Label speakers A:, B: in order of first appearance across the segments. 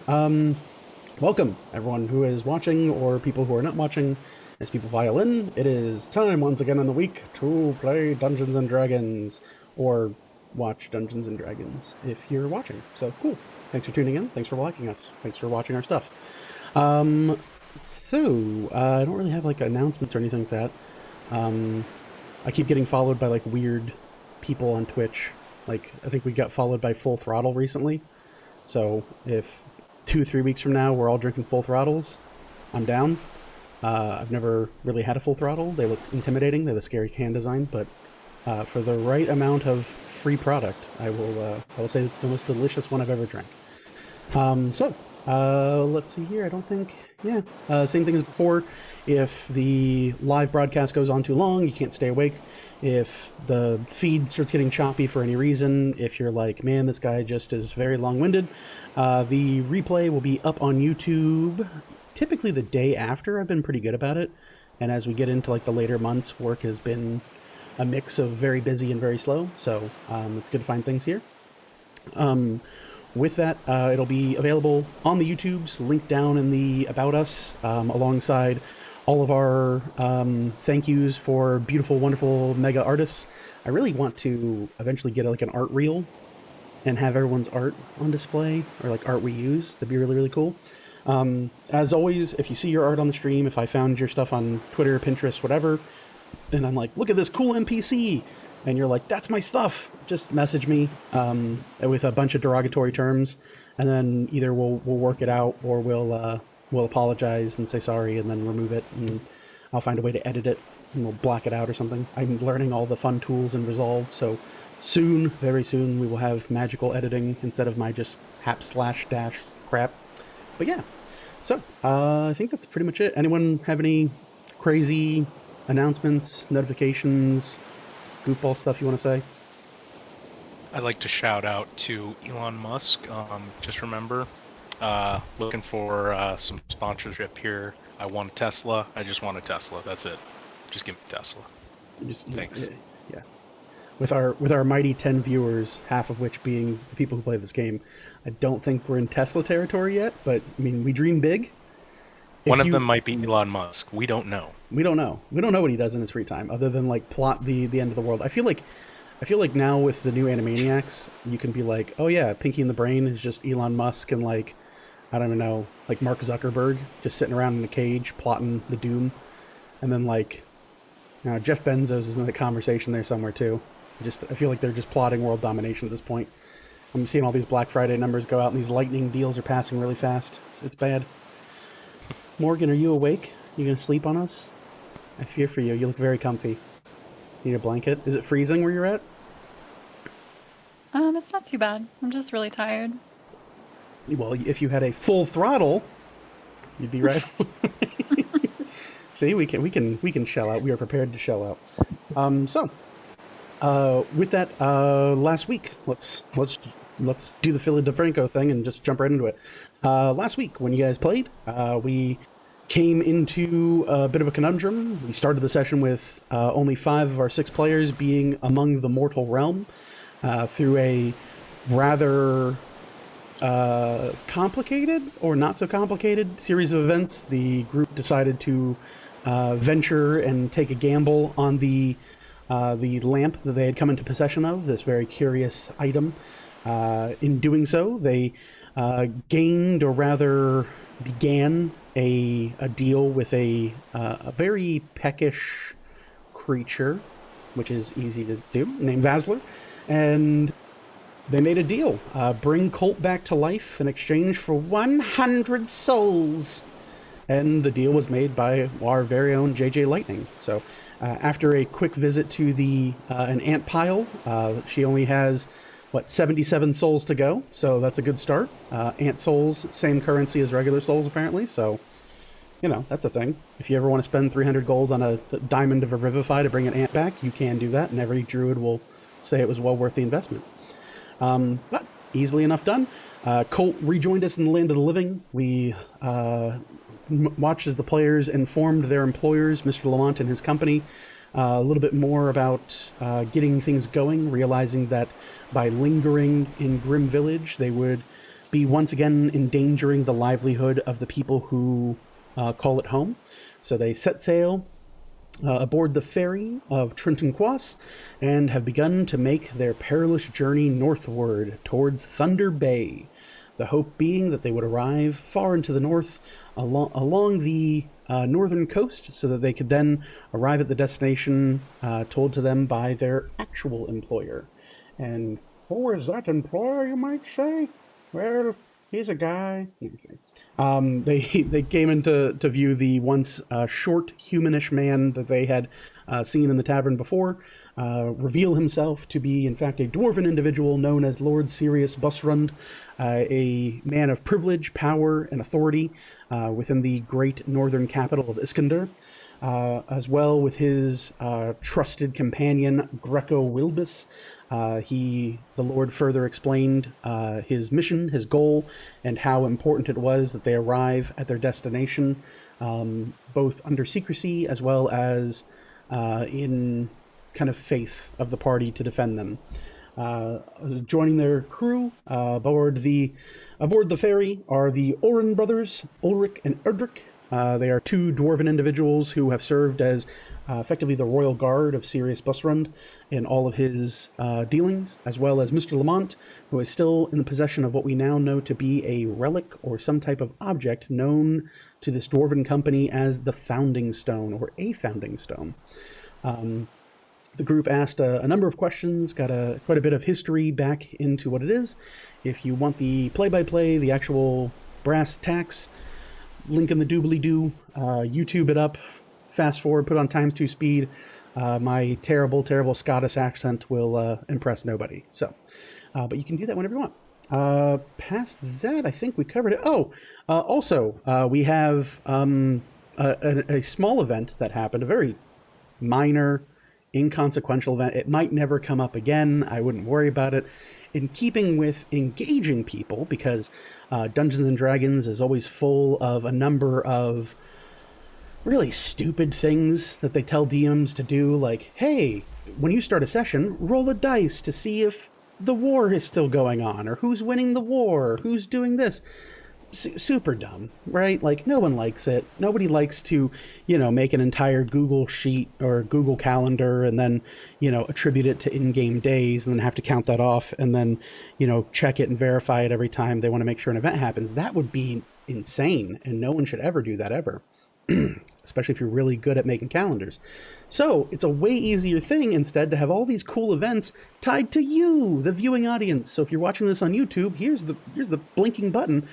A: Welcome, everyone who is watching or people who are not watching. As people file in, it is time once again in the week to play Dungeons and Dragons, or watch Dungeons and Dragons if you're watching. So cool. Thanks for tuning in. Thanks for liking us. Thanks for watching our stuff. Um, I don't really have like announcements or anything like that. I keep getting followed by like weird people on Twitch. Like I think we got followed by Full Throttle recently. So if 2 or 3 weeks from now we're all drinking Full Throttles, I'm down. I've never really had a Full Throttle. They look intimidating. They have a scary can design, but for the right amount of free product, I will say it's the most delicious one I've ever drank. Let's see here. I don't think, yeah. Same thing as before. If the live broadcast goes on too long, you can't stay awake. If the feed starts getting choppy for any reason, if you're like, man, this guy just is very long-winded, the replay will be up on YouTube typically the day after. I've been pretty good about it. And as we get into like the later months, work has been a mix of very busy and very slow. So it's good to find things here. With that, it'll be available on the YouTubes, linked down in the About Us, alongside all of our thank yous for beautiful, wonderful mega artists. I really want to eventually get like an art reel and have everyone's art on display, or like art we use. That'd be really, really cool. As always, if you see your art on the stream, if I found your stuff on Twitter, Pinterest, whatever, and I'm like, look at this cool NPC, and you're like, that's my stuff, just message me with a bunch of derogatory terms, and then either we'll work it out, or we'll apologize and say sorry and then remove it, and I'll find a way to edit it, and we'll black it out or something. I'm learning all the fun tools in Resolve, so soon, very soon, we will have magical editing instead of my just hap/dash crap. But yeah, so I think that's pretty much it. Anyone have any crazy announcements, notifications, goofball stuff you want to say?
B: I'd like to shout out to Elon Musk. Just remember, looking for some sponsorship here. I want a Tesla. I just want a Tesla. That's it. Just give me Tesla. Thanks.
A: Yeah. With our mighty 10 viewers, half of which being the people who play this game, I don't think we're in Tesla territory yet, but I mean, we dream big.
B: One of them might be Elon Musk. We don't know.
A: We don't know. We don't know what he does in his free time, other than like plot the end of the world. I feel like now with the new Animaniacs, you can be like, oh yeah, Pinky and the Brain is just Elon Musk and like, I don't even know, like Mark Zuckerberg just sitting around in a cage plotting the doom, and then like, you know, Jeff Bezos is in the conversation there somewhere too. I feel like they're just plotting world domination at this point. I'm seeing all these Black Friday numbers go out, and these lightning deals are passing really fast. It's bad. Morgan, are you awake? You gonna sleep on us? I fear for you. You look very comfy. Need a blanket? Is it freezing where you're at?
C: It's not too bad. I'm just really tired.
A: Well, if you had a full throttle, you'd be right. See, we can shell out. We are prepared to shell out. With that, last week, let's do the Philly DeFranco thing and just jump right into it. Last week, when you guys played, we came into a bit of a conundrum. We started the session with only 5 of our 6 players being among the mortal realm. Through a rather complicated or not so complicated series of events, the group decided to venture and take a gamble on the lamp that they had come into possession of, this very curious item. In doing so, they gained, or rather began, a deal with a very peckish creature, which is easy to do, named Vasler. And they made a deal. Bring Colt back to life in exchange for 100 souls. And the deal was made by our very own JJ Lightning. So after a quick visit to an ant pile, she only has, 77 souls to go. So that's a good start. Ant souls, same currency as regular souls, apparently. So, you know, that's a thing. If you ever want to spend 300 gold on a diamond of a Revivify to bring an ant back, you can do that. And every druid will say it was well worth the investment. But easily enough done. Colt rejoined us in the land of the living. We watched as the players informed their employers, Mr. Lamont and his company, a little bit more about getting things going, realizing that by lingering in Grim Village, they would be once again endangering the livelihood of the people who call it home. So they set sail aboard the ferry of Trenton Quas and have begun to make their perilous journey northward towards Thunder Bay. The hope being that they would arrive far into the north along the northern coast so that they could then arrive at the destination told to them by their actual employer. And who is that employer, you might say? Well, he's a guy. They came into view the once short, humanish man that they had seen in the tavern before, reveal himself to be, in fact, a dwarven individual known as Lord Sirius Busrund, a man of privilege, power, and authority within the great northern capital of Iskander, as well with his trusted companion, Greco Wilbus. The Lord further explained his mission, his goal, and how important it was that they arrive at their destination, both under secrecy as well as in kind of faith of the party to defend them. Joining their crew aboard the ferry are the Oren brothers, Ulrich and Erdrich. They are two dwarven individuals who have served as effectively the royal guard of Sirius Busrund in all of his dealings, as well as Mr. Lamont, who is still in the possession of what we now know to be a relic or some type of object known to this dwarven company as the Founding Stone, or a Founding Stone. The group asked a number of questions, got quite a bit of history back into what it is. If you want the play-by-play, the actual brass tacks, link in the doobly-doo, YouTube it up, fast forward, put on times 2 speed. My terrible, terrible Scottish accent will impress nobody. So, but you can do that whenever you want. Past that, I think we covered it. Also, we have a small event that happened, a very minor, inconsequential event. It might never come up again. I wouldn't worry about it. In keeping with engaging people, because Dungeons and Dragons is always full of a number of really stupid things that they tell DMs to do, like, hey, when you start a session, roll a dice to see if the war is still going on, or who's winning the war, who's doing this. Super dumb, right? Like, no one likes it. Nobody likes to, make an entire Google sheet or Google Calendar and then, attribute it to in-game days and then have to count that off and then, check it and verify it every time they want to make sure an event happens. That would be insane, and no one should ever do that ever. Especially if you're really good at making calendars. So it's a way easier thing instead to have all these cool events tied to you, the viewing audience. So if you're watching this on YouTube, here's the blinking button.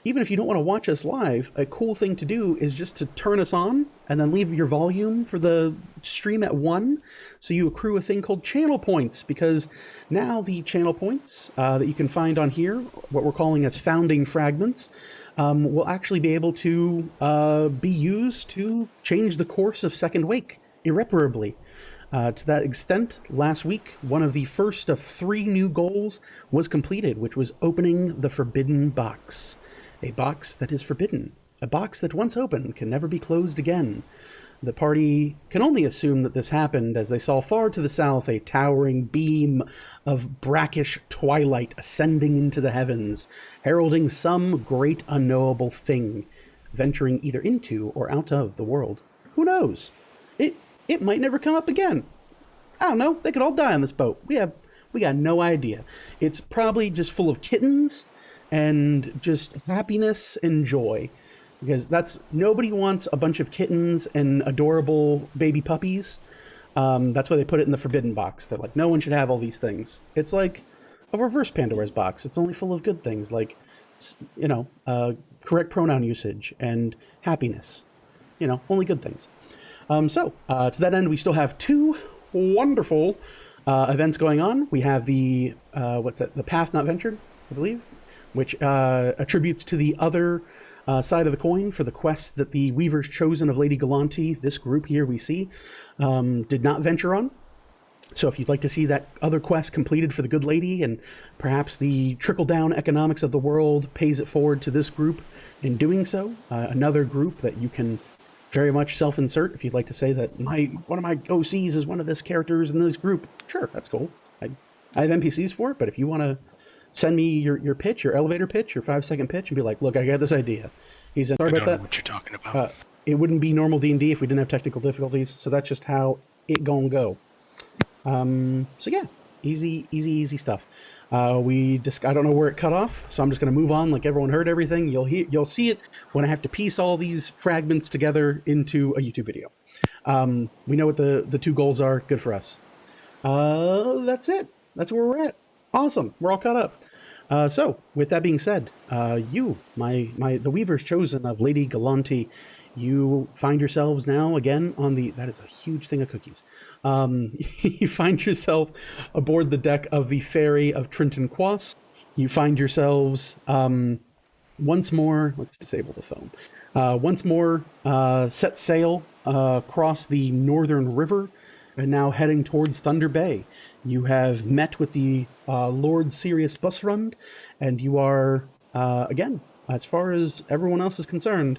A: Even if you don't want to watch us live, a cool thing to do is just to turn us on and then leave your volume for the stream at 1. So you accrue a thing called channel points, because now the channel points that you can find on here, what we're calling as founding fragments, will actually be able to be used to change the course of Second Wake irreparably. To that extent, last week, one of the first of 3 new goals was completed, which was opening the Forbidden Box. A box that is forbidden. A box that once opened can never be closed again. The party can only assume that this happened as they saw far to the south a towering beam of brackish twilight ascending into the heavens, heralding some great unknowable thing, venturing either into or out of the world. Who knows? It might never come up again. I don't know. They could all die on this boat. We got no idea. It's probably just full of kittens and just happiness and joy. Because nobody wants a bunch of kittens and adorable baby puppies. That's why they put it in the Forbidden Box. They're like, no one should have all these things. It's like a reverse Pandora's box. It's only full of good things, like, correct pronoun usage and happiness. Only good things. To that end, we still have 2 wonderful events going on. We have the the Path Not Ventured, I believe, which attributes to the other side of the coin for the quest that the Weavers Chosen of Lady Galante, this group here we see, did not venture on. So if you'd like to see that other quest completed for the good lady, and perhaps the trickle-down economics of the world pays it forward to this group in doing so, another group that you can very much self-insert if you'd like to say that one of my OCs is one of this characters in this group. Sure, that's cool. I have NPCs for it, but if you want to send me your pitch, your elevator pitch, your 5-second pitch, and be like, look, I got this idea. He said, sorry
B: I
A: about
B: don't know
A: that.
B: what you're talking about.
A: It wouldn't be normal D&D if we didn't have technical difficulties, so that's just how it gonna go. So yeah, easy stuff. I don't know where it cut off, so I'm just gonna move on. Like everyone heard everything. You'll see it when I have to piece all these fragments together into a YouTube video. We know what the two goals are. Good for us. That's it. That's where we're at. Awesome. We're all caught up. So with that being said, the Weaver's Chosen of Lady Galante, you find yourselves now again on that is a huge thing of cookies. You find yourself aboard the deck of the ferry of Trenton Quas. You find yourselves, once more, let's disable the phone. Once more, set sail, across the northern river and now heading towards Thunder Bay. You have met with the Lord Sirius Busrund, and you are, again, as far as everyone else is concerned,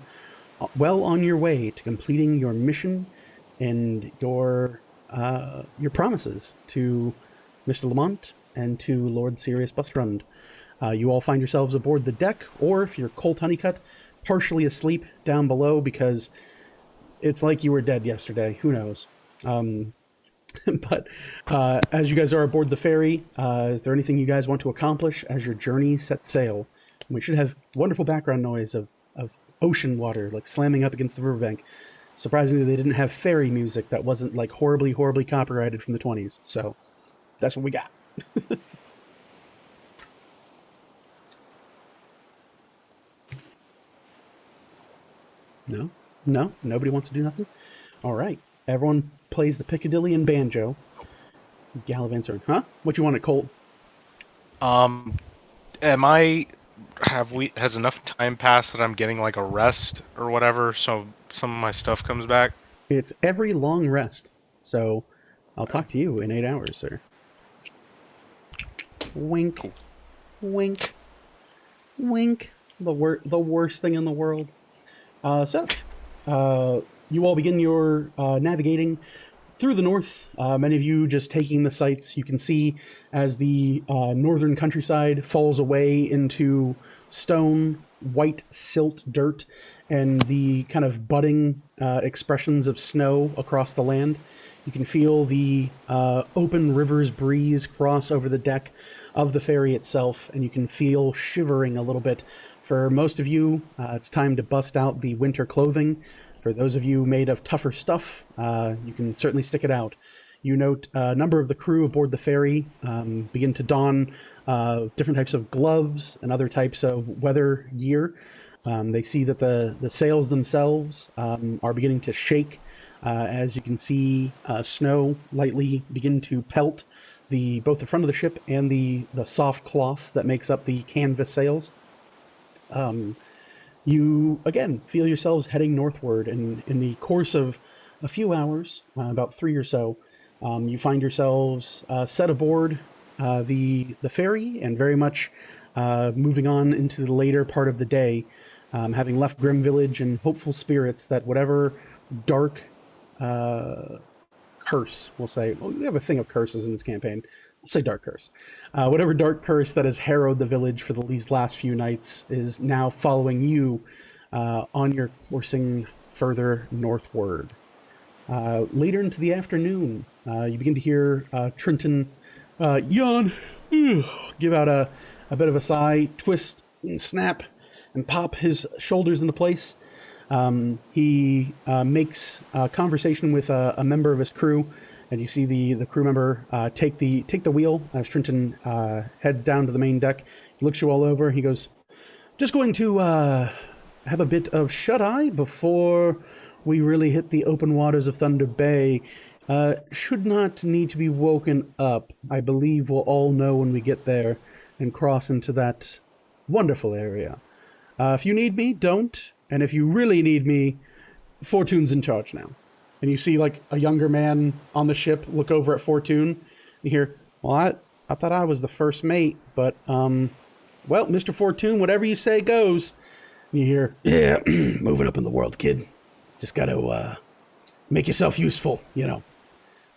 A: well on your way to completing your mission and your promises to Mr. Lamont and to Lord Sirius Busrund. You all find yourselves aboard the deck, or if you're Colt Honeycutt, partially asleep down below because it's like you were dead yesterday. Who knows? But as you guys are aboard the ferry, is there anything you guys want to accomplish as your journey sets sail? We should have wonderful background noise of ocean water like slamming up against the riverbank. Surprisingly, they didn't have ferry music that wasn't like horribly copyrighted from the 20s. So that's what we got. No, nobody wants to do nothing. All right, everyone plays the Piccadilly and banjo. Gallivant's answered, huh? What you want, Colt?
B: Has enough time passed that I'm getting like a rest or whatever, so some of my stuff comes back?
A: It's every long rest, so I'll talk to you in 8 hours, sir. Wink,
B: Cool.
A: wink, wink. The worst thing in the world. You all begin your navigating through the north. Many of you just taking the sights. You can see as the northern countryside falls away into stone, white silt dirt, and the kind of budding expressions of snow across the land. You can feel the open river's breeze cross over the deck of the ferry itself, and you can feel shivering a little bit. For most of you, it's time to bust out the winter clothing. For those of you made of tougher stuff, you can certainly stick it out. You note a number of the crew aboard the ferry begin to don different types of gloves and other types of weather gear. They see that the sails themselves are beginning to shake as you can see snow lightly begin to pelt both the front of the ship and the soft cloth that makes up the canvas sails. You, again, feel yourselves heading northward, and in the course of a few hours, about 3 or so, you find yourselves set aboard the ferry and very much moving on into the later part of the day, having left Grim Village in hopeful spirits that whatever dark curse, we'll say, well, we have a thing of curses in this campaign, I'll say dark curse. Whatever dark curse that has harrowed the village for these last few nights is now following you on your coursing further northward. Later into the afternoon, you begin to hear Trenton yawn, give out a bit of a sigh, twist and snap, and pop his shoulders into place. He makes conversation with a member of his crew, and you see the crew member take the wheel as Trenton heads down to the main deck. He looks you all over. He goes, "Just going to have a bit of shut-eye before we really hit the open waters of Thunder Bay. Should not need to be woken up. I believe we'll all know when we get there and cross into that wonderful area. If you need me, don't. And if you really need me, Fortune's in charge now." And you see like a younger man on the ship look over at Fortune. You hear, "Well, I thought I was the first mate, but well, Mr. Fortune, whatever you say goes." And you hear, "Yeah, moving up in the world, kid. Just got to make yourself useful, you know."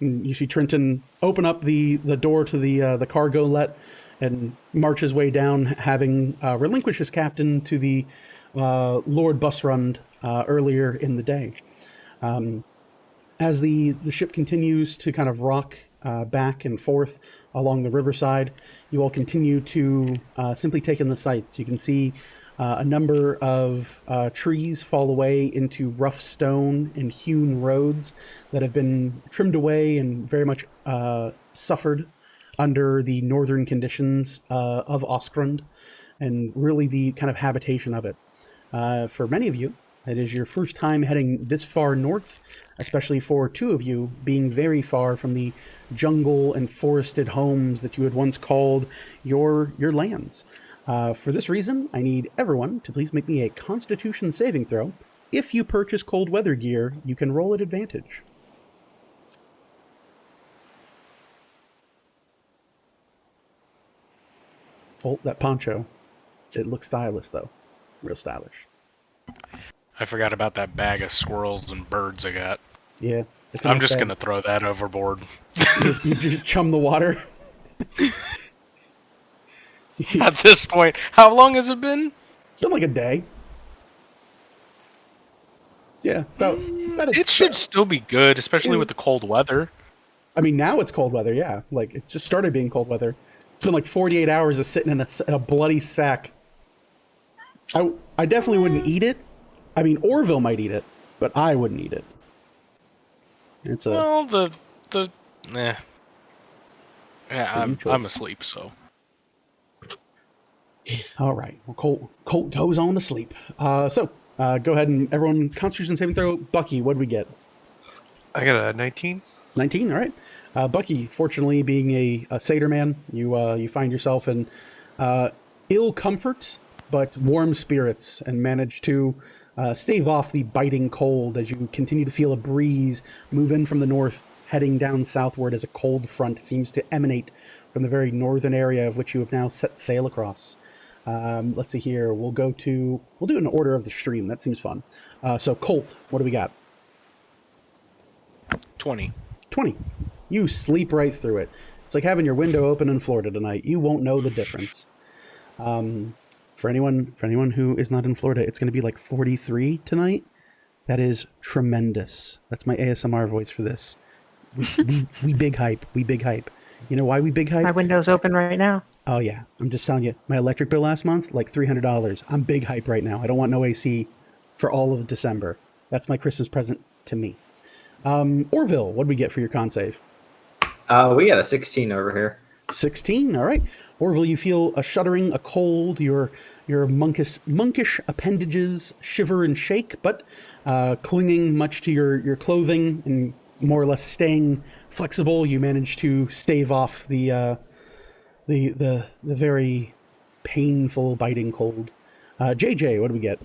A: And you see Trenton open up the door to the cargo let, and march his way down, having relinquished his captain to the Lord Busrund earlier in the day. As the ship continues to kind of rock back and forth along the riverside, you all continue to simply take in the sights. You can see a number of trees fall away into rough stone and hewn roads that have been trimmed away and very much suffered under the northern conditions of Oskrund, and really the kind of habitation of it. For many of you, it is your first time heading this far north, especially for two of you being very far from the jungle and forested homes that you had once called your lands. For this reason, I need everyone to please make me a Constitution saving throw. If you purchase cold weather gear, you can roll at advantage. Oh, that poncho. It looks stylish, though. Real stylish.
B: I forgot about that bag of squirrels and birds I got.
A: Yeah.
B: I'm just going to throw that overboard.
A: You just chum the water?
B: At this point, how long has it been?
A: Been like a day. Yeah, about
B: it should still be good, especially with the cold weather.
A: I mean, now it's cold weather, yeah. Like, it just started being cold weather. It's been like 48 hours of sitting in a bloody sack. I definitely wouldn't eat it. I mean, Orville might eat it, but I wouldn't eat it. It's a...
B: Well, yeah, I'm asleep, so...
A: All right. Well, Colt goes on to sleep. So, go ahead and everyone, Constitution saving throw. Bucky, what did we get?
D: I got a 19.
A: 19, all right. Bucky, fortunately, being a satyr man, you find yourself in ill comfort, but warm spirits, and manage to stave off the biting cold as you continue to feel a breeze move in from the north, heading down southward as a cold front seems to emanate from the very northern area of which you have now set sail across. Let's see here. We'll do it in order of the stream. That seems fun. So Colt, what do we got?
B: 20.
A: 20. You sleep right through it. It's like having your window open in Florida tonight. You won't know the difference. For anyone who is not in Florida, it's going to be like 43 tonight. That is tremendous. That's my ASMR voice for this. We big hype. We big hype. You know why we big hype?
E: My window's open right now.
A: Oh, yeah. I'm just telling you. My electric bill last month, like $300. I'm big hype right now. I don't want no AC for all of December. That's my Christmas present to me. Orville, what did we get for your con save?
F: We got a 16 over here.
A: 16, all right. Orville, you feel a shuddering, a cold. Your monkish appendages shiver and shake, but clinging much to your clothing and more or less staying flexible, you manage to stave off the very painful, biting cold. JJ, what do we get?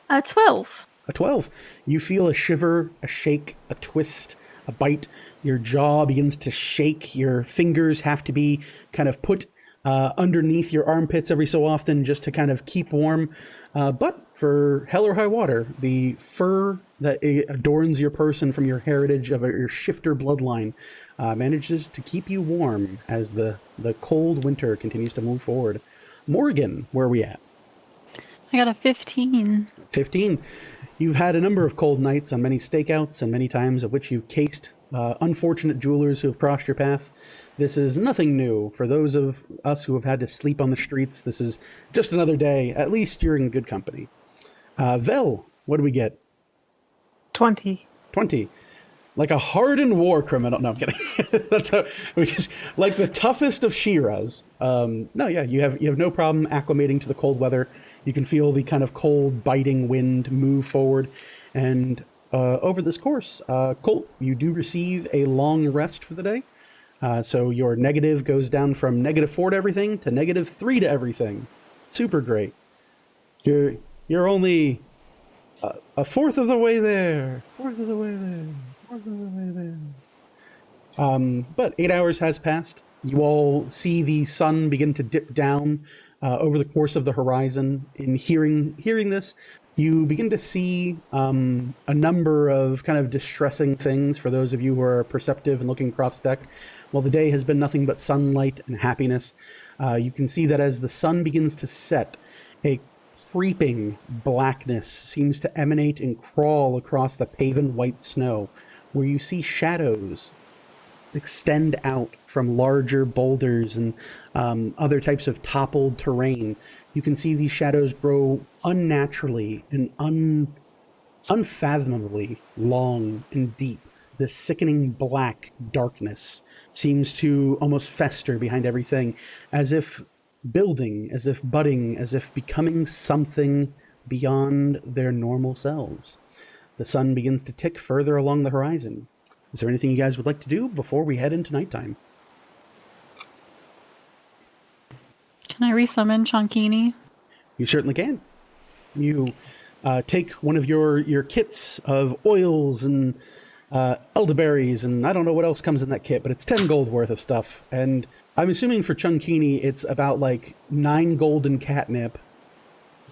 C: 12.
A: A 12. You feel a shiver, a shake, a twist, a bite. Your jaw begins to shake. Your fingers have to be kind of put underneath your armpits every so often just to kind of keep warm. But for hell or high water, the fur that adorns your person from your heritage of your shifter bloodline manages to keep you warm as the cold winter continues to move forward. Morgan, where are we at?
C: I got a 15.
A: 15. You've had a number of cold nights on many stakeouts and many times of which you've cased unfortunate jewelers who have crossed your path. This is nothing new. For those of us who have had to sleep on the streets, this is just another day. At least you're in good company. Vel, what do we get?
E: 20.
A: 20. Like a hardened war criminal. No, I'm kidding. That's how, which is like the toughest of Shiras. No, yeah, you have no problem acclimating to the cold weather. You can feel the kind of cold, biting wind move forward. And over this course, Colt, you do receive a long rest for the day. So your negative goes down from -4 to everything to -3 to everything. Super great. You're only a fourth of the way there. Fourth of the way there. Fourth of the way there. But 8 hours has passed. You all see the sun begin to dip down over the course of the horizon. In hearing this, You begin to see a number of kind of distressing things for those of you who are perceptive and looking across the deck. While the day has been nothing but sunlight and happiness, you can see that as the sun begins to set, a creeping blackness seems to emanate and crawl across the paven white snow, where you see shadows extend out from larger boulders and other types of toppled terrain. You can see these shadows grow unnaturally and unfathomably long and deep. The sickening black darkness seems to almost fester behind everything, as if building, as if budding, as if becoming something beyond their normal selves. The sun begins to tick further along the horizon. Is there anything you guys would like to do before we head into nighttime?
C: Can I resummon Chonkini?
A: You certainly can. You take one of your kits of oils and elderberries, and I don't know what else comes in that kit, but it's 10 gold worth of stuff. And I'm assuming for Chunkini, it's about like 9 gold in catnip,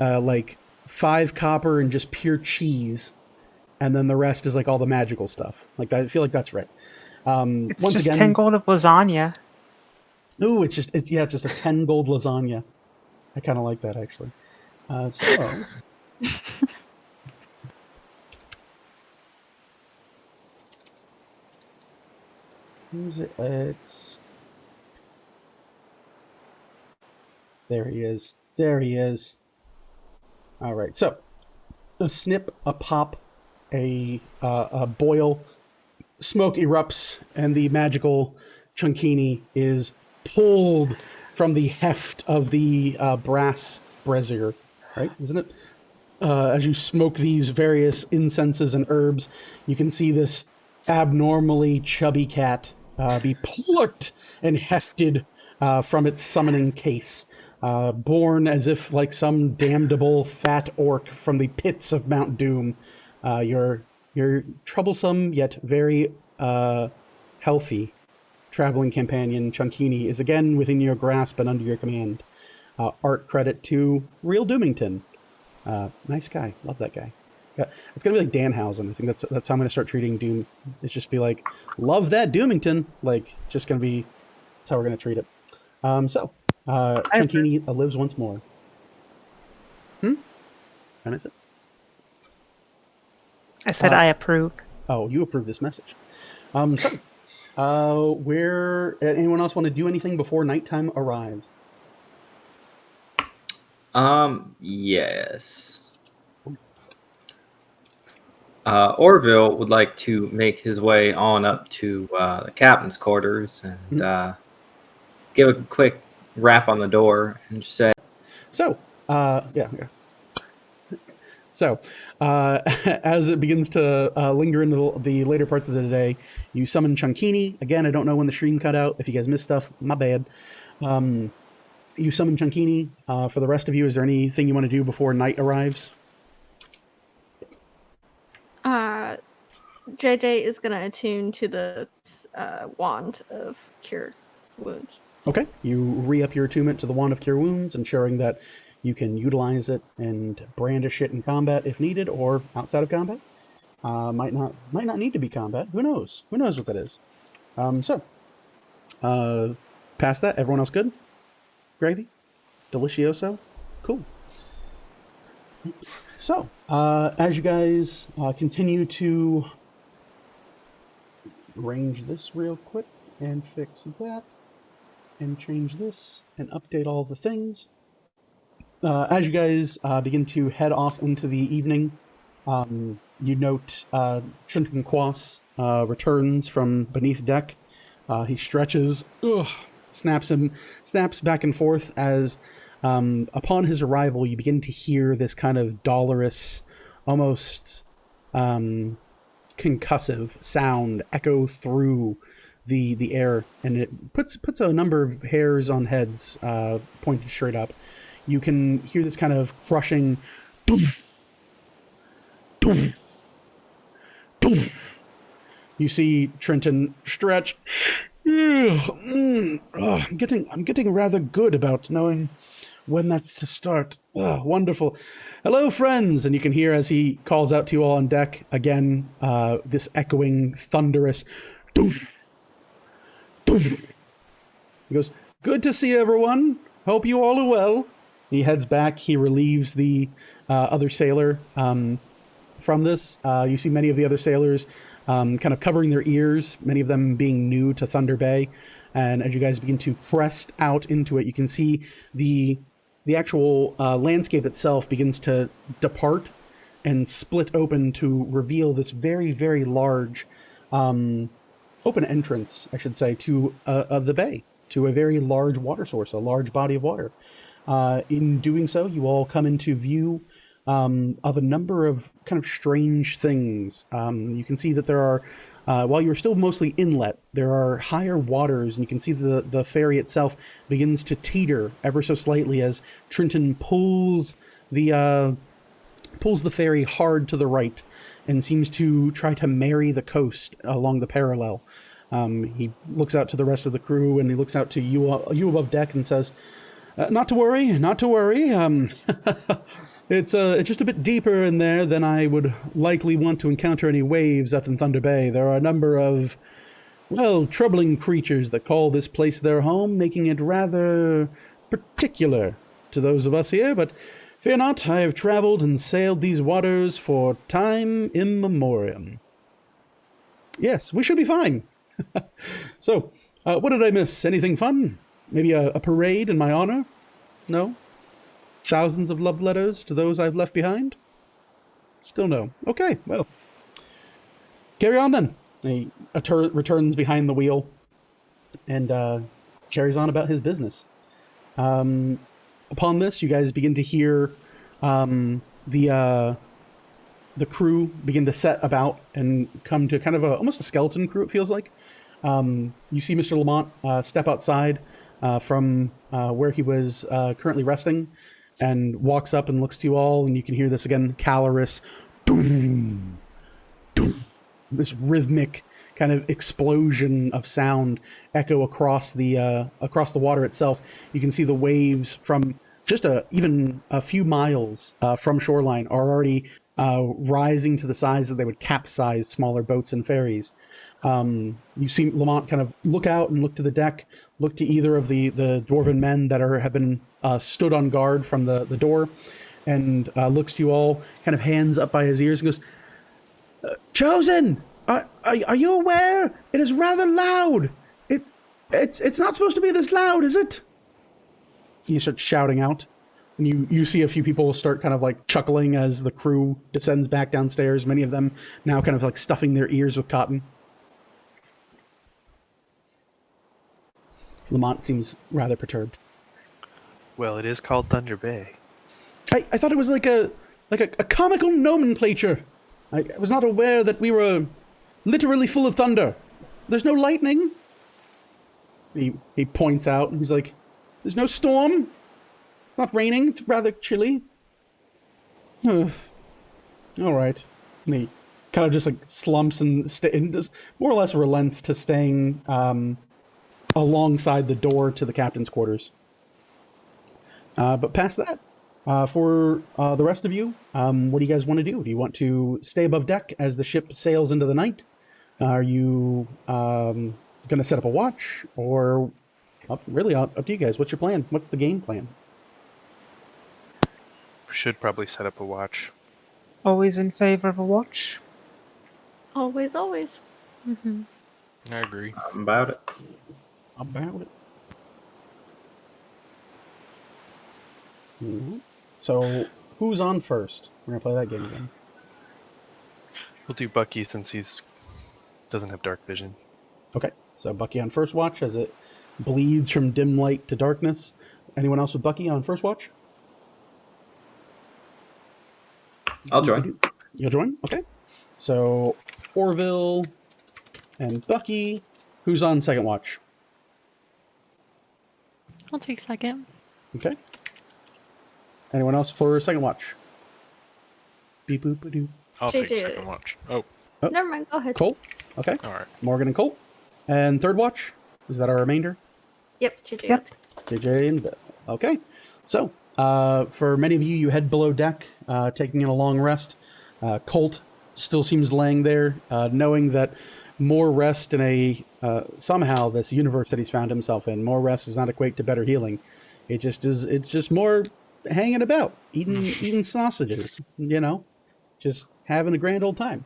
A: like 5 copper and just pure cheese, and then the rest is like all the magical stuff. Like I feel like that's right.
E: It's
A: Once
E: just
A: again,
E: 10 gold of lasagna.
A: ooh, it's just it's just a 10 gold lasagna. I kind of like that actually. So. Who's it? It's... There he is. There he is. All right. So, a snip, a pop, a boil, smoke erupts, and the magical Chunkini is pulled from the heft of the brass brazier. Right? Isn't it? As you smoke these various incenses and herbs, you can see this abnormally chubby cat be plucked and hefted from its summoning case, born as if like some damnable fat orc from the pits of Mount Doom. Your troublesome yet very healthy traveling companion Chunkini is again within your grasp and under your command. Art credit to Real Doomington. Nice guy. Love that guy. Yeah, it's gonna be like Danhausen. I think that's how I'm gonna start treating Doom. It's just be like, love that Doomington. Like, just gonna be. That's how we're gonna treat it. Chunkini lives once more. And is it?
E: I said I approve.
A: Oh, you approve this message. Where anyone else want to do anything before nighttime arrives?
F: Yes. Orville would like to make his way on up to the captain's quarters and give a quick rap on the door and just say,
A: So, yeah. So, as it begins to linger into the later parts of the day, you summon Chunkini. Again, I don't know when the stream cut out. If you guys missed stuff, my bad. You summon Chunkini. For the rest of you, is there anything you want to do before night arrives?
G: JJ is going to attune to the wand of Cure Wounds.
A: Okay. You re-up your attunement to the Wand of Cure Wounds, ensuring that you can utilize it and brandish it in combat if needed, or outside of combat. Might not need to be combat. Who knows? Who knows what that is? Past that, everyone else good? Gravy? Delicioso? Cool. So, as you guys continue to arrange this real quick and fix that and change this and update all the things. As you guys begin to head off into the evening, you note Trinton Quas returns from beneath deck. He stretches, snaps back and forth as upon his arrival you begin to hear this kind of dolorous, almost concussive sound echo through the air, and it puts a number of hairs on heads pointed straight up. You can hear this kind of crushing doof, doof, doof. You see Trenton stretch. I'm getting rather good about knowing when that's to start. Oh, wonderful. Hello, friends. And you can hear as he calls out to you all on deck again, this echoing, thunderous. Doof, doof. He goes, good to see everyone. Hope you all are well. He heads back. He relieves the other sailor from this. You see many of the other sailors kind of covering their ears, many of them being new to Thunder Bay. And as you guys begin to crest out into it, you can see the actual landscape itself begins to depart and split open to reveal this very, very large open entrance, I should say, to the bay, to a very large water source, a large body of water. In doing so, you all come into view of a number of kind of strange things. You can see that there are, while you're still mostly inlet, there are higher waters, and you can see the ferry itself begins to teeter ever so slightly as Trenton pulls the ferry hard to the right and seems to try to marry the coast along the parallel. He looks out to the rest of the crew, and he looks out to you above deck and says, not to worry, not to worry. It's just a bit deeper in there than I would likely want to encounter any waves out in Thunder Bay. There are a number of, well, troubling creatures that call this place their home, making it rather particular to those of us here, but fear not, I have traveled and sailed these waters for time immemorial. Yes, we should be fine. So, what did I miss? Anything fun? Maybe a parade in my honor? No? Thousands of love letters to those I've left behind? Still no. Okay, well. Carry on then. He returns behind the wheel and carries on about his business. Upon this, you guys begin to hear the crew begin to set about and come to kind of almost a skeleton crew, it feels like. You see Mr. Lamont step outside from where he was currently resting and walks up and looks to you all, and you can hear this again, Calorous, doom, doom, this rhythmic kind of explosion of sound echo across the water itself. You can see the waves from just even a few miles from shoreline are already rising to the size that they would capsize smaller boats and ferries. You see Lamont kind of look out and look to the deck, look to either of the dwarven men that have been stood on guard from the door, and looks to you all, kind of hands up by his ears, and goes, Chosen! Are you aware? It is rather loud. It's not supposed to be this loud, is it? You start shouting out, and you see a few people start kind of like chuckling as the crew descends back downstairs, many of them now kind of like stuffing their ears with cotton. Lamont seems rather perturbed.
D: Well, it is called Thunder Bay.
A: I thought it was like a comical nomenclature. I was not aware that we were literally full of thunder. There's no lightning. He points out, and he's like, there's no storm. It's not raining. It's rather chilly. All right. And he kind of just like slumps and just more or less relents to staying alongside the door to the captain's quarters. But past that, for the rest of you, what do you guys want to do? Do you want to stay above deck as the ship sails into the night? Are you going to set up a watch? Or really up to you guys. What's your plan? What's the game plan?
D: We should probably set up a watch.
E: Always in favor of a watch.
G: Always, always.
C: Mm-hmm.
B: I agree.
F: I'm about it.
A: About it. Mm-hmm. So, who's on first? We're going to play that game again.
D: We'll do Bucky since he's doesn't have dark vision.
A: Okay, so Bucky on first watch as it bleeds from dim light to darkness. Anyone else with Bucky on first watch?
F: I'll join.
A: You'll join? Okay. So, Orville and Bucky. Who's on second watch?
C: I'll take second.
A: Okay. Anyone else for second watch? Beep boop ba-doo.
B: I'll take
G: JJ.
B: second watch. Oh,
G: Never mind, go ahead.
A: Colt? Okay.
B: all right.
A: Morgan and Colt. And third watch? Is that our remainder?
G: Yep, JJ.
E: Yep.
A: JJ and Bill. Okay. So, for many of you, you head below deck, taking in a long rest. Colt still seems laying there, knowing that more rest in somehow this universe that he's found himself in, more rest does not equate to better healing. It just is. It's just more hanging about, eating sausages. Just having a grand old time.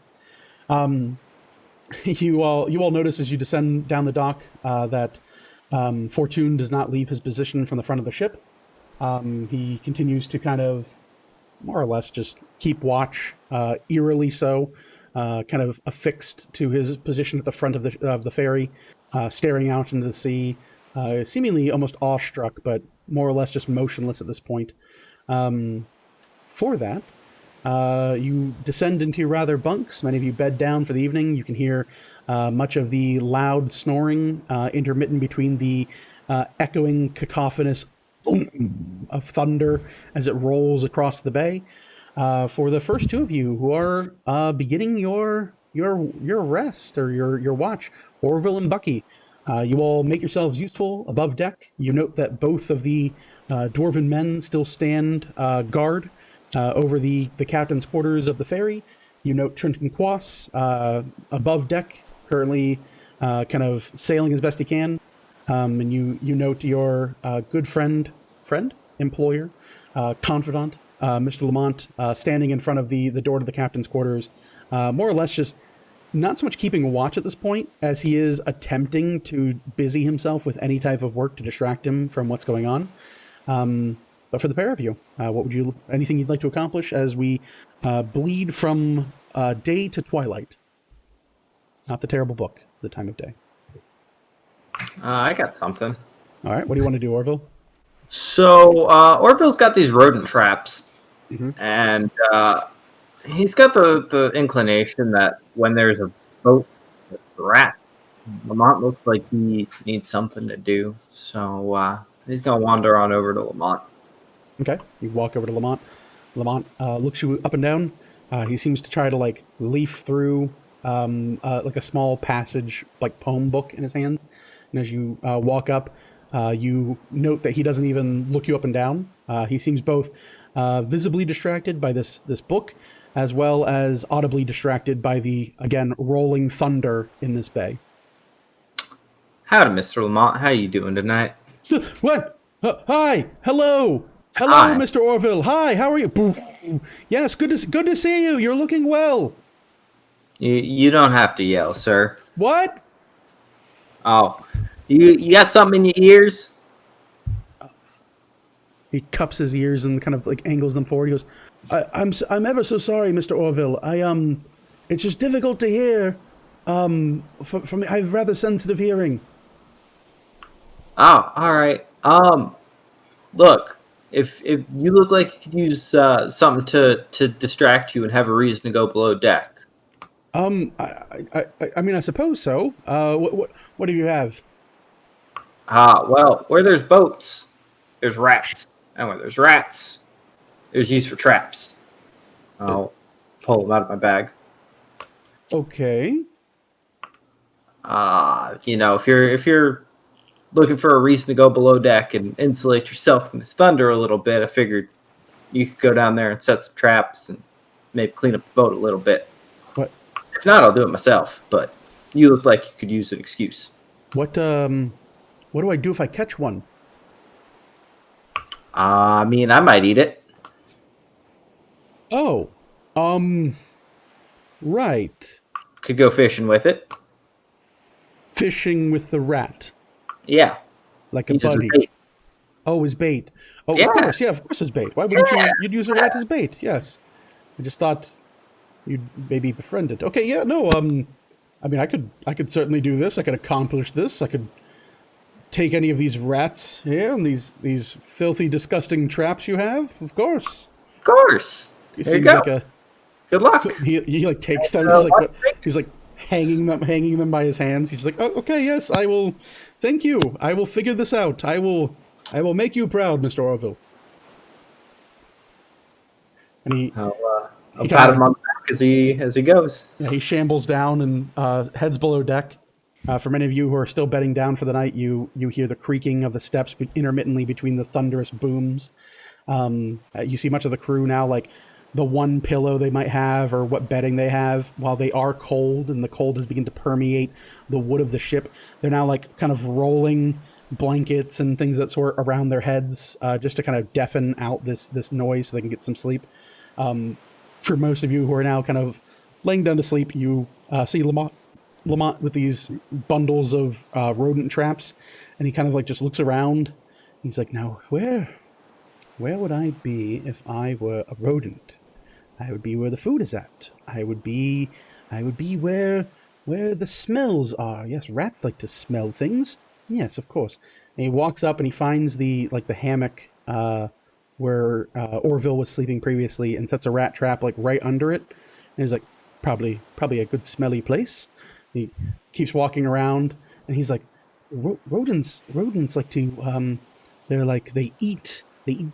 A: You all notice as you descend down the dock that Fortune does not leave his position from the front of the ship. He continues to kind of more or less just keep watch, eerily so, kind of affixed to his position at the front of the ferry, staring out into the sea, seemingly almost awestruck, but more or less just motionless at this point. For that, you descend into your rather bunks. Many of you bed down for the evening. You can hear much of the loud snoring intermittent between the echoing cacophonous boom of thunder as it rolls across the bay. For the first two of you who are beginning your rest or your watch, Orville and Bucky, you all make yourselves useful above deck. You note that both of the dwarven men still stand guard over the captain's quarters of the ferry. You note Trenton Quass above deck, currently kind of sailing as best he can. And you note your good friend, employer, confidant, Mr. Lamont, standing in front of the door to the captain's quarters, more or less just not so much keeping watch at this point as he is attempting to busy himself with any type of work to distract him from what's going on. But for the pair of you, anything you'd like to accomplish as we bleed from day to twilight? Not the terrible book, The Time of Day.
F: I got something.
A: All right, what do you want to do, Orville?
F: So Orville's got these rodent traps, and he's got the inclination that when there's a boat with rats, Lamont looks like he needs something to do. So he's gonna wander on over to Lamont.
A: Okay, you walk over to Lamont. Lamont looks you up and down. He seems to try to leaf through like a small passage, like poem book in his hands. And as you walk up, you note that he doesn't even look you up and down. He seems both visibly distracted by this book, as well as audibly distracted by the, again, rolling thunder in this bay.
F: Howdy, Mr. Lamont. How you doing tonight?
A: What? Hi. Hello. Hello,
F: Hi.
A: Mr. Orville. Hi. How are you? Yes. Good to see you. You're looking well.
F: You don't have to yell, sir.
A: What?
F: Oh, you got something in your ears?
A: He cups his ears and kind of angles them forward. He goes, I'm ever so sorry, Mr. Orville. It's just difficult to hear. For me, I have rather sensitive hearing.
F: Oh, all right. Look, if you look like you could use something to distract you and have a reason to go below deck.
A: I mean, I suppose so. What do you have?
F: Well, where there's boats, there's rats. And where there's rats, there's use for traps. I'll pull them out of my bag.
A: Okay.
F: If you're looking for a reason to go below deck and insulate yourself from this thunder a little bit, I figured you could go down there and set some traps and maybe clean up the boat a little bit.
A: What?
F: If not, I'll do it myself. But you look like you could use an excuse.
A: What do I do if I catch one?
F: I might eat it.
A: Oh, right.
F: Could go fishing with it.
A: Fishing with the rat.
F: Yeah.
A: Like a
F: Use it as
A: buddy.
F: bait.
A: Oh, as bait. Oh,
F: Yeah.
A: of course as bait. Why wouldn't you'd use a rat as bait? Yes. I just thought you'd maybe befriend it. Okay, yeah, no, I could certainly do this. I could accomplish this. I could take any of these rats here and these filthy, disgusting traps you have, of course.
F: Of course. There you go. Good luck.
A: He takes them. He's hanging them by his hands. He's like, oh, okay, yes, I will. Thank you. I will figure this out. I will make you proud, Mr. Orville. And
F: I'll pat him on the back as he goes.
A: yeah, he shambles down and heads below deck. For many of you who are still bedding down for the night, you hear the creaking of the steps intermittently between the thunderous booms. You see much of the crew now, like the one pillow they might have or what bedding they have, while they are cold and the cold has begun to permeate the wood of the ship, they're now like kind of rolling blankets and things of that sort around their heads, just to kind of deafen out this noise so they can get some sleep. For most of you who are now kind of laying down to sleep, you see Lamont with these bundles of rodent traps, and he kind of like just looks around. He's like, now where would I be if I were a rodent? I would be where the food is at. I would be where the smells are. Yes, rats like to smell things. Yes, of course. And he walks up and he finds the hammock where Orville was sleeping previously, and sets a rat trap like right under it. And he's like, probably a good smelly place. He keeps walking around, and he's like, rodents like to they eat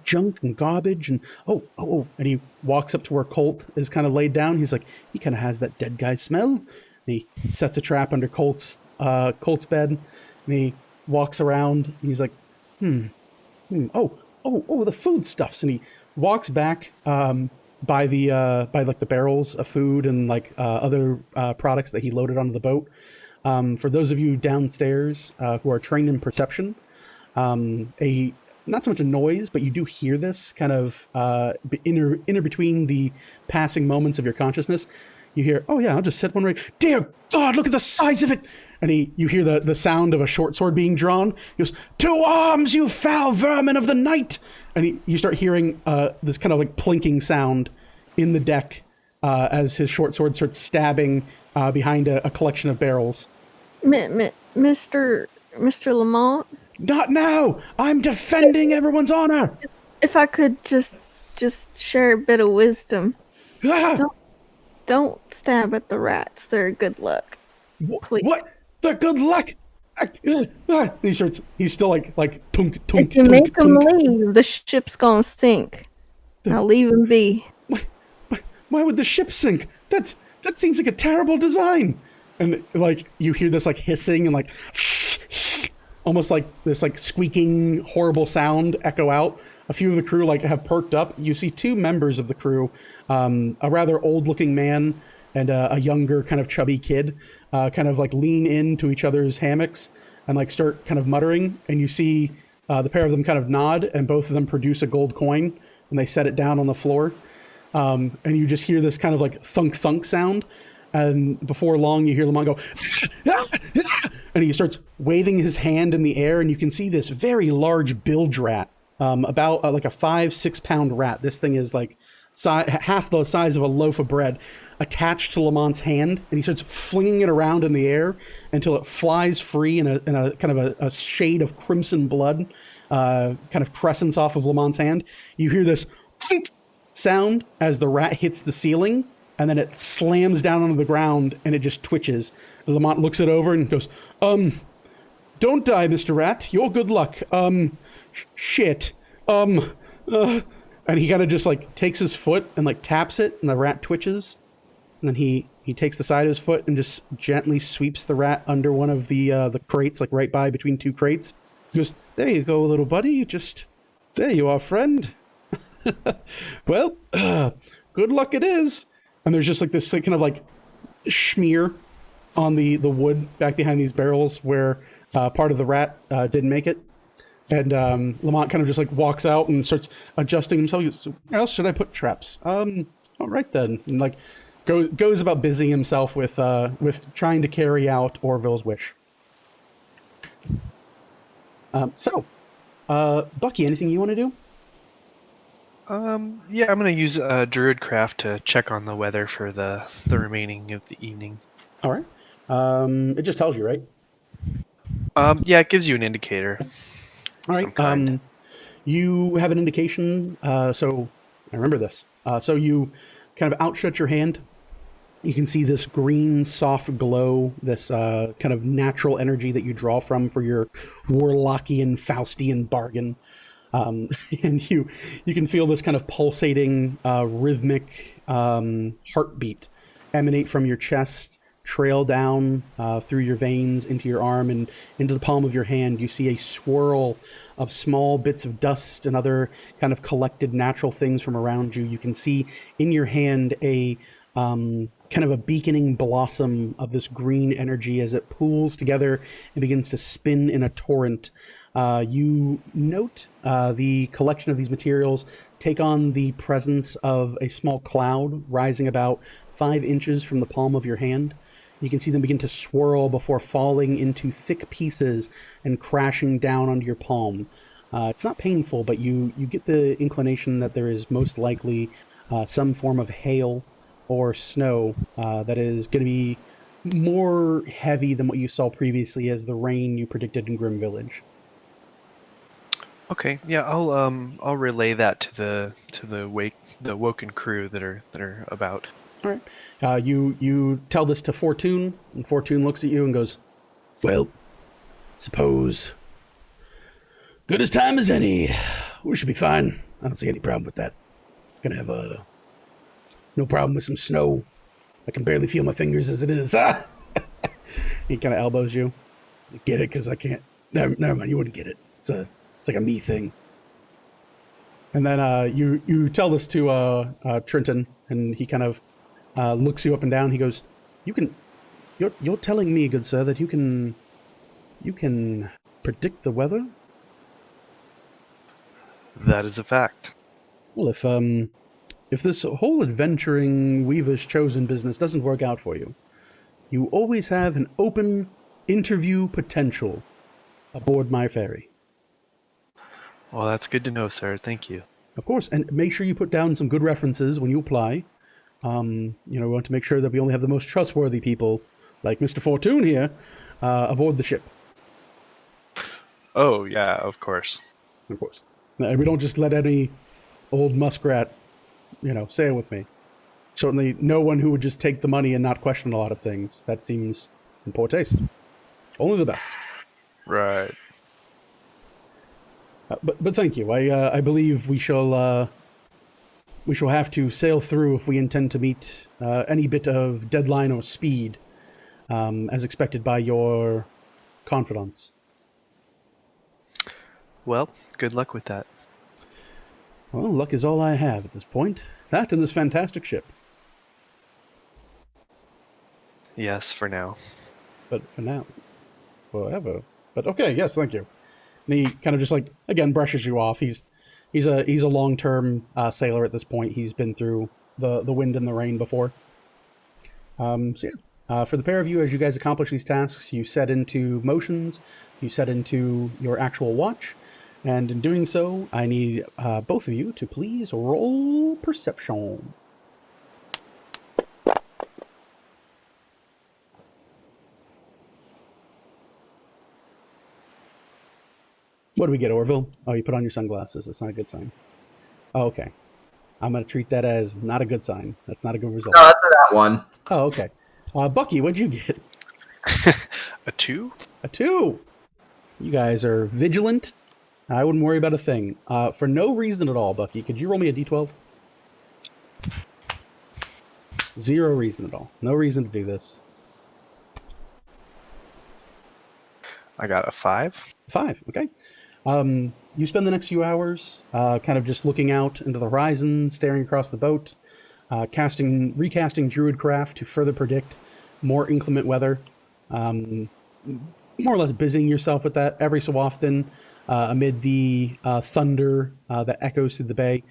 A: junk and garbage, and oh, and he walks up to where Colt is kind of laid down. He's like, he kind of has that dead guy smell. And he sets a trap under Colt's bed, and he walks around. And he's like, oh, the foodstuffs, and he walks back by the barrels of food and other products that he loaded onto the boat. For those of you downstairs who are trained in perception, not so much a noise, but you do hear this kind of inter between the passing moments of your consciousness. You hear, oh yeah, I'll just set one right. Dear God, look at the size of it! And you hear the sound of a short sword being drawn. He goes, to arms, you foul vermin of the night! And you start hearing this kind of like plinking sound in the deck as his short sword starts stabbing behind a collection of barrels.
G: Mr. Lamont?
A: Not now! I'm defending everyone's honor!
G: If I could just share a bit of wisdom.
A: Ah!
G: Don't stab at the rats. They're good luck. Please.
A: What? They're good luck! And he's still like tunk,
G: If you make them leave, the ship's gonna sink. Now leave them be.
A: Why would the ship sink? That seems like a terrible design. And you hear this hissing and almost like this squeaking horrible sound echo out. A few of the crew have perked up. You see two members of the crew, a rather old looking man and a younger kind of chubby kid, lean into each other's hammocks and start kind of muttering. And you see the pair of them kind of nod, and both of them produce a gold coin, and they set it down on the floor. And you just hear this kind of thunk thunk sound. And before long, you hear Lamont go, and he starts waving his hand in the air, and you can see this very large bilge rat, about a 5-6 pound rat. This thing is half the size of a loaf of bread, attached to Lamont's hand, and he starts flinging it around in the air until it flies free in a kind of a shade of crimson blood, kind of crescents off of Lamont's hand. You hear this sound as the rat hits the ceiling, and then it slams down onto the ground, and it just twitches. Lamont looks it over and goes, don't die, Mr. Rat. Your good luck. Shit. And he kind of just takes his foot and taps it, and the rat twitches. And then he takes the side of his foot and just gently sweeps the rat under one of the crates, right by between two crates. He goes, there you go, little buddy. There you are, friend. Well, good luck it is. And there's just this kind of smear on the wood back behind these barrels where part of the rat didn't make it. And Lamont kind of just walks out and starts adjusting himself. He goes, where else should I put traps? All right then. And goes about busying himself with trying to carry out Orville's wish. So, Bucky, anything you want to do?
D: Yeah, I'm gonna use Druidcraft to check on the weather for the remaining of the evening.
A: All right. It just tells you, right?
D: Yeah, it gives you an indicator.
A: All right. You have an indication. So I remember this. So you kind of outstretch your hand. You can see this green, soft glow, this kind of natural energy that you draw from for your Warlockian, Faustian bargain. And you can feel this kind of pulsating, rhythmic heartbeat emanate from your chest trail down through your veins into your arm and into the palm of your hand. You see a swirl of small bits of dust and other kind of collected natural things from around you. You can see in your hand a kind of a beaconing blossom of this green energy as it pools together and begins to spin in a torrent. You note the collection of these materials take on the presence of a small cloud rising about 5 inches from the palm of your hand. You can see them begin to swirl before falling into thick pieces and crashing down onto your palm. It's not painful, but you get the inclination that there is most likely some form of hail or snow that is going to be more heavy than what you saw previously as the rain you predicted in Grim Village.
D: Okay, yeah, I'll relay that to the Woken crew that are about.
A: All right. You tell this to Fortune, and Fortune looks at you and goes, "Well, suppose good as time as any. We should be fine. I don't see any problem with that. Gonna have no problem with some snow. I can barely feel my fingers as it is." He kind of elbows you. "Get it? Because I can't. Never mind. You wouldn't get it. It's like a me thing." And then you tell this to Trenton, and he kind of looks you up and down. He goes, "You're telling me, good sir, that you can predict the weather?"
D: That is a fact.
A: Well, if this whole adventuring Weaver's Chosen business doesn't work out for you, you always have an open interview potential aboard my ferry.
D: Well, that's good to know, sir. Thank you.
A: Of course, and make sure you put down some good references when you apply. We want to make sure that we only have the most trustworthy people, like Mr. Fortune here, aboard the ship.
D: Oh, yeah, of course.
A: Of course. We don't just let any old muskrat, sail with me. Certainly no one who would just take the money and not question a lot of things. That seems in poor taste. Only the best.
D: Right.
A: But thank you. I believe we shall have to sail through if we intend to meet any bit of deadline or speed, as expected by your confidants.
D: Well, good luck with that.
A: Well, luck is all I have at this point. That and this fantastic ship.
D: Yes, for now.
A: But for now. Forever. But okay, yes, thank you. And he kind of just again brushes you off. He's a long-term sailor at this point. He's been through the wind and the rain before. For the pair of you, as you guys accomplish these tasks, you set into motions, you set into your actual watch, and in doing so, I need both of you to please roll perception. What do we get, Orville? Oh, you put on your sunglasses. That's not a good sign. Oh, okay. I'm going to treat that as not a good sign. That's not a good result.
F: No, that's that one.
A: Oh, okay. Bucky, what'd you get?
D: A 2?
A: A 2. You guys are vigilant. I wouldn't worry about a thing. For no reason at all, Bucky, could you roll me a d12? 0 reason at all. No reason to do this.
D: I got a 5.
A: 5, okay. You spend the next few hours kind of just looking out into the horizon, staring across the boat, recasting Druidcraft to further predict more inclement weather, more or less busying yourself with that every so often amid the thunder that echoes through the bay.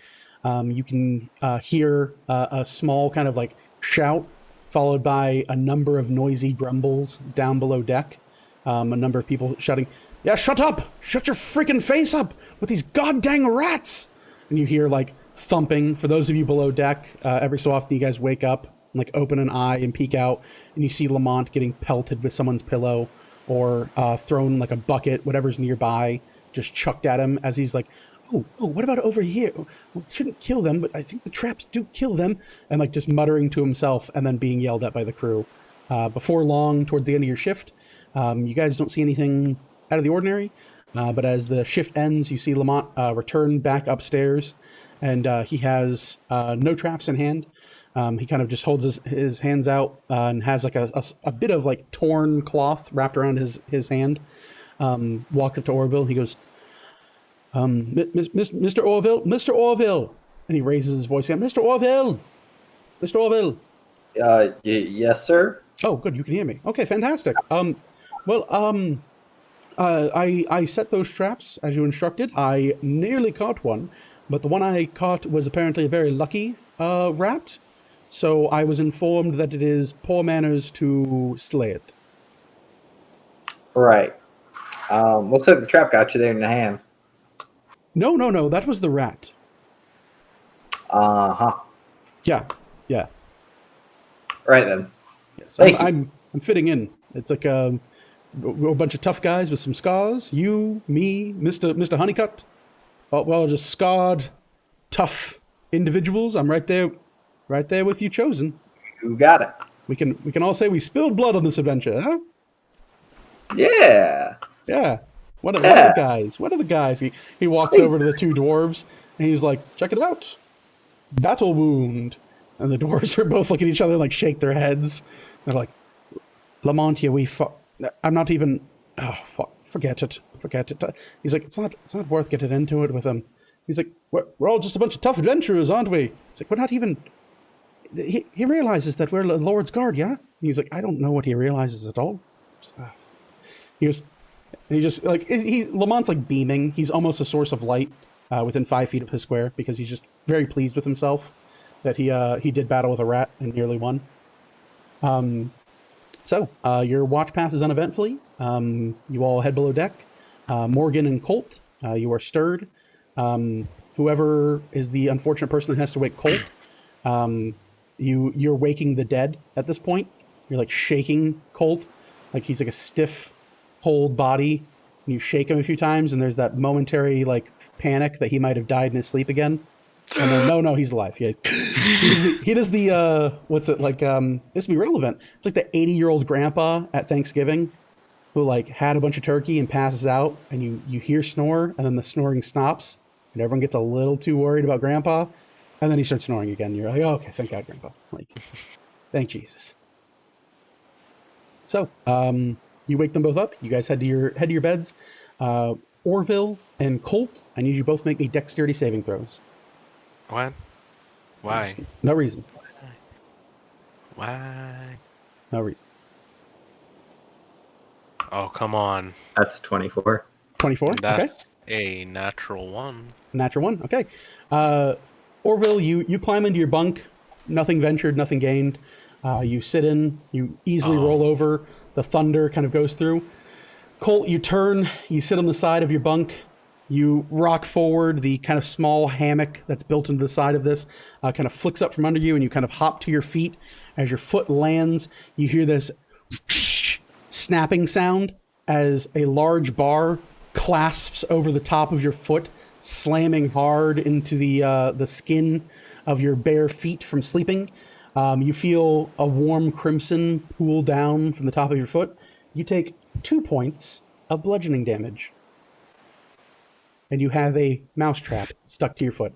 A: You can hear a small kind of shout followed by a number of noisy grumbles down below deck. A number of people shouting, "Yeah, shut up! Shut your freaking face up with these goddamn rats!" And you hear thumping. For those of you below deck, every so often you guys wake up and open an eye and peek out, and you see Lamont getting pelted with someone's pillow or thrown a bucket, whatever's nearby, just chucked at him as he's oh, what about over here? We shouldn't kill them, but I think the traps do kill them. And just muttering to himself and then being yelled at by the crew. Before long, towards the end of your shift, you guys don't see anything out of the ordinary, but as the shift ends, you see Lamont return back upstairs, and he has no traps in hand, He kind of just holds his hands out and has like a bit of like torn cloth wrapped around his hand. Walks up to Orville. He goes, Mr. Orville, Mr. Orville. And he raises his voice again, Mr. Orville, Mr. Orville.
F: Yes, sir.
A: Oh, good. You can hear me. Okay, fantastic. I set those traps as you instructed. I nearly caught one, but the one I caught was apparently a very lucky rat. So I was informed that it is poor manners to slay it.
F: Right. Looks like the trap got you there in the hand.
A: No. That was the rat.
F: Uh-huh.
A: Yeah.
F: Right then.
A: Yes,
F: Thank you.
A: I'm fitting in. It's like we're a bunch of tough guys with some scars. You, me, Mr. Honeycutt. Well, just scarred, tough individuals. I'm right there with you, Chosen.
F: You got it.
A: We can all say we spilled blood on this adventure, huh?
F: Yeah.
A: Yeah. What are the guys? What are the guys? He walks over to the two dwarves and he's like, check it out. Battle wound. And the dwarves are both looking at each other, like shake their heads. They're like, Lamontia, I'm not even. Oh, fuck, forget it. He's like, it's not worth getting into it with him. He's like, we're all just a bunch of tough adventurers, aren't we? It's like, we're not even. He realizes that we're the Lord's Guard, yeah? And he's like, I don't know what he realizes at all. He goes, and he just like Lamont's like beaming. He's almost a source of light within 5 feet of his square because he's just very pleased with himself that he did battle with a rat and nearly won. So your watch passes uneventfully. You all head below deck. Morgan and Colt, you are stirred. Whoever is the unfortunate person that has to wake Colt, you're waking the dead at this point. You're like shaking Colt, like he's like a stiff, cold body. And you shake him a few times, and there's that momentary like panic that he might have died in his sleep again. And then no, he's alive. Yeah, he does the what's it like? This would be relevant. It's like the 80-year-old grandpa at Thanksgiving who like had a bunch of turkey and passes out, and you hear snore, and then the snoring stops, and everyone gets a little too worried about grandpa, and then he starts snoring again. You're like, oh, okay, thank God, grandpa. Like, thank Jesus. So, you wake them both up. You guys head to your beds. Orville and Colt, I need you both to make me dexterity saving throws.
B: What? Why?
A: No reason.
B: Why?
A: No reason.
B: Oh, come on.
F: That's 24.
A: 24?
B: That's
A: okay.
B: a natural one.
A: Natural one. Okay. Orville, you climb into your bunk. Nothing ventured, nothing gained. You sit in. You easily roll over. The thunder kind of goes through. Colt, you turn. You sit on the side of your bunk. You rock forward. The kind of small hammock that's built into the side of this kind of flicks up from under you, and you kind of hop to your feet. As your foot lands, you hear this snapping sound as a large bar clasps over the top of your foot, slamming hard into the skin of your bare feet from sleeping. You feel a warm crimson pool down from the top of your foot. You take 2 points of bludgeoning damage. And you have a mousetrap stuck to your foot.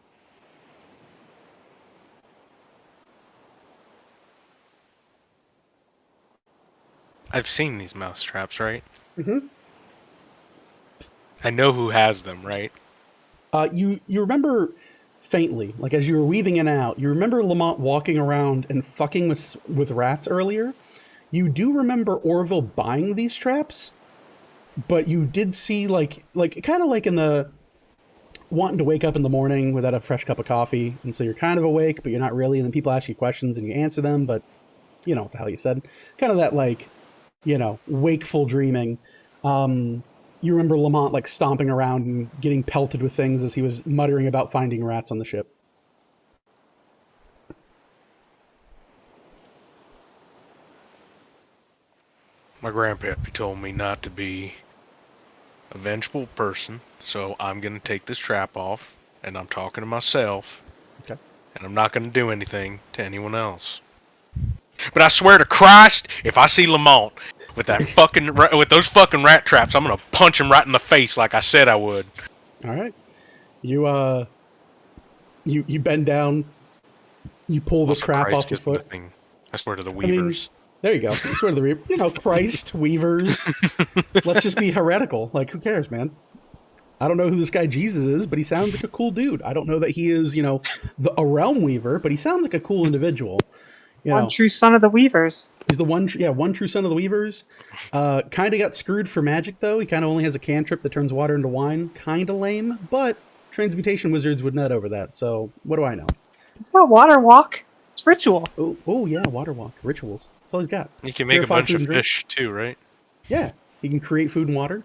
B: I've seen these mouse traps, right?
A: Mm-hmm.
B: I know who has them, right?
A: You remember faintly, like as you were weaving in and out, you remember Lamont walking around and fucking with rats earlier. You do remember Orville buying these traps, but you did see like kind of like in the wanting to wake up in the morning without a fresh cup of coffee, and so you're kind of awake, but you're not really, and then people ask you questions and you answer them, but you know what the hell you said. Kind of that like, you know, wakeful dreaming. You remember Lamont like stomping around and getting pelted with things as he was muttering about finding rats on the ship.
B: My grandpappy told me not to be a vengeful person, so I'm gonna take this trap off, and I'm talking to myself.
A: Okay.
B: And I'm not gonna do anything to anyone else. But I swear to Christ, if I see Lamont with that with those fucking rat traps, I'm gonna punch him right in the face like I said I would.
A: All right. You bend down, You pull the
B: Also,
A: trap
B: Christ
A: off your
B: is the
A: foot.
B: thing. I swear to the
A: I mean,
B: weavers.
A: there you go. I swear to the Christ, weavers. Let's just be heretical. Like, who cares, man? I don't know who this guy Jesus is, but he sounds like a cool dude. I don't know that he is, a realm weaver, but he sounds like a cool individual.
E: One true son of the Weavers.
A: He's the one true son of the Weavers. Kind of got screwed for magic, though. He kind of only has a cantrip that turns water into wine. Kind of lame, but transmutation wizards would nut over that, so what do I know?
E: He's got water walk. It's ritual.
A: Oh yeah, water walk. Rituals. That's all he's got.
B: You can make
A: Purify
B: a bunch
A: food
B: of
A: and drink.
B: fish too, right?
A: Yeah, he can create food and water.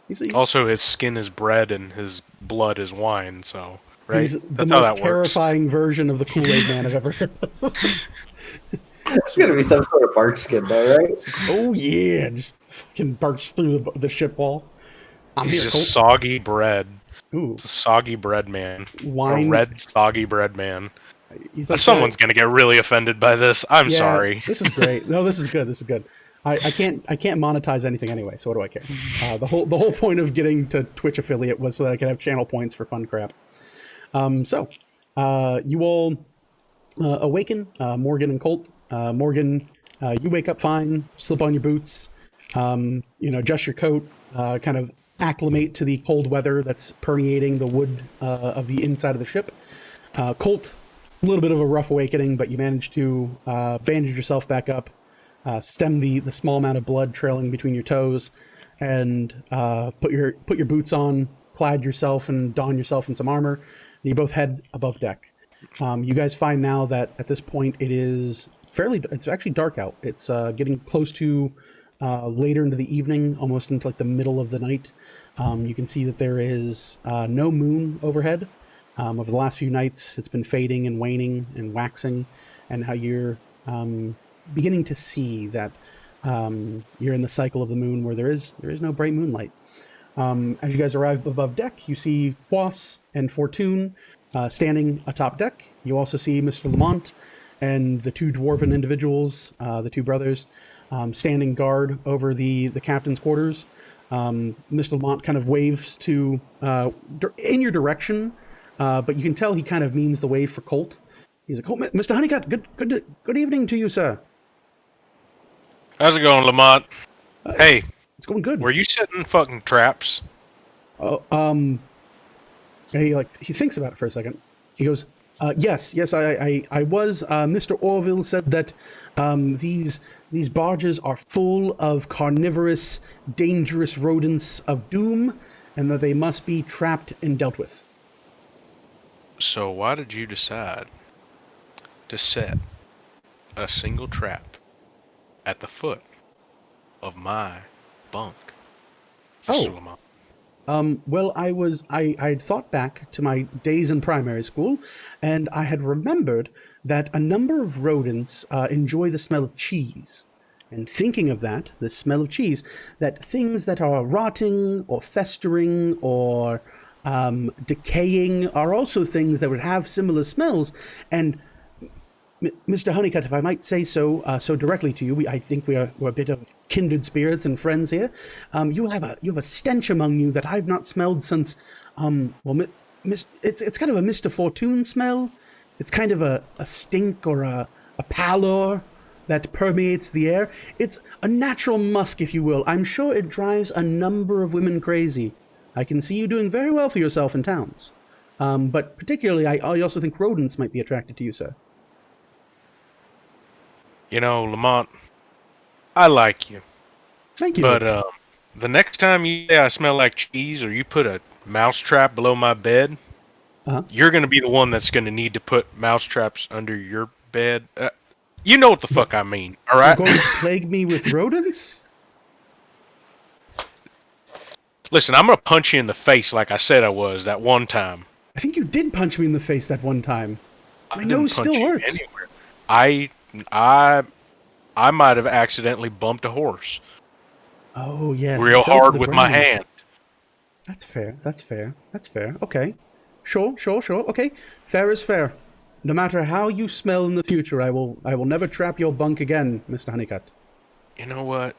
A: He's
B: Also, his skin is bread and his blood is wine, so, right?
A: He's the
B: That's how
A: most
B: that works.
A: terrifying version of the Kool-Aid Man I've ever heard of.
F: It's gonna be some sort of bark skin, though, right?
A: Oh yeah, just fucking barks through the ship wall. I'm
B: He's
A: here,
B: just
A: Colt.
B: soggy bread.
A: Ooh,
B: It's a soggy bread man.
A: wine.
B: A red soggy bread man.
A: He's like
B: Someone's gonna get really offended by this. I'm
A: Yeah,
B: sorry.
A: This is great. No, this is good. This is good. I can't monetize anything anyway, so what do I care? The whole point of getting to Twitch affiliate was so that I could have channel points for fun crap. You all awaken, Morgan and Colt. Morgan, you wake up fine, slip on your boots, adjust your coat, kind of acclimate to the cold weather that's permeating the wood of the inside of the ship. Colt, a little bit of a rough awakening, but you manage to bandage yourself back up, stem the small amount of blood trailing between your toes, and put your boots on, clad yourself and don yourself in some armor, and you both head above deck. You guys find now that at this point it's actually dark out. It's getting close to later into the evening, almost into like the middle of the night. You can see that there is no moon overhead. Over the last few nights, it's been fading and waning and waxing, and how you're beginning to see that you're in the cycle of the moon where there is no bright moonlight. As you guys arrive above deck, you see Quas and Fortune standing atop deck. You also see Mr. Lamont and the two dwarven individuals, the two brothers, standing guard over the captain's quarters. Mr. Lamont kind of waves to in your direction, but you can tell he kind of means the wave for Colt. He's like, "Oh, Mr. Honeycutt, good evening to you, sir."
B: How's it going, Lamont? Hey,
A: It's going good.
B: were you setting fucking traps?
A: Oh, and he thinks about it for a second. He goes, yes, I was. Mr. Orville said that these barges are full of carnivorous, dangerous rodents of doom, and that they must be trapped and dealt with.
B: So why did you decide to set a single trap at the foot of my bunk, Mr. Lamont?
A: Well, I had thought back to my days in primary school, and I had remembered that a number of rodents enjoy the smell of cheese. And thinking of that, the smell of cheese, that things that are rotting or festering or decaying are also things that would have similar smells. And Mr. Honeycutt, if I might say so, so directly to you, I think we're a bit of kindred spirits and friends here. You have a stench among you that I've not smelled since, it's kind of a Mr. Fortune smell. It's kind of a stink or a pallor that permeates the air. It's a natural musk, if you will. I'm sure it drives a number of women crazy. I can see you doing very well for yourself in towns. But particularly, I also think rodents might be attracted to you, sir.
B: You know, Lamont, I like you.
A: Thank you.
B: But the next time you say I smell like cheese or you put a mouse trap below my bed, you're going to be the one that's going to need to put mouse traps under your bed. You know what the fuck I mean, all right?
A: You're going to plague me with rodents?
B: Listen, I'm going to punch you in the face like I said I was that one time.
A: I think you did punch me in the face that one time. My
B: didn't
A: nose
B: punch
A: still
B: you
A: hurts.
B: anywhere. I might have accidentally bumped a horse
A: Oh, yes.
B: real
A: it fell to
B: hard
A: the
B: with my
A: ground.
B: hand.
A: That's fair. Okay. Sure. Okay. Fair is fair. No matter how you smell in the future, I will never trap your bunk again, Mr. Honeycutt.
B: You know what?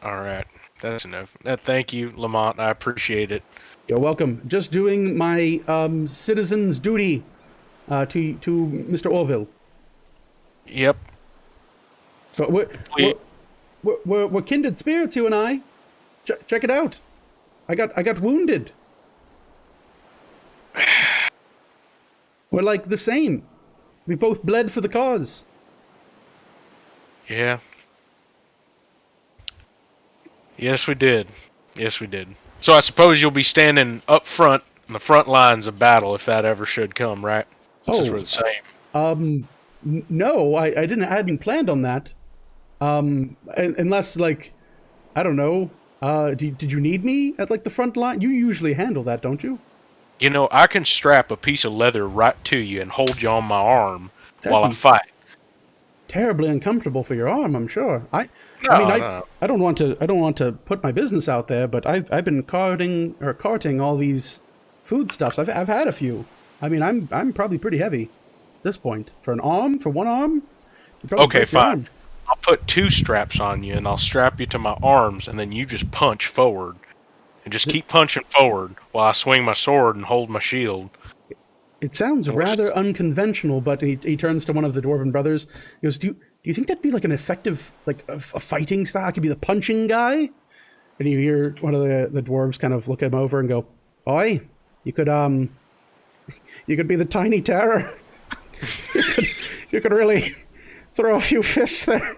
B: All right. That's enough. Thank you, Lamont. I appreciate it.
A: You're welcome. Just doing my citizen's duty. to Mr. Orville.
B: Yep.
A: But we're kindred spirits, you and I. Check it out. I got wounded. We're like the same. We both bled for the cause.
B: Yeah. Yes, we did. Yes, we did. So I suppose you'll be standing up front in the front lines of battle if that ever should come, right? Since we're the same.
A: No, I hadn't planned on that. Unless, like, I don't know. Did you need me at, like, the front line? You usually handle that, don't you?
B: You know, I can strap a piece of leather right to you and hold you on my arm while I fight.
A: Terribly uncomfortable for your arm, I'm sure. I don't want to put my business out there, but I've been carting all these foodstuffs. I've had a few. I mean, I'm probably pretty heavy at this point. For one arm?
B: Okay, fine. I'll put 2 straps on you and I'll strap you to my arms and then you just punch forward. And just keep punching forward while I swing my sword and hold my shield.
A: It sounds rather unconventional, but he turns to one of the dwarven brothers. He goes, Do you think that'd be like an effective, like a fighting style? I could be the punching guy? And you hear one of the dwarves kind of look him over and go, Oi, you could be the tiny terror. you could really throw a few fists there.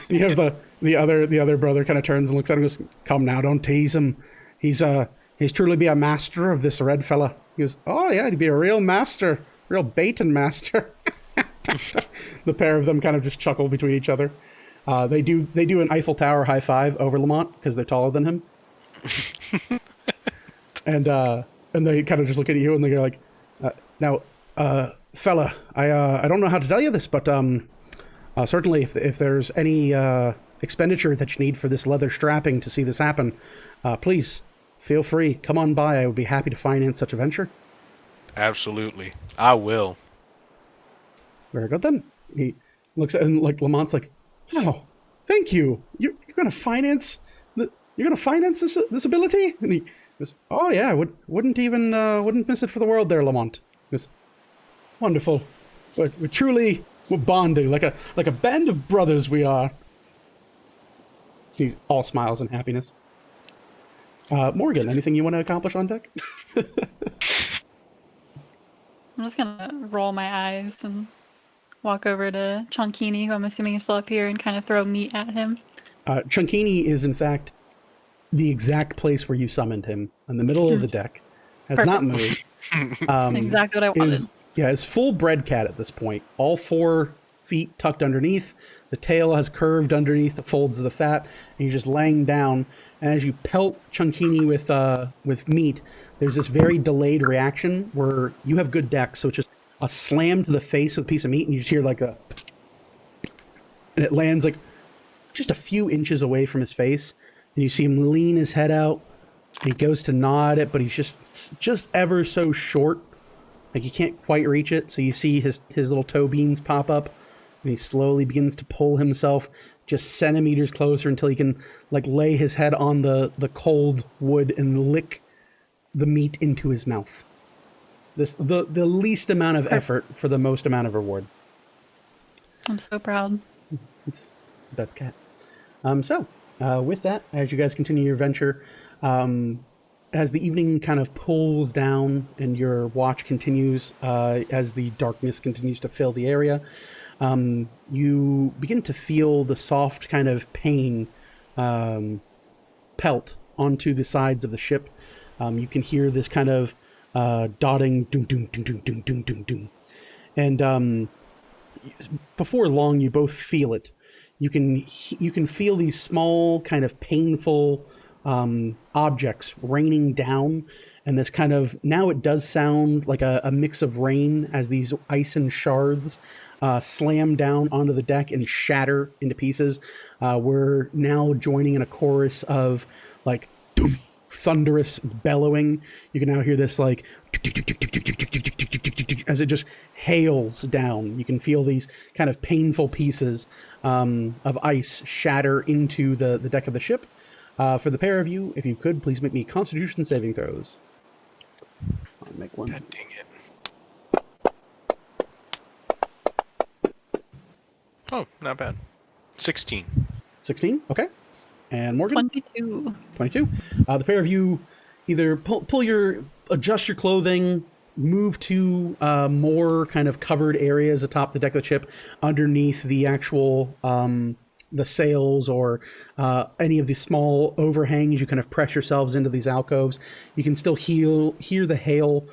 A: You have the other brother kind of turns and looks at him and goes, Come now, don't tease him. He's truly be a master of this red fella. He goes, Oh yeah, he'd be a real master, real baiting master. The pair of them kind of just chuckle between each other. They do an Eiffel Tower high five over Lamont because they're taller than him. and they kind of just look at you and they're like, now, fella, I don't know how to tell you this, but certainly if there's any expenditure that you need for this leather strapping to see this happen, please feel free. Come on by. I would be happy to finance such a venture.
B: Absolutely. I will.
A: Very good then. He looks at and like Lamont's like, Oh, thank you. You're gonna finance this ability? And he goes, Oh yeah, I wouldn't miss it for the world there, Lamont. He goes, Wonderful. We're bonding like a band of brothers we are. He's all smiles and happiness. Morgan, anything you want to accomplish on deck?
C: I'm just gonna roll my eyes and walk over to Chunkini, who I'm assuming is still up here, and kind of throw meat at him.
A: Chunkini is in fact the exact place where you summoned him, in the middle of the deck. Has
C: Perfect.
A: not moved.
C: Exactly what I wanted.
A: It's full bread cat at this point. All 4 feet tucked underneath. The tail has curved underneath the folds of the fat, and you're just laying down. And as you pelt Chunkini with meat, there's this very delayed reaction where you have good deck, so it's just a slam to the face with a piece of meat, and you just hear like and it lands like just a few inches away from his face, and you see him lean his head out, and he goes to nod at it, but he's just ever so short. Like he can't quite reach it, so you see his little toe beans pop up, and he slowly begins to pull himself just centimeters closer until he can like lay his head on the cold wood and lick the meat into his mouth. The least amount of effort for the most amount of reward.
C: I'm so proud.
A: It's the best cat. With that, as you guys continue your venture, as the evening kind of pulls down and your watch continues, as the darkness continues to fill the area, you begin to feel the soft kind of pain pelt onto the sides of the ship. You can hear this kind of dotting doom doom doom doom doom doom doom doom, and before long you both feel it. You can feel these small kind of painful objects raining down, and this kind of, now it does sound like a mix of rain as these ice and shards slam down onto the deck and shatter into pieces. We're now joining in a chorus of like doom, thunderous bellowing. You can now hear this like as it just hails down. You can feel these kind of painful pieces of ice shatter into the deck of the ship. For the pair of you, if you could, please make me Constitution saving throws. I'll make one.
B: God dang it. Oh, not bad. 16.
A: 16. Okay. And Morgan.
C: 22.
A: 22. The pair of you either adjust your clothing, move to more kind of covered areas atop the deck of the ship, underneath the actual the sails or any of the small overhangs. You kind of press yourselves into these alcoves. You can still hear the hail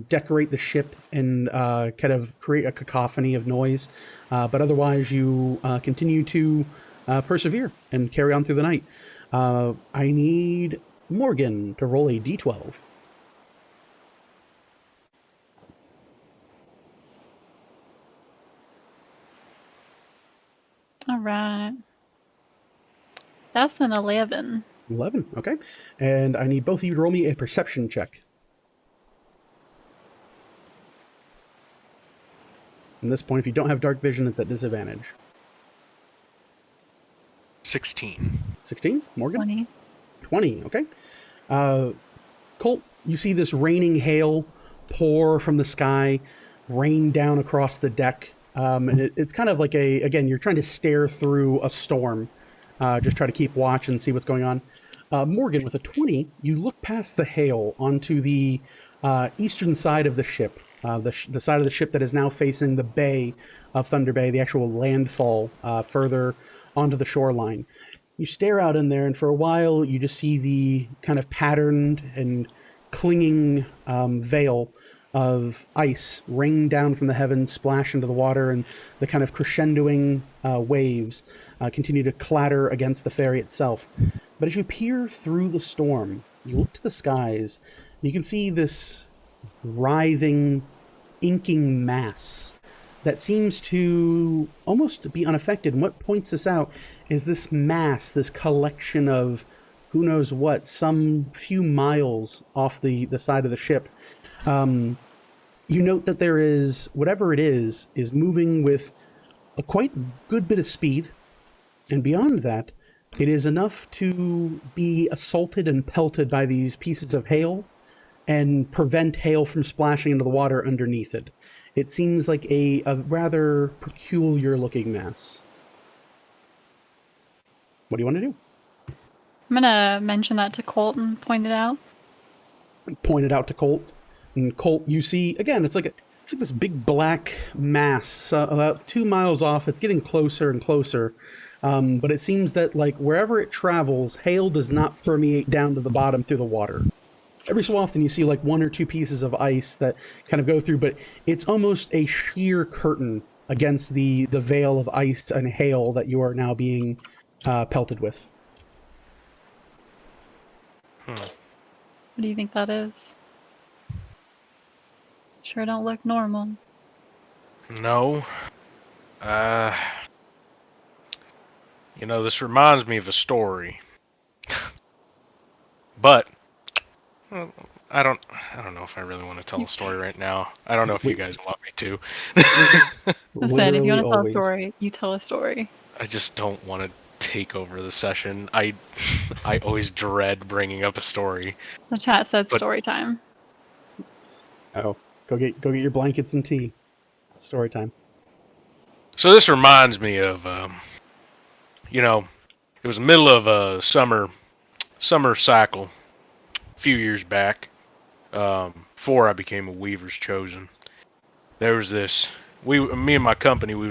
A: decorate the ship and kind of create a cacophony of noise. But otherwise, you continue to persevere and carry on through the night. I need Morgan to roll a d12.
C: All right. That's an 11.
A: 11, okay. And I need both of you to roll me a perception check. At this point, if you don't have dark vision, it's at disadvantage.
B: 16.
A: 16, Morgan?
C: 20.
A: 20, okay. Colt, you see this raining hail pour from the sky, rain down across the deck. And it's kind of like again, you're trying to stare through a storm. Just try to keep watch and see what's going on. Morgan, with a 20, you look past the hail onto the eastern side of the ship. The side of the ship that is now facing the bay of Thunder Bay, the actual landfall further onto the shoreline. You stare out in there, and for a while, you just see the kind of patterned and clinging veil of ice rain down from the heavens, splash into the water, and the kind of crescendoing waves continue to clatter against the ferry itself. But as you peer through the storm, you look to the skies, and you can see this writhing, inking mass that seems to almost be unaffected. And what points this out is this mass, this collection of who knows what, some few miles off the side of the ship. You note that there is, whatever it is moving with a quite good bit of speed. And beyond that, it is enough to be assaulted and pelted by these pieces of hail and prevent hail from splashing into the water underneath it. It seems like a rather peculiar looking mass. What do you want to do?
C: I'm going to mention that to Colt and point it out.
A: Point it out to Colt. And Colt, you see, again, it's like this big black mass about 2 miles off. It's getting closer and closer. But it seems that like wherever it travels, hail does not permeate down to the bottom through the water. Every so often you see like 1 or 2 pieces of ice that kind of go through, but it's almost a sheer curtain against the veil of ice and hail that you are now being pelted with.
C: What do you think that is? Sure don't look normal.
B: No. This reminds me of a story. But I don't know if I really want to tell a story right now. I don't know if you guys want me to.
C: Listen, if you want to tell a story, you tell a story.
B: I just don't want to take over the session. I always dread bringing up a story.
C: The chat said story time.
A: Oh, go get your blankets and tea. It's story time.
B: So this reminds me of, it was the middle of a summer cycle a few years back, before I became a Weaver's Chosen. There was this, me and my company, we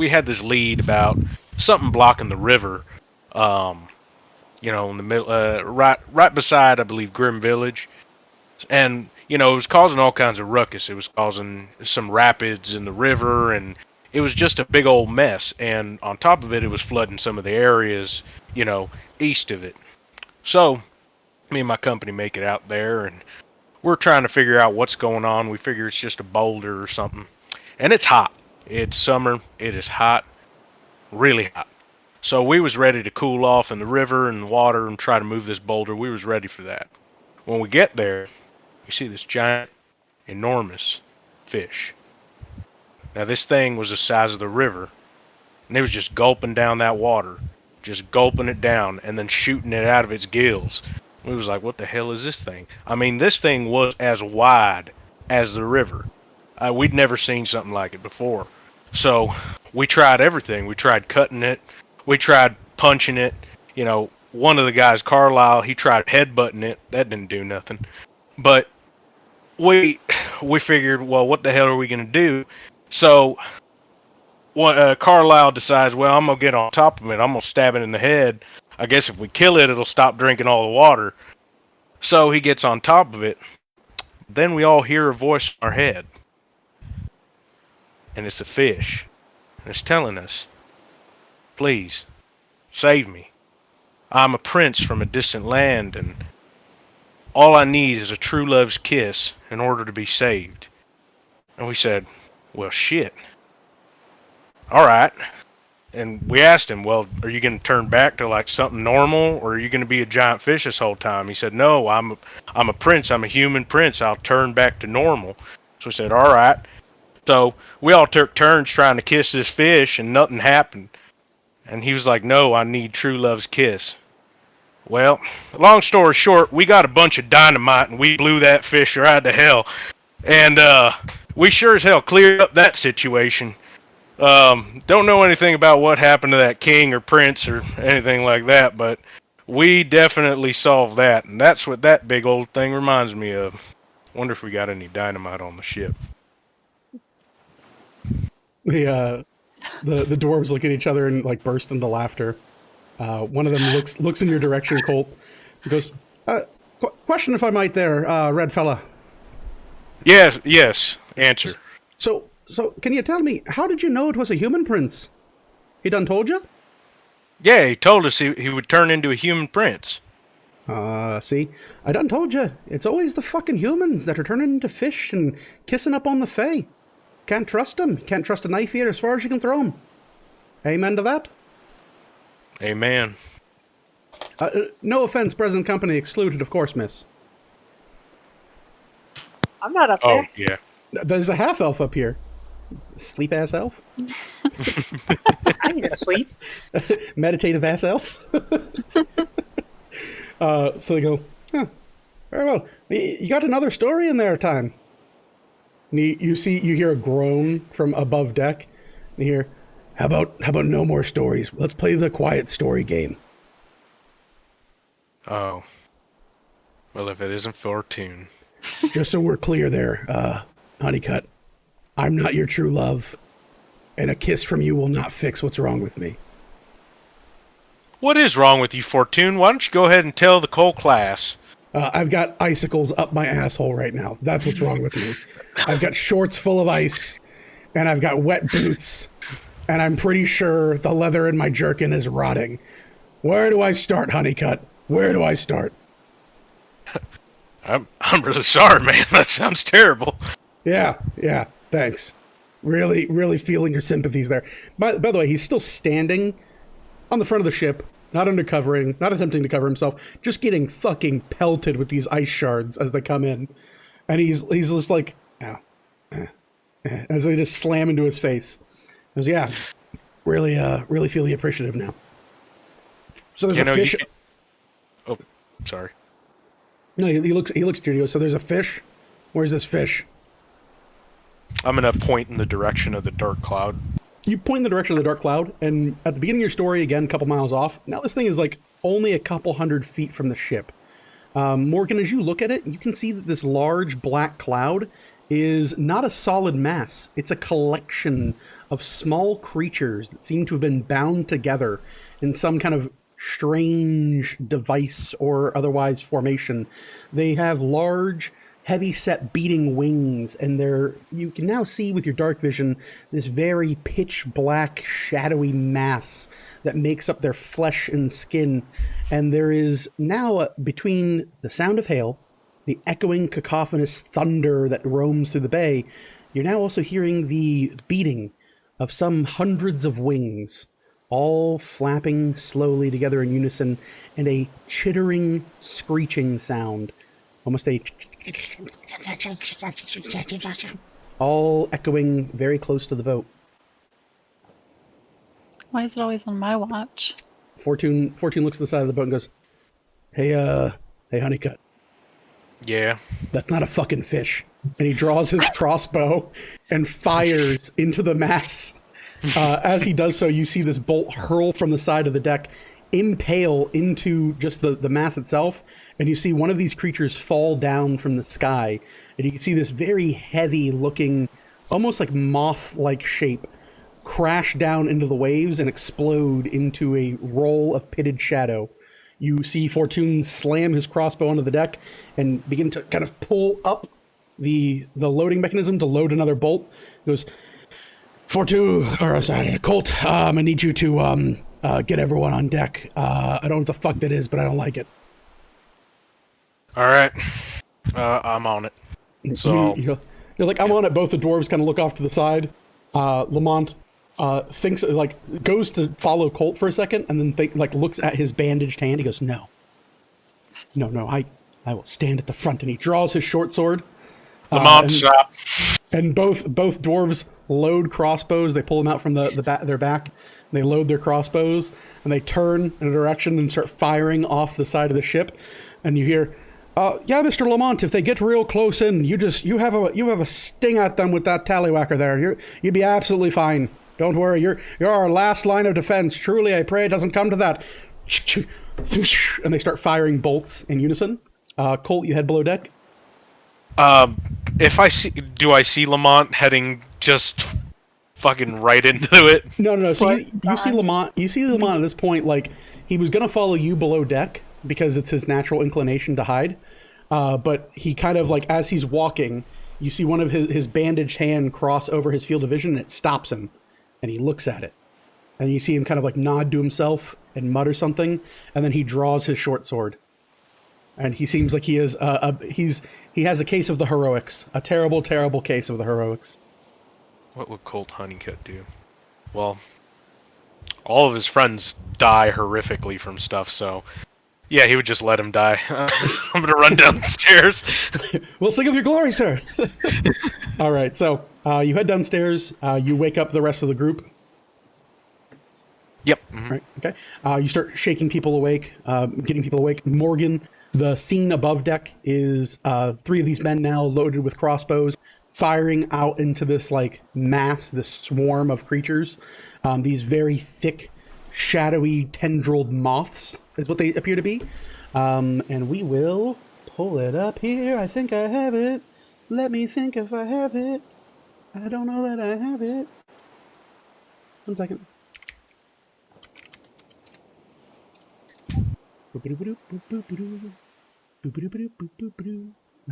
B: had this lead about something blocking the river, in the middle, right beside, I believe, Grim Village. And, it was causing all kinds of ruckus. It was causing some rapids in the river, and it was just a big old mess. And on top of it, it was flooding some of the areas, east of it. So, me and my company make it out there, and we're trying to figure out what's going on. We figure it's just a boulder or something. And it's hot. It's summer. It is hot. Really hot. So we was ready to cool off in the river and the water and try to move this boulder. We was ready for that. When we get there, you see this giant, enormous fish. Now this thing was the size of the river, and it was just gulping down that water, just gulping it down and then shooting it out of its gills. We was like, what the hell is this thing? I mean, this thing was as wide as the river. We'd never seen something like it before. So we tried everything. We tried cutting it. We tried punching it. You know, one of the guys, Carlisle, he tried headbutting it. That didn't do nothing. But we figured, well, what the hell are we going to do? So Carlisle decides, well, I'm going to get on top of it. I'm going to stab it in the head. I guess if we kill it, it'll stop drinking all the water. So he gets on top of it. Then we all hear a voice in our head. And it's a fish. And it's telling us, please, save me. I'm a prince from a distant land, and all I need is a true love's kiss in order to be saved. And we said, well, shit. All right. And we asked him, well, are you going to turn back to like something normal, or are you going to be a giant fish this whole time? He said, no, I'm a prince. I'm a human prince. I'll turn back to normal. So we said, all right. So we all took turns trying to kiss this fish, and nothing happened. And he was like, no, I need true love's kiss. Well, long story short, we got a bunch of dynamite, and we blew that fish right to hell. And we sure as hell cleared up that situation. Don't know anything about what happened to that king or prince or anything like that, but we definitely solved that. And that's what that big old thing reminds me of. Wonder if we got any dynamite on the ship.
A: The dwarves look at each other and like burst into laughter. One of them looks in your direction, Colt. He goes, question if I might there, red fella.
B: Yes, answer.
A: So can you tell me, how did you know it was a human prince? He done told you?
B: Yeah, he told us he would turn into a human prince.
A: See, I done told you, it's always the fucking humans that are turning into fish and kissing up on the fae. Can't trust them. Can't trust a knife eater as far as you can throw them. Amen to that?
B: Amen.
A: No offense, present company excluded, of course, miss.
E: I'm not up
B: Oh,
E: there.
B: yeah.
A: There's a half elf up here. Sleep ass elf?
E: I need to sleep.
A: Meditative ass elf? So they go, huh, very well. You got another story in there, time. And you hear a groan from above deck. And you hear, how about no more stories? Let's play the quiet story game.
B: Oh. Well, if it isn't Fortune.
A: Just so we're clear there, Honeycut, I'm not your true love, and a kiss from you will not fix what's wrong with me.
B: What is wrong with you, Fortune? Why don't you go ahead and tell the whole class?
A: I've got icicles up my asshole right now. That's what's wrong with me. I've got shorts full of ice, and I've got wet boots, and I'm pretty sure the leather in my jerkin is rotting. Where do I start, Honeycut? Where do I start?
B: I'm really sorry, man. That sounds terrible.
A: Yeah, thanks. Really feeling your sympathies there. By the way, he's still standing on the front of the ship, not undercovering, not attempting to cover himself, just getting fucking pelted with these ice shards as they come in. And he's just like, as they just slam into his face. He goes, yeah, really feeling appreciative now. So there's a fish.
B: Oh, sorry.
A: No, he looks at you and he goes, so there's a fish? Where's this fish?
B: I'm going to point in the direction of the dark cloud.
A: You point in the direction of the dark cloud, and at the beginning of your story, again, a couple miles off, now this thing is like only a couple 100 feet from the ship. Morgan, as you look at it, you can see that this large black cloud is not a solid mass. It's a collection of small creatures that seem to have been bound together in some kind of strange device or otherwise formation. They have large, heavy-set beating wings, and you can now see with your dark vision this very pitch-black, shadowy mass that makes up their flesh and skin. And there is now, between the sound of hail, the echoing, cacophonous thunder that roams through the bay, you're now also hearing the beating of some hundreds of wings, all flapping slowly together in unison, and a chittering, screeching sound. Almost all echoing very close to the boat.
C: Why is it always on my watch?
A: Fortune looks at the side of the boat and goes, hey, Honeycut.
B: Yeah.
A: That's not a fucking fish. And he draws his crossbow and fires into the mass As he does so, you see this bolt hurl from the side of the deck, impale into just the mass itself, and you see one of these creatures fall down from the sky, and you can see this very heavy looking, almost like moth-like shape crash down into the waves and explode into a roll of pitted shadow. You see Fortune slam his crossbow onto the deck and begin to kind of pull up the loading mechanism to load another bolt. He goes, Fortune, or sorry, Colt, I need you to get everyone on deck. I don't know what the fuck that is, but I don't like it.
B: All right, I'm on it. So
A: You're like, I'm on it. Both the dwarves kind of look off to the side. Lamont thinks, like, goes to follow Colt for a second, and then looks at his bandaged hand. He goes, no, I will stand at the front. And he draws his short sword.
B: Lamont, stop.
A: And both dwarves load crossbows. They pull them out from their back. And they load their crossbows, and they turn in a direction and start firing off the side of the ship. And you hear, yeah, Mr. Lamont, if they get real close in, you have a sting at them with that tallywhacker there. You'd be absolutely fine. Don't worry. You're our last line of defense. Truly, I pray it doesn't come to that. And they start firing bolts in unison. Colt, you head below deck.
B: If I do I see Lamont heading just fucking right into it?
A: No. So you see Lamont. You see Lamont at this point, like, he was gonna follow you below deck because it's his natural inclination to hide. But he kind of, like, as he's walking, you see one of his bandaged hand cross over his field of vision, and it stops him. And he looks at it. And you see him kind of, like, nod to himself and mutter something, and then he draws his short sword. And he seems like he is he has a case of the heroics, a terrible, terrible case of the heroics.
B: What would Colt Honeycutt do? Well, all of his friends die horrifically from stuff, so yeah, he would just let him die. I'm gonna run down the stairs.
A: We'll sing of your glory, sir. All right, so you head downstairs. You wake up the rest of the group.
B: Yep.
A: All right. Okay. You start shaking people awake, getting people awake. Morgan, the scene above deck is 3 of these men now loaded with crossbows, firing out into this, like, mass, this swarm of creatures. These very thick, shadowy, tendrilled moths is what they appear to be. And we will pull it up here. I think I have it. Let me think if I have it. I don't know that I have it. 1 second. I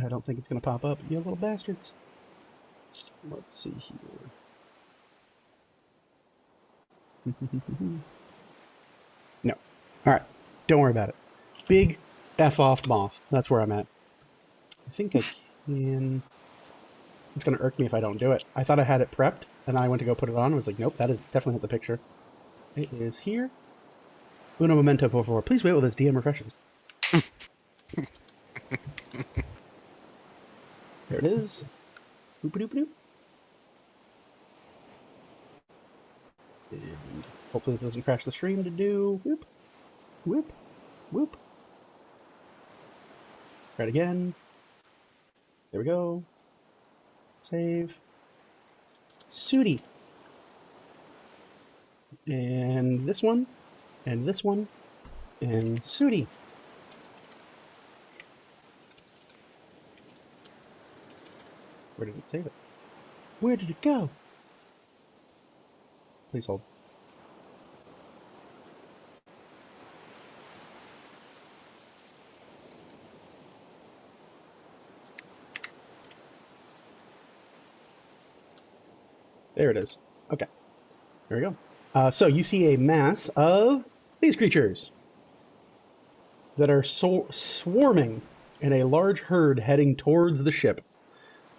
A: don't think it's going to pop up. You little bastards. Let's see here. No. All right. Don't worry about it. Big F off moth. That's where I'm at. I think I can... It's going to irk me if I don't do it. I thought I had it prepped, and I went to go put it on. I was like, nope, that is definitely not the picture. It is here. Uno momento, por favor. Please wait while this DM refreshes. There it is. Boop-a-doop-a-doop. And hopefully it doesn't crash the stream to do whoop, whoop, whoop. Try it again. There we go. Save. Sooty. And this one. And this one. And Sooty. Where did it save it? Where did it go? Please hold. There it is. Okay. There we go. So you see a mass of these creatures that are swarming in a large herd heading towards the ship.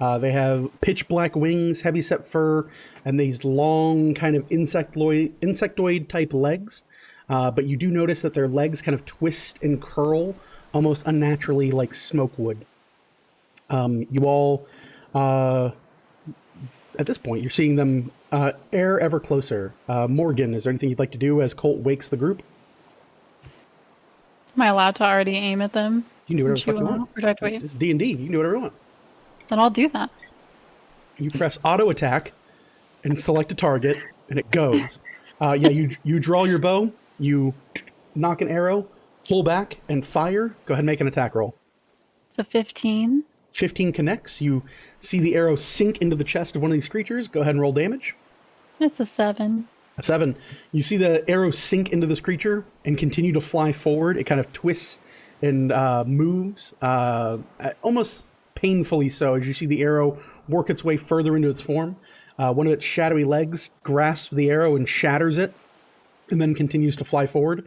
A: They have pitch black wings, heavy set fur, and these long kind of insectoid type legs. But you do notice that their legs kind of twist and curl almost unnaturally like smoke would. You all, at this point, you're seeing them ere ever closer. Morgan, is there anything you'd like to do as Colt wakes the group?
C: Am I allowed to already aim at them?
A: You can do whatever the fuck you want.
C: Or do I have to wait?
A: It's D&D. You can do whatever you want.
C: Then I'll do that.
A: You press auto attack and select a target, and it goes. Yeah, you draw your bow, you knock an arrow, pull back, and fire. Go ahead and make an attack roll.
C: It's a 15.
A: 15 connects. You see the arrow sink into the chest of one of these creatures. Go ahead and roll damage.
C: It's a 7.
A: A 7. You see the arrow sink into this creature and continue to fly forward. It kind of twists and moves, almost painfully so, as you see the arrow work its way further into its form. One of its shadowy legs grasps the arrow and shatters it, and then continues to fly forward.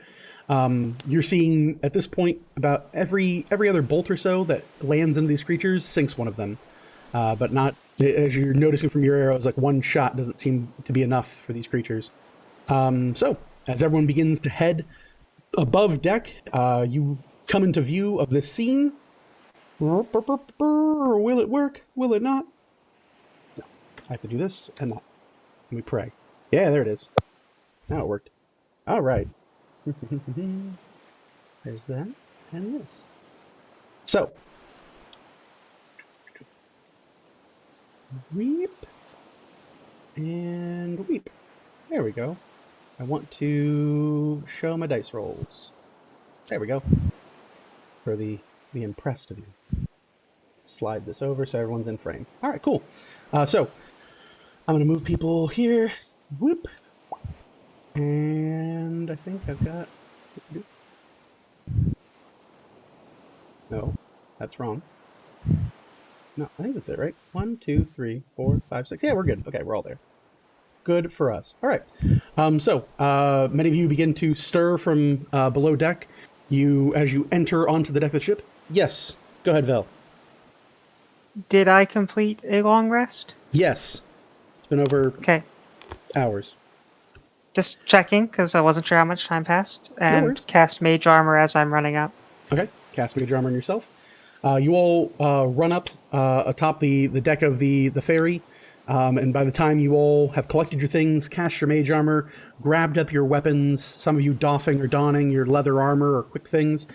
A: You're seeing, at this point, about every other bolt or so that lands into these creatures sinks one of them. But not, as you're noticing from your arrows, like one shot doesn't seem to be enough for these creatures. So, as everyone begins to head above deck, you come into view of this scene. Will it work? Will it not? No. I have to do this and that. And we pray. Yeah, there it is. Now it worked. All right. There's that and this. So, weep and weep. There we go. I want to show my dice rolls. There we go. For the impressed of you. Slide this over so everyone's in frame. All right, cool. So, I'm going to move people here. Whoop. And I think I've got... No, that's wrong. No, I think that's it, right? 1, 2, 3, 4, 5, 6. Yeah, we're good. Okay, we're all there. Good for us. All right. So, many of you begin to stir from below deck. As you enter onto the deck of the ship. Yes. Go ahead, Vel.
E: Did I complete a long rest?
A: Yes. It's been over
E: Okay.
A: hours.
E: Just checking, because I wasn't sure how much time passed.
A: No
E: And
A: worries.
E: cast Mage Armor as I'm running up.
A: Okay. Cast Mage Armor on yourself. You all run up atop the deck of the ferry. And by the time you all have collected your things, cast your Mage Armor, grabbed up your weapons, some of you doffing or donning your leather armor or quick things,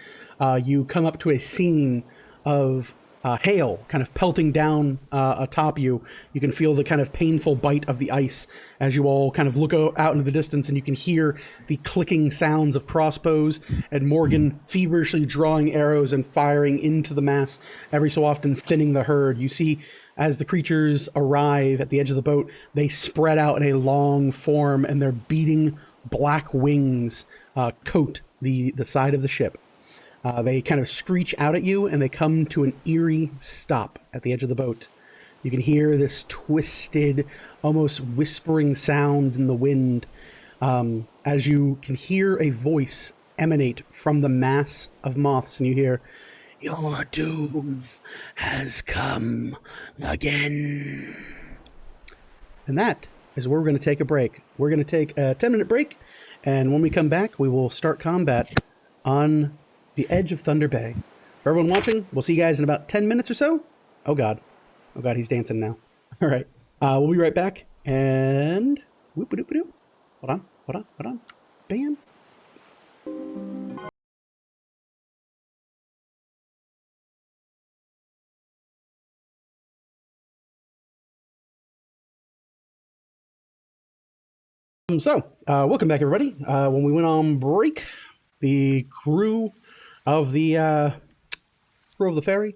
A: you come up to a scene of hail kind of pelting down atop you. You can feel the kind of painful bite of the ice as you all kind of look out into the distance, and you can hear the clicking sounds of crossbows and Morgan feverishly drawing arrows and firing into the mass, every so often thinning the herd. You see, as the creatures arrive at the edge of the boat, they spread out in a long form, and their beating black wings coat the side of the ship. They kind of screech out at you, and they come to an eerie stop at the edge of the boat. You can hear this twisted, almost whispering sound in the wind, as you can hear a voice emanate from the mass of moths, and you hear, "Your doom has come again." And that is where we're going to take a break. We're going to take a 10-minute break, and when we come back, we will start combat on the edge of Thunder Bay. For everyone watching, we'll see you guys in about 10 minutes or so. Oh God, he's dancing now. All right, we'll be right back. And whoop-a-doop-a-doop. Hold on. Bam. Welcome back, everybody. When we went on break, the crew of the ferry,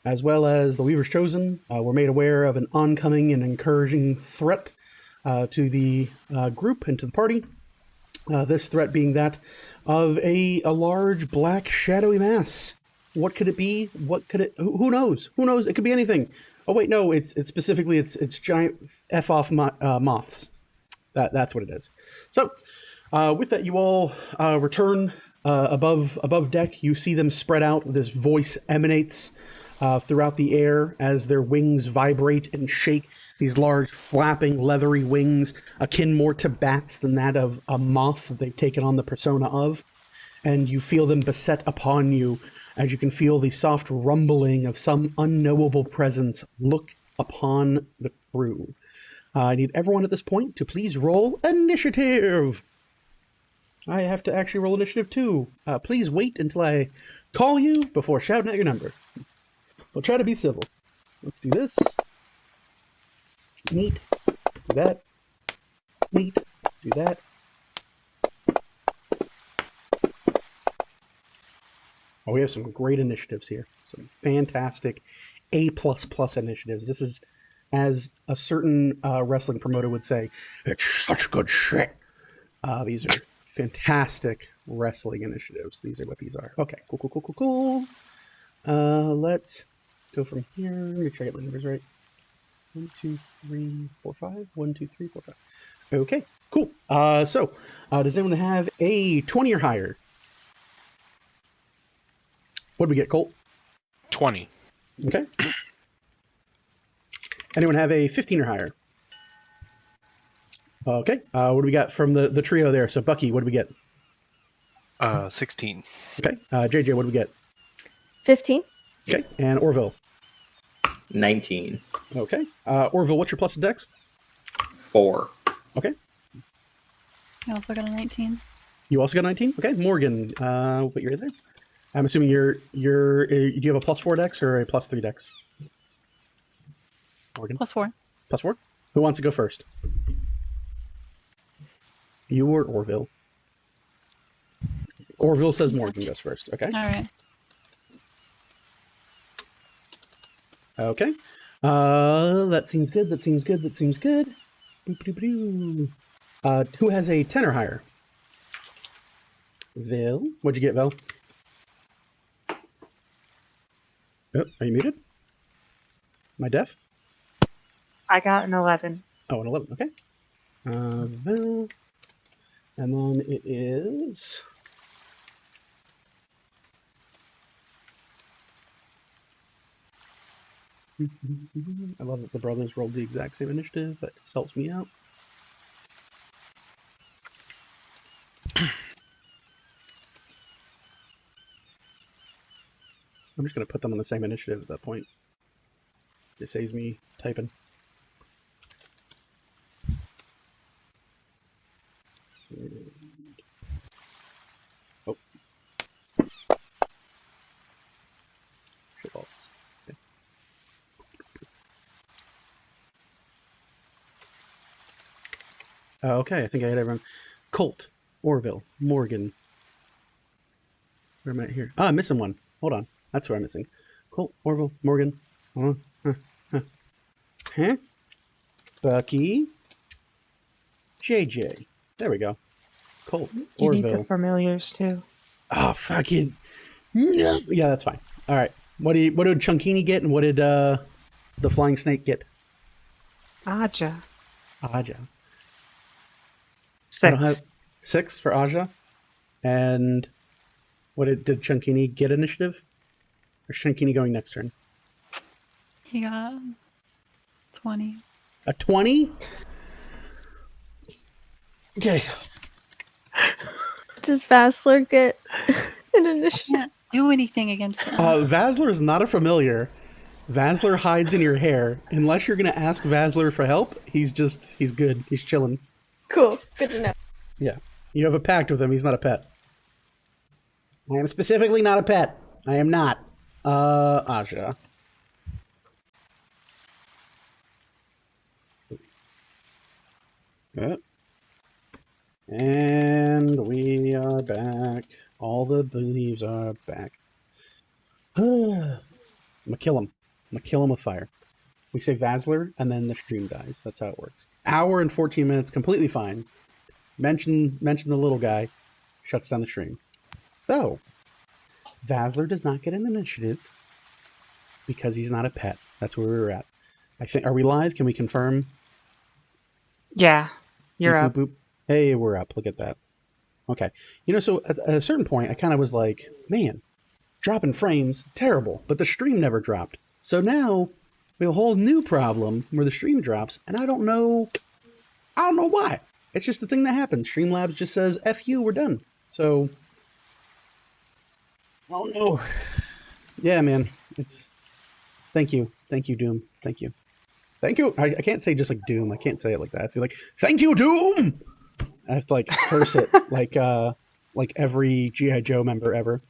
A: as well as the Weaver's Chosen, were made aware of an oncoming and encouraging threat to the group and to the party. This threat being that of a large black shadowy mass. What could it be? What could it? Who knows? Who knows? It could be anything. Oh wait, no. It's specifically it's giant f-off moths. That's what it is. So, with that, you all return above deck. You see them spread out. This voice emanates throughout the air as their wings vibrate and shake. These large, flapping, leathery wings, akin more to bats than that of a moth that they've taken on the persona of. And you feel them beset upon you, as you can feel the soft rumbling of some unknowable presence look upon the crew. I need everyone at this point to please roll initiative. I have to actually roll initiative too. Please wait until I call you before shouting out your number. We'll try to be civil. Let's do this. Neat. Do that. Neat. Do that. Oh, we have some great initiatives here. Some fantastic A++ initiatives. This is, as a certain wrestling promoter would say, it's such good shit. These are fantastic wrestling initiatives. These are what these are. Okay, cool. Let's go from here. Make sure I get my numbers right. 1, 2, 3, 4, 5. 1, 2, 3, 4, 5. Okay, cool. So, does anyone have a 20 or higher? What did we get, Colt?
B: 20.
A: Okay. Anyone have a 15 or higher? Okay. What do we got from the trio there? So, Bucky, what do we get?
D: 16.
A: Okay. JJ, what do we get?
G: 15.
A: Okay. And Orville?
F: 19.
A: Okay. Orville, what's your plus to dex?
F: 4.
A: Okay.
C: I also got a 19.
A: You also got 19? Okay. Morgan, what you're there? I'm assuming do you have a plus 4 dex or a plus 3 dex? Morgan?
C: +4.
A: Plus 4? Who wants to go first? You or Orville? Orville says Morgan goes first. Okay.
C: All right.
A: Okay. That seems good. Boop-a-doo-boo. Who has a 10 or higher? Vil. What'd you get, Vil? Oh, are you muted? Am I deaf?
E: I got an 11.
A: Oh, an 11. Okay. Vil. And then it is... I love that the brothers rolled the exact same initiative. That just helps me out. I'm just going to put them on the same initiative at that point. It saves me typing. Oh. Shitballs. Okay. Okay, I think I had everyone. Colt, Orville, Morgan. Where am I here? Ah, I'm missing one. Hold on. That's what I'm missing. Colt, Orville, Morgan. Huh? Bucky. JJ. There we go. Colt,
E: You need
A: Orville.
E: the familiars too.
A: Oh, fucking. No. Yeah, that's fine. All right. What did Chunkini get, and what did the flying snake get?
E: Aja.
A: Aja.
E: 6.
A: I don't have 6 for Aja. And what did Chunkini get initiative? Or is Chunkini going next turn?
C: He got 20.
A: A 20? Okay.
G: Does Vassler get an initiative?
C: Can't do anything against him.
A: Vasler is not a familiar. Vasler hides in your hair. Unless you're going to ask Vasler for help, he's good. He's chilling.
G: Cool. Good to know.
A: Yeah. You have a pact with him. He's not a pet. I am specifically not a pet. I am not. Aja. Good. And we are back. All the leaves are back. I'm gonna kill him. I'm gonna kill him with fire. We say Vasler, and then the stream dies. That's how it works. Hour and 14 minutes, completely fine. Mention the little guy, shuts down the stream. So, Vasler does not get an initiative because he's not a pet. That's where we were at. I think. Are we live? Can we confirm?
E: Yeah, you're
A: Boop,
E: up.
A: boop, boop. Hey, we're up. Look at that. Okay. So at a certain point, I kind of was like, man, dropping frames, terrible. But the stream never dropped. So now we have a whole new problem where the stream drops, and I don't know why. It's just the thing that happens. Streamlabs just says, F you, we're done. So, oh no. Yeah, man. Thank you. Thank you, Doom. Thank you. Thank you. I can't say just like Doom. I can't say it like that. I feel like, thank you, Doom! I have to like curse it like every G.I. Joe member ever.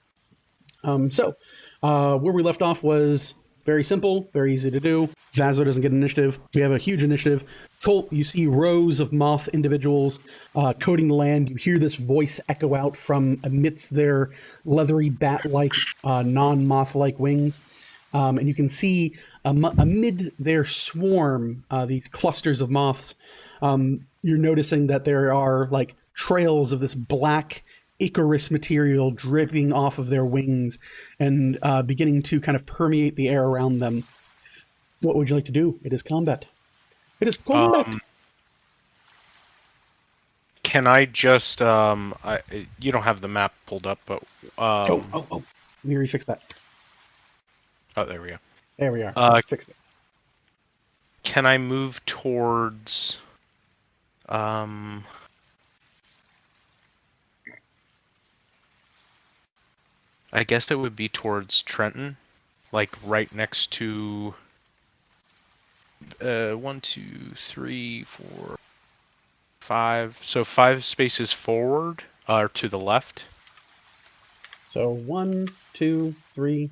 A: So where we left off was very simple, very easy to do. Vaso doesn't get initiative. We have a huge initiative. Colt, you see rows of moth individuals coating the land. You hear this voice echo out from amidst their leathery bat-like, non-moth-like wings. And you can see amid their swarm, these clusters of moths, you're noticing that there are like trails of this black Icarus material dripping off of their wings and beginning to kind of permeate the air around them. What would you like to do? It is combat. It is combat.
B: Can I just you don't have the map pulled up, but
A: Oh. We already fixed that.
B: oh, there we go.
A: There we are. Fixed it.
B: Can I move towards I guess it would be towards Trenton, like right next to 1, 2, 3, 4, 5. So 5 spaces forward or to the left.
A: So 1, 2, 3,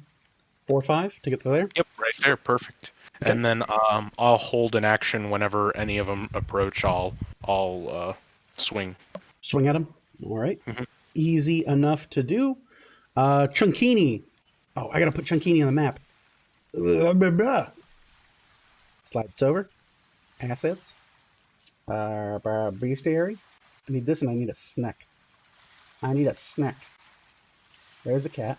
A: 4, 5 to get to there.
B: Yep, right there, perfect.
A: Okay.
B: And then I'll hold an action whenever any of them approach. I'll swing.
A: Swing at him. All right.
B: Mhm.
A: Easy enough to do. Chunkini. Oh, I gotta put Chunkini on the map. Slides over. Assets. Bestiary. I need this and I need a snack. I need a snack. There's a cat.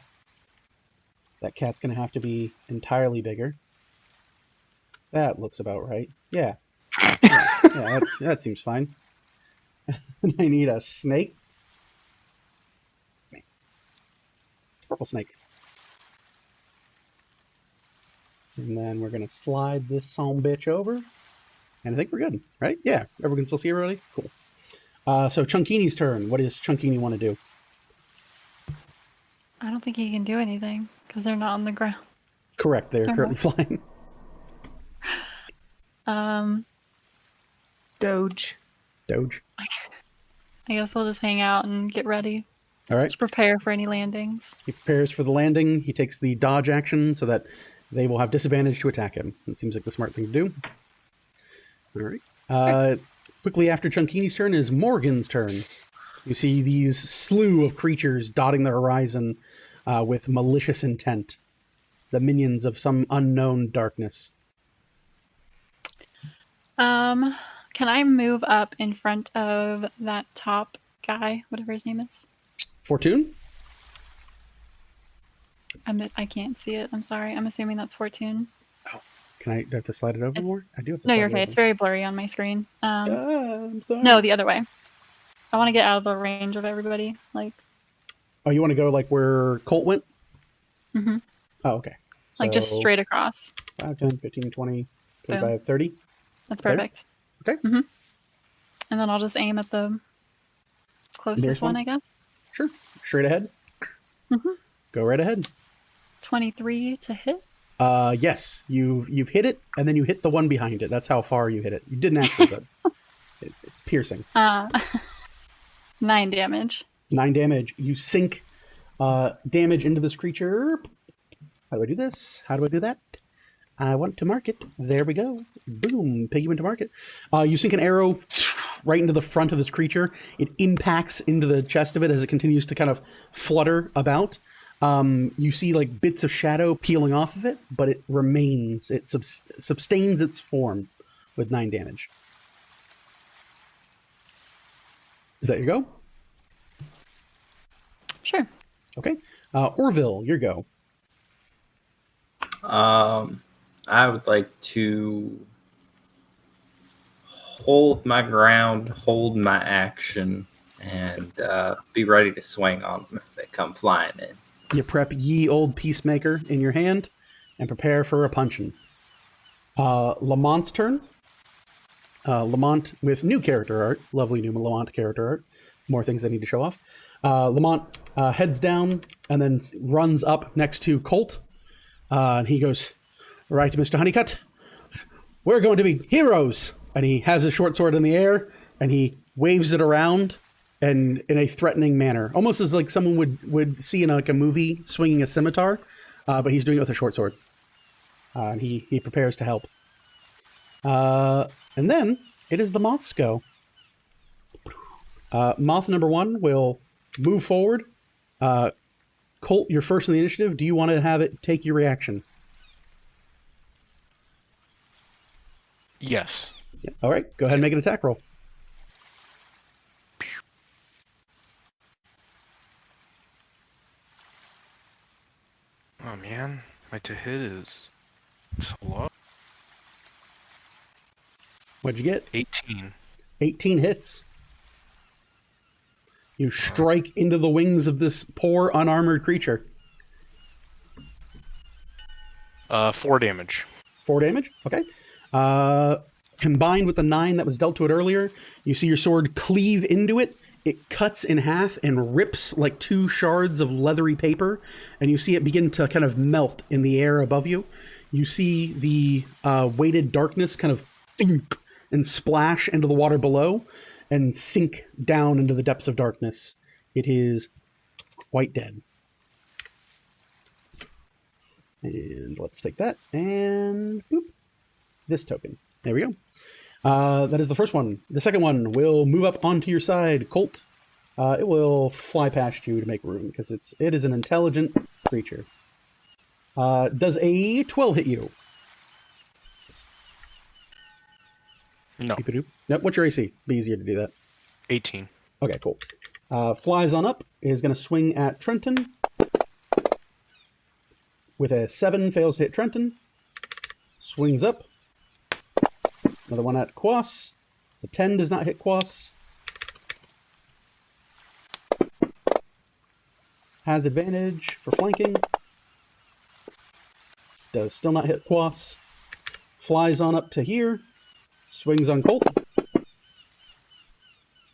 A: That cat's gonna have to be entirely bigger. That looks about right. Yeah. Yeah, that seems fine. And I need a snake. Purple snake. And then we're going to slide this home bitch over. And I think we're good, right? Yeah. Everyone can still see everybody? Cool. So Chunkini's turn. What does Chunkini want to do?
C: I don't think he can do anything because they're not on the ground.
A: Correct. They're currently flying.
E: Doge.
C: I guess we'll just hang out and get ready
A: All right.
C: to prepare for any landings.
A: He prepares for the landing. He takes the dodge action so that they will have disadvantage to attack him. It seems like the smart thing to do. All right. Quickly after Chunkini's turn is Morgan's turn. You see these slew of creatures dotting the horizon with malicious intent. The minions of some unknown darkness.
C: Can I move up in front of that top guy, whatever his name is?
A: Fortune?
C: I can't see it. I'm sorry. I'm assuming that's Fortune.
A: Do I have to slide it over more? I do have to
C: No,
A: slide
C: you're
A: it
C: okay.
A: over.
C: It's very blurry on my screen.
A: I'm sorry.
C: No, the other way. I want to get out of the range of everybody. Like,
A: Oh, you want to go like where Colt went?
C: mm-hmm.
A: Oh, okay.
C: Like just
A: So,
C: straight across.
A: 5, 10, 15, 20, 25, 30.
C: That's
A: There?
C: perfect.
A: Okay.
C: Mm-hmm. And then I'll just aim at the closest
A: Nearest
C: one,
A: one?
C: I guess.
A: Sure. Straight ahead.
C: Mhm.
A: Go right ahead.
C: 23 to hit.
A: Yes, you've hit it, and then you hit the one behind it. That's how far you hit it. You didn't actually, but it's piercing.
C: 9 damage.
A: 9 damage. You sink damage into this creature. How do I do this? How do I do that? I want to mark it. There we go. Boom. Piggy went to market. You sink an arrow right into the front of this creature. It impacts into the chest of it as it continues to kind of flutter about. You see like bits of shadow peeling off of it, but it remains. It sustains its form with 9 damage. Is that your go?
C: Sure.
A: Okay. Orville, your go.
F: I would like to hold my ground, hold my action, and be ready to swing on them if they come flying in.
A: You prep ye old peacemaker in your hand and prepare for a punching. Lamont's turn. Lamont with new character art. Lovely new Lamont character art. More things I need to show off. Lamont heads down and then runs up next to Colt. And he goes, "Right, Mr. Honeycutt, we're going to be heroes." And he has his short sword in the air and he waves it around and in a threatening manner, almost as like someone would see in like a movie swinging a scimitar, but he's doing it with a short sword. And he prepares to help. And then it is the moth's go. Moth number 1 will move forward. Colt, you're first in the initiative. Do you want to have it take your reaction?
B: Yes.
A: Yeah. All right, go ahead and make an attack roll.
B: Oh man, my to hit is so low.
A: What'd you get?
B: 18.
A: 18 hits. You strike into the wings of this poor unarmored creature.
B: 4 damage.
A: 4 damage? Okay. Combined with the 9 that was dealt to it earlier, you see your sword cleave into it. It cuts in half and rips like 2 shards of leathery paper, and you see it begin to kind of melt in the air above you. You see the weighted darkness kind of and splash into the water below and sink down into the depths of darkness. It is quite dead. And let's take that and boop, this token. There we go. That is the first one. The second one will move up onto your side, Colt. It will fly past you to make room because it is an intelligent creature. Does a 12 hit you?
B: No.
A: Nope. What's your AC? Be easier to do that.
B: 18.
A: Okay, cool. Flies on up. Is going to swing at Trenton. With a 7, fails to hit Trenton. Swings up. Another one at Quas. The 10 does not hit Quas. Has advantage for flanking. Does still not hit Quas. Flies on up to here. Swings on Colt.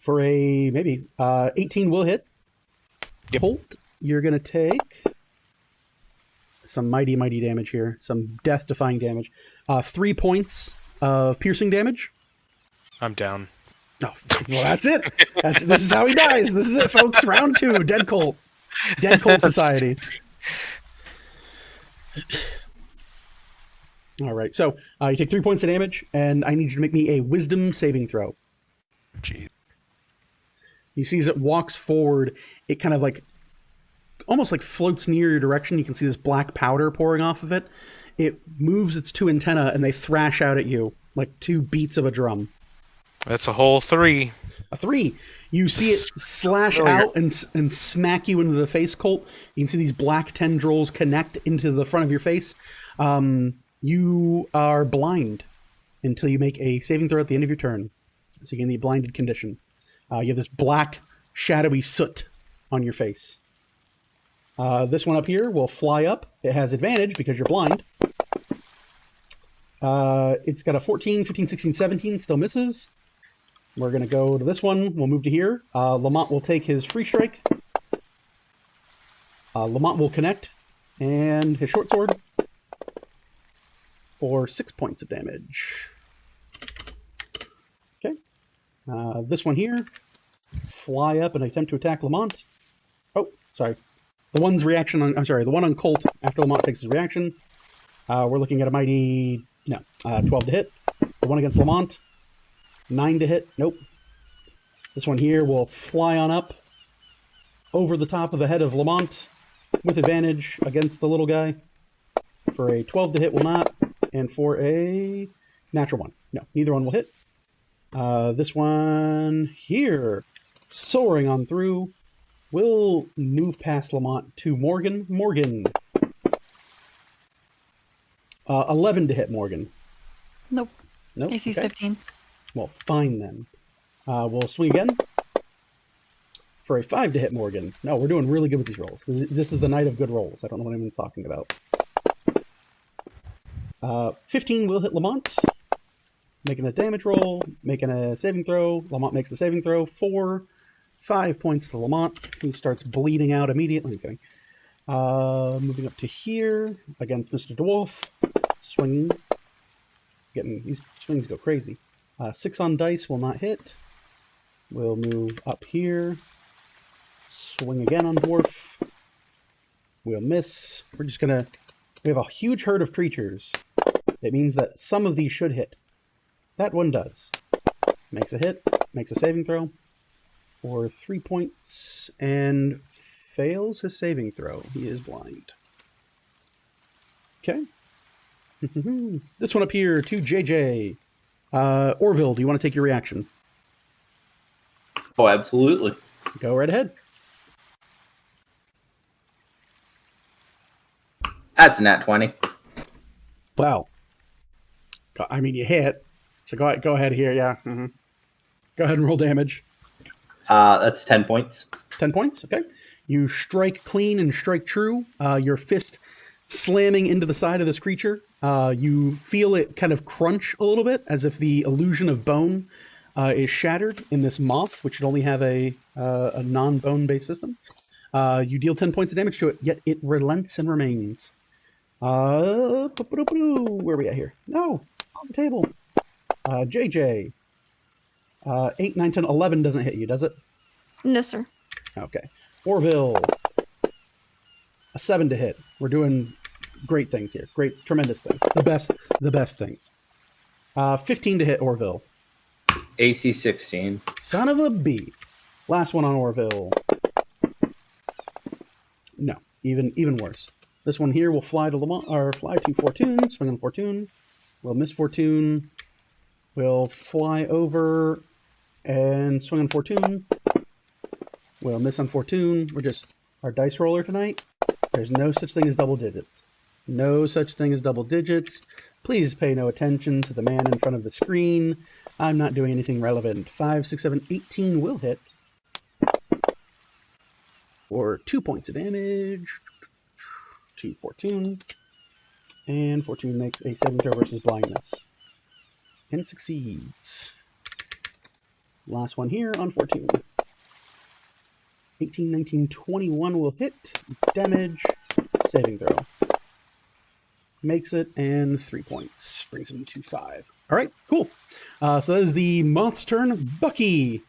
A: For a, maybe, 18 will hit.
B: Yep.
A: Colt, you're going to take some mighty damage here. Some death-defying damage. 3 points of piercing damage.
B: I'm down.
A: Oh, well, that's it. This is how he dies. This is it, folks. Round 2, Dead Colt. Dead Colt Society. All right, so you take 3 points of damage, and I need you to make me a Wisdom saving throw.
B: Jeez.
A: You see as it walks forward, it kind of like, almost like floats near your direction. You can see this black powder pouring off of it. It moves its 2 antennae, and they thrash out at you like 2 beats of a drum.
B: That's a whole 3.
A: A 3. You see it slash out and smack you into the face, Colt. You can see these black tendrils connect into the front of your face. You are blind until you make a saving throw at the end of your turn. So you get in the blinded condition. You have this black, shadowy soot on your face. This one up here will fly up. It has advantage because you're blind. It's got a 14, 15, 16, 17. Still misses. We're going to go to this one. We'll move to here. Lamont will take his free strike. Lamont will connect. And his short sword. For 6 points of damage. Okay. This one here. Fly up and attempt to attack Lamont. Oh, sorry. The one's reaction on... I'm sorry. The one on Colt after Lamont takes his reaction. We're looking at a mighty... No. 12 to hit. The one against Lamont. 9 to hit. Nope. This one here will fly on up over the top of the head of Lamont with advantage against the little guy. For a 12 to hit will not. And for a natural 1. No, neither one will hit. This one here, soaring on through, will move past Lamont to Morgan. Morgan. 11 to hit Morgan.
C: Nope.
A: Nope.
C: AC's
A: Okay.
C: 15.
A: Well, fine then. We'll swing again. For a 5 to hit Morgan. No, we're doing really good with these rolls. This is the night of good rolls. I don't know what anyone's talking about. 15 will hit Lamont. Making a damage roll. Making a saving throw. Lamont makes the saving throw. 5 points to Lamont, who starts bleeding out immediately. Okay. Moving up to here against Mr. Dwarf. Swinging. Getting these swings go crazy. 6 on dice will not hit. We'll move up here. Swing again on Dwarf. We'll miss. We're just gonna... We have a huge herd of creatures. It means that some of these should hit. That one does. Makes a hit, makes a saving throw for 3 points, and fails his saving throw. He is blind. Okay. This one up here to JJ. Orville, do you want to take your reaction?
F: Oh, absolutely.
A: Go right ahead.
F: That's a nat 20.
A: Wow. I mean, you hit. So go ahead here. Yeah. Go ahead and roll damage.
F: That's 10 points.
A: 10 points. Okay. You strike clean and strike true. Your fist slamming into the side of this creature. You feel it kind of crunch a little bit as if the illusion of bone is shattered in this moth, which should only have a non-bone based system. You deal 10 points of damage to it, yet it relents and remains. Where are we at here? No, on the table. JJ. 8, 9, 10, 11 doesn't hit you, does it?
G: No, sir.
A: Okay. Orville. A 7 to hit. We're doing great things here. Great, tremendous things. The best things. 15 to hit Orville.
F: AC 16.
A: Son of a B. Last one on Orville. No, even worse. This one here will fly to Lamont, or fly to Fortune, swing on Fortune. We'll miss Fortune. We'll fly over and swing on Fortune. We'll miss on Fortune. We're just our dice roller tonight. There's no such thing as double digits. No such thing as double digits. Please pay no attention to the man in front of the screen. I'm not doing anything relevant. 5, 6, 7, 18 will hit. For 2 points of damage. To Fortune. And Fortune makes a saving throw versus blindness. And succeeds. Last one here on Fortune. 18, 19, 21 will hit. Damage. Saving throw. Makes it, and 3 points. Brings him to 5. All right, cool. So that is the moth's turn. Bucky,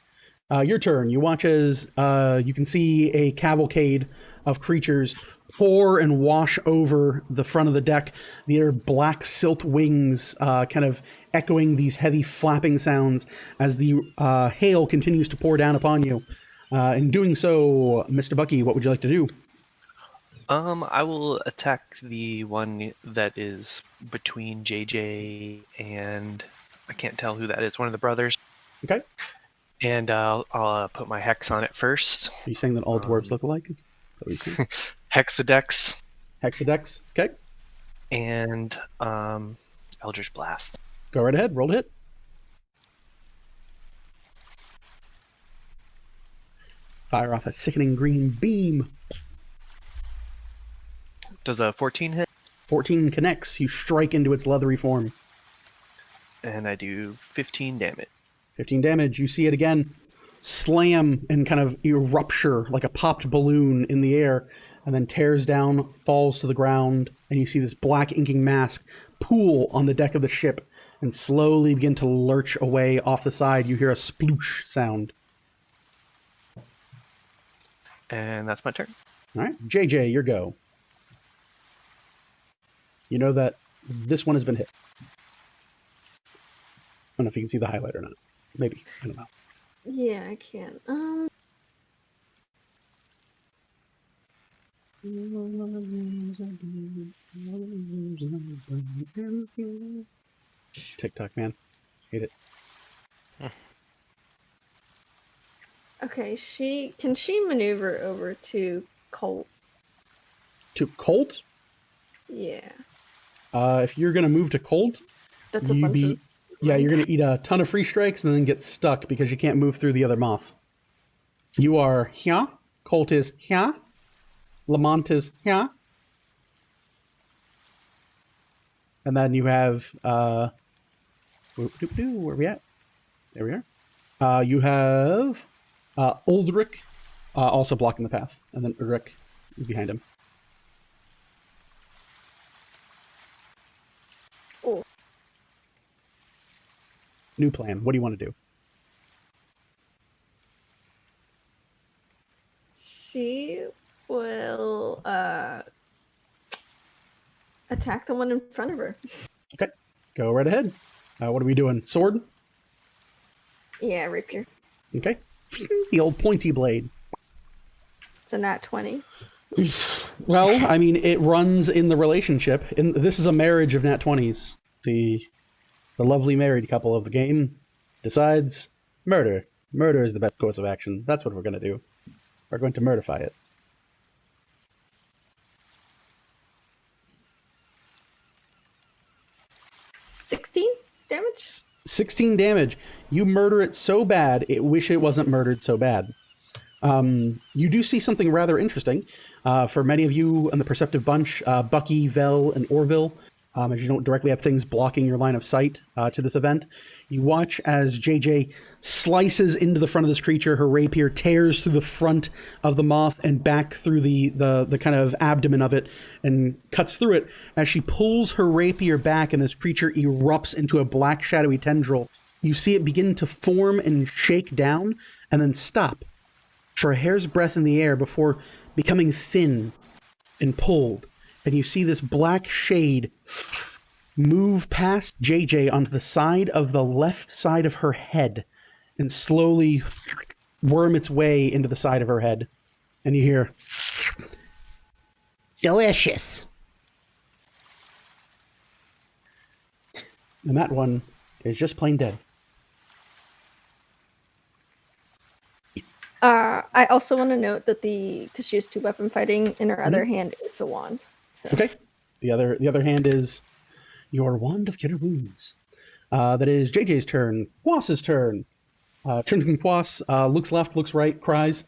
A: your turn. You watch as you can see a cavalcade of creatures pour and wash over the front of the deck. Their black silt wings kind of echoing these heavy flapping sounds as the hail continues to pour down upon you. In doing so, Mr. Bucky, what would you like to do?
D: I will attack the one that is between JJ and I can't tell who that is. One of the brothers.
A: Okay.
D: And I'll put my hex on it first.
A: Are you saying that all dwarves look alike?
D: Hexadex.
A: Hexadex. Okay.
D: And Eldritch Blast.
A: Go right ahead. Roll to hit. Fire off a sickening green beam.
D: Does a 14 hit?
A: 14 connects. You strike into its leathery form.
D: And I do 15 damage.
A: 15 damage. You see it again slam and kind of rupture like a popped balloon in the air, and then tears down, falls to the ground, and you see this black inking mask pool on the deck of the ship and slowly begin to lurch away off the side. You hear a sploosh sound.
D: And that's my turn.
A: All right. JJ, your go. You know that this one has been hit. I don't know if you can see the highlight or not. Maybe. I don't know.
G: Yeah, I can.
A: TikTok, man. Hate it.
G: Okay, can she maneuver over to Colt?
A: To Colt?
G: Yeah.
A: If you're going to move to Colt,
G: That's a bunch of...
A: Yeah, you're going to eat a ton of free strikes and then get stuck because you can't move through the other moth. You are here. Colt is here. Lamont is here. And then you have... where are we at? There we are. You have Uldric also blocking the path. And then Ulrich is behind him.
G: Oh.
A: New plan. What do you want to do?
G: She will attack the one in front of her.
A: Okay. Go right ahead. What are we doing? Sword?
G: Yeah, rapier.
A: Okay. The old pointy blade.
G: It's a nat 20.
A: Well, I mean, it runs in the relationship. This is a marriage of nat 20s. The lovely married couple of the game decides murder. Murder is the best course of action. That's what we're going to do. We're going to murderify it.
G: 16 damage?
A: 16 damage. You murder it so bad, it wish it wasn't murdered so bad. You do see something rather interesting. For many of you in the Perceptive Bunch, Bucky, Vel, and Orville, as you don't directly have things blocking your line of sight to this event, you watch as JJ slices into the front of this creature. Her rapier tears through the front of the moth and back through the kind of abdomen of it and cuts through it. As she pulls her rapier back and this creature erupts into a black shadowy tendril, you see it begin to form and shake down and then stop for a hair's breadth in the air before becoming thin and pulled. And you see this black shade move past JJ onto the side of the left side of her head and slowly worm its way into the side of her head. And you hear, delicious. And that one is just plain dead.
G: I also want to note that because she has 2 weapon fighting, in her other hand is the wand. So.
A: Okay. The other hand is your Wand of Cure Wounds. That is JJ's turn. Quas's turn. Trinken Quas looks left, looks right, cries.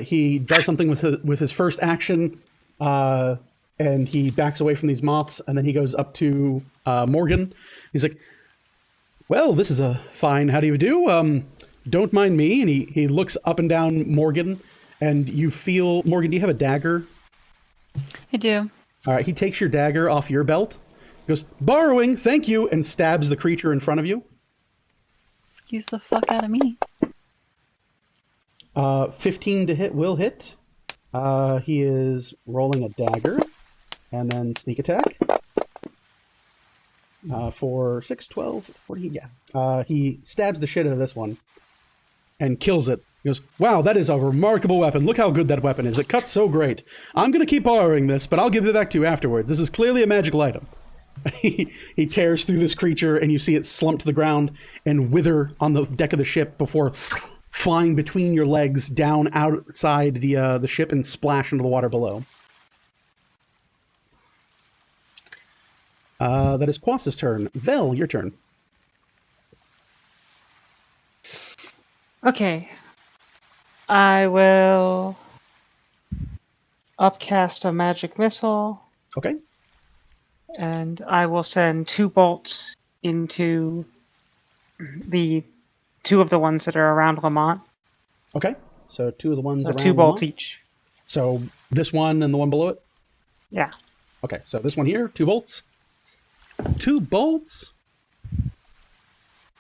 A: He does something with his first action, and he backs away from these moths, and then he goes up to Morgan. He's like, well, this is a fine how do you do? Don't mind me. And he looks up and down Morgan, and you feel, Morgan, do you have a dagger?
C: I do.
A: All right, he takes your dagger off your belt, goes, borrowing, thank you, and stabs the creature in front of you.
C: Excuse the fuck out of me.
A: 15 to hit will hit. He is rolling a dagger, and then sneak attack. For 6, 12, 14, yeah. He stabs the shit out of this one and kills it. He goes, wow, that is a remarkable weapon. Look how good that weapon is. It cuts so great. I'm going to keep borrowing this, but I'll give it back to you afterwards. This is clearly a magical item. He tears through this creature, and you see it slump to the ground and wither on the deck of the ship before flying between your legs down outside the ship and splash into the water below. That is Quas's turn. Vel, your turn.
E: Okay. I will upcast a magic missile,
A: Okay.
E: and I will send 2 bolts into the 2 of the ones that are around Lamont.
A: Okay. So 2 of the ones
E: So
A: around
E: 2 bolts
A: Lamont.
E: each.
A: So this one and the one below it?
E: Yeah.
A: Okay, so this one here, 2 bolts. 2 bolts?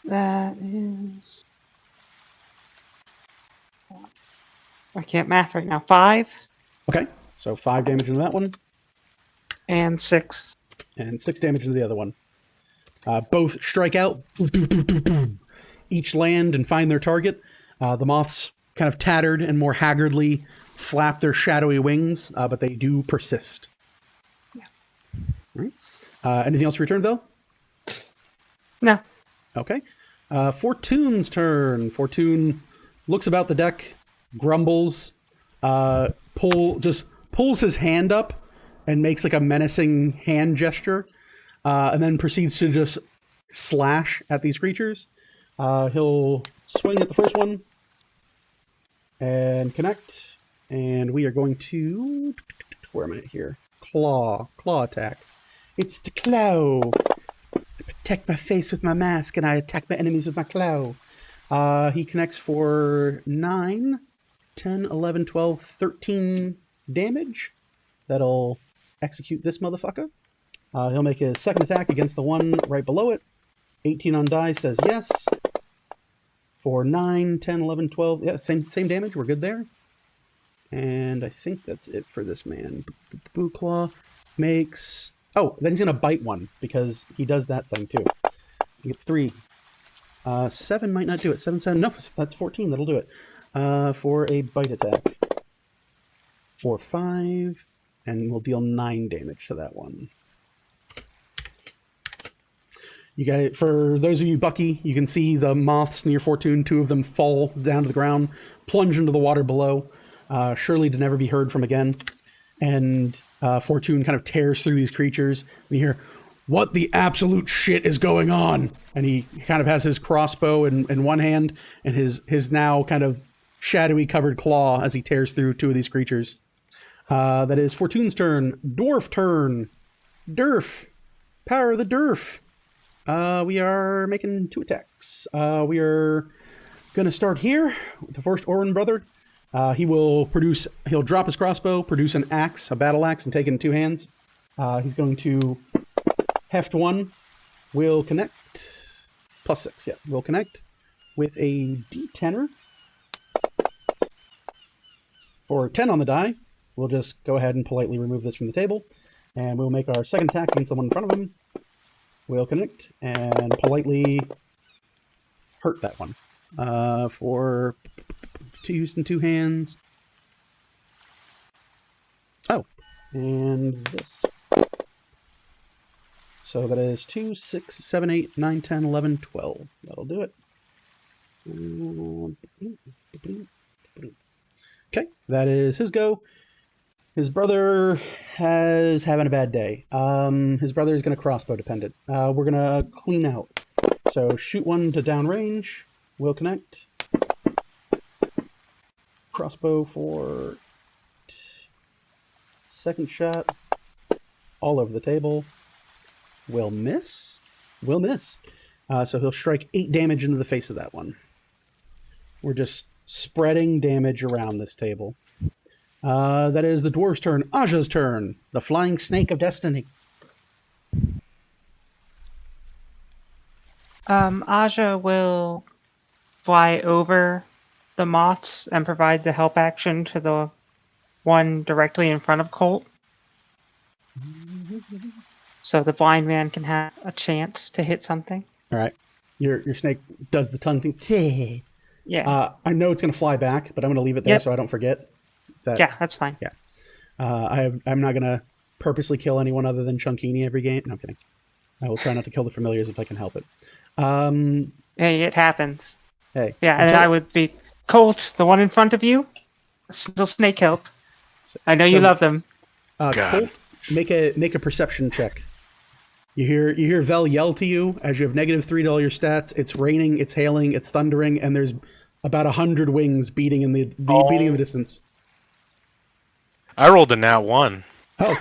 E: That is... I can't math right now. 5
A: Okay, so 5 damage into that one,
E: and 6.
A: and 6 damage into the other one. Both strike out, each land and find their target. The moths kind of tattered and more haggardly flap their shadowy wings, but they do persist.
E: Yeah.
A: All right. Anything else for your turn, Bill?
E: No.
A: Okay. Fortune's turn. Fortune looks about the deck, grumbles, pulls his hand up and makes like a menacing hand gesture, and then proceeds to just slash at these creatures. He'll swing at the first one and connect, and we are going to, where am I here? Claw attack. It's the claw. I protect my face with my mask, and I attack my enemies with my claw. He connects for 9, 10, 11, 12, 13 damage. That'll execute this motherfucker. He'll make his second attack against the one right below it. 18 on die says yes. For 9, 10, 11, 12. Yeah, same damage. We're good there. And I think that's it for this man. Boo Claw makes Oh, then he's going to bite one because he does that thing too. He gets 3. 7 might not do it. 7, 7. No, that's 14. That'll do it. For a bite attack. 4, 5. And we'll deal 9 damage to that one. You guys, for those of you Bucky, you can see the moths near Fortune. 2 of them fall down to the ground, plunge into the water below, surely to never be heard from again. And Fortune kind of tears through these creatures. And you hear, "What the absolute shit is going on?" And he kind of has his crossbow in one hand and his now kind of shadowy covered claw as he tears through 2 of these creatures. That is Fortune's turn. Dwarf turn. Durf. Power of the Durf. We are making 2 attacks. We are going to start here with the first Orin brother. He'll drop his crossbow, produce an axe, a battle axe, and take it in 2 hands. He's going to heft 1. Will connect. +6, yeah. Will connect with a D10er. For 10 on the die. We'll just go ahead and politely remove this from the table. And we'll make our second attack against the one in front of him. We'll connect and politely hurt that one. For 2 used in 2 hands. Oh, and this. So that is 2, 6, 7, 8, 9, 10, 11, 12. That'll do it. Okay, that is his go. His brother is having a bad day. His brother is going to crossbow dependent. We're going to clean out. So shoot 1 to downrange. Will connect. Crossbow for second shot. All over the table. Will miss. Will miss. So he'll strike 8 damage into the face of that one. We're just spreading damage around this table. That is the dwarf's turn. Aja's turn. The flying snake of destiny.
E: Aja will fly over the moths and provide the help action to the one directly in front of Colt. So the blind man can have a chance to hit something. All
A: right. Your snake does the tongue thing.
E: Yeah.
A: I know it's going to fly back, but I'm going to leave it there so I don't forget.
E: Yeah, that's fine.
A: Yeah. I'm not going to purposely kill anyone other than Chunkini every game. No, I'm kidding. I will try not to kill the familiars if I can help it.
E: Hey, it happens.
A: Hey.
E: Yeah, and I would be Colt, the one in front of you. Still snake help. I know you love them.
A: Colt, make a perception check. You hear Vel yell to you as you have -3 to all your stats. It's raining, it's hailing, it's thundering, and there's about 100 wings beating in the distance.
B: I rolled a nat 1.
A: Oh,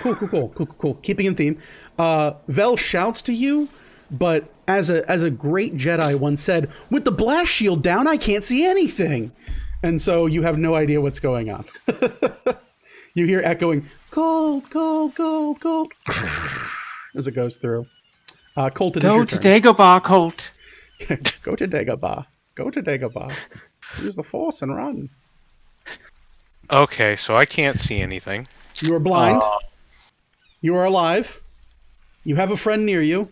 A: cool. Keeping in theme. Vel shouts to you, but as a great Jedi once said, "With the blast shield down, I can't see anything." And so you have no idea what's going on. You hear echoing, "Cold," as it goes through. Colt, it is your turn.
E: Go to Dagobah, Colt.
A: Go to Dagobah. Use the Force and run.
B: Okay, so I can't see anything.
A: You are blind. You are alive. You have a friend near you.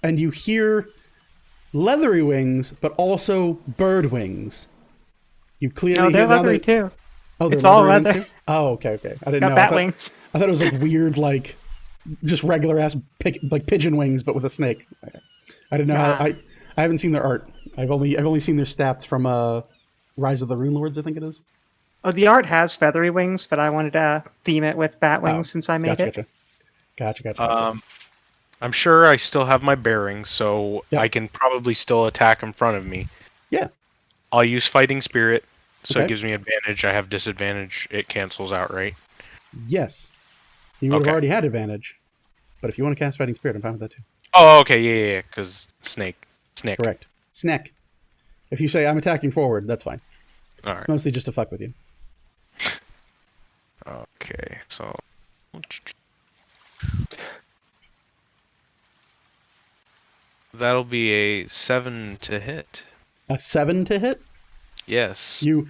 A: And you hear leathery wings, but also bird wings. You clearly
E: No, they're
A: hear
E: leathery too.
A: Oh,
E: it's all leather.
A: Too? Oh, okay. I didn't know.
E: Bat wings.
A: I thought it was like weird, like just regular ass like pigeon wings, but with a snake. I didn't know how. I haven't seen their art. I've only seen their stats from Rise of the Rune Lords, I think it is.
E: Oh, the art has feathery wings, but I wanted to theme it with bat wings since I made it.
A: Gotcha.
B: I'm sure I still have my bearings, so I can probably still attack in front of me.
A: Yeah.
B: I'll use Fighting Spirit, so it gives me advantage. I have disadvantage. It cancels out, right?
A: Yes. You would have already had advantage. But if you want to cast Fighting Spirit, I'm fine with that too.
B: Oh, okay, yeah, because snake.
A: Correct. Snack. If you say I'm attacking forward, that's fine.
B: All right.
A: Mostly just to fuck with you.
B: Okay, so that'll be a 7 to hit.
A: A 7 to hit?
B: Yes.
A: You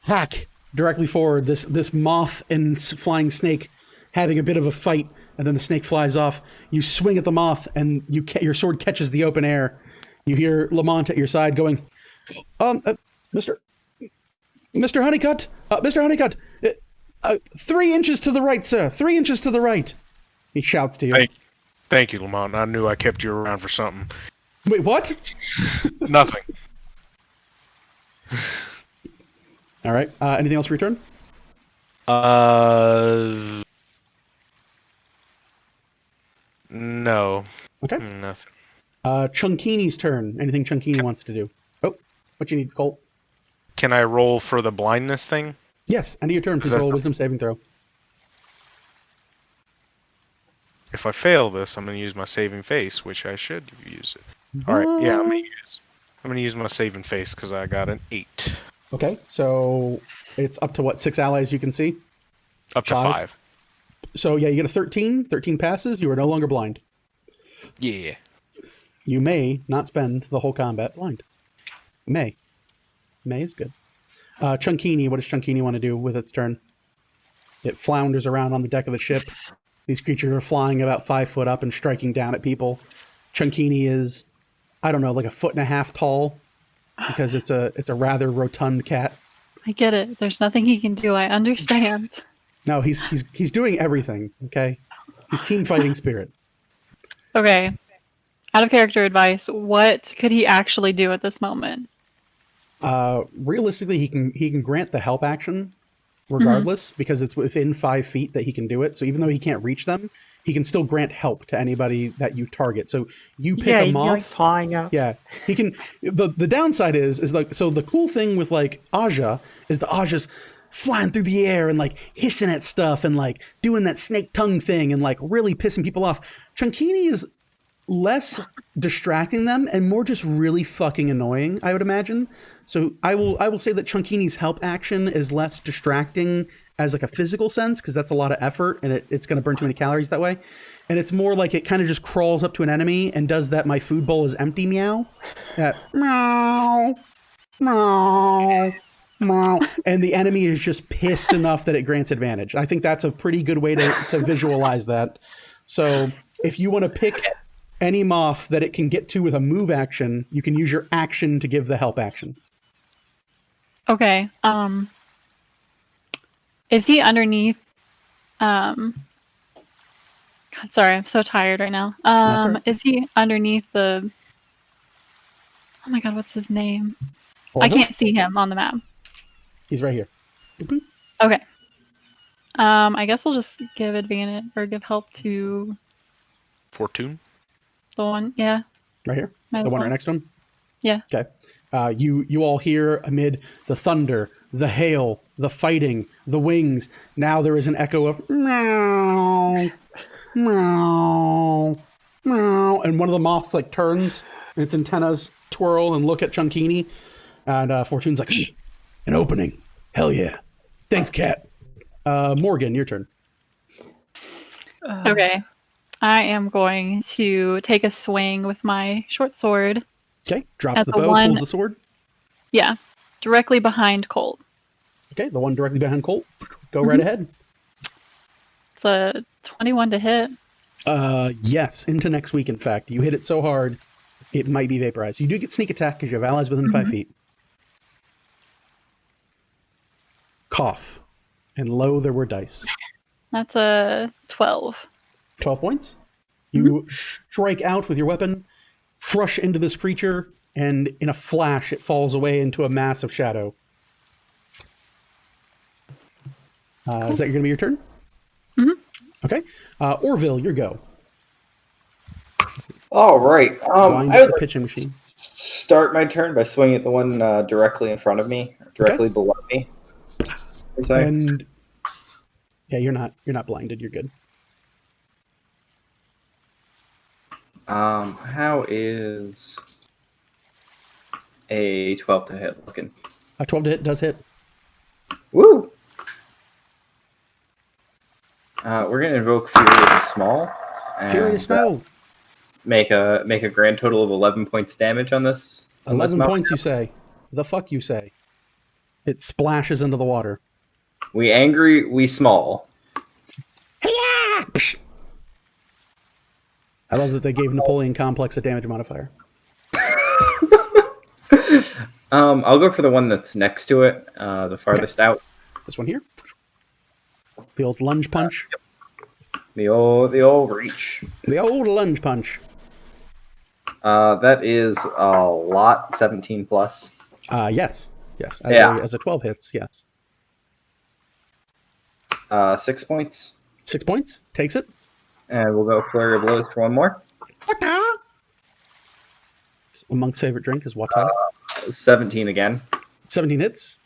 A: hack directly forward. This moth and flying snake having a bit of a fight. and then the snake flies off. You swing at the moth, and your sword catches the open air. You hear Lamont at your side going, Mr. Honeycutt, Mr. Honeycutt, 3 inches to the right, sir, 3 inches to the right. He shouts to you.
B: Thank you, Lamont. I knew I kept you around for something.
A: Wait, what?
B: Nothing.
A: All right. Anything else for your turn?
B: No.
A: Okay.
B: Nothing.
A: Chunkini's turn. Anything Chunkini wants to do? Oh, what you need, Colt?
B: Can I roll for the blindness thing?
A: Yes. End of your turn. Please roll a wisdom saving throw.
B: If I fail this, I'm going to use my saving face, which I should use it. All right. Yeah, I'm going to use my saving face because I got an 8.
A: Okay. So it's up to what, 6 allies you can see?
B: Up to 5.
A: So yeah, you get a 13. 13 passes. You are no longer blind.
B: Yeah.
A: You may not spend the whole combat blind. May is good. Chunkini, what does Chunkini want to do with its turn? It flounders around on the deck of the ship. These creatures are flying about 5 foot up and striking down at people. Chunkini is, I don't know, like 1.5 feet tall because it's a rather rotund cat.
C: I get it. There's nothing he can do. I understand.
A: No, he's doing everything. Okay, he's team fighting spirit.
C: Okay. Out of character advice, what could he actually do at this moment?
A: Realistically, he can grant the help action regardless because it's within 5 feet that he can do it. So even though he can't reach them, he can still grant help to anybody that you target. So you pick a moth.
E: Like flying up.
A: Yeah, he can. The downside is like, so the cool thing with like Aja is the Aja's flying through the air and like hissing at stuff and like doing that snake tongue thing and like really pissing people off. Chunkini is less distracting them and more just really fucking annoying, I would imagine. So I will say that Chunkini's help action is less distracting as like a physical sense because that's a lot of effort and it's going to burn too many calories that way. And it's more like it kind of just crawls up to an enemy and does that my food bowl is empty meow. That meow, meow, meow. And the enemy is just pissed enough that it grants advantage. I think that's a pretty good way to visualize that. So if you want to pick any moth that it can get to with a move action, you can use your action to give the help action.
C: Okay. Is he underneath? God, sorry, I'm so tired right now.
A: That's all right.
C: Is he underneath the? Oh my God, what's his name? I
A: Orville?
C: can't see him on the map.
A: He's right here.
C: Okay. I guess we'll just give advantage or give help to
B: Fortune?
C: the one. Yeah.
A: Right here.
C: Might
A: The
C: as
A: one
C: well.
A: right next to him.
C: Yeah.
A: Okay. You all hear amid the thunder, the hail, the fighting, the wings. Now there is an echo of meow, meow, meow, and one of the moths like turns, and its antennas twirl and look at Chunkini, and Fortune's like, an opening. Hell yeah. Thanks, cat. Morgan, your turn.
C: Okay. I am going to take a swing with my short sword.
A: Okay. Drops
C: At
A: the
C: the
A: bow,
C: one-
A: pulls the sword.
C: Yeah. Directly behind Colt.
A: Okay. The one directly behind Colt. Go right ahead.
C: It's a 21 to hit.
A: Yes. Into next week, in fact. You hit it so hard, it might be vaporized. You do get sneak attack because you have allies within 5 feet. Cough. And lo, there were dice.
C: That's a 12.
A: 12 points. You strike out with your weapon, crush into this creature, and in a flash, it falls away into a mass of shadow. Is that going to be your turn?
C: Mhm.
A: Okay. Orville, your go.
F: All right.
A: Wind
F: I
A: up
F: would
A: the
F: like
A: pitching
F: to
A: machine.
F: start my turn by swinging at the one directly in front of me, directly below me. Per se.
A: And yeah, you're not blinded. You're good.
F: How is a 12 to hit looking?
A: A 12 to hit does hit.
F: Woo! We're gonna invoke Fury of the Small. And,
A: Furious Snow.
F: make a grand total of 11 points damage on this. on this
A: 11
F: mountain.
A: points, you say. The fuck you say. It splashes into the water.
F: We angry, we small.
A: I love that they gave Napoleon Complex a damage modifier.
F: I'll go for the one that's next to it, the farthest out.
A: This one here. The old lunge punch.
F: The old reach.
A: The old lunge punch.
F: That is a lot. 17 plus.
A: Yes. Yes. As a 12 hits, yes.
F: 6 points.
A: 6 points. Takes it.
F: And we'll go flurry of blows for one more.
A: Wata! A monk's favorite drink is wata.
F: 17 again.
A: 17 hits.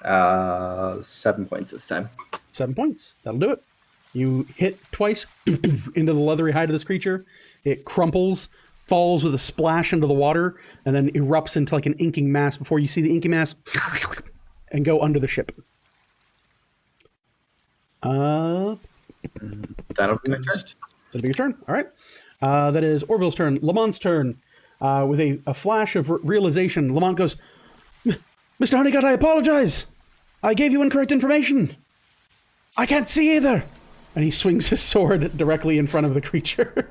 F: 7 points this time.
A: 7 points. That'll do it. You hit twice into the leathery hide of this creature. It crumples, falls with a splash into the water, and then erupts into like an inking mass before you see the inking mass and go under the ship.
F: That'll be my turn.
A: That'll be your turn. All right. That is Orville's turn. Lamont's turn. With a flash of realization, Lamont goes, Mr. Honeycutt, I apologize. I gave you incorrect information. I can't see either. And he swings his sword directly in front of the creature,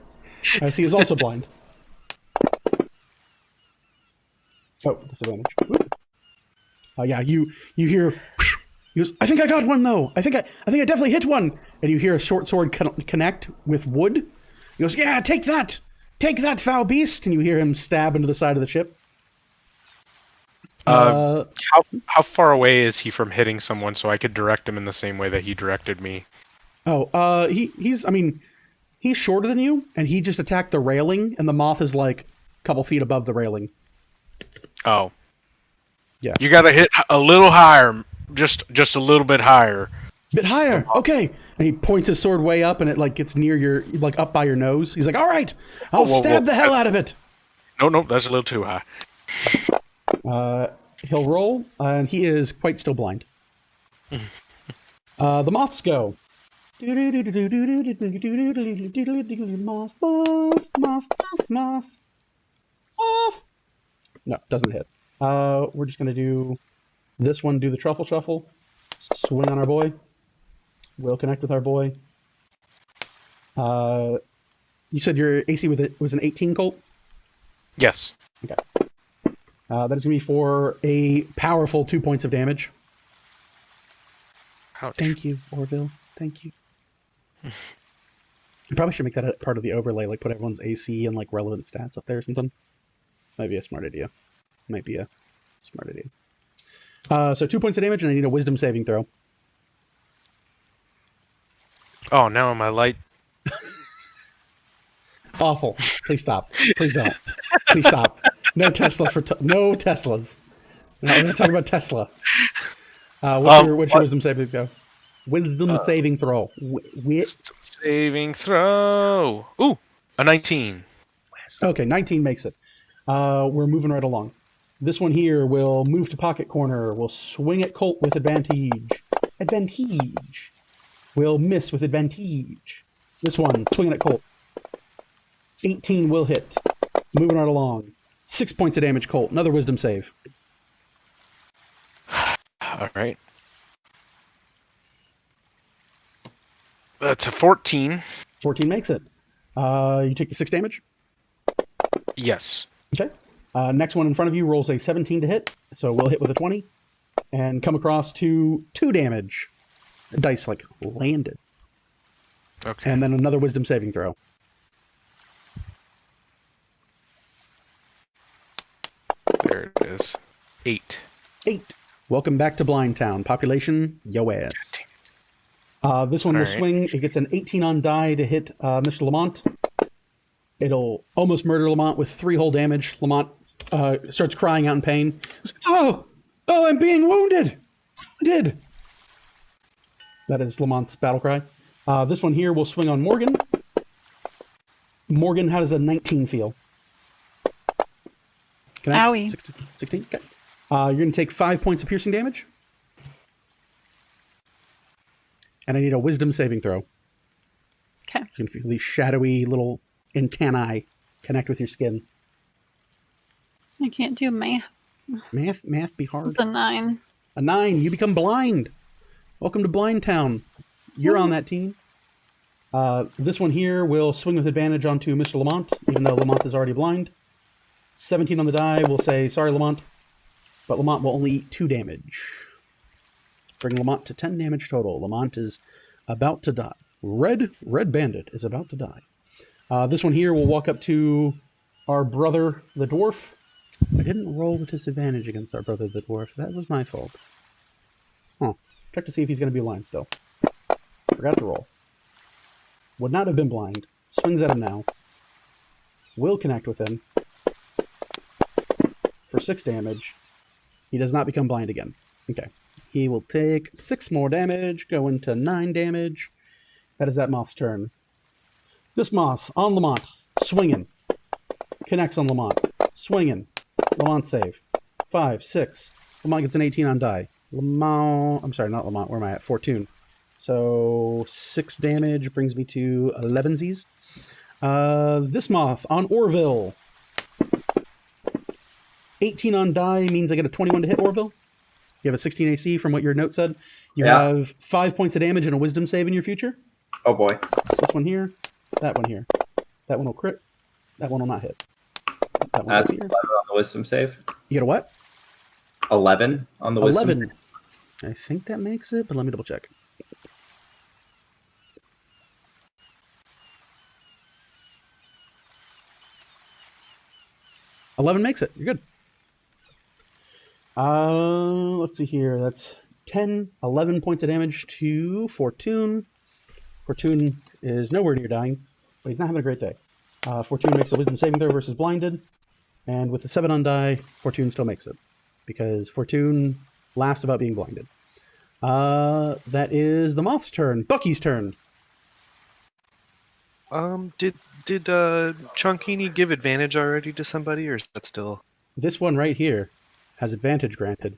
A: as he is also blind. Oh, disadvantage. Yeah, you hear. He goes, I think I got one though. I think I definitely hit one. And you hear a short sword connect with wood. He goes, yeah, take that, foul beast. And you hear him stab into the side of the ship.
B: How far away is he from hitting someone so I could direct him in the same way that he directed me?
A: Oh, he's shorter than you, and he just attacked the railing, and the moth is like a couple feet above the railing.
B: Oh.
A: Yeah.
B: You gotta hit a little higher, just a little bit higher.
A: Bit higher, okay. And he points his sword way up, and it like gets near your, like up by your nose. He's like, all right, I'll stab the hell out of it.
B: No, that's a little too high.
A: He'll roll, and he is quite still blind. The moths go. Moth. No, doesn't hit. We're just gonna do this one. Do the truffle shuffle. Swing on our boy. We'll connect with our boy. You said your AC was an 18, Colt?
B: Yes.
A: Okay. That is going to be for a powerful 2 points of damage.
B: Ouch.
A: Thank you, Orville. Thank you. You probably should make that a part of the overlay, like put everyone's AC and like relevant stats up there or something. Might be a smart idea. So 2 points of damage, and I need a wisdom saving throw.
B: Oh, now am I light?
A: Awful. Please stop. Please don't. Please stop. No Tesla no Teslas. No, we're not talking about Tesla. What's your wisdom saving throw? Wisdom saving throw.
B: Saving throw. Ooh, a 19.
A: Okay, 19 makes it. We're moving right along. This one here will move to pocket corner. We'll swing at Colt with advantage. We'll miss with advantage. This one, swinging at Colt. 18 will hit. Moving right along. 6 points of damage, Colt. Another wisdom save.
B: All right. That's a 14.
A: 14 makes it. You take the 6 damage?
B: Yes.
A: Okay. Next one in front of you rolls a 17 to hit, so we'll hit with a 20. And come across to 2 damage. The dice, like, landed.
B: Okay.
A: And then another wisdom saving throw.
B: There it is. 8.
A: 8. Welcome back to Blind Town. Population, yo ass. This one will swing. It gets an 18 on die to hit Mr. Lamont. It'll almost murder Lamont with 3 whole damage. Lamont starts crying out in pain. Oh, I'm being wounded. That is Lamont's battle cry. This one here will swing on Morgan. Morgan, how does a 19 feel?
C: Owie.
A: 16? Okay. You're going to take 5 points of piercing damage. And I need a wisdom saving throw.
C: Okay.
A: You can feel these shadowy little antennae connect with your skin.
C: I can't do math.
A: Math be hard.
C: It's a 9.
A: A 9. You become blind. Welcome to Blind Town. You're on that team. This one here will swing with advantage onto Mr. Lamont, even though Lamont is already blind. 17 on the die will say, sorry, Lamont, but Lamont will only eat 2 damage. Bring Lamont to 10 damage total. Lamont is about to die. Red Bandit is about to die. This one here will walk up to our brother, the dwarf. I didn't roll with disadvantage against our brother, the dwarf. That was my fault. Huh. Check to see if he's going to be blind still. Forgot to roll. Would not have been blind. Swings at him now. Will connect with him. For 6 damage. He does not become blind again. Okay. He will take 6 more damage, go into 9 damage. That is that moth's turn. This moth on Lamont, swinging. Connects on Lamont, swinging. Lamont save. 5, 6. Lamont gets an 18 on die. Lamont, I'm sorry, not Lamont. Where am I at? Fortune. So 6 damage brings me to 11sies. This moth on Orville. 18 on die means I get a 21 to hit Orville. You have a 16 AC from what your note said. You have 5 points of damage and a wisdom save in your future.
F: Oh boy.
A: This one here. That one here. That one will crit. That one will not hit. That one
F: That's
A: goes
F: 11
A: here.
F: on the wisdom save.
A: You get a what?
F: 11 on the wisdom.
A: 11. I think that makes it, but let me double check. $11 makes it. You're good. Let's see here. That's 11 points of damage to Fortune. Fortune is nowhere near dying, but he's not having a great day. Fortune makes a wisdom saving throw versus blinded. And with the 7 on die, Fortune still makes it. Because Fortune laughs about being blinded. That is the moth's turn. Bucky's turn.
D: Did Chunkini give advantage already to somebody, or is that still?
A: This one right here has advantage granted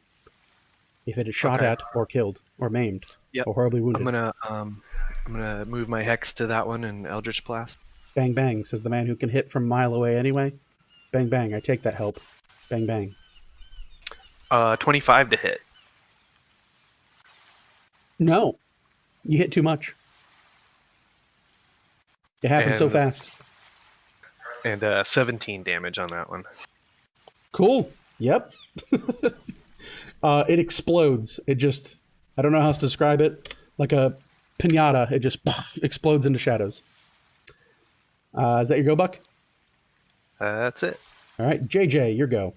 A: if it is shot
D: Okay.
A: at or killed or maimed
D: Yep.
A: or horribly wounded.
D: I'm gonna move my hex to that one and Eldritch Blast.
A: Bang bang, says the man who can hit from a mile away anyway. Bang bang, I take that help. Bang bang.
D: 25 to hit.
A: No, you hit too much. It happened so
D: And-
A: fast.
D: And 17 damage on that one.
A: Cool. Yep. It explodes. It just, I don't know how else to describe it. Like a pinata, it just explodes into shadows. Is that your go, Buck?
D: That's it.
A: All right, JJ, your go.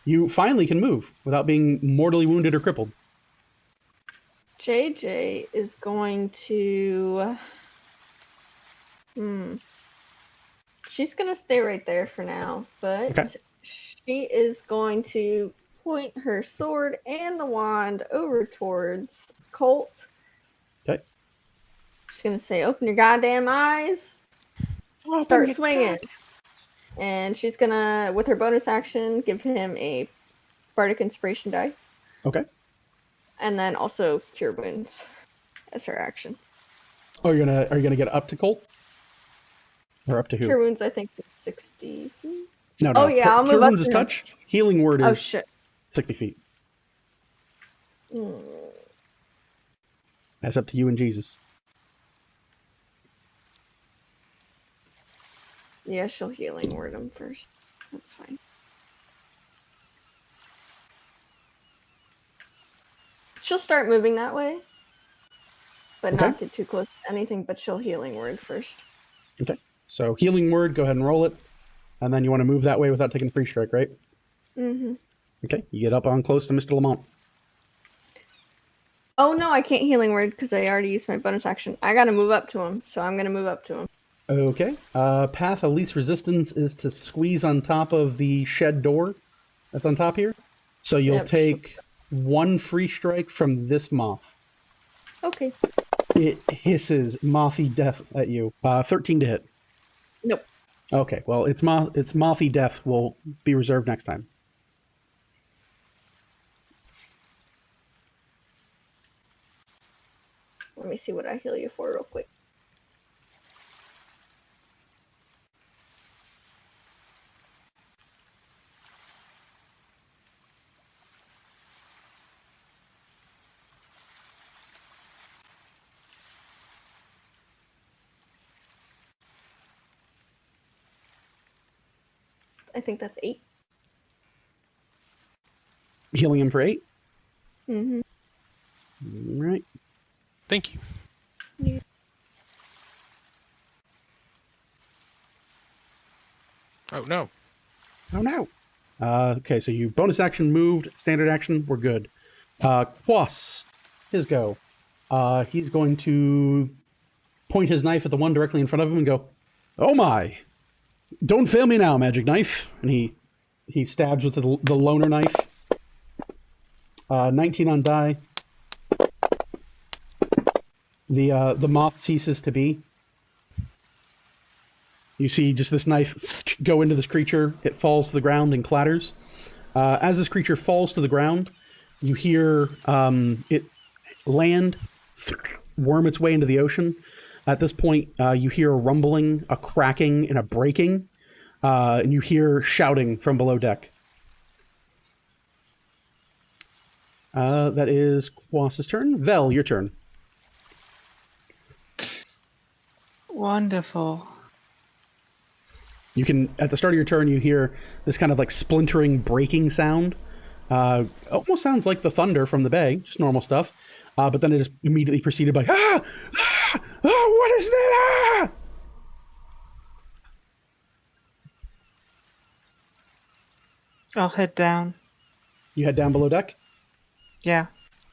A: You finally can move without being mortally wounded or crippled.
G: JJ is going to. She's going to stay right there for now, but
A: Okay.
G: she is going to point her sword and the wand over towards Colt.
A: Okay.
G: She's going to say, open your goddamn eyes. Start swinging. And she's going to, with her bonus action, give him a Bardic Inspiration die.
A: Okay.
G: And then also Cure Wounds as her action.
A: Oh, are you gonna get up to Colt? Or up to who?
G: Cure Wounds, I think, is 60 feet.
A: No.
G: Oh, yeah, I'll
A: Cure
G: move up
A: Wounds is
G: to him.
A: touch. Healing word
G: Oh,
A: is
G: shit.
A: 60 feet.
G: Mm.
A: That's up to you and Jesus.
G: Yeah, she'll healing word him first. That's fine. She'll start moving that way, but
A: Okay.
G: not get too close to anything, but she'll healing word first.
A: Okay. So healing word, go ahead and roll it. And then you want to move that way without taking free strike, right?
G: Mm-hmm.
A: Okay. You get up on close to Mr. Lamont.
G: Oh, no, I can't healing word because I already used my bonus action. I gotta move up to him, so I'm gonna move up to him.
A: Okay. Path of least resistance is to squeeze on top of the shed door that's on top here. So you'll
G: Yep.
A: take 1 free strike from this moth.
G: Okay.
A: It hisses mothy death at you. 13 to hit.
G: Nope.
A: Okay, well, its mothy death will be reserved next time.
G: Let me see what I heal you for real quick. I think that's 8.
A: Healing him for 8.
G: Mm-hmm.
A: All right.
B: Thank you.
G: Yeah.
B: Oh no.
A: Oh no. Okay, so you bonus action moved, standard action, we're good. Quas, his go. He's going to point his knife at the one directly in front of him and go, "Oh my! Don't fail me now, magic knife!" And he stabs with the loner knife. 19 on die. The moth ceases to be. You see just this knife go into this creature. It falls to the ground and clatters. As this creature falls to the ground, you hear it land, worm its way into the ocean. At this point, you hear a rumbling, a cracking, and a breaking, and you hear shouting from below deck. That is Quas's turn. Vel, your turn.
E: Wonderful.
A: You can, at the start of your turn, you hear this kind of like splintering, breaking sound. Almost sounds like the thunder from the bay, just normal stuff. But then it is immediately preceded by, ah! Ah! Oh, what is that? Ah!
E: I'll head down.
A: You head down below deck?
E: Yeah.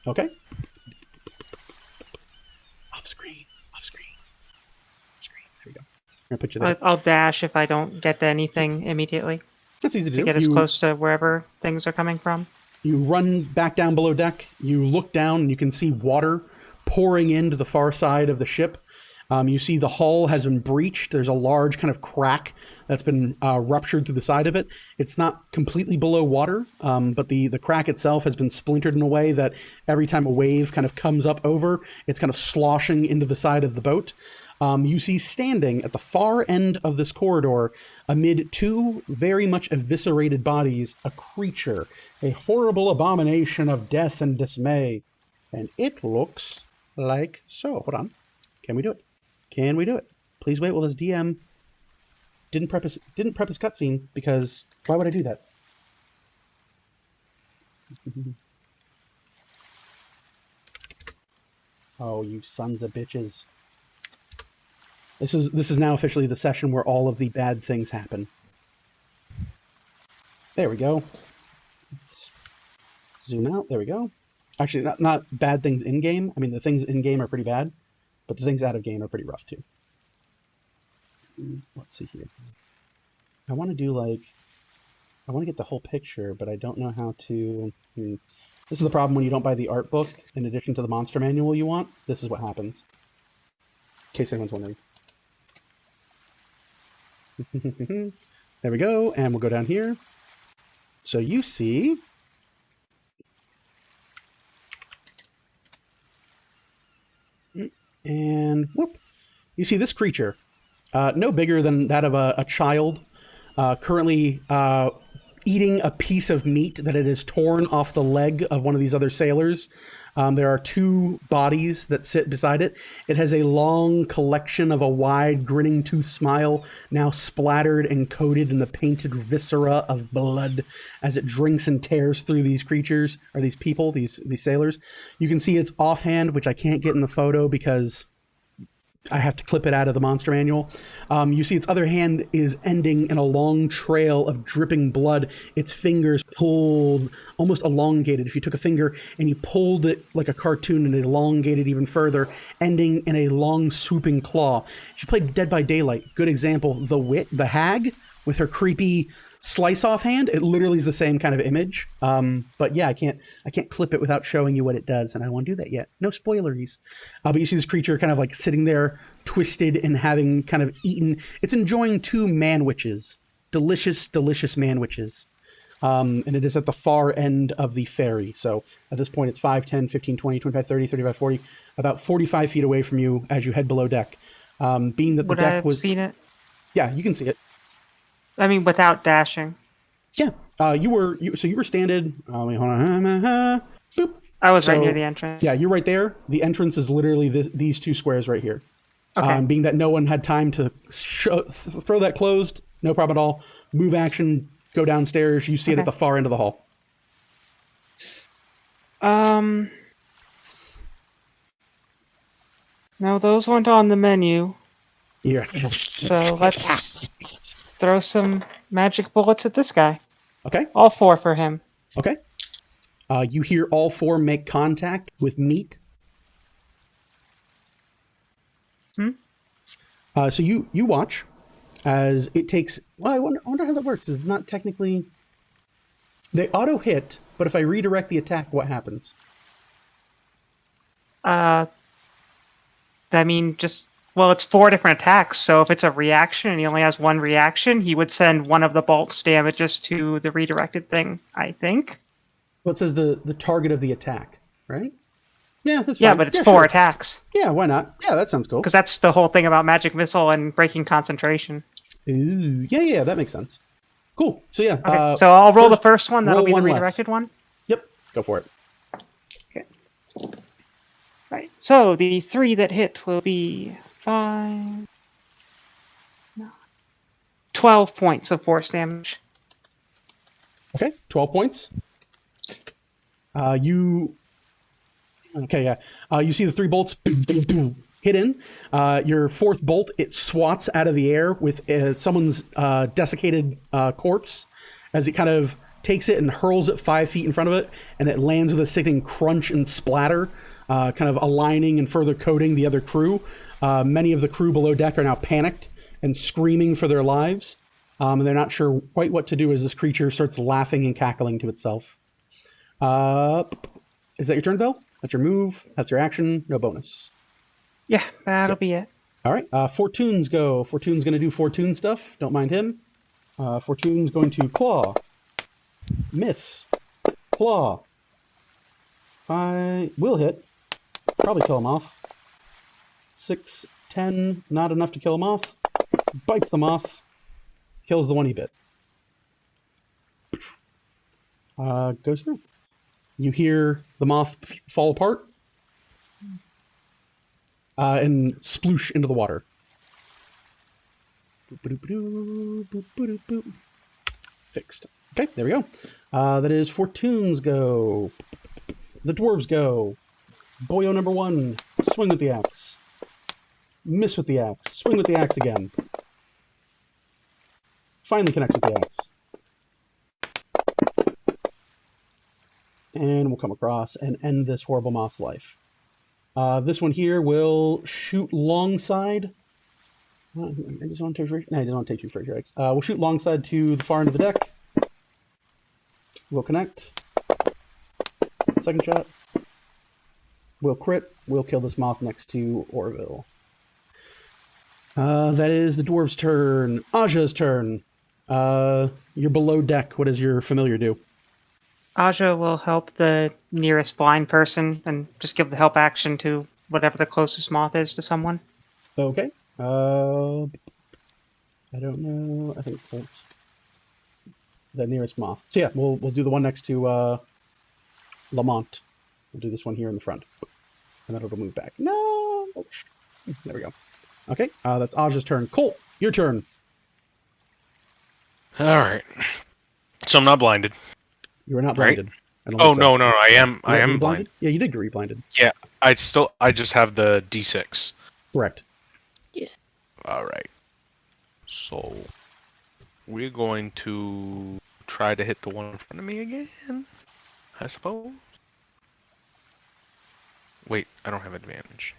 A: Okay. Off screen. There we go. I'm going to put you there.
E: I'll dash if I don't get to anything immediately
A: That's easy to
E: to
A: do.
E: get as close to wherever things are coming from.
A: You run back down below deck. You look down and you can see water pouring into the far side of the ship. You see the hull has been breached. There's a large kind of crack that's been ruptured through the side of it. It's not completely below water, but the crack itself has been splintered in a way that every time a wave kind of comes up over, it's kind of sloshing into the side of the boat. You see standing at the far end of this corridor, amid two very much eviscerated bodies, a creature, a horrible abomination of death and dismay. And it looks like so. Hold on. Can we do it? Can we do it? Please wait while this DM didn't prep his cutscene, because why would I do that? Oh, you sons of bitches. This is now officially the session where all of the bad things happen. There we go. Let's zoom out. There we go. Actually, not bad things in game. I mean, the things in game are pretty bad, but the things out of game are pretty rough too. Let's see here. I want to get the whole picture, but I don't know how to. This is the problem when you don't buy the art book in addition to the monster manual you want. This is what happens. In case anyone's wondering. There we go, and we'll go down here. So you see and whoop, you see this creature, no bigger than that of a child, currently eating a piece of meat that it has torn off the leg of one of these other sailors. There are two bodies that sit beside it. It has a long collection of a wide grinning tooth smile, now splattered and coated in the painted viscera of blood as it drinks and tears through these creatures, or these people, these sailors. You can see its offhand, which I can't get in the photo because I have to clip it out of the monster manual. You see its other hand is ending in a long trail of dripping blood. Its fingers pulled, almost elongated. If you took a finger and you pulled it like a cartoon and elongated even further, ending in a long swooping claw. She played Dead by Daylight. Good example. The hag with her creepy slice off hand. It literally is the same kind of image. But yeah, I can't clip it without showing you what it does, and I don't want to do that yet. No spoileries. But you see this creature kind of like sitting there, twisted and having kind of eaten. It's enjoying two manwitches, delicious, delicious manwitches. And it is at the far end of the ferry. So at this point, it's 5, 10, 15, 20, 25, 30, 35, 40, about 45 feet away from you as you head below deck. Being that the
E: Would I
A: deck
E: have
A: was
E: seen it?
A: Yeah, you can see it.
E: I mean, without dashing.
A: Yeah, you were standing. Wait, hold on. Boop.
E: I was right
A: So,
E: near the entrance.
A: Yeah, you're right there. The entrance is literally these two squares right here.
E: Okay.
A: Being that no one had time to throw that closed, no problem at all. Move action, go downstairs. You see it at
E: Okay.
A: the far end of the hall.
E: No, those weren't on the menu.
A: Yeah.
E: So let's throw some magic bullets at this guy.
A: Okay.
E: All 4 for him.
A: Okay. You hear all 4 make contact with meat. So you watch as it takes. Well, I wonder how that works. It's not technically. They auto hit, but if I redirect the attack, what happens?
E: I mean, it's 4 different attacks. So if it's a reaction and he only has 1 reaction, he would send one of the bolts damages to the redirected thing, I think.
A: Well, it says the target of the attack, right? Yeah, that's fine.
E: Yeah, but it's 4
A: sure.
E: attacks.
A: Yeah, why not? Yeah, that sounds cool.
E: Because that's the whole thing about magic missile and breaking concentration.
A: Ooh, yeah, that makes sense. Cool. So yeah.
E: Okay, so I'll roll the first one. That'll
A: roll
E: be the
A: one less.
E: redirected one.
A: Yep, go for it.
E: Okay. Right. So the 3 that hit will be 5, 12 points of force damage.
A: Okay, 12 points. You see the 3 bolts hit in. Your 4th bolt, it swats out of the air with someone's desiccated corpse as it kind of takes it and hurls it 5 feet in front of it, and it lands with a sickening crunch and splatter, kind of aligning and further coating the other crew. Many of the crew below deck are now panicked and screaming for their lives, and they're not sure quite what to do as this creature starts laughing and cackling to itself. Is that your turn, Bill? That's your move. That's your action. No bonus.
E: Yeah, that'll be it.
A: All right. Fortune's go. Fortune's going to do Fortune stuff. Don't mind him. Fortune's going to claw. Miss. Claw. I will hit. Probably kill him off. 6, 10. Not enough to kill him off. Bites them off. Kills the one he bit. Goes through. You hear the moth fall apart and sploosh into the water. Fixed. Okay, there we go. That is Fortune's go. The dwarves go. Boyo number 1. Swing with the axe. Miss with the axe. Swing with the axe again. Finally connects with the axe. And we'll come across and end this horrible moth's life. This one here will shoot longside. I just want to take. No, I just want to take 2 free strikes. We'll shoot longside to the far end of the deck. We'll connect. Second shot. We'll crit. We'll kill this moth next to Orville. That is the dwarves' turn. Aja's turn. You're below deck. What does your familiar do?
E: Aja will help the nearest blind person and just give the help action to whatever the closest moth is to someone.
A: Okay. I don't know. I think that's the nearest moth. So yeah, we'll do the one next to Lamont. We'll do this one here in the front, and then it'll move back. No. Oh, there we go. Okay. That's Aja's turn. Colt, your turn.
B: All right. So I'm not blinded.
A: You are not
B: Right?
A: blinded. I don't
B: Oh
A: think so.
B: no, I am. I
A: Were
B: am
A: you
B: blinded.
A: Yeah, you did get re-blinded.
B: Yeah, I just have the D6.
A: Correct.
G: Yes.
B: All right. So we're going to try to hit the one in front of me again, I suppose. Wait, I don't have advantage.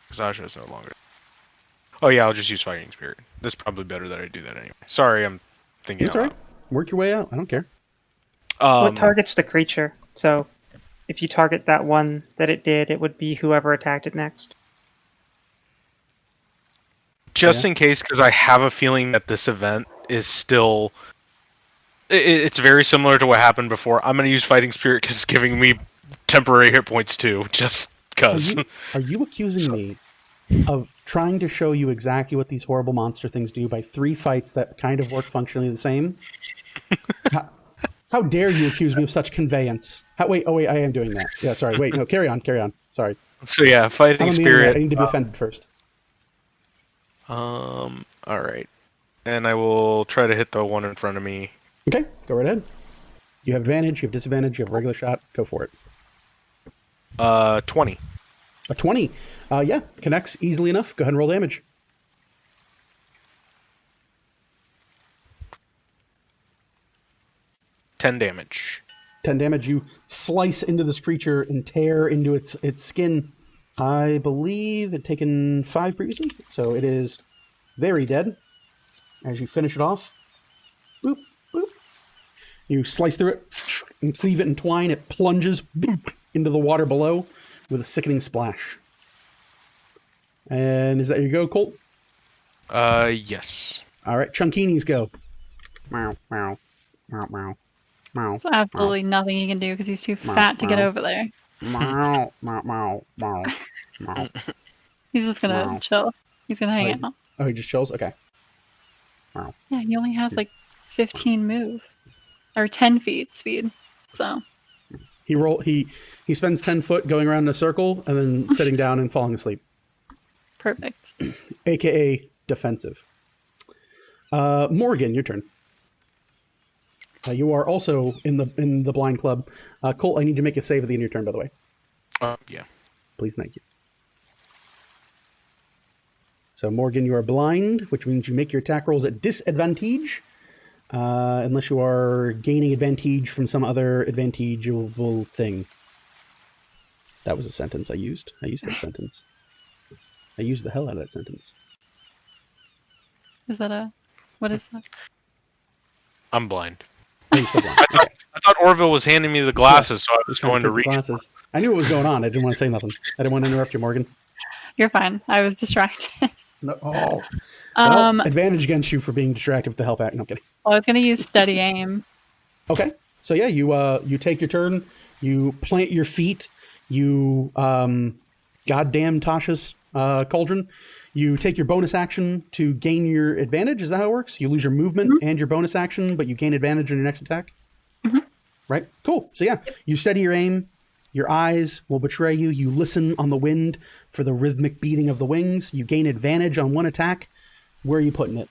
B: Because Aja is no longer. Oh yeah, I'll just use Fighting Spirit. That's probably better that I do that anyway. Sorry, I'm thinking
A: That's
B: out
A: all right. Work your way out. I don't care.
B: loud.
E: What targets the creature? So if you target that one that it did, it would be whoever attacked it next.
B: Just
A: Yeah.
B: in case, because I have a feeling that this event is still. It's very similar to what happened before. I'm going to use Fighting Spirit because it's giving me temporary hit points too, just because.
A: Are you accusing me of trying to show you exactly what these horrible monster things do by 3 fights that kind of work functionally the same? How dare you accuse me of such conveyance? Wait, I am doing that. Yeah, sorry. Wait, no, carry on. Sorry.
B: So yeah,
A: I'm
B: Fighting
A: on the internet.
B: Spirit.
A: I need to be offended first.
B: All right. And I will try to hit the one in front of me.
A: Okay, go right ahead. You have advantage, you have disadvantage, you have a regular shot. Go for it.
B: 20.
A: A 20. Yeah, connects easily enough. Go ahead and roll damage.
B: Damage.
A: 10 damage. You slice into this creature and tear into its skin. I believe it taken 5 previously, so it is very dead. As you finish it off, boop, boop. You slice through it and cleave it in twine. It plunges boop, into the water below with a sickening splash. And is that your go, Colt?
B: Yes.
A: All right, Chunkinis go. Meow, meow, meow, meow, meow.
C: There's absolutely nothing he can do because he's too fat to get over there.
A: Meow, meow, meow, meow, meow.
C: He's just gonna
A: Wow.
C: chill. He's gonna hang out.
A: Oh, he just chills? Okay.
C: Yeah, he only has like 15 move. Or 10 feet speed. So
A: He spends 10 foot going around in a circle and then sitting down and falling asleep.
C: perfect.
A: AKA defensive. Morgan, your turn. You are also in the blind club. Colt, I need to make a save at the end of your turn, by the way.
B: Yeah.
A: Please, thank you. So, Morgan, you are blind, which means you make your attack rolls at disadvantage, unless you are gaining advantage from some other advantageable thing. That was a sentence I used. I used that sentence. I used the hell out of that sentence.
C: Is that what is that?
B: I'm blind.
A: Oh, you're still blind. Okay.
B: I thought Orville was handing me the glasses, so I was going to
A: Take the
B: reach.
A: glasses. I knew what was going on. I didn't want to say nothing. I didn't want to interrupt you, Morgan.
C: You're fine. I was distracted.
A: No. Oh.
C: Um,
A: Well, advantage against you for being distracted with the help act. No, I'm kidding.
C: well, I was gonna use steady aim.
A: Okay. So yeah, you take your turn. You plant your feet. You goddamn Tasha's cauldron. You take your bonus action to gain your advantage. Is that how it works? You lose your movement and your bonus action, but you gain advantage on your next attack. Right? Cool. So yeah, you steady your aim. Your eyes will betray you. You listen on the wind for the rhythmic beating of the wings. You gain advantage on one attack. Where are you putting it?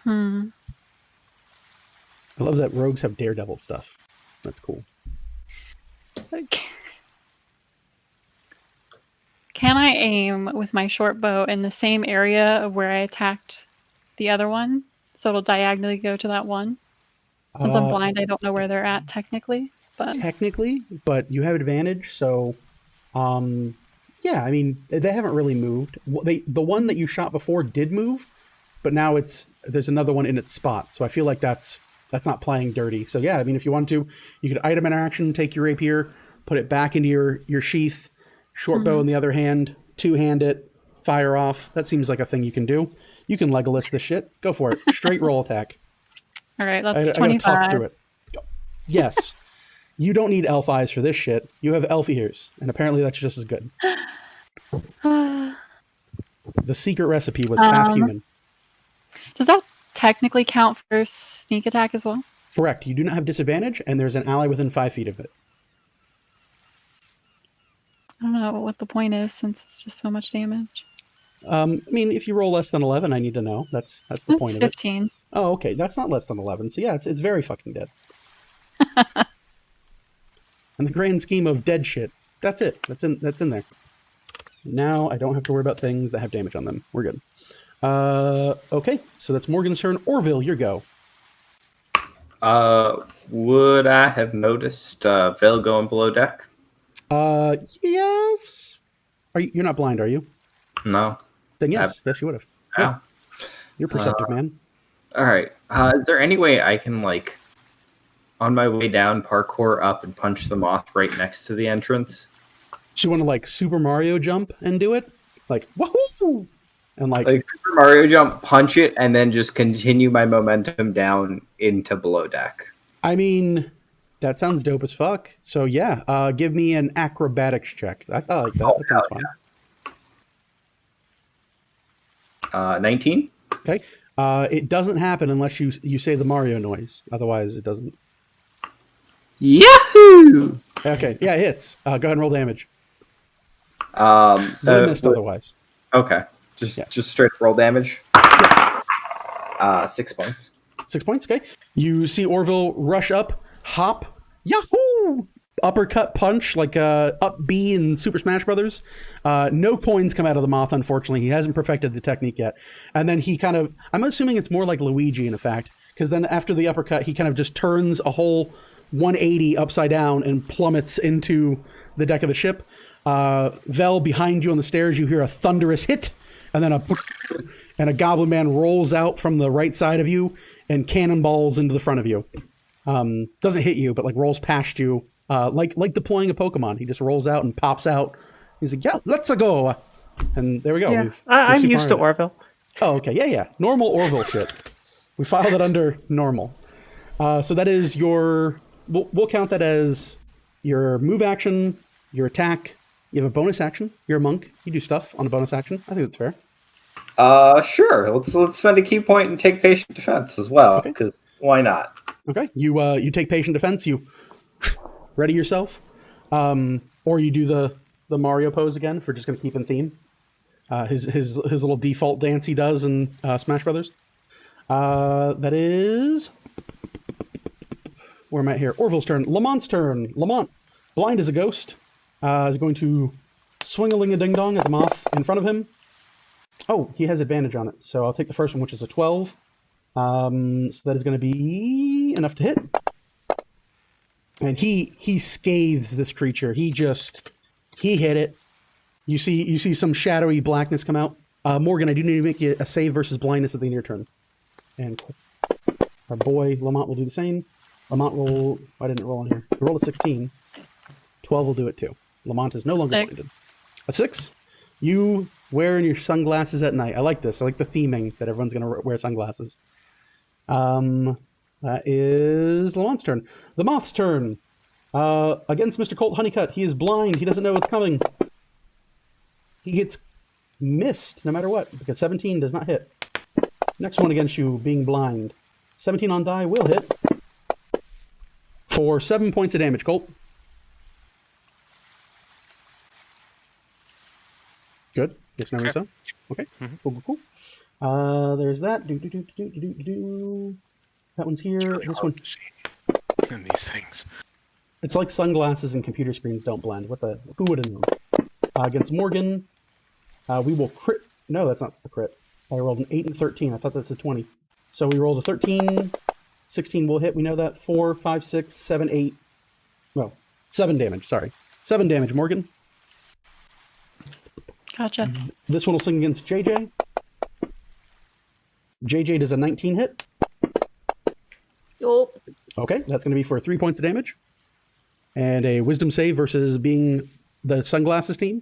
A: I love that rogues have daredevil stuff. That's cool.
C: Okay. Can I aim with my short bow in the same area of where I attacked the other one? So it'll diagonally go to that one? Since I'm blind, I don't know where they're at technically. But
A: Technically, but you have advantage, so yeah, I mean, they haven't really moved. The one that you shot before did move, but now there's another one in its spot. So I feel like that's not playing dirty. So yeah, I mean, if you want to, you could item interaction, take your rapier, put it back into your sheath, short bow in the other hand, two-hand it, fire off. That seems like a thing you can do. You can Legolas this shit. Go for it. Straight roll attack.
C: all right,
A: I
C: that's
A: gotta
C: 25.
A: talk through it. Yes. You don't need elf eyes for this shit. You have elf ears, and apparently that's just as good. The secret recipe was half human.
C: Does that technically count for sneak attack as well?
A: Correct. You do not have disadvantage, and there's an ally within 5 feet of it.
C: I don't know what the point is since it's just so much damage.
A: I mean, if you roll less than 11, I need to know. That's the
C: That's
A: point of it.
C: 15.
A: Oh, okay. That's not less than 11. So yeah, it's very fucking dead. In the grand scheme of dead shit, that's it. That's in there. Now I don't have to worry about things that have damage on them. We're good. Okay, so that's Morgan's turn. Orville, your go.
F: Would I have noticed Vale going below deck?
A: Yes. You're not blind, are you?
F: No.
A: Then yes, yes, you would have. Yeah. You're a perceptive man.
F: All right. Is there any way I can, like, on my way down, parkour up and punch the moth right next to the entrance?
A: So you want to like Super Mario jump and do it? Like, woohoo! And like
F: Super Mario jump, punch it, and then just continue my momentum down into below deck.
A: I mean, that sounds dope as fuck. So yeah, give me an acrobatics check. I like that. That sounds fun.
F: Yeah. 19?
A: Okay. It doesn't happen unless you say the Mario noise. Otherwise, it doesn't.
F: Yahoo!
A: Okay. Yeah, it hits. Go ahead and roll damage.
F: You
A: missed otherwise.
F: Okay. Just straight roll damage. 6 points.
A: 6 points, okay. You see Orville rush up, hop, yahoo! Uppercut punch like up B in Super Smash Brothers. No coins come out of the moth, unfortunately. He hasn't perfected the technique yet. And then he kind of, I'm assuming it's more like Luigi in effect, because then after the uppercut, he kind of just turns a whole 180 upside down and plummets into the deck of the ship. Vel, behind you on the stairs, you hear a thunderous hit, and then a Goblin Man rolls out from the right side of you and cannonballs into the front of you. Doesn't hit you, but like rolls past you, like deploying a Pokemon. He just rolls out and pops out. He's like, "Yeah, let's go!" And there we go.
E: Yeah, I'm used to Orville.
A: Oh, okay, yeah. Normal Orville shit. We filed it under normal. So that is your. We'll count that as your move action, your attack. You have a bonus action. You're a monk. You do stuff on a bonus action. I think that's fair.
F: Sure. Let's spend a key point and take patient defense as well, because why not?
A: Okay. You take patient defense. You ready yourself, or you do the Mario pose again if we're just going to keep in theme. His little default dance he does in Smash Brothers. That is. Where am I at here? Orville's turn. Lamont's turn. Lamont, blind as a ghost, is going to swing-a-ling-a-ding-dong at the moth in front of him. Oh, he has advantage on it, so I'll take the first one, which is a 12. So that is going to be enough to hit. And he scathes this creature. He hit it. You see some shadowy blackness come out. Morgan, I do need to make you a save versus blindness at the end of your turn. And our boy Lamont will do the same. Lamont will... I didn't roll on here. He rolled a 16. 12 will do it too. Lamont is no longer blinded. A 6. You wearing your sunglasses at night. I like this. I like the theming that everyone's going to wear sunglasses. That is Lamont's turn. The moth's turn. Against Mr. Colt Honeycutt. He is blind. He doesn't know what's coming. He gets missed no matter what, because 17 does not hit. Next one against you, being blind. 17 on die will hit. For 7 points of damage, Colt. Good. Yes, no, so. Okay. Cool. There's that. That one's here.
B: Really
A: this one.
B: In these things.
A: It's like sunglasses and computer screens don't blend. Who would have known? Against Morgan, we will crit. No, that's not a crit. I rolled an 8 and 13. I thought that's a 20. So we rolled a 13. 16 will hit. We know that. 4, 5, 6, 7, 8. Well, 7 damage. Sorry. 7 damage, Morgan.
C: Gotcha.
A: This one will swing against JJ. JJ does a 19 hit.
G: Yup.
A: Okay, that's going to be for 3 points of damage. And a wisdom save versus being the sunglasses team.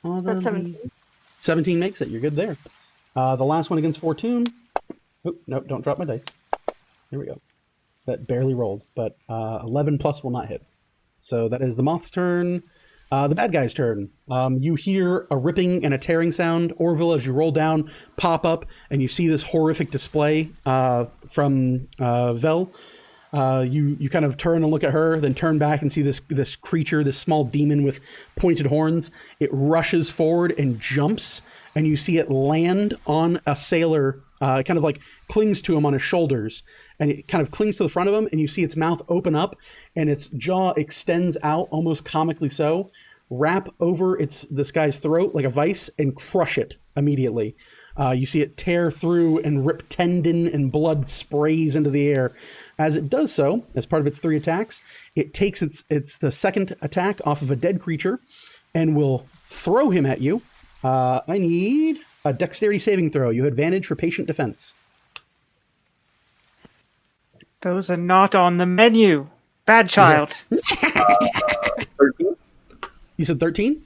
G: That's 17.
A: 17 makes it. You're good there. The last one against Fortune. Oh, nope, don't drop my dice. Here we go. That barely rolled, but 11 plus will not hit. So that is the moth's turn. The bad guy's turn. You hear a ripping and a tearing sound. Orville, as you roll down, pop up, and you see this horrific display from Vel. You kind of turn and look at her, then turn back and see this creature, this small demon with pointed horns. It rushes forward and jumps, and you see it land on a sailor. It kind of like clings to him on his shoulders, and it kind of clings to the front of him, and you see its mouth open up, and its jaw extends out almost comically so, wrap over this guy's throat like a vice, and crush it immediately. You see it tear through and rip tendon, and blood sprays into the air. As it does so, as part of its 3 attacks, it takes the second attack off of a dead creature and will throw him at you. I need a dexterity saving throw. You have advantage for patient defense.
E: Those are not on the menu. Bad child.
F: 13?
A: You said 13?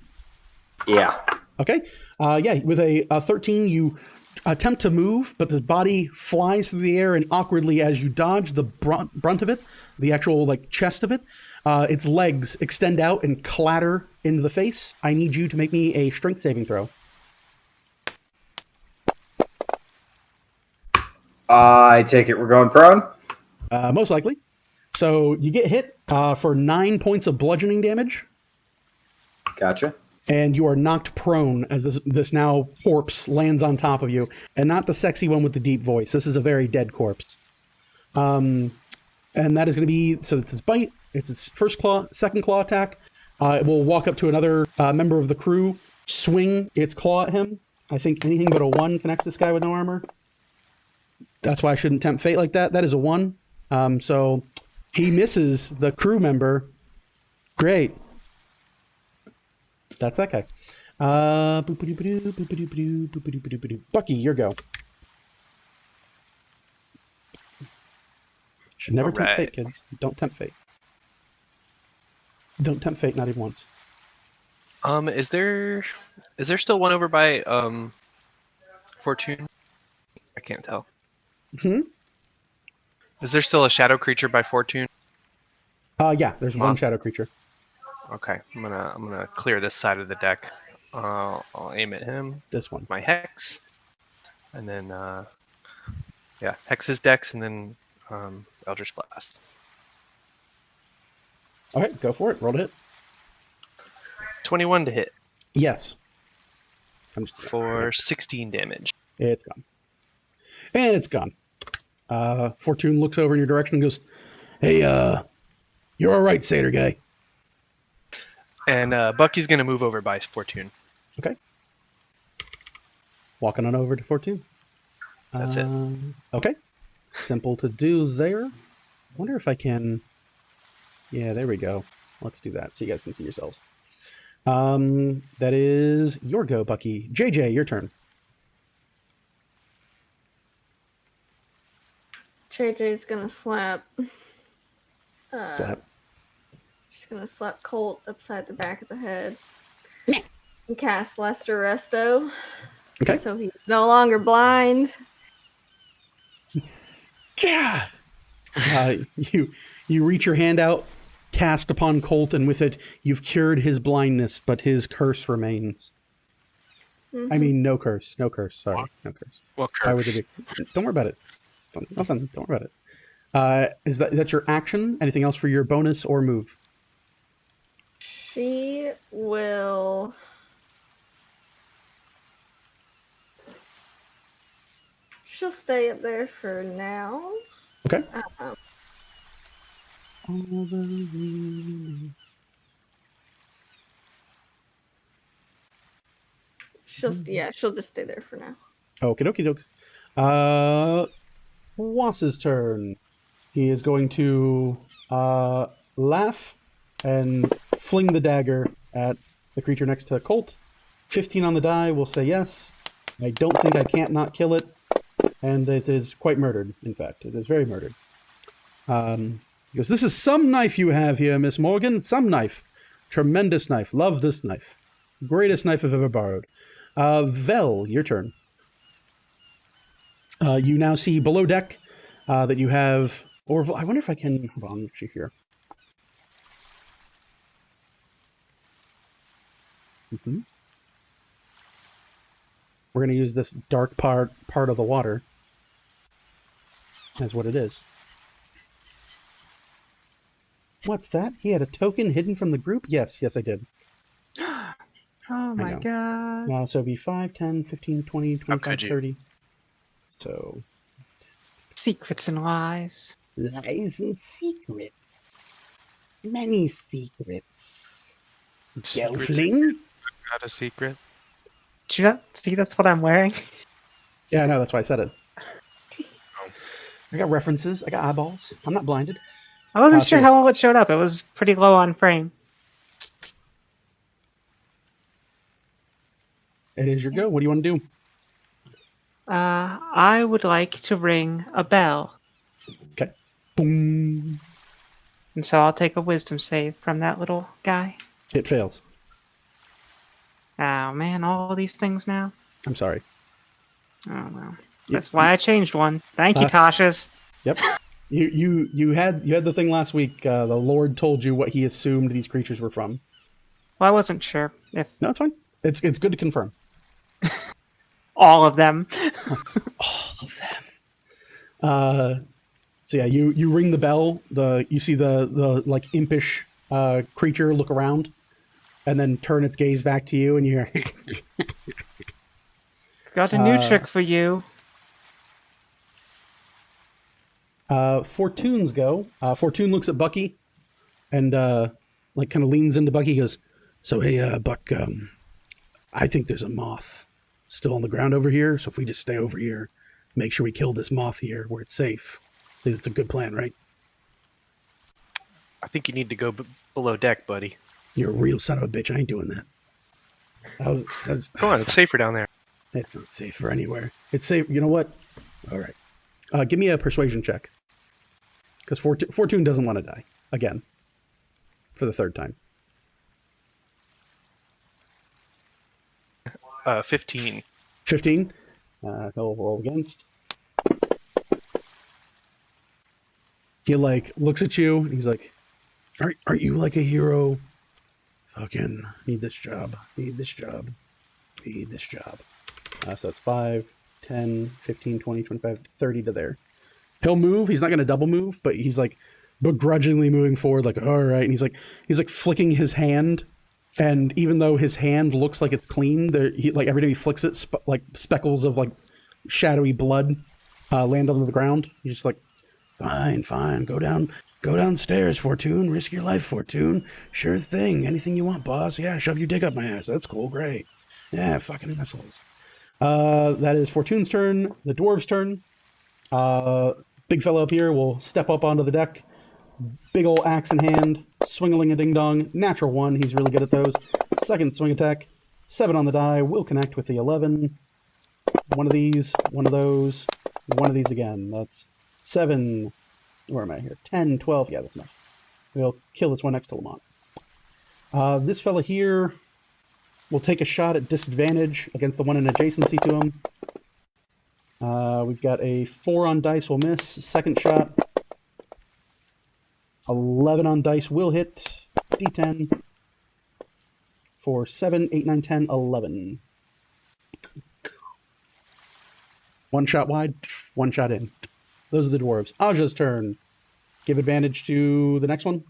F: Yeah.
A: Okay. Yeah, with a 13, you attempt to move, but this body flies through the air, and awkwardly, as you dodge the brunt of it, the actual chest of it, its legs extend out and clatter into the face. I need you to make me a strength saving throw.
F: I take it we're going prone?
A: Most likely. So you get hit. for 9 points of bludgeoning damage.
F: Gotcha.
A: And you are knocked prone as this now corpse lands on top of you, and not the sexy one with the deep voice. This is a very dead corpse. And that is going to be, so it's its bite, it's its first claw, second claw attack. It will walk up to another member of the crew, swing its claw at him. I think anything but a 1 connects this guy with no armor. That's why I shouldn't tempt fate like that. That is a 1. So he misses the crew member. Great. That's that guy. Bucky, your go. Should never tempt fate, kids. Don't tempt fate. Don't tempt fate, not even once.
D: Is there still one over by Fortune? I can't tell. Is there still a shadow creature by Fortune?
A: Yeah, there's one shadow creature.
D: Okay, I'm gonna clear this side of the deck. I'll aim at him.
A: This one.
D: My hex, and then yeah, hex's dex, and then Eldritch Blast.
A: Okay, go for it. Roll to hit.
D: 21 to hit.
A: Yes.
D: For 16 damage.
A: It's gone. And it's gone. Fortune looks over in your direction and goes, "Hey, you're all right, Satyr guy."
D: And Bucky's gonna move over by Fortune.
A: Okay. Walking on over to Fortune.
D: That's it.
A: Okay. Simple to do there. Wonder if I can... Yeah, there we go. Let's do that so you guys can see yourselves. That is your go, Bucky. JJ, your turn.
G: JJ's gonna slap.
A: Slap.
G: She's gonna slap Colt upside the back of the head. And cast Lesser Resto.
A: Okay.
G: So he's no longer blind.
A: Yeah. You reach your hand out, cast upon Colt, and with it, you've cured his blindness, but his curse remains. I mean, no curse. No curse. Sorry. No curse.
B: Well,
A: Why would it be? Don't worry about it. Nothing. Don't worry about it. Is that's your action? Anything else for your bonus or move?
G: She will... She'll stay up there for now.
A: Okay.
G: She'll just stay there for now.
A: Okie dokie dokes. Wass's turn. He is going to laugh and fling the dagger at the creature next to Colt. 15 on the die will say yes. I don't think I can't not kill it. And it is quite murdered, in fact. It is very murdered. He goes, "This is some knife you have here, Miss Morgan. Some knife. Tremendous knife. Love this knife. Greatest knife I've ever borrowed." Vel, your turn. You now see below deck that you have Orville. I wonder if I can... Hold on, let's see here. We're going to use this dark part of the water as what it is. What's that? He had a token hidden from the group? Yes, I did.
E: Oh my god.
A: So it'd be 5, 10, 15, 20, 25, 30. So...
E: Secrets and lies.
A: Lies and secrets. Many secrets. Gelfling?
B: Got a secret?
E: Did you not see that's what I'm wearing?
A: Yeah, I know, that's why I said it. I got references, I got eyeballs. I'm not blinded.
E: I wasn't sure how well it showed up. It was pretty low on frame.
A: It is your go. What do you want to do?
E: I would like to ring a bell.
A: Okay. Boom.
E: And so I'll take a wisdom save from that little guy.
A: It fails.
E: Oh man, all these things now?
A: I'm sorry.
E: Oh well. That's why I changed one. Thank you, Tasha's.
A: Yep. You had the thing last week. The Lord told you what he assumed these creatures were from.
E: Well, I wasn't sure if
A: No, it's fine. It's good to confirm.
E: all of them.
A: All of them. So yeah, you ring the bell. You see the like impish creature look around, and then turn its gaze back to you, and you hear.
E: Got a new trick for you.
A: Fortune's go. Fortune looks at Bucky, and like kind of leans into Bucky. He goes, "So hey, Buck, I think there's a moth still on the ground over here. So if we just stay over here, make sure we kill this moth here where it's safe. I think it's a good plan, right?"
D: I think you need to go below deck, buddy.
A: You're a real son of a bitch. I ain't doing that.
D: Come on, it's safer down there.
A: It's not safe for anywhere. It's safe. You know what? All right. Give me a persuasion check. Because Fortune doesn't want to die. Again. For the third time.
D: 15.
A: 15. He'll roll against. He like looks at you and he's like, Aren't you like a hero? Fucking need this job. Need this job. Need this job. So that's 5, 10, 15, 20, 25, 30 to there. He'll move. He's not going to double move, but he's like begrudgingly moving forward, like, all right. And he's like flicking his hand. And even though his hand looks like it's clean, like every time he flicks it, like speckles of like shadowy blood land on the ground. He's just like, fine. Go downstairs, Fortune. Risk your life, Fortune. Sure thing. Anything you want, boss. Yeah, shove your dick up my ass. That's cool. Great. Yeah, fucking assholes. That is Fortune's turn. The dwarves' turn. Big fellow up here will step up onto the deck. Big ol' axe in hand. Swingling a ding-dong. Natural 1. He's really good at those. Second swing attack. 7 on the die. Will connect with the 11. One of these. One of those. One of these again. That's 7. Where am I here? 10, 12. Yeah, that's enough. We'll kill this one next to Lamont. This fella here will take a shot at disadvantage against the one in adjacency to him. We've got a 4 on dice will miss. Second shot. 11 on dice will hit. D10. For 7, 8, 9, 10, 11. One shot wide, one shot in. Those are the dwarves. Aja's turn. Give advantage to the next one.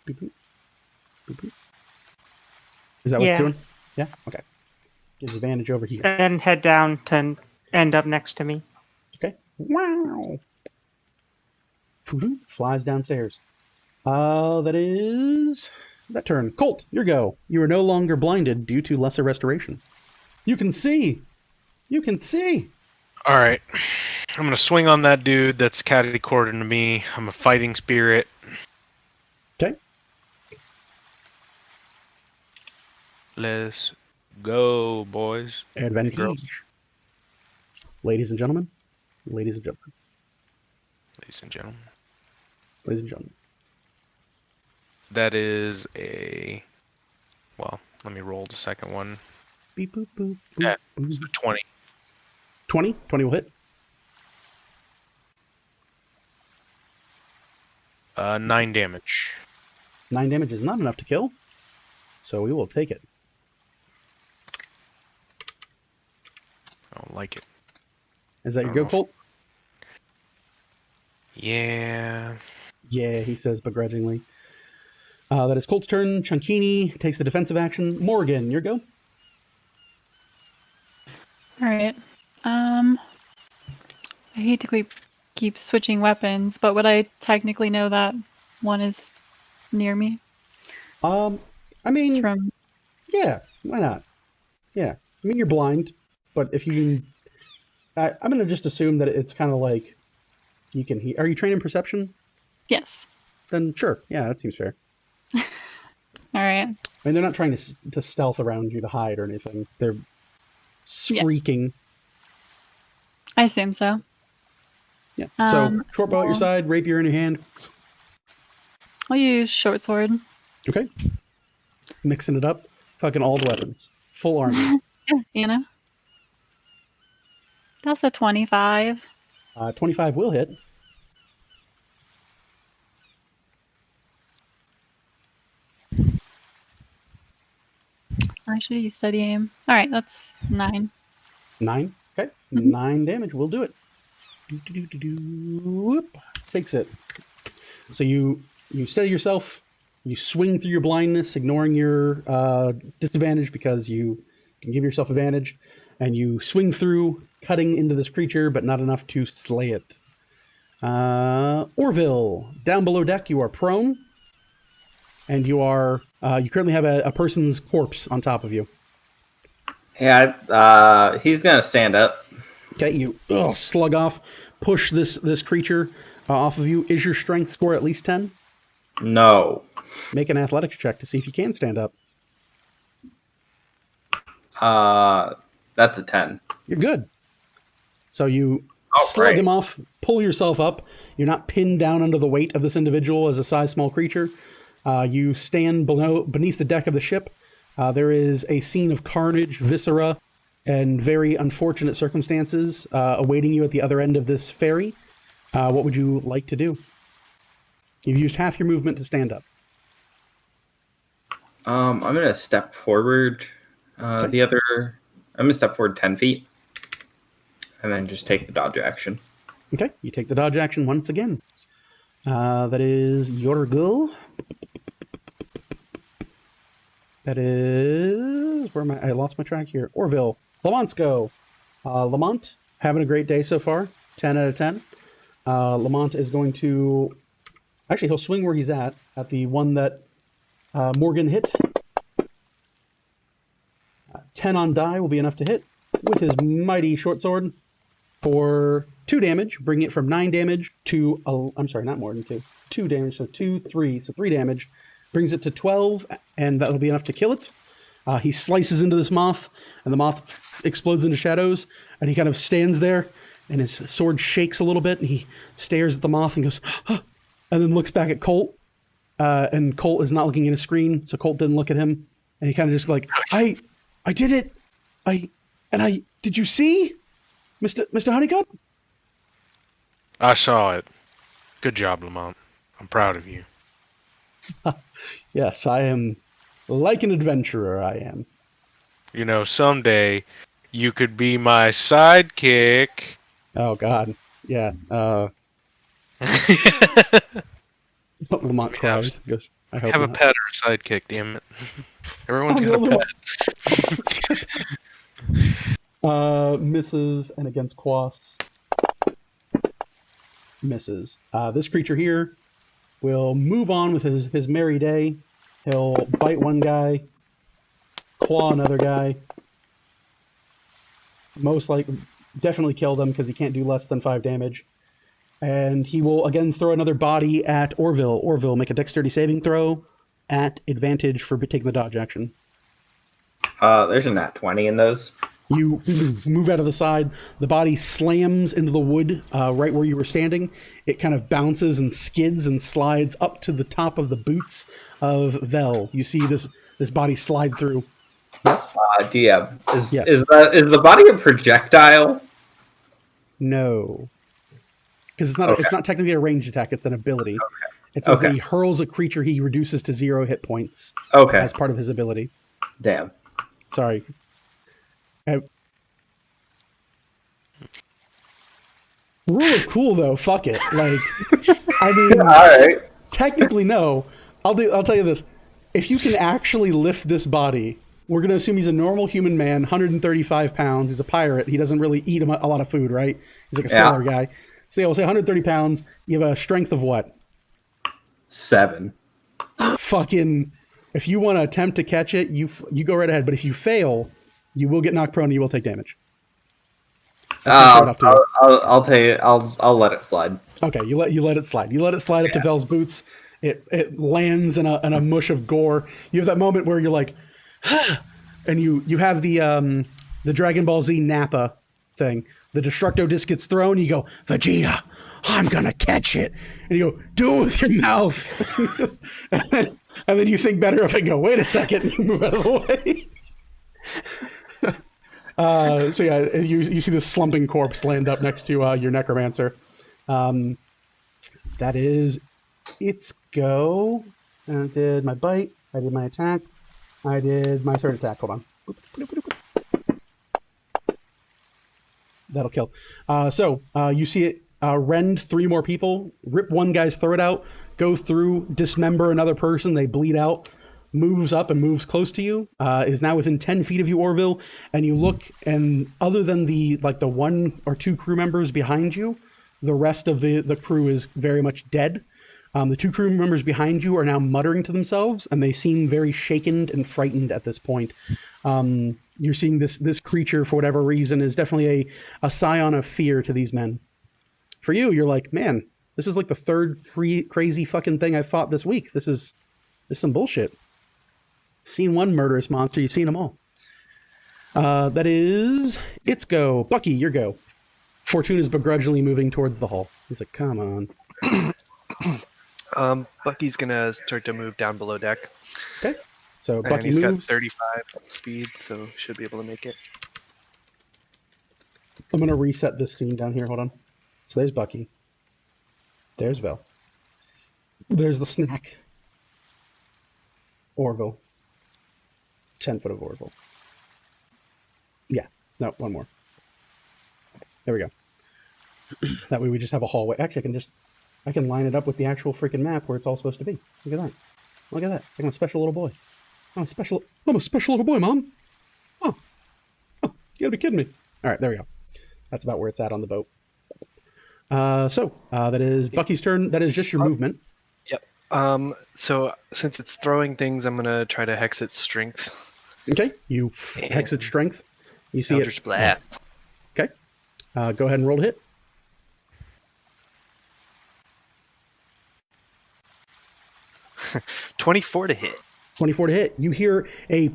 A: Boop, boop. Boop, boop. Is that what it's doing? Yeah? Okay. Gives advantage over here.
E: And head down to end up next to me.
A: Okay. Wow. Flies downstairs. That is that turn. Colt, your go. You are no longer blinded due to lesser restoration. You can see. You can see.
B: All right. I'm going to swing on that dude that's catty-cornered to me. I'm a fighting spirit.
A: Okay.
B: Let's go, boys.
A: Advantage. Ladies and gentlemen. Ladies and gentlemen.
B: Ladies and gentlemen.
A: Ladies and gentlemen.
B: That is a... Well, let me roll the second one.
A: Beep, boop, boop, boop,
B: Yeah,
A: boop.
B: so 20.
A: 20? 20 will hit.
B: 9 damage.
A: 9 damage is not enough to kill, so we will take it.
B: I don't like it.
A: Is that your go, Colt?
B: Yeah.
A: Yeah, he says begrudgingly. That is Colt's turn. Chunkini takes the defensive action. Morgan, your go.
C: All right. I hate to keep switching weapons, but would I technically know that one is near me?
A: I
C: It's
A: mean,
C: from
A: yeah, why not? Yeah, I mean, you're blind, but if you can, I'm gonna just assume that it's kind of like you can hear. Are you trained in perception?
C: yes.
A: Then sure, yeah, that seems fair.
C: All right.
A: I mean, they're not trying to stealth around you to hide or anything. They're squeaking.
C: I assume so.
A: Yeah. So short bow at your
C: so-
A: side, rapier in your hand.
C: I'll use short sword.
A: Okay. Mixing it up. Fucking all the weapons. Full armor.
C: Yeah, you know. That's a 25.
A: 25 will hit.
C: I should use steady aim. All right, that's 9.
A: 9. Okay.
C: Mhm.
A: 9 damage will do it. Whoop. Takes it. So you steady yourself. You swing through your blindness, ignoring your disadvantage because you can give yourself advantage, and you swing through, cutting into this creature, but not enough to slay it. Orville, down below deck, you are prone, and you are you currently have a person's corpse on top of you.
F: Yeah, he's gonna stand up.
A: Okay, you slug off, push this creature off of you. Is your strength score at least 10?
F: No.
A: Make an athletics check to see if you can stand up.
F: That's a 10.
A: You're good. So you slug him off, pull yourself up. You're not pinned down under the weight of this individual as a size small creature. You stand beneath the deck of the ship. There is a scene of carnage, viscera, and very unfortunate circumstances awaiting you at the other end of this ferry. What would you like to do? You've used half your movement to stand up.
F: I'm gonna step forward. I'm gonna step forward 10 feet, and then just take the dodge action.
A: Okay, you take the dodge action once again. That is Yorgul. That is I lost my track here. Orville. Lamont go. Lamont, having a great day so far. 10 out of 10. Lamont is going to actually he'll swing where he's at the one that Morgan hit. 10 on die will be enough to hit with his mighty short sword for 2 damage, bring it from 9 damage to, I'm sorry, not more than 2. 2 damage, so 2, 3, so 3 damage. Brings it to 12, and that'll be enough to kill it. He slices into this moth, and the moth explodes into shadows, and he kind of stands there, and his sword shakes a little bit, and he stares at the moth and goes, huh, and then looks back at Colt, and Colt is not looking at a screen, so Colt didn't look at him, and he kind of just like, I did it! Did you see? Mr. Honeycutt?
B: I saw it. Good job, Lamont. I'm proud of you.
A: Yes, I am like an adventurer, I am.
B: You know, someday you could be my sidekick.
A: Oh, God. Yeah. Lamont cries. He goes, I hope
B: Have
A: not.
B: a pet or a sidekick, damn it. Everyone's got a pet.
A: Misses, and against Quas. Misses. This creature here will move on with his merry day. He'll bite one guy, claw another guy. Most likely, definitely kill them because he can't do less than 5 damage. And he will again throw another body at Orville. Orville, make a dexterity saving throw at advantage for taking the dodge action.
F: There's a nat 20 in those.
A: You move out of the side. The body slams into the wood right where you were standing. It kind of bounces and skids and slides up to the top of the boots of Vel. You see this body slide through. Yes?
F: DM,
A: Yes.
F: Is the body a projectile?
A: No. Because it's not technically a ranged attack. It's an ability.
F: Okay.
A: It says that he hurls a creature he reduces to 0 hit points.
F: Okay.
A: As part of his ability.
F: Damn.
A: Sorry. Rule of cool though, fuck it. Like, I mean,
F: all right.
A: Technically no. I'll tell you this. If you can actually lift this body, we're gonna assume he's a normal human man, 135 pounds. He's a pirate. He doesn't really eat a lot of food, right? He's like a sailor guy. So yeah, we'll say 130 pounds. You have a strength of what?
F: 7.
A: Fucking. If you want to attempt to catch it, you go right ahead. But if you fail, you will get knocked prone and you will take damage.
F: I'll tell you. I'll let it slide.
A: Okay, you let it slide. You let it slide up to Vel's boots. It lands in a mush of gore. You have that moment where you're like, and you have the Dragon Ball Z Nappa thing. The Destructo Disc gets thrown. You go, Vegeta, I'm gonna catch it. And you go, do it with your mouth. and then you think better of it and go, wait a second, and you move out of the way. So yeah, you see this slumping corpse land up next to your necromancer. That is its go. I did my bite. I did my attack. I did my third attack. Hold on. That'll kill. You see it rend 3 more people, rip one guy's throat out, go through, dismember another person. They bleed out, moves up and moves close to you, is now within 10 feet of you, Orville. And you look, and other than the 1 or 2 crew members behind you, the rest of the crew is very much dead. The 2 crew members behind you are now muttering to themselves, and they seem very shaken and frightened at this point. You're seeing this creature, for whatever reason, is definitely a scion of fear to these men. For you, you're like, man, this is like the 3rd crazy fucking thing I fought this week. This is some bullshit. Seen one murderous monster, you've seen them all. That is its go. Bucky, your go. Fortune is begrudgingly moving towards the hall. He's like, come
D: on. Bucky's gonna start to move down below deck.
A: Okay. So
D: and
A: Bucky
D: he's
A: moves.
D: got 35 speed, so should be able to make it.
A: I'm gonna reset this scene down here. Hold on. So there's Bucky. There's Vel. There's the snack. Orville. 10 foot of Orville. Yeah. No, one more. There we go. That way we just have a hallway. Actually, I can line it up with the actual freaking map where it's all supposed to be. Look at that. Look at that. I'm a special little boy. I'm a special little boy, Mom. Oh, you gotta be kidding me. All right, there we go. That's about where it's at on the boat. That is Bucky's turn. That is just your movement.
D: Yep. So since it's throwing things, I'm gonna try to hex its strength.
A: Okay. You hex its strength. You see
D: Eldritch Blast.
A: Okay. Go ahead and roll to hit.
D: 24 to hit.
A: 24 to hit. You hear a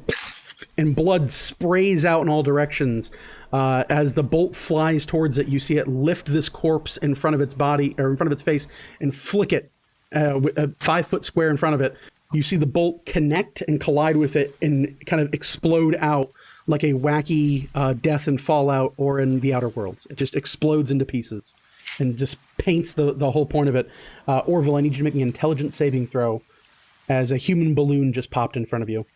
A: and blood sprays out in all directions. As the bolt flies towards it, you see it lift this corpse in front of its body, or in front of its face, and flick it with a 5-foot square in front of it. You see the bolt connect and collide with it and kind of explode out like a wacky Death and Fallout or in the Outer Worlds. It just explodes into pieces and just paints the whole point of it. Orville, I need you to make me an intelligence saving throw as a human balloon just popped in front of you.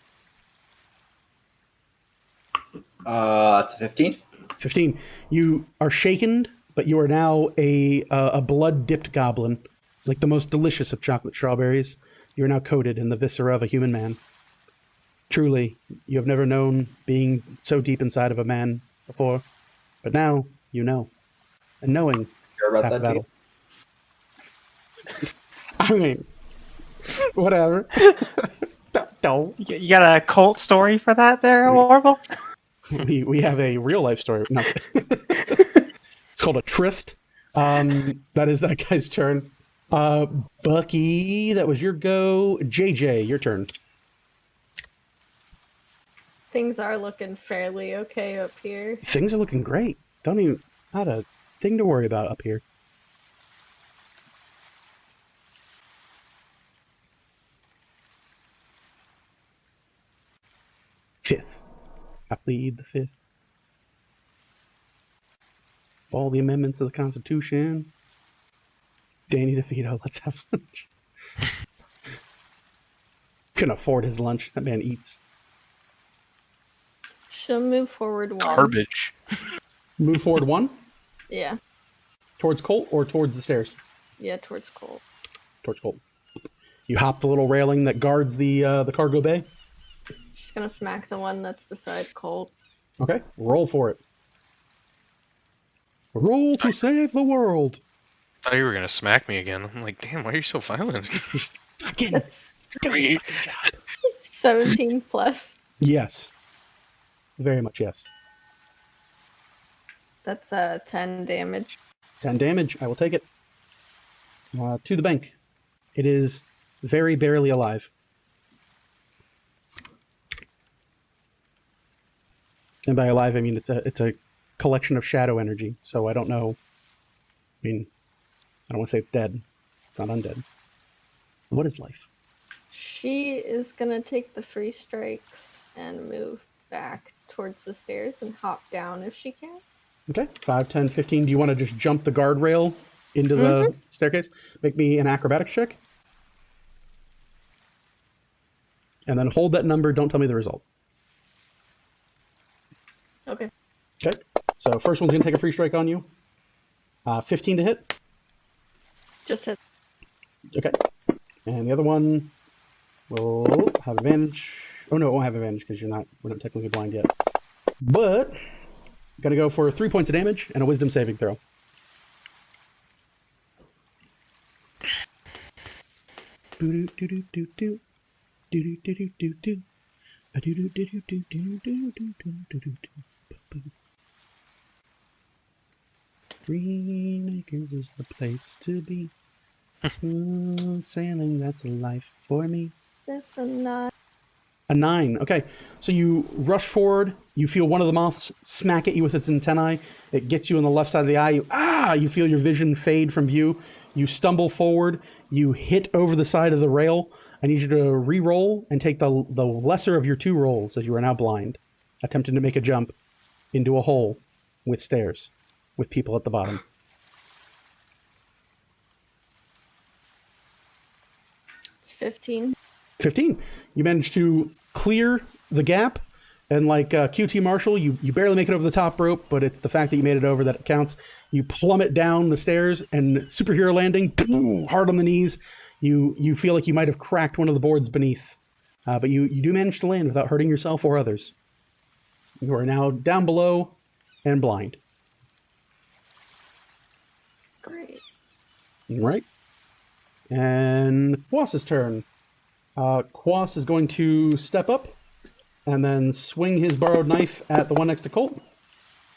F: That's a 15.
A: 15. You are shaken, but you are now a blood-dipped goblin, like the most delicious of chocolate strawberries. You are now coated in the viscera of a human man. Truly, you have never known being so deep inside of a man before, but now you know. And knowing is half the battle. I mean, whatever. Don't.
E: You got a cult story for that there, Orville?
A: We have a real life story. No. It's called a tryst. That is that guy's turn. Bucky, that was your go. JJ, your turn.
G: Things are looking fairly okay up here.
A: Things are looking great. Not a thing to worry about up here. Fifth. I plead the fifth. All the amendments of the Constitution. Danny DeVito, let's have lunch. Couldn't afford his lunch. That man eats.
G: She'll move forward 1.
B: Garbage.
A: Move forward 1?
G: Yeah.
A: Towards Colt or towards the stairs?
G: Yeah, towards Colt.
A: Towards Colt. You hop the little railing that guards the cargo bay?
G: She's gonna smack the one that's beside Colt.
A: Okay, roll for it. Roll to save the world.
B: I thought you were gonna smack me again. I'm like, damn, why are you so violent?
A: Just fucking
G: That's
A: do your fucking job.
G: 17 plus.
A: Yes. Very much yes.
G: That's 10 damage.
A: 10 damage. I will take it. To the bank. It is very barely alive. And by alive, I mean it's a collection of shadow energy. So I don't know. I mean, I don't want to say it's dead. It's not undead. What is life?
G: She is gonna take the free strikes and move back towards the stairs and hop down if she can.
A: Okay, 5, 10, 15. Do you want to just jump the guardrail into the staircase? Make me an acrobatics check. And then hold that number. Don't tell me the result.
G: Okay.
A: Okay. So first one's going to take a free strike on you. 15 to hit.
G: Just hit.
A: Okay. And the other one will have advantage. Oh no, it won't have advantage because we're not technically blind yet. But gonna go for 3 points of damage and a wisdom saving throw. Green Acres is the place to be. Smooth sailing, that's a life for me.
G: That's a 9.
A: A 9. Okay, so you rush forward. You feel one of the moths smack at you with its antennae. It gets you on the left side of the eye. You feel your vision fade from view. You stumble forward. You hit over the side of the rail. I need you to re-roll and take the lesser of your 2 rolls, as you are now blind, attempting to make a jump into a hole with stairs, with people at the bottom.
G: It's 15.
A: 15. You manage to clear the gap, and like QT Marshall, you barely make it over the top rope, but it's the fact that you made it over that counts. You plummet down the stairs, and superhero landing, boom, hard on the knees. You feel like you might have cracked one of the boards beneath, but you do manage to land without hurting yourself or others. You are now down below and blind.
G: Great.
A: Right. And Quas's turn. Quas is going to step up and then swing his borrowed knife at the one next to Colt.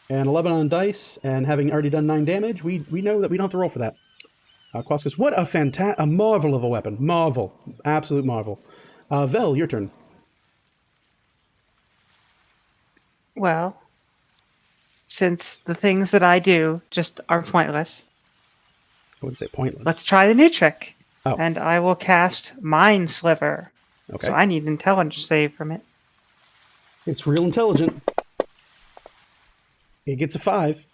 A: And 11 on dice, and having already done 9 damage, we know that we don't have to roll for that. Quas goes, what a marvel of a weapon. Marvel. Absolute marvel. Vel, your turn.
E: Well, since the things that I do just are pointless,
A: I wouldn't say pointless.
E: let's try the new trick.
A: Oh.
E: And I will cast Mind Sliver.
A: Okay.
E: So I need an intelligence save from it.
A: It's real intelligent. It gets a 5.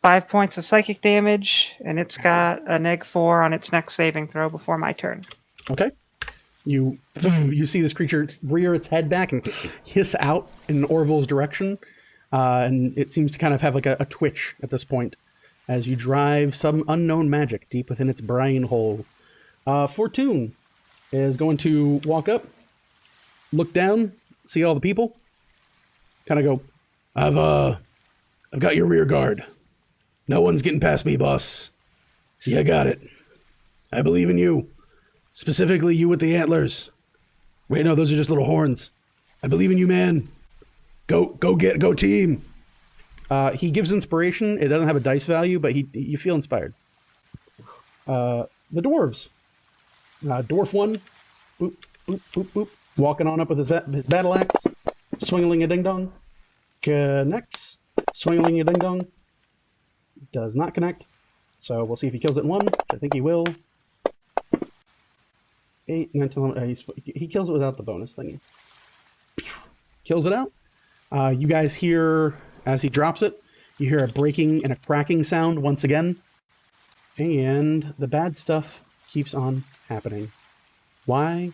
E: 5 points of psychic damage, and it's got a -4 on its next saving throw before my turn.
A: Okay. You see this creature rear its head back and hiss out in Orville's direction. And it seems to kind of have like a twitch at this point as you drive some unknown magic deep within its brain hole. Fortune is going to walk up, look down, see all the people, kind of go, I've got your rear guard. No one's getting past me, boss. You got it. I believe in you. Specifically you with the antlers. Wait, no, those are just little horns. I believe in you, man. Go team. He gives inspiration. It doesn't have a dice value, but you feel inspired. The dwarves. Dwarf 1, boop, boop, boop, boop, walking on up with his battle axe, swingling a ding dong. Connects, swingling a ding dong. Does not connect. So we'll see if he kills it in 1. I think he will. 8, 19, he kills it without the bonus thingy. Kills it out. You guys hear, as he drops it, you hear a breaking and a cracking sound once again. And the bad stuff keeps on happening. Why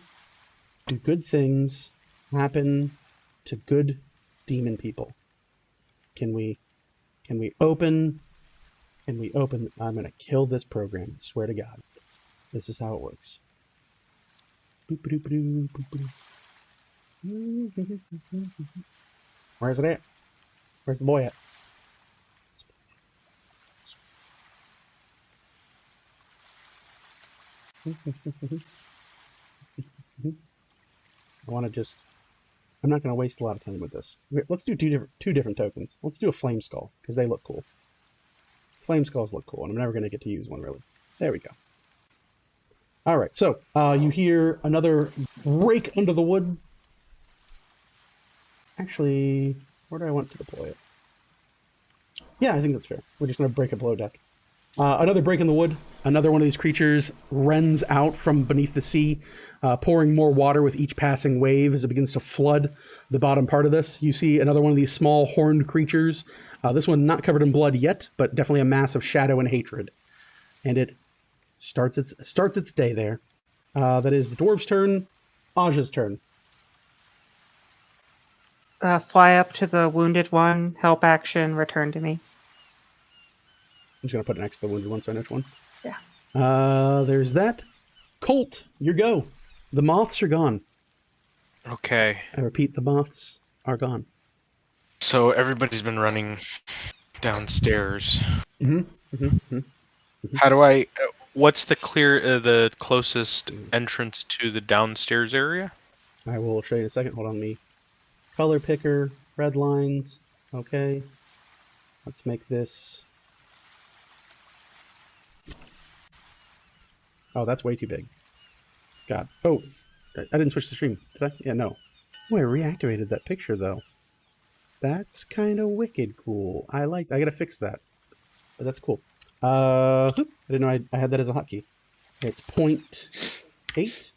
A: do good things happen to good demon people? Can we open? I'm going to kill this program. I swear to God. This is how it works. Where's it at? Where's the boy at? I'm not going to waste a lot of time with this. Let's do two different tokens. Let's do a flame skull, because they look cool. Flame skulls look cool, and I'm never going to get to use one, really. There we go. All right, so you hear another break under the wood. Actually, where do I want to deploy it? Yeah, I think that's fair. We're just going to break it below deck. Another break in the wood. Another one of these creatures rends out from beneath the sea, pouring more water with each passing wave as it begins to flood the bottom part of this. You see another one of these small horned creatures. This one not covered in blood yet, but definitely a mass of shadow and hatred. And it starts its day there. That is the dwarves' turn. Aja's turn.
E: Fly up to the wounded one, help action, return to me.
A: I'm just gonna put it next to the wounded one so I know which one.
E: Yeah.
A: There's that. Colt, your go. The moths are gone.
B: Okay.
A: I repeat, the moths are gone.
B: So everybody's been running downstairs. How do I? What's the the closest entrance to the downstairs area?
A: I will show you in a second. Hold on, me. Color picker, red lines. Okay. Let's make this. Oh, that's way too big. God. Oh, I didn't switch the stream, did I? Yeah, no. Oh, I reactivated that picture though. That's kind of wicked cool. I gotta fix that. But that's cool. I didn't know I had that as a hotkey. It's 0.8.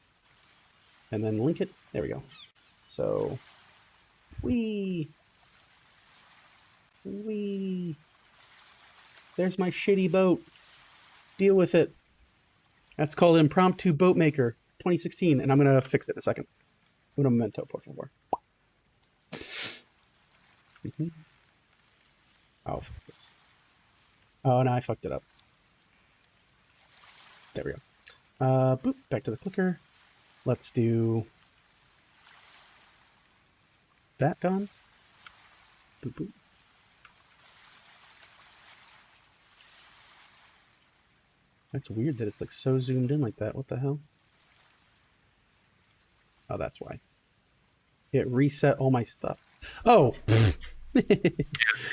A: And then link it. There we go. So, wee. There's my shitty boat. Deal with it. That's called Impromptu Boat Maker 2016, and I'm gonna fix it in a second. Uno momento, por favor. Oh, fuck this. Oh, no, I fucked it up. There we go. Boop, back to the clicker. Let's do that gone. Boop, boop. That's weird that it's like so zoomed in like that. What the hell? Oh, that's why. It reset all my stuff. Oh!
B: The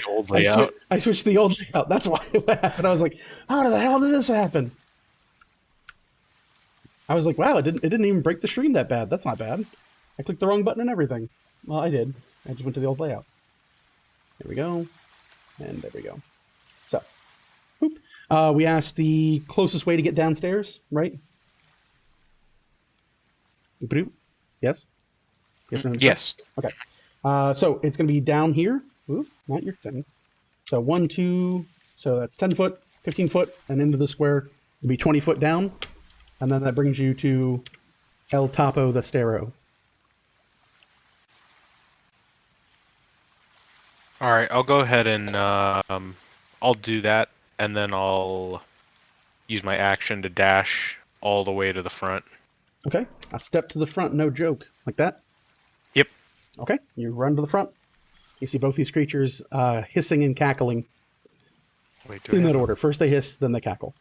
B: old layout.
A: I switched the old layout. That's why it happened. I was like, how the hell did this happen? I was like, wow, it didn't even break the stream that bad. That's not bad. I clicked the wrong button and everything. Well, I did. I just went to the old layout. There we go. And there we go. So, whoop. We asked the closest way to get downstairs, right? Boop. Yes? Yes. Or no?
B: Yes.
A: Okay. So it's going to be down here. Ooh, not your thing. So 1, 2. So that's 10 foot, 15 foot, and into the square. It'll be 20 foot down. And then that brings you to El Topo the Stero.
B: All right, I'll go ahead and I'll do that, and then I'll use my action to dash all the way to the front.
A: Okay. A step to the front, no joke. Like that?
B: Yep.
A: Okay. You run to the front. You see both these creatures hissing and cackling.
B: Wait, do I
A: In that
B: have-
A: order. First they hiss, then they cackle.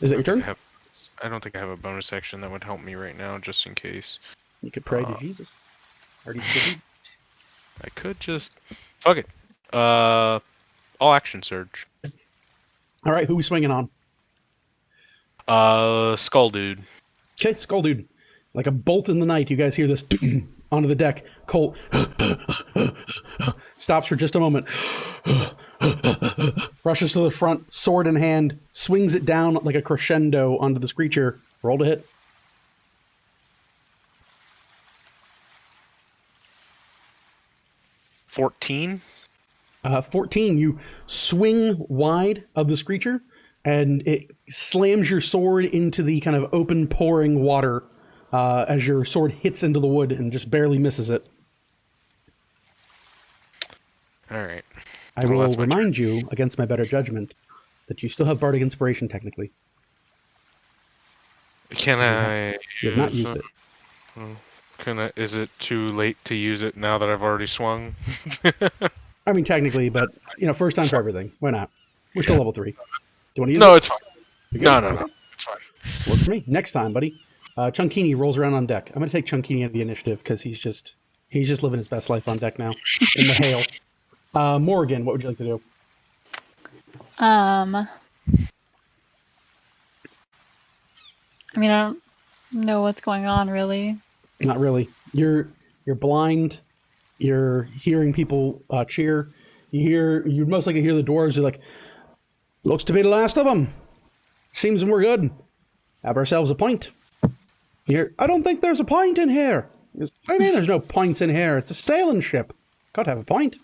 A: Is it your turn?
B: I don't think I have a bonus action that would help me right now, just in case.
A: You could pray to Jesus. Already still do.
B: I could just fuck it. All action surge.
A: All right, who we swinging on?
B: Skull dude.
A: Okay, Skull Dude. Like a bolt in the night, you guys hear this onto the deck. Colt stops for just a moment. Rushes to the front, sword in hand, swings it down like a crescendo onto this creature. Roll to hit.
B: 14.
A: 14, you swing wide of this creature, and it slams your sword into the kind of open, pouring water as your sword hits into the wood and just barely misses it.
B: All right.
A: I
B: Well,
A: will
B: that's my
A: remind you, against my better judgment, that you still have Bardic Inspiration, technically.
B: Can I?
A: You have not used it.
B: Can I? Is it too late to use it now that I've already swung?
A: I mean, technically, but, you know, first time for everything. Why not? We're still level 3. Do you want to use
B: No,
A: it?
B: it's fine.
A: You good?
B: No. It's fine.
A: Work for me. Next time, buddy. Chunkini rolls around on deck. I'm going to take Chunkini out of the initiative because he's just living his best life on deck now in the hail. Morgan, what would you like to do?
C: I mean, I don't know what's going on really.
A: Not really. You're blind. You're hearing people cheer. You most likely hear the dwarves are like, looks to be the last of them. Seems we're good. Have ourselves a pint. Here, I don't think there's a pint in here. What do you mean there's no pints in here? It's a sailing ship. Got to have a pint.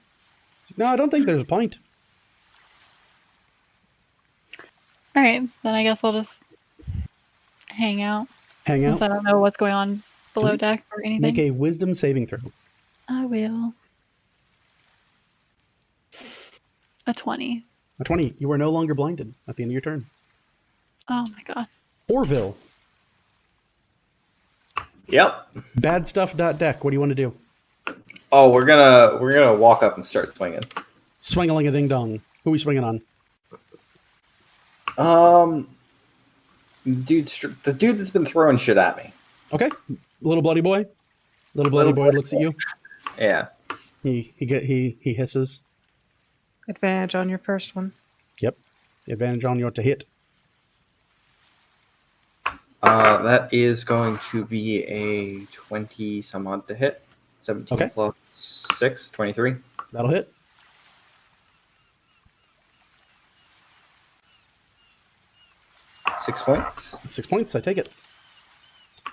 A: No, I don't think there's a pint.
C: All right, then I guess I'll just hang out.
A: Hang
C: Since I
A: out.
C: don't know what's going on below deck or anything?
A: Make a wisdom saving throw.
C: I will. A 20.
A: A 20. You are no longer blinded at the end of your turn.
C: Oh my god.
A: Orville.
F: Yep.
A: Bad stuff. Deck. What do you want to do?
F: Oh, we're gonna walk up and start swinging.
A: Swing a ding dong. Who are we swinging on?
F: The dude that's been throwing shit at me.
A: Okay. Little bloody boy. Little bloody boy looks at you.
F: Yeah.
A: He hisses.
E: Advantage on your first one.
A: Yep. Advantage on your to hit.
F: That is going to be a 20 some odd to hit. 17
A: Okay.
F: plus 6, 23.
A: That'll hit.
F: Six points.
A: 6 points. I take it.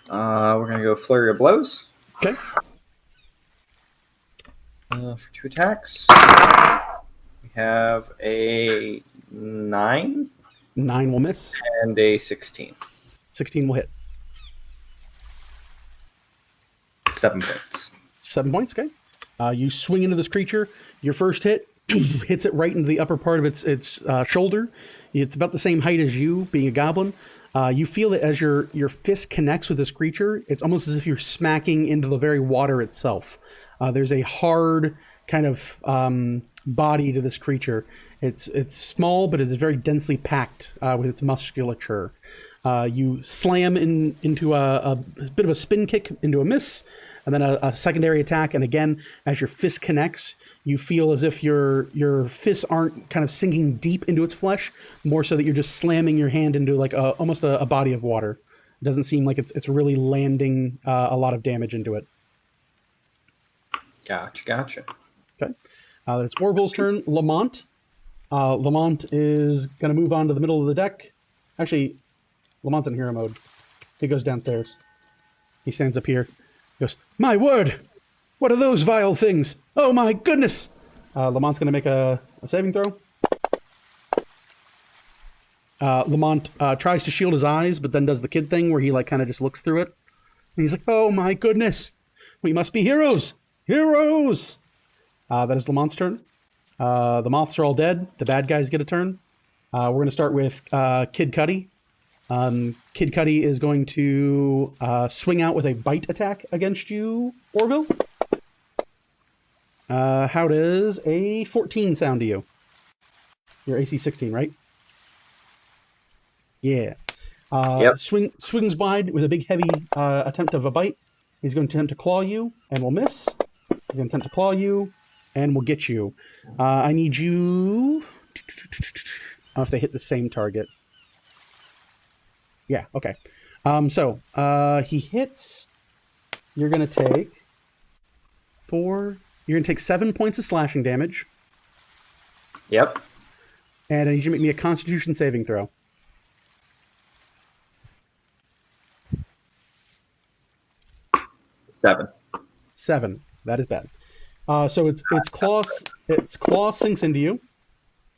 F: We're going to go flurry of blows.
A: Okay.
F: For 2 attacks. We have a 9
A: 9 will miss.
F: and a 16.
A: 16 will hit.
F: 7 points.
A: 7 points. Okay. You swing into this creature. Your first hit hits it right into the upper part of its shoulder. It's about the same height as you, being a goblin. You feel that as your fist connects with this creature, it's almost as if you're smacking into the very water itself. There's a hard kind of body to this creature. It's small, but it is very densely packed with its musculature. You slam into a bit of a spin kick into a miss, and then a secondary attack. And again, as your fist connects, you feel as if your fists aren't kind of sinking deep into its flesh, more so that you're just slamming your hand into like almost a body of water. It doesn't seem like it's really landing a lot of damage into it.
F: Gotcha.
A: Okay. It's Orville's turn. Lamont. Lamont is going to move on to the middle of the deck. Actually, Lamont's in hero mode. He goes downstairs. He stands up here. He goes, "My word! What are those vile things? Oh my goodness!" Lamont's going to make a saving throw. Lamont tries to shield his eyes, but then does the kid thing where he like kind of just looks through it. And he's like, "Oh my goodness! We must be heroes! Heroes!" That is Lamont's turn. The moths are all dead. The bad guys get a turn. We're going to start with Kid Cudi. Kid Cudi is going to swing out with a bite attack against you, Orville. How does a 14 sound to you? Your AC 16, right? Yeah.
F: Yep.
A: Swings wide with a big, heavy attempt of a bite. He's going to attempt to claw you and will miss. He's going to attempt to claw you and will get you. I need you... I don't know if they hit the same target. Yeah, okay. So he hits. You're going to take 4... You're going to take 7 points of slashing damage.
F: Yep.
A: And I need you to make me a Constitution saving throw. 7. That is bad. So its claw sinks into you.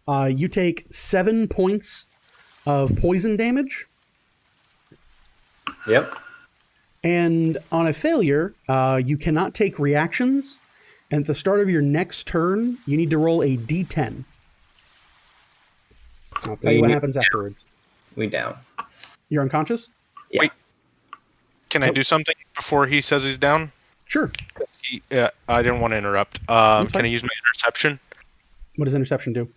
A: You take 7 points of poison damage.
F: Yep.
A: And on a failure, you cannot take reactions. And at the start of your next turn, you need to roll a d10. I'll tell you what happens afterwards.
F: We down.
A: You're unconscious?
F: Yeah.
B: Wait. Can I do something before he says he's down?
A: Sure.
B: I didn't want to interrupt. Can I use my interception?
A: What does interception do?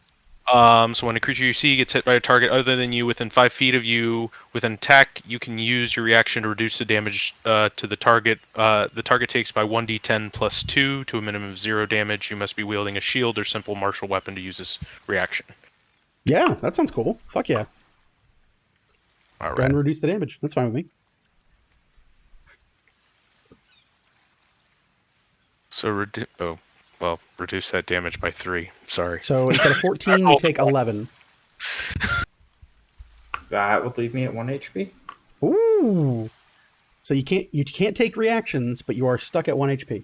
B: So when a creature you see gets hit by a target other than you within 5 feet of you with an attack, you can use your reaction to reduce the damage to the target. The target takes by 1d10 plus 2 to a minimum of 0 damage. You must be wielding a shield or simple martial weapon to use this reaction.
A: Yeah, that sounds cool. Fuck yeah.
B: All
A: Go ahead
B: right.
A: and reduce the damage. That's fine with me.
B: So reduce that damage by 3. Sorry.
A: So instead of 14, you take 11.
F: That would leave me at 1 HP.
A: Ooh. So you can't take reactions, but you are stuck at 1 HP.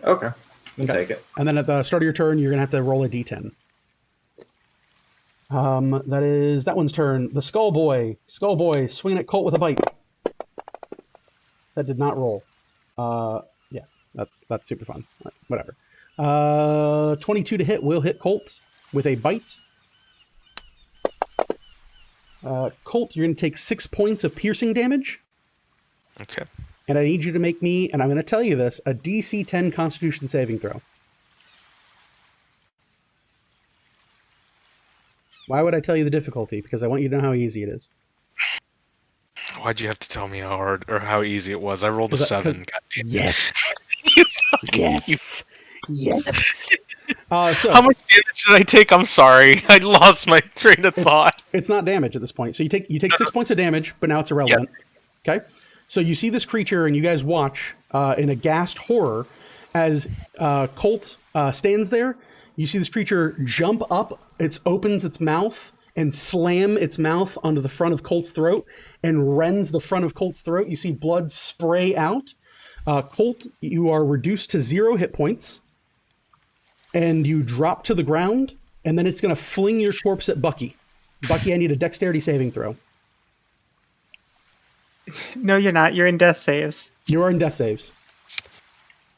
F: Okay. We'll
A: Okay.
F: take it.
A: And then at the start of your turn, you're gonna have to roll a d10. That is that one's turn. The Skull Boy. Skull Boy swinging at Colt with a bite. That did not roll. Yeah, that's super fun. Whatever. 22 to hit will hit Colt with a bite. Colt, you're going to take 6 points of piercing damage.
B: Okay.
A: And I need you to make me, and I'm going to tell you this, a DC 10 Constitution saving throw. Why would I tell you the difficulty? Because I want you to know how easy it is.
B: Why'd you have to tell me how hard or how easy it was? I rolled a 7. God damn.
A: Yes. Yes. Yes. So
B: How much damage did I take? I'm sorry. I lost my train of thought.
A: it's not damage at this point. So you take 6 points of damage, but now it's irrelevant. Okay. So you see this creature, and you guys watch in aghast horror as Colt stands there. You see this creature jump up. It opens its mouth and slam its mouth onto the front of Colt's throat and rends the front of Colt's throat. You see blood spray out. Colt, you are reduced to 0 hit points, and you drop to the ground, and then it's going to fling your corpse at Bucky. Bucky, I need a dexterity saving throw.
E: No, you're not. You're in death saves.
A: You are in death saves.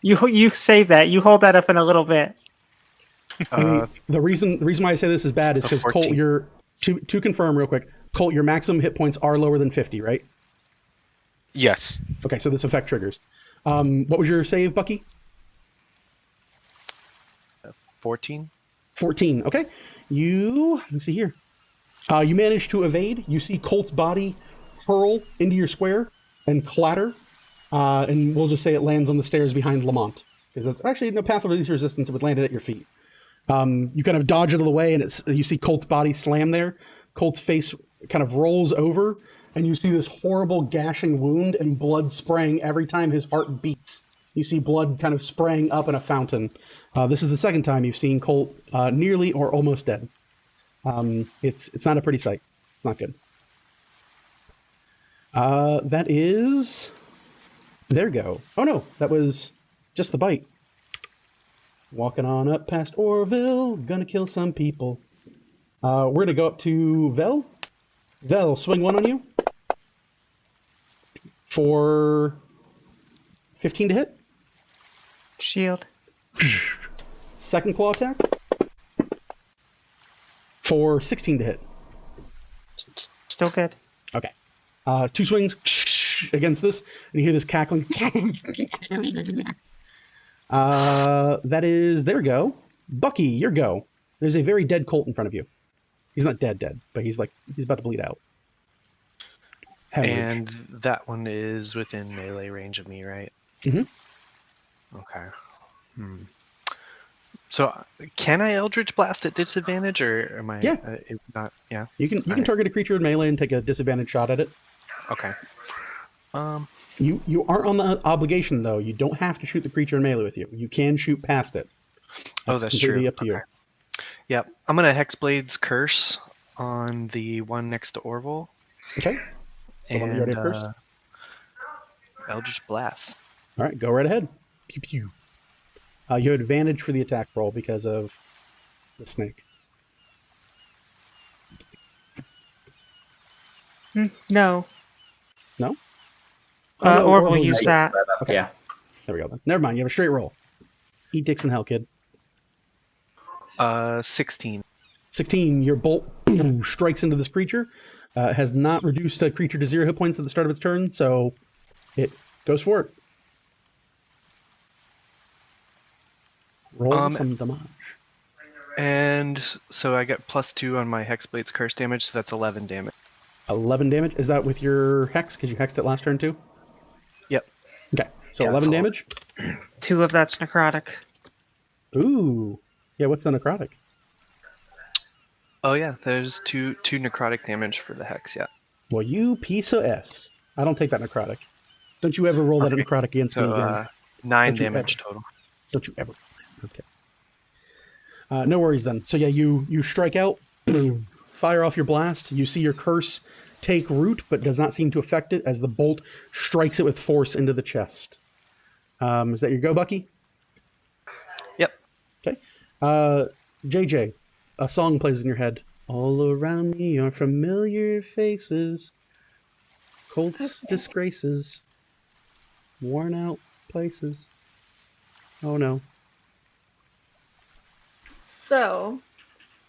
E: You save that. You hold that up in a little bit.
A: The reason why I say this is bad is because
B: 14.
A: Colt, you're to confirm real quick. Colt, your maximum hit points are lower than 50, right?
B: Yes.
A: Okay, so this effect triggers. What was your save, Bucky?
D: 14.
A: 14. Okay. Let me see here. You manage to evade. You see Colt's body hurl into your square and clatter. And we'll just say it lands on the stairs behind Lamont. Because that's actually no path of least resistance. It would land it at your feet. You kind of dodge out of the way, and you see Colt's body slam there. Colt's face kind of rolls over, and you see this horrible gashing wound and blood spraying every time his heart beats. You see blood kind of spraying up in a fountain. This is the second time you've seen Colt nearly or almost dead. It's not a pretty sight. It's not good. That is their go. Oh no, that was just the bite. Walking on up past Orville, gonna kill some people. We're gonna go up to Vel. Vel, swing 1 on you. For 15 to hit.
E: Shield.
A: Second claw attack. For 16 to hit.
E: Still good.
A: Okay. 2 swings against this, and you hear this cackling. That is their go. Bucky, your go. There's a very dead Colt in front of you. He's not dead, but he's about to bleed out. Hemorrhage.
D: And that one is within melee range of me, right?
A: Mm-hmm.
D: Okay. So can I Eldritch Blast at disadvantage, or am I?
A: Yeah.
D: Not. Yeah.
A: You can target a creature in melee and take a disadvantage shot at it.
D: Okay.
A: You aren't on the obligation though. You don't have to shoot the creature in melee with you. You can shoot past it.
D: That's
A: completely
D: true.
A: up to you.
D: Yep. I'm gonna Hexblade's Curse on the one next to Orville.
A: Okay. The one you already have cursed?
D: Eldritch Blast.
A: All right, go right ahead. Pew pew. You have advantage for the attack roll because of the snake.
E: No.
A: No? Oh, no,
E: Orville
A: Orville
E: used
A: used
E: that.
A: Okay.
F: Yeah.
A: There we go then. Never mind. You have a straight roll. Eat dicks in hell, kid.
D: 16.
A: 16. Your bolt boom, strikes into this creature. Has not reduced a creature to 0 hit points at the start of its turn, so it goes for it. Roll some damage.
D: And so I get +2 on my Hexblade's Curse damage, so that's 11 damage.
A: 11 damage. Is that with your hex? Because you hexed it last turn too?
D: Yep.
A: Okay. So
D: Yeah,
A: 11
D: that's all.
A: damage.
E: 2 of that's necrotic.
A: Ooh. Yeah, what's the necrotic?
D: Oh yeah, there's two necrotic damage for the hex. Yeah.
A: Well, you piece of S. I don't take that necrotic. Don't you ever roll that
D: Okay.
A: necrotic against me
D: So
A: again.
D: 9
A: Don't you
D: damage
A: ever.
D: total.
A: Don't you ever. Okay. No worries then. So yeah, you strike out, boom, fire off your blast. You see your curse take root, but does not seem to affect it as the bolt strikes it with force into the chest. Is that your go, Bucky?
D: Yep.
A: Okay. JJ, a song plays in your head. All around me are familiar faces. Colt's disgraces. Worn out places. Oh no.
G: So,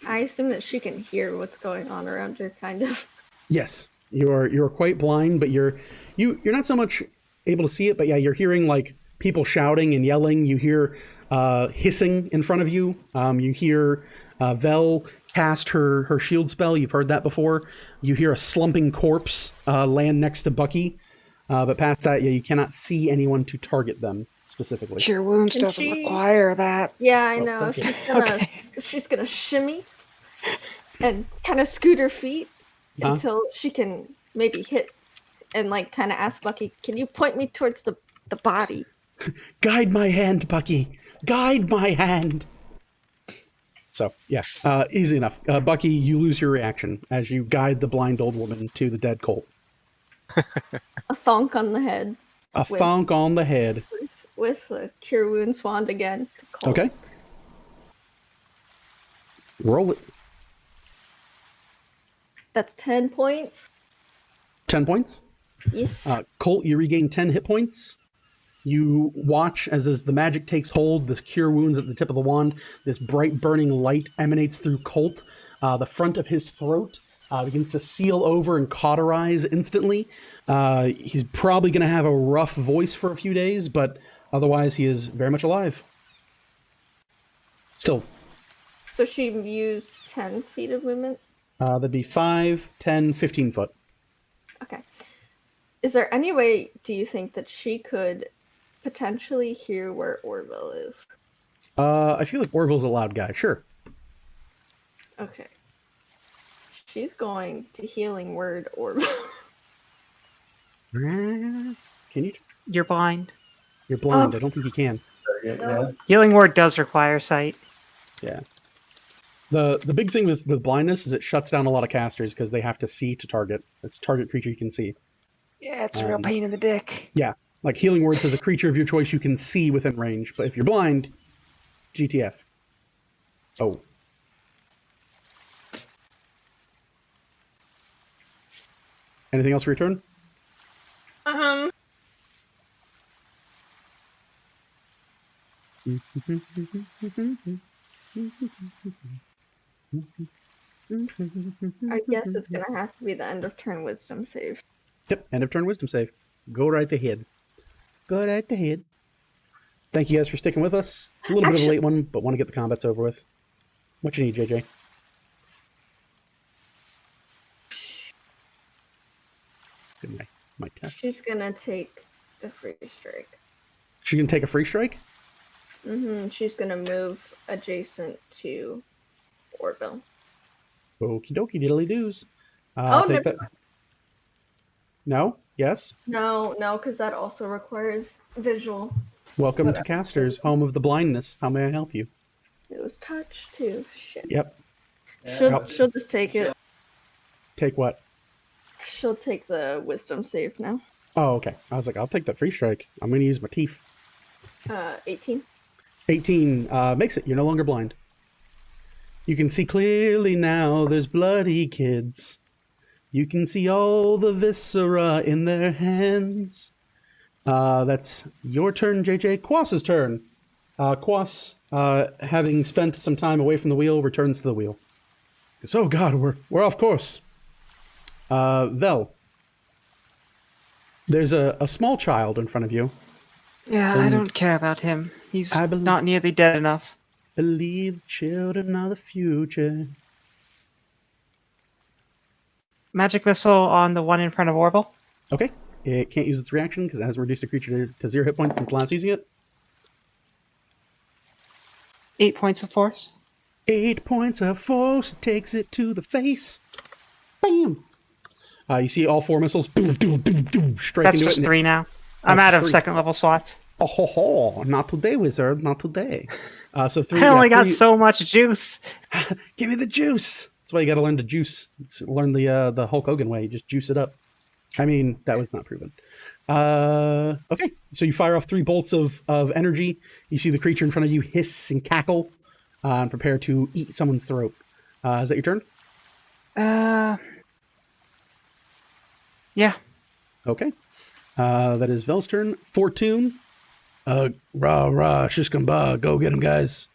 G: I assume that she can hear what's going on around her, kind of.
A: Yes, you're quite blind, but you're not so much able to see it, but yeah, you're hearing like people shouting and yelling. You hear hissing in front of you. You hear Vel cast her shield spell. You've heard that before. You hear a slumping corpse land next to Bucky, but past that, yeah, you cannot see anyone to target them specifically.
E: Cure wounds
G: Can
E: doesn't
G: she-
E: require that.
G: Yeah, I
A: Oh,
G: know.
A: thank you.
G: She's gonna shimmy and kind of scoot her feet
A: Huh?
G: until she can maybe hit and like kind of ask Bucky, "Can you point me towards the body?"
A: Guide my hand, Bucky. Guide my hand. So, yeah, easy enough. Bucky, you lose your reaction as you guide the blind old woman to the dead Colt.
G: A thonk on the head
A: A
G: With-
A: thonk on the head.
G: with the cure wounds wand again. To Colt.
A: Okay. Roll it.
G: That's 10 points.
A: 10 points.
G: Yes.
A: Colt, you regain 10 hit points. You watch as the magic takes hold, this cure wounds at the tip of the wand, this bright burning light emanates through Colt. The front of his throat begins to seal over and cauterize instantly. He's probably going to have a rough voice for a few days, but otherwise he is very much alive. Still,
G: So she used 10 feet of movement.
A: that'd be 5, 10, 15 foot.
G: Okay. Is there any way, do you think, that she could potentially hear where Orville is?
A: I feel like Orville's a loud guy, sure.
G: Okay. She's going to healing word Orville.
A: Can you?
E: You're blind.
A: You're blind.
G: Oh.
A: I don't think you can.
F: Yeah.
E: Healing word does require sight.
A: Yeah. The big thing with blindness is it shuts down a lot of casters because they have to see to target. It's a target creature you can see.
E: Yeah, it's a real pain in the dick.
A: Yeah. Like Healing Word says a creature of your choice you can see within range. But if you're blind, GTF. Oh. Anything else for your turn?
G: I guess it's gonna have to be the end of turn wisdom save.
A: Yep, end of turn wisdom save. Go right ahead. Go right ahead. Thank you guys for sticking with us. A little bit of a
G: Actually-
A: late one, but want to get the combats over with. What you need, JJ? Good my tests.
G: She's gonna take the free strike.
A: She can take a free strike?
G: She's gonna move adjacent to Orville.
A: Okie dokie diddly doos.
G: Oh,
A: Take
G: no.
A: that. No? Yes?
G: No, because that also requires visual.
A: Welcome to Casters, home of the blindness. How may I help you?
G: It was touch too. Shit.
A: Yep.
G: She'll just take it.
A: Take what?
G: She'll take the wisdom save now.
A: Oh, okay. I was like, I'll take that free strike. I'm going to use my teeth.
G: 18.
A: 18 makes it. You're no longer blind. You can see clearly now there's bloody kids. You can see all the viscera in their hands. That's your turn, JJ. Quas's turn. Quas, having spent some time away from the wheel, returns to the wheel. Goes, oh God, we're off course. Vel, there's a small child in front of you.
E: Yeah, I don't care about him. He's
A: I believe-
E: not nearly dead enough.
A: Believe the children are the future.
E: Magic missile on the one in front of Orville.
A: Okay. It can't use its reaction because it hasn't reduced a creature to 0 hit points since last using it.
E: 8 points of force.
A: 8 points of force. Takes it to the face. Bam! You see all 4 missiles boom, boom, boom, boom, strike
E: That's
A: into
E: just
A: it.
E: 3 now. I'm
A: That's
E: out of
A: 3.
E: second level slots.
A: Oh ho ho! Not today, wizard. Not today. So 3.
E: I only got
A: 3
E: so much juice.
A: Give me the juice. That's why you got to learn to juice. Learn the Hulk Hogan way. You just juice it up. I mean, that was not proven. Okay, so you fire off 3 bolts of energy. You see the creature in front of you hiss and cackle and prepare to eat someone's throat. Is that your turn?
E: Yeah.
A: Okay. That is Vel's turn. Fortune. Rah, shishkamba. Go get him, guys.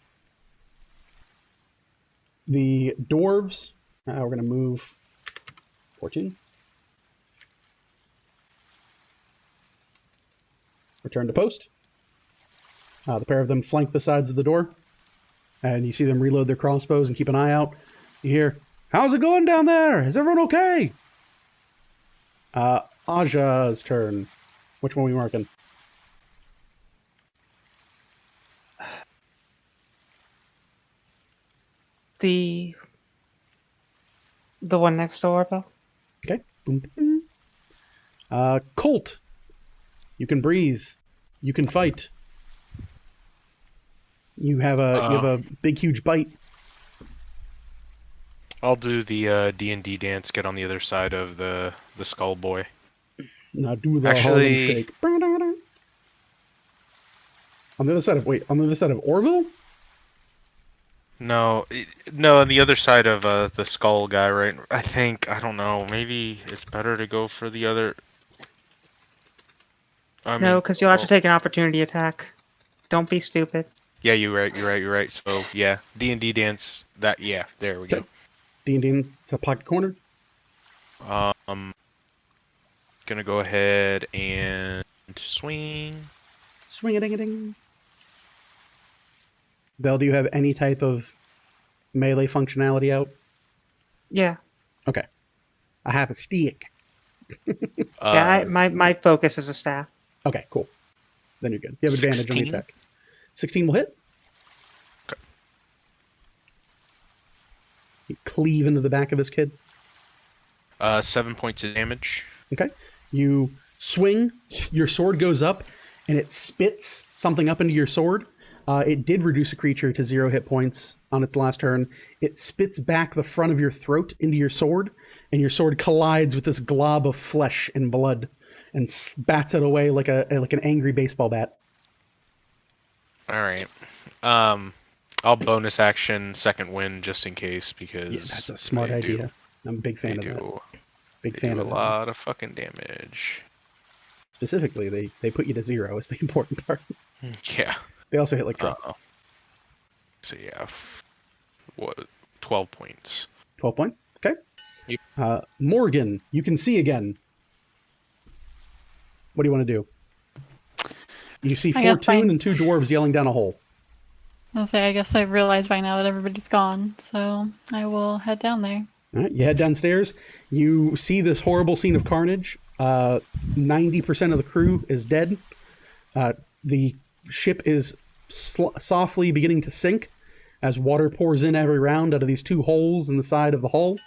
A: The dwarves. We're going to move Fortune. Return to post. The pair of them flank the sides of the door. And you see them reload their crossbows and keep an eye out. You hear, how's it going down there? Is everyone okay? Aja's turn. Which one are we marking?
E: The one next to Orville.
A: Okay. Boom, boom. Colt. You can breathe. You can fight. You have a big, huge bite.
B: I'll do the D&D dance. Get on the other side of the skull boy.
A: Now do the
B: Actually-
A: Harlem Shake. On the other side of Orville?
B: No, on the other side of the skull guy, right? I don't know. Maybe it's better to go for the other.
E: No, because you'll have to take an opportunity attack. Don't be stupid.
B: Yeah, you're right. So yeah, D&D dance. Yeah, there we go.
A: D&D to pocket corner.
B: Gonna go ahead and swing.
A: Swing-a-ding-a-ding. Belle, do you have any type of melee functionality out?
E: Yeah.
A: Okay. I have a stick.
E: My focus is a staff.
A: Okay, cool. Then you're good. You have advantage on the
B: 16?
A: attack. 16 will hit.
B: Okay.
A: You cleave into the back of this kid.
B: 7 points of damage.
A: Okay. You swing, your sword goes up, and it spits something up into your sword. It did reduce a creature to 0 hit points on its last turn. It spits back the front of your throat into your sword, and your sword collides with this glob of flesh and blood and bats it away like an angry baseball bat.
B: All right. I'll bonus action second wind just in case because
A: Yeah, that's a smart idea. I'm a big fan of that. Big fan
B: do
A: of
B: a
A: that.
B: lot of fucking damage.
A: Specifically, they put you to 0 is the important part.
B: Yeah.
A: They also hit like trucks.
B: So yeah, 12 points.
A: 12 points. Okay.
B: Yep.
A: Morgan, you can see again. What do you want to do? You see
C: I guess
A: Fortune
C: I-
A: and 2 dwarves yelling down a hole.
C: I guess I've realized by now that everybody's gone, so I will head down there.
A: All right, you head downstairs. You see this horrible scene of carnage. 90% of the crew is dead. The ship is softly beginning to sink as water pours in every round out of these 2 holes in the side of the hull.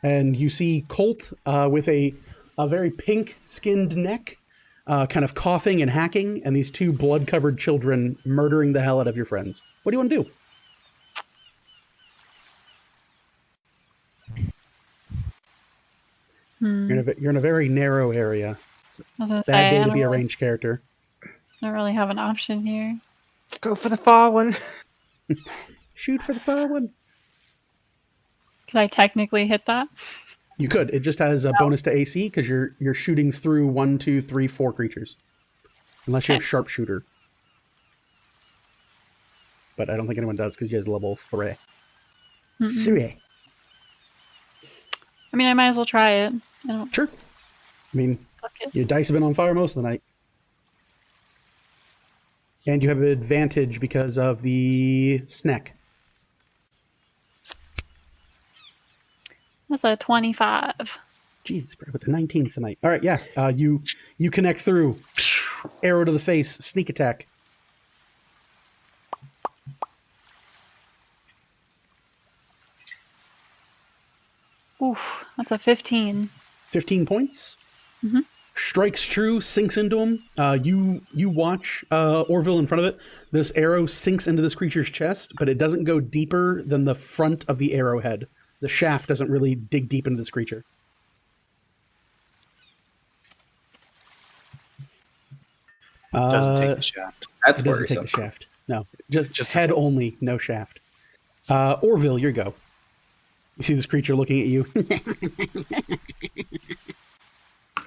A: And you see Colt with a very pink-skinned neck, kind of coughing and hacking, and these 2 blood-covered children murdering the hell out of your friends. What do you want to do? You're in a very narrow area.
C: I was gonna
A: Bad
C: say,
A: day
C: I
A: to
C: don't,
A: be a
C: really,
A: ranged character.
C: I don't really have an option here.
E: Go for the fallen.
A: Shoot for the far one.
C: Could I technically hit that?
A: You could. It just has a bonus to AC because you're shooting through 1, 2, 3, 4 creatures, unless you have
C: Okay.
A: sharpshooter. But I don't think anyone does because you have level 3.
C: Mm-mm.
A: 3.
C: I mean, I might as well try it. I don't
A: Sure. I mean,
C: fuck it.
A: your dice have been on fire most of the night. And you have an advantage because of the snack.
C: That's a 25.
A: Jesus, bro, with the 19s tonight. All right, yeah. You connect through. Arrow to the face. Sneak attack.
C: Oof, that's a 15.
A: 15 points.
C: Mhm.
A: Strikes true, sinks into him. You watch Orville in front of it. This arrow sinks into this creature's chest, but it doesn't go deeper than the front of the arrowhead. The shaft doesn't really dig deep into this creature.
D: Doesn't take the shaft.
F: That's
A: It doesn't take the
F: worrisome.
A: shaft. No, just
D: Just
A: head
D: the
A: only, no shaft. Orville, your go. You see this creature looking at you.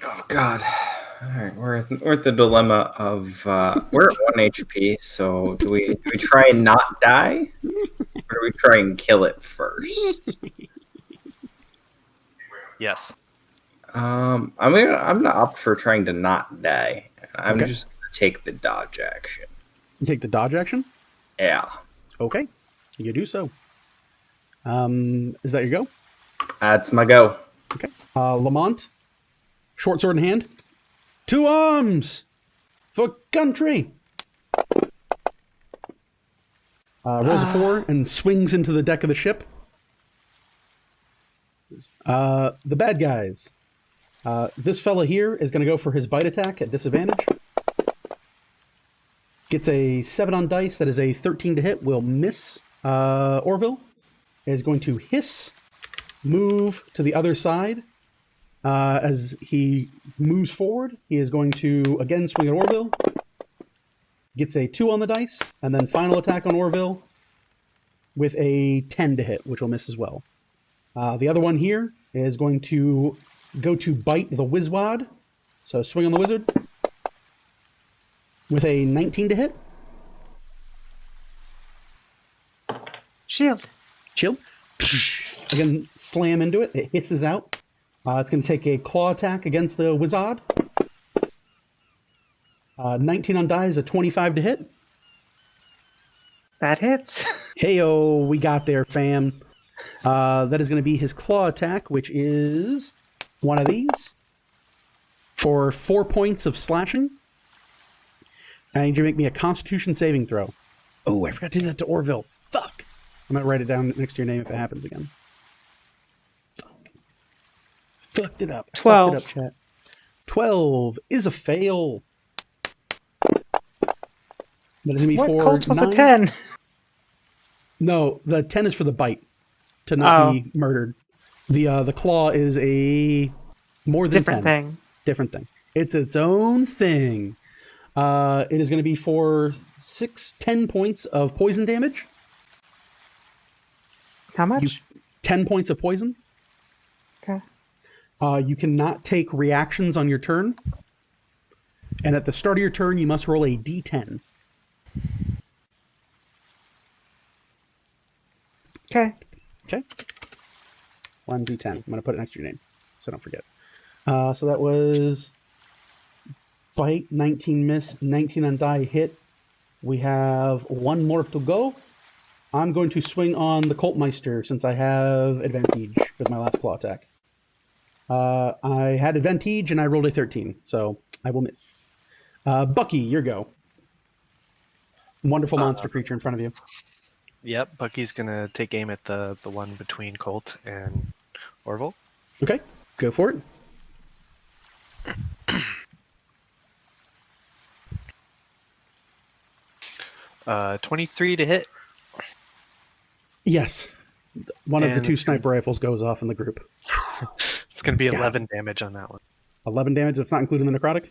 F: Oh God. All right, we're at the dilemma of we're at 1 HP. So do we try and not die, or do we try and kill it first?
D: Yes.
F: I'm gonna opt for trying to not die. I'm
A: Okay.
F: just gonna take the dodge action.
A: You take the dodge action?
F: Yeah,
A: Okay. You do so. Is that your go?
F: that's my go.
A: Okay. Lamont, short sword in hand. 2 arms for country. Rolls a 4 and swings into the deck of the ship. The bad guys. This fella here is going to go for his bite attack at disadvantage. Gets a 7 on dice. That is a 13 to hit. Will miss. Orville is going to hiss, move to the other side. As he moves forward, he is going to again swing at Orville. Gets a 2 on the dice, and then final attack on Orville with a 10 to hit, which will miss as well. The other one here is going to go to bite the Wizwad. So swing on the wizard with a 19 to hit.
E: Shield.
A: Shield. Again, slam into it. It hisses out. It's going to take a claw attack against the Wizard. 19 on die is a 25 to hit.
E: That hits.
A: Heyo, we got there, fam. That is going to be his claw attack, which is one of these for 4 points of slashing. I need you to make me a Constitution saving throw. Oh, I forgot to do that to Orville. Fuck. I'm going to write it down next to your name if it happens again. Fucked it up.
E: 12.
A: Fucked it up, chat. 12 is a fail. That is going to be
E: What
A: for
E: Colts was
A: 9.
E: a 10?
A: No, the 10 is for the bite. To not
E: Oh.
A: be murdered. The claw is a more than
E: Different
A: 10.
E: thing.
A: Different thing. It's its own thing. It is going to be for 10 points of poison damage.
E: How much?
A: 10 points of poison.
E: Okay.
A: You cannot take reactions on your turn. And at the start of your turn, you must roll a d10.
E: Okay.
A: Okay. 1d10. I'm going to put it next to your name, so don't forget. So that was bite, 19 miss, 19 on die hit. We have 1 more to go. I'm going to swing on the Coltmeister since I have advantage with my last claw attack. I had advantage and I rolled a 13, so I will miss. Bucky, your go. Wonderful monster creature in front of you.
D: Yep, Bucky's gonna take aim at the one between Colt and Orville.
A: Okay, go for it.
D: 23 to hit.
A: Yes. One of the
D: And
A: 2
D: it's gonna-
A: sniper rifles goes off in the group.
D: It's gonna be
A: God.
D: 11 damage on that one.
A: 11 damage, that's not including the necrotic?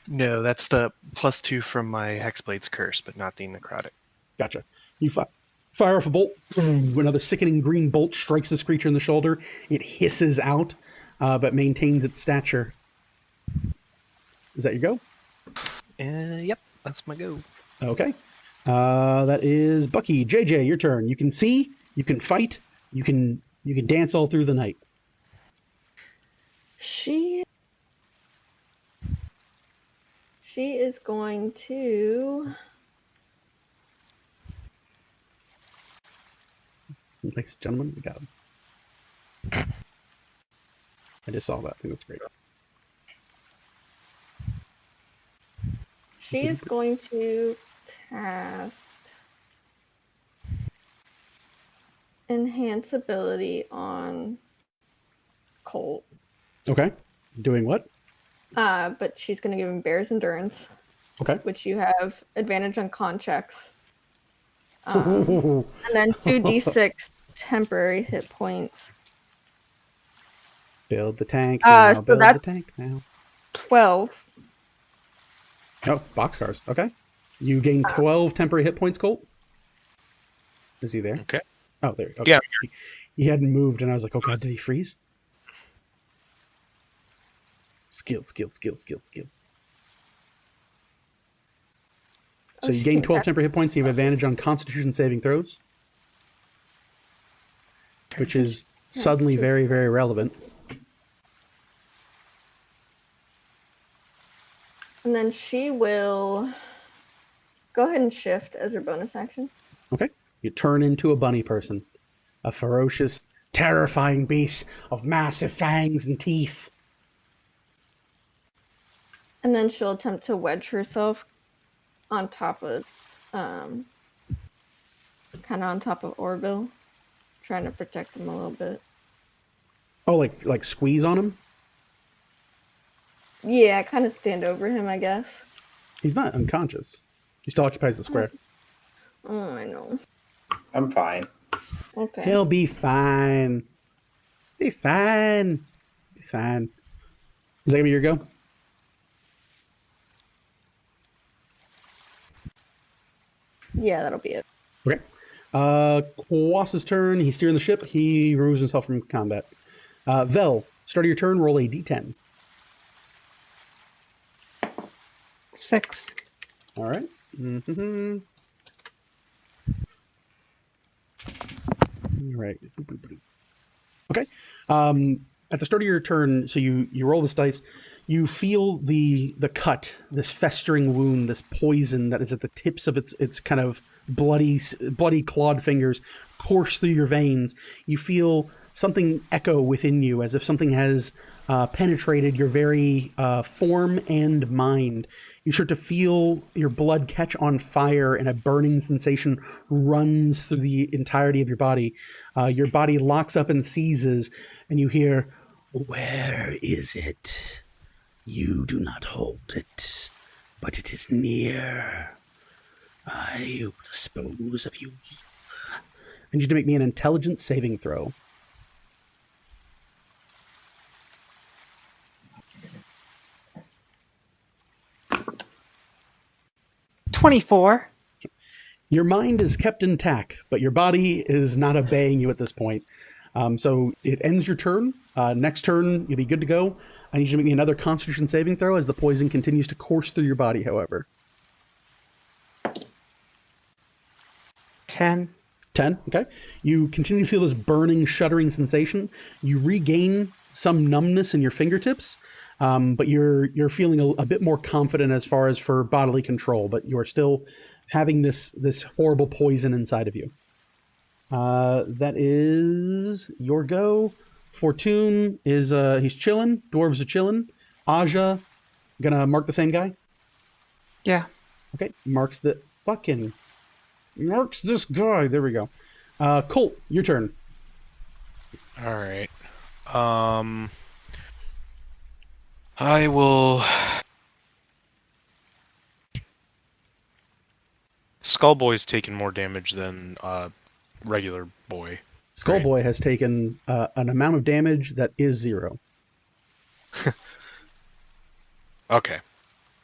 D: No, that's the +2 from my Hexblade's curse, but not the necrotic.
A: Gotcha. You fire off a bolt. Another sickening green bolt strikes this creature in the shoulder. It hisses out, but maintains its stature. Is that your go?
D: Yep, that's my go.
A: Okay. That is Bucky. JJ, your turn. You can see, you can fight, you can dance all through the night.
G: She is going to.
A: Ladies and gentlemen, we got him. I just saw that. I think that's great.
G: She is going to cast enhance ability on Colt.
A: Okay. Doing what?
G: But she's going to give him Bear's Endurance,
A: Okay.
G: which you have advantage on con checks. And then 2d6 temporary hit points.
A: Build the tank now.
G: So
A: Build the
G: that's-
A: tank now.
G: 12.
A: Oh, boxcars. Okay. You gain 12 temporary hit points, Colt. Is he there?
B: Okay.
A: Oh, there. Okay.
B: Yeah.
A: He hadn't moved, and I was like, oh, God, did he freeze? Skill.
G: Oh,
A: So you gain
G: shoot,
A: 12 temporary hit points. You have advantage on Constitution saving throws, which is suddenly very, very relevant.
G: And then she will go ahead and shift as her bonus action.
A: Okay. You turn into a bunny person, a ferocious, terrifying beast of massive fangs and teeth.
G: And then she'll attempt to wedge herself on top of, kind of on top of Orville, trying to protect him a little bit.
A: Oh, like squeeze on him?
G: Yeah, kind of stand over him, I guess.
A: He's not unconscious. He still occupies the square.
G: Oh, I know.
F: I'm fine.
G: Okay.
A: He'll be fine. Be fine. Be fine. Is that gonna be your go?
G: Yeah, that'll be it.
A: Okay. Quas's turn. He's steering the ship. He removes himself from combat. Vel, start of your turn, roll a d10.
E: 6.
A: All right. Mm-hmm. All right. Okay. At the start of your turn, so you roll this dice, you feel the cut, this festering wound, this poison that is at the tips of its kind of bloody clawed fingers course through your veins. You feel something echo within you, as if something has penetrated your very form and mind. You start to feel your blood catch on fire, and a burning sensation runs through the entirety of your body. Your body locks up and seizes, and you hear, "Where is it? You do not hold it, but it is near. I will dispose of you." I need you to make me an intelligence saving throw.
E: 24.
A: Your mind is kept intact, but your body is not obeying you at this point. So it ends your turn. Next turn, you'll be good to go. I need you to make me another Constitution saving throw as the poison continues to course through your body, however.
E: 10.
A: 10, okay. You continue to feel this burning, shuddering sensation. You regain some numbness in your fingertips, but you're feeling a bit more confident as far as for bodily control, but you're still having this horrible poison inside of you. That is your go. Fortune is he's chilling. Dwarves are chilling. Aja, gonna mark the same guy.
E: Yeah.
A: Okay, marks this guy. There we go. Colt, your turn.
B: All right. I will. Skullboy's taken more damage than regular boy.
A: Skullboy has taken an amount of damage that is 0.
B: Okay.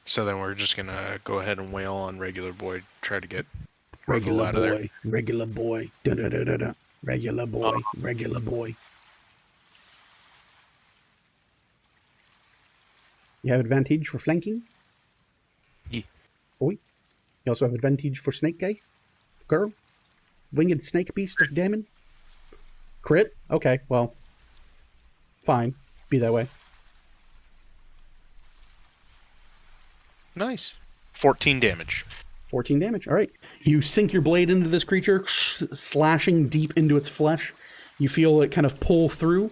B: So then we're just gonna go ahead and wail on regular boy, try to get Orville out of there.
A: Regular boy, da-da-da-da-da. Regular boy, regular boy. You have advantage for flanking?
B: Yeah.
A: Boy. You also have advantage for snake guy? Girl? Winged snake beast of damon? Crit? Okay, well. Fine. Be that way.
B: Nice. 14 damage.
A: 14 damage. All right. You sink your blade into this creature, slashing deep into its flesh. You feel it kind of pull through.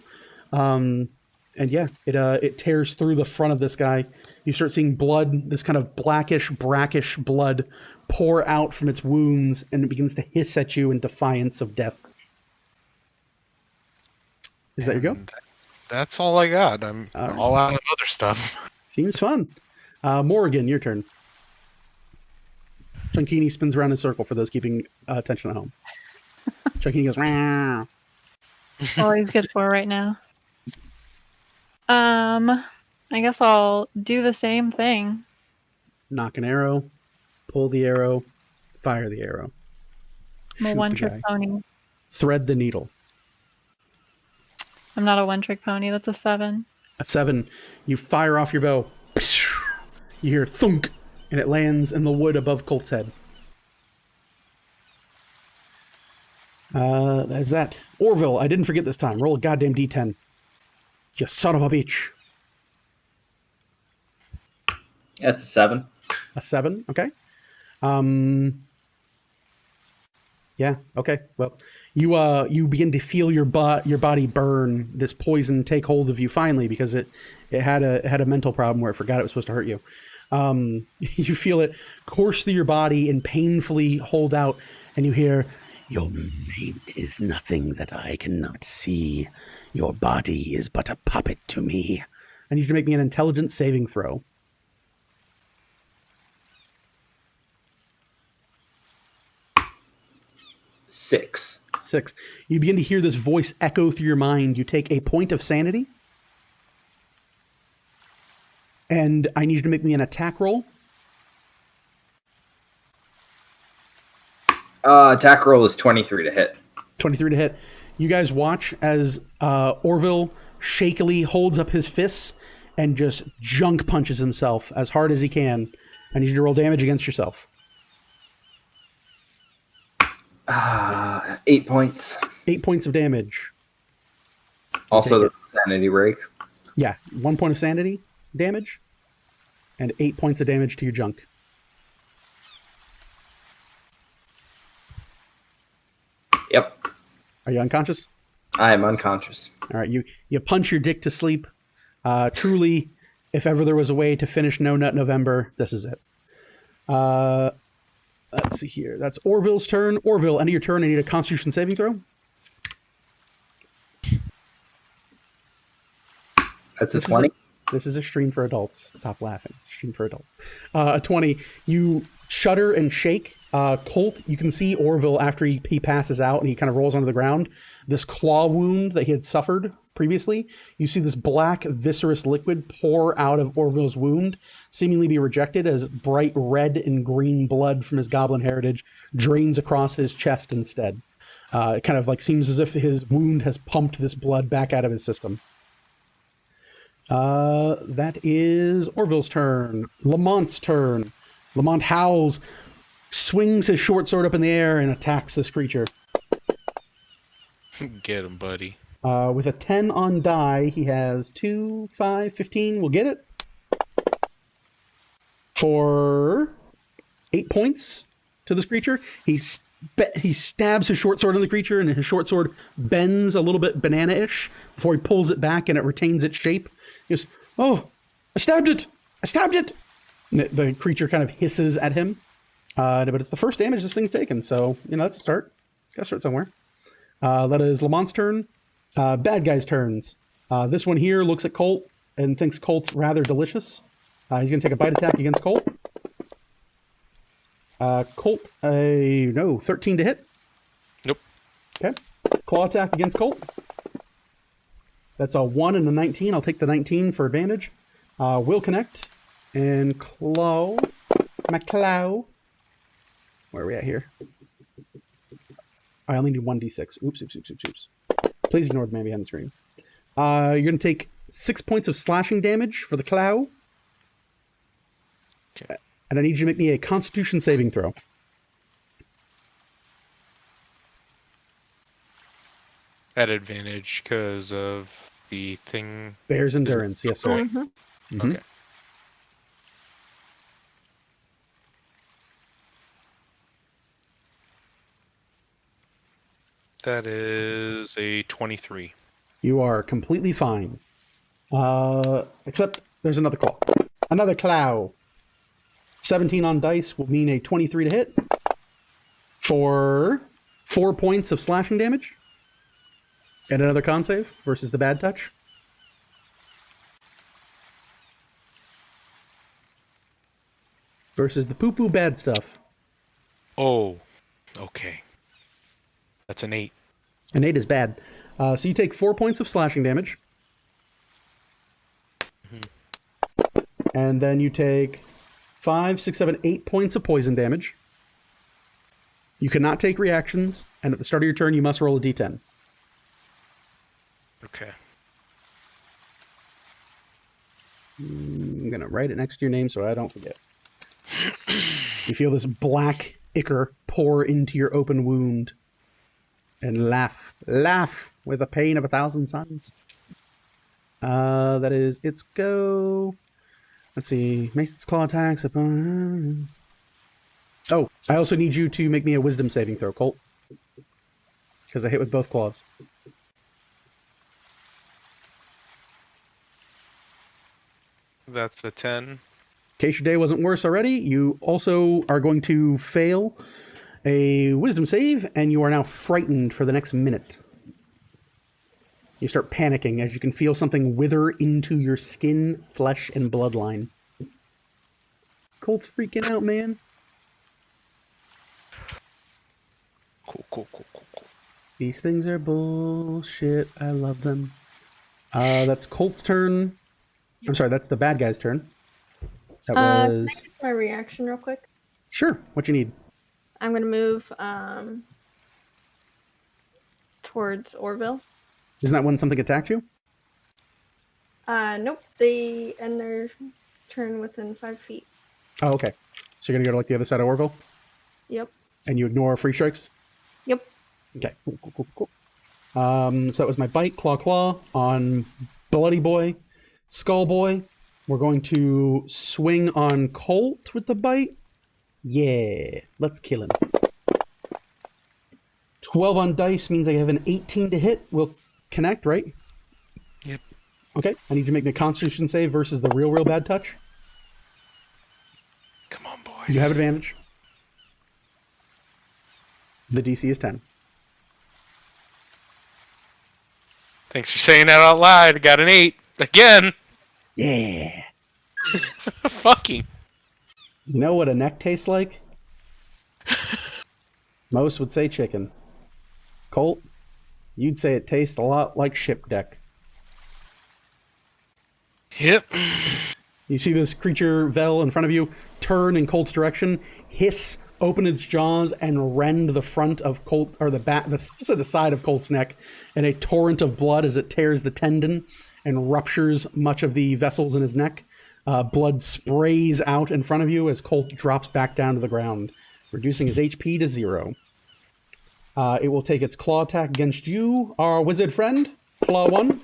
A: And yeah, it tears through the front of this guy. You start seeing blood, this kind of blackish, brackish blood pour out from its wounds, and it begins to hiss at you in defiance of death. Is that your go?
B: That's all I got. I'm all out of other stuff.
A: Seems fun. Morrigan, your turn. Chunkini spins around in a circle for those keeping attention at home. Chunkini goes, "Meow."
C: That's all he's good for right now. I guess I'll do the same thing.
A: Knock an arrow, pull the arrow, fire the arrow.
C: I'm a
A: Shoot the
C: one-trick
A: guy.
C: pony.
A: Thread the needle.
C: I'm not a one-trick pony. That's a 7.
A: A 7. You fire off your bow. You hear thunk, and it lands in the wood above Colt's head. That's that. Orville, I didn't forget this time. Roll a goddamn d10. You son of a bitch.
F: That's a 7.
A: A 7, okay. Yeah, okay. Well, you begin to feel your body burn, this poison take hold of you finally, because it had a mental problem where it forgot it was supposed to hurt you. You feel it course through your body and painfully hold out, and you hear, "Your mind is nothing that I cannot see. Your body is but a puppet to me." I need you to make me an intelligence saving throw.
F: 6.
A: 6. You begin to hear this voice echo through your mind. You take a point of sanity. And I need you to make me an attack roll.
F: Attack roll is 23 to hit.
A: 23 to hit. You guys watch as Orville shakily holds up his fists and just junk punches himself as hard as he can. I need you to roll damage against yourself.
F: 8 points.
A: 8 points of damage.
F: Also the sanity break.
A: Yeah, 1 point of sanity damage and 8 points of damage to your junk.
F: Yep.
A: Are you unconscious?
F: I am unconscious.
A: All right, you punch your dick to sleep. Truly, if ever there was a way to finish No Nut November, this is it. Let's see here. That's Orville's turn. Orville, end of your turn. I need a Constitution saving throw.
F: That's a 20.
A: This is a stream for adults. Stop laughing. It's a stream for adults. A 20. You shudder and shake. Colt, you can see Orville after he passes out and he kind of rolls onto the ground. This claw wound that he had suffered previously, you see this black viscerous liquid pour out of Orville's wound, seemingly be rejected as bright red and green blood from his goblin heritage drains across his chest instead. It kind of like seems as if his wound has pumped this blood back out of his system. That is Orville's turn. Lamont's turn. Lamont howls, swings his short sword up in the air, and attacks this creature.
B: Get him, buddy.
A: With a 10 on die, he has 2, 5, 15. We'll get it. For 8 points to this creature. He stabs his short sword in the creature, and his short sword bends a little bit banana-ish before he pulls it back, and it retains its shape. He goes, "Oh, I stabbed it! I stabbed it!" And the creature kind of hisses at him. But it's the first damage this thing's taken, so, that's a start. It's got to start somewhere. That is Lamont's turn. Bad guys' turns. This one here looks at Colt and thinks Colt's rather delicious. He's going to take a bite attack against Colt. Colt, 13 to hit.
B: Nope.
A: Okay. Claw attack against Colt. That's a 1 and a 19. I'll take the 19 for advantage. Will connect. And claw. McClow. Where are we at here? I only need 1d6. Oops. Please ignore the man behind the screen. You're going to take 6 points of slashing damage for the claw.
B: Okay.
A: And I need you to make me a Constitution saving throw.
B: At advantage because of the thing.
A: Bear's endurance, yes, sir.
G: Mm-hmm.
A: Mhm.
B: Okay. That is a 23.
A: You are completely fine. Except there's another claw. Another claw. 17 on dice will mean a 23 to hit for 4 points of slashing damage. And another con save versus the bad touch. Versus the poo-poo bad stuff.
B: Oh, okay. That's an 8.
A: An 8 is bad. So you take 4 points of slashing damage. And then you take 5, 6, 7, 8 points of poison damage. You cannot take reactions, and at the start of your turn, you must roll a d10.
B: Okay.
A: I'm going to write it next to your name so I don't forget. You feel this black ichor pour into your open wound. And laugh with the pain of 1,000 suns. That is its go. Let's see. Makes its claw attacks upon... Oh, I also need you to make me a wisdom saving throw, Colt. Because I hit with both claws.
B: That's a 10.
A: In case your day wasn't worse already, you also are going to fail a wisdom save, and you are now frightened for the next minute. You start panicking as you can feel something wither into your skin, flesh, and bloodline. Colt's freaking out, man.
B: Cool.
A: These things are bullshit. I love them. That's Colt's turn. I'm sorry, that's the bad guy's turn. That
G: Can I
A: was...
G: get my reaction real quick?
A: Sure, what you need?
G: I'm gonna move towards Orville.
A: Isn't that when something attacked you?
G: Nope. They end their turn within 5 feet.
A: Oh, okay. So you're gonna go to like the other side of Orville?
G: Yep.
A: And you ignore free strikes?
G: Yep.
A: Okay, cool. So that was my bite, claw on Bloody Boy. Skull Boy. We're going to swing on Colt with the bite. Yeah, let's kill him. 12 on dice means I have an 18 to hit. We'll connect, right?
B: Yep.
A: Okay, I need you to make me a Constitution save versus the real bad touch.
B: Come on, boys.
A: You have advantage. The DC is 10.
B: Thanks for saying that out loud. I got an 8. Again.
A: Yeah.
B: Fucking.
A: You know what a neck tastes like? Most would say chicken. Colt, you'd say it tastes a lot like ship deck.
B: Yep.
A: You see this creature, Vel, in front of you, turn in Colt's direction, hiss, open its jaws, and rend the front of Colt, or the side of Colt's neck in a torrent of blood as it tears the tendon and ruptures much of the vessels in his neck. Blood sprays out in front of you as Colt drops back down to the ground, reducing his HP to 0. It will take its claw attack against you, our wizard friend. Claw 1.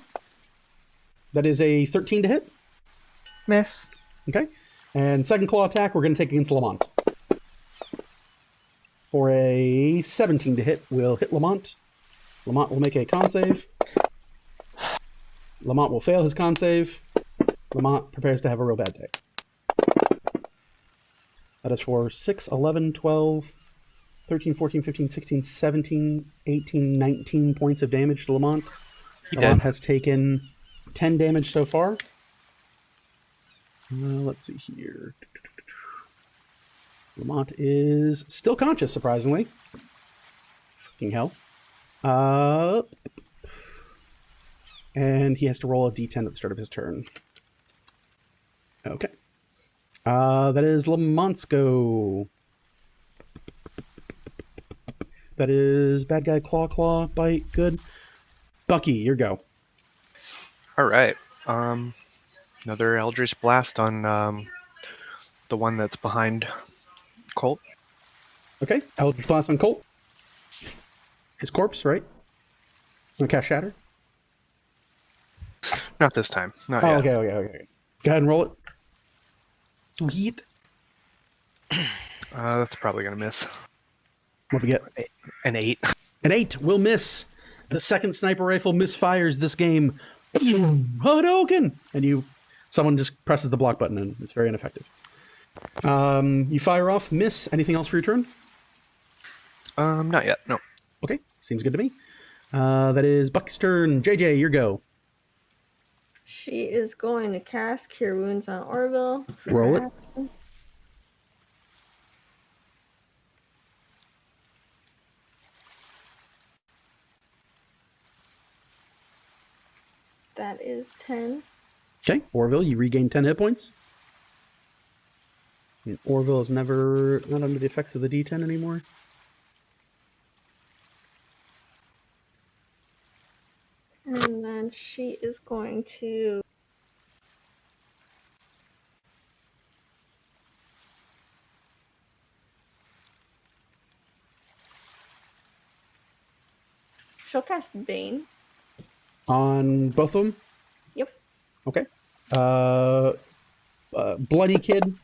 A: That is a 13 to hit.
E: Miss.
A: Okay. And second claw attack we're going to take against Lamont. For a 17 to hit, we'll hit Lamont. Lamont will make a con save. Lamont will fail his con save. Lamont prepares to have a real bad day. That is for 6, 11, 12, 13, 14, 15, 16, 17, 18, 19 points of damage to Lamont. Lamont has taken 10 damage so far. Let's see here. Lamont is still conscious, surprisingly. Fucking hell. And he has to roll a d10 at the start of his turn. Okay. That is Lamont's go. That is bad guy, claw, bite, good. Bucky, your go.
D: All right. Another Eldritch Blast on the one that's behind Colt.
A: Okay, Eldritch Blast on Colt. His corpse, right? Want to cast Shatter?
D: Not this time. Not
A: Oh,
D: yet.
A: okay. Go ahead and roll it. Yeet.
D: That's probably gonna miss.
A: What do we get?
D: An 8.
A: An 8 will miss. The second sniper rifle misfires this game. Hadouken! And someone just presses the block button and it's very ineffective. You fire off, miss. Anything else for your turn?
D: Not yet. No.
A: Okay, seems good to me. That is Buck's turn. JJ, your go.
G: She is going to cast Cure Wounds on Orville.
A: Roll it.
G: That is 10.
A: Okay, Orville, you regain 10 hit points. And Orville is not under the effects of the D10 anymore.
G: And then she is going to she'll cast Bane.
A: On both of them?
G: Yep.
A: Okay. Bloody Kid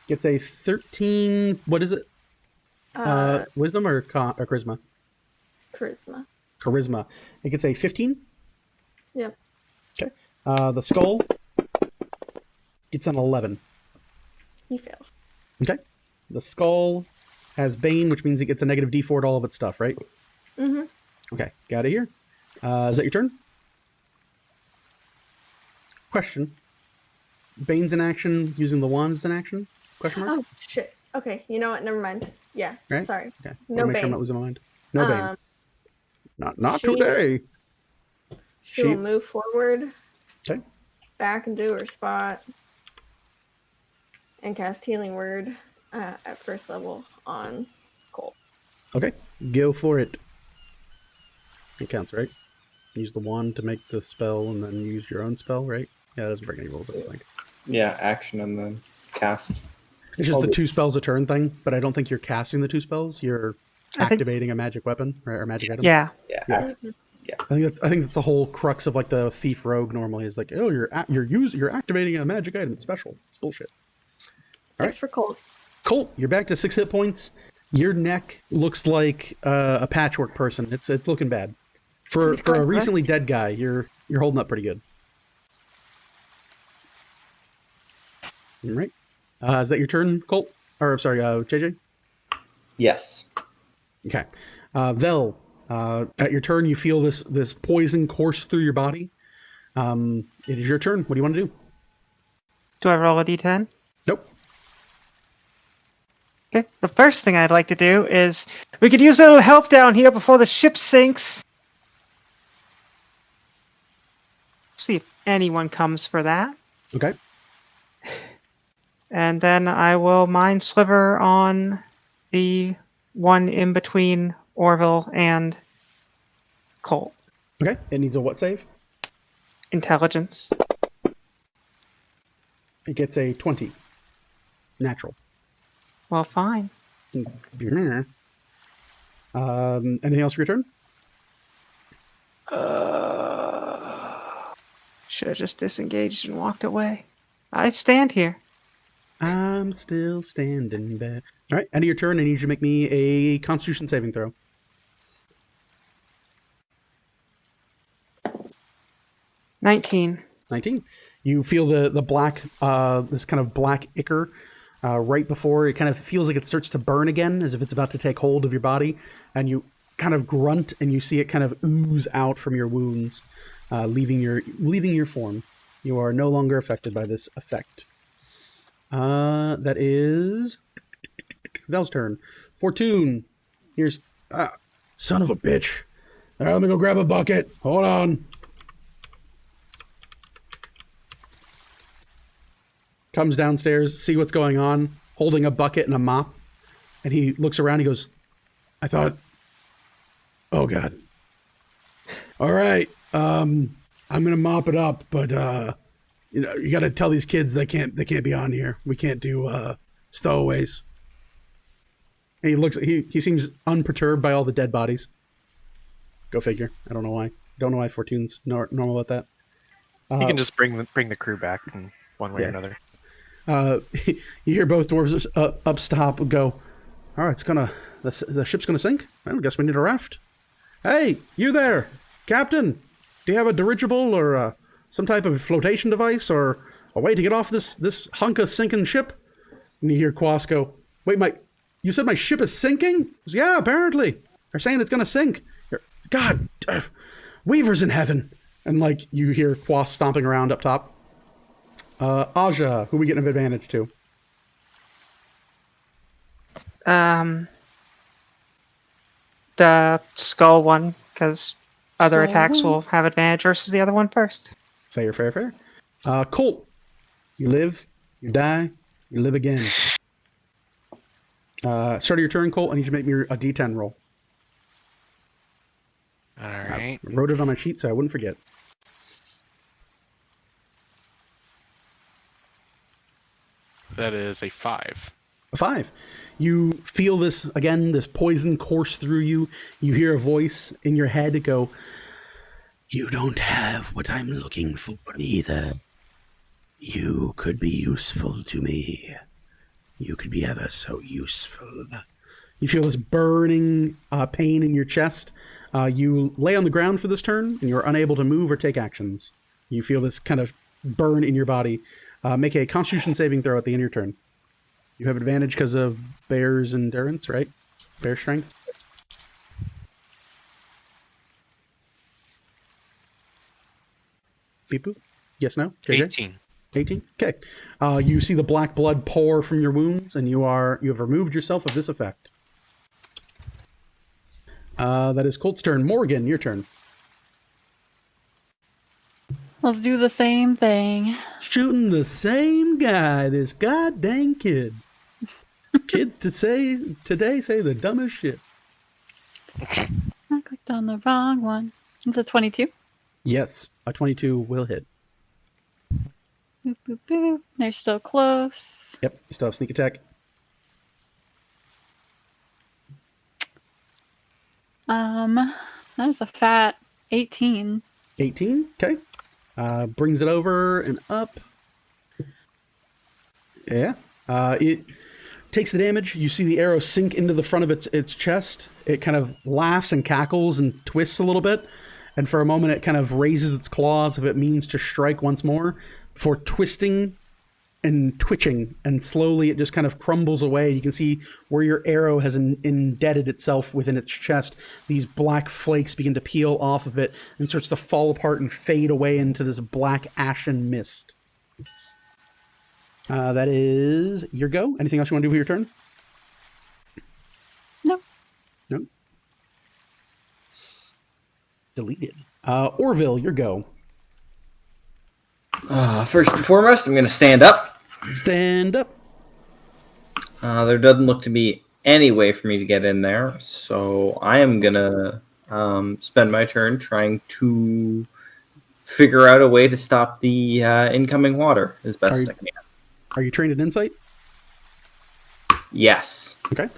A: gets a 13. What is it? Wisdom or charisma?
G: Charisma.
A: Charisma. It gets a 15.
G: Yep.
A: Okay. The Skull gets an 11.
G: He fails.
A: Okay. The Skull has Bane, which means it gets a negative D4 to all of its stuff, right?
G: Mm-hmm.
A: Okay. Got it here. Is that your turn? Question. Bane's in action, using the wands in action? Question mark?
G: Oh, shit. Okay, you know what? Never mind. Yeah,
A: Right?
G: sorry.
A: Okay.
G: No
A: Make sure I'm
G: Bane.
A: not losing my mind. No Bane. Not
G: she-
A: today.
G: She will move forward,
A: Okay.
G: back into her spot, and cast Healing Word at first level on Cole.
A: Okay. Go for it. It counts, right? Use the wand to make the spell and then use your own spell, right? Yeah, it doesn't break any rules, I don't think.
F: Yeah, action and then cast.
A: It's just the 2 spells a turn thing, but I don't think you're casting the 2 spells. You're activating a magic weapon or magic item.
E: Yeah.
F: Yeah.
A: I think that's the whole crux of like the thief rogue normally is like, oh, you're activating a magic item. It's special. It's bullshit.
G: 6 for Colt.
A: Colt, you're back to 6 hit points. Your neck looks like a patchwork person. It's looking bad. For a recently dead guy, you're holding up pretty good. All right. Is that your turn, Colt? Or I'm sorry, JJ?
F: Yes.
A: Okay. Vel, at your turn, you feel this poison course through your body. It is your turn. What do you want to do?
E: Do I roll a d10?
A: Nope.
E: Okay. The first thing I'd like to do is we could use a little help down here before the ship sinks. See if anyone comes for that.
A: Okay.
E: And then I will Mind Sliver on the one in between Orville and Colt.
A: Okay. It needs a what save?
E: Intelligence.
A: It gets a 20. Natural.
E: Well, fine.
A: Anything else for your turn?
E: Should have just disengaged and walked away. I stand here.
A: I'm still standing there. All right. End of your turn. I need you to make me a Constitution saving throw.
E: 19.
A: 19. You feel the black, this kind of black ichor right before it kind of feels like it starts to burn again, as if it's about to take hold of your body, and you kind of grunt, and you see it kind of ooze out from your wounds, leaving your form. You are no longer affected by this effect. That is Vel's turn. Fortune. Here's son of a bitch. All right, let me go grab a bucket. Hold on. Comes downstairs, see what's going on, holding a bucket and a mop. And he looks around, he goes, I thought, oh God. All right, I'm gonna mop it up, but you gotta tell these kids they can't be on here. We can't do stowaways. And he seems unperturbed by all the dead bodies. Go figure. I don't know why. Don't know why Fortune's normal about that.
D: You can just bring the crew back in one way or another.
A: You hear both dwarves up top go, all right, the ship's gonna sink? Well, I guess we need a raft. Hey, you there, Captain, do you have a dirigible or some type of flotation device or a way to get off this hunk of sinking ship? And you hear Quas go, wait, you said my ship is sinking? He goes, yeah, apparently. They're saying it's gonna sink. God, Weaver's in heaven. And like you hear Quas stomping around up top. Aja, who we getting an advantage to?
E: The skull one, because other attacks will have advantage versus the other one first.
A: Fair. Colt, you live, you die, you live again. Start of your turn, Colt. I need you to make me a D10 roll.
B: All right.
A: I wrote it on my sheet so I wouldn't forget.
B: That is a 5.
A: A 5. You feel this, again, this poison course through you. You hear a voice in your head go, "You don't have what I'm looking for either. You could be useful to me. You could be ever so useful." You feel this burning pain in your chest. You lay on the ground for this turn, and you're unable to move or take actions. You feel this kind of burn in your body. Make a Constitution saving throw at the end of your turn. You have advantage because of Bear's endurance, right? Bear strength. Beep boop. Yes, no? JJ?
B: 18.
A: 18? Okay. You see the black blood pour from your wounds, and you have removed yourself of this effect. That is Colt's turn. Morgan, your turn.
C: Let's do the same thing.
A: Shooting the same guy, this goddamn kid. Kids today say the dumbest shit.
C: I clicked on the wrong one. It's a 22.
A: Yes, a 22 will hit.
C: Boop, boop, boop. They're still close.
A: Yep, you still have sneak attack.
C: That is a fat 18.
A: 18, okay. Brings it over and up. Yeah. It takes the damage. You see the arrow sink into the front of its chest. It kind of laughs and cackles and twists a little bit. And for a moment, it kind of raises its claws if it means to strike once more, before twisting and twitching. And slowly, it just kind of crumbles away. You can see where your arrow has indebted itself within its chest. These black flakes begin to peel off of it and starts to fall apart and fade away into this black ashen mist. That is your go. Anything else you want to do with your turn?
C: No.
A: No. Deleted. Orville, your go.
F: First and foremost, I'm going to stand up.
A: Stand up.
F: There doesn't look to be any way for me to get in there, so I am going to spend my turn trying to figure out a way to stop the incoming water as best I can.
A: Are you trained in insight?
F: Yes.
A: Okay.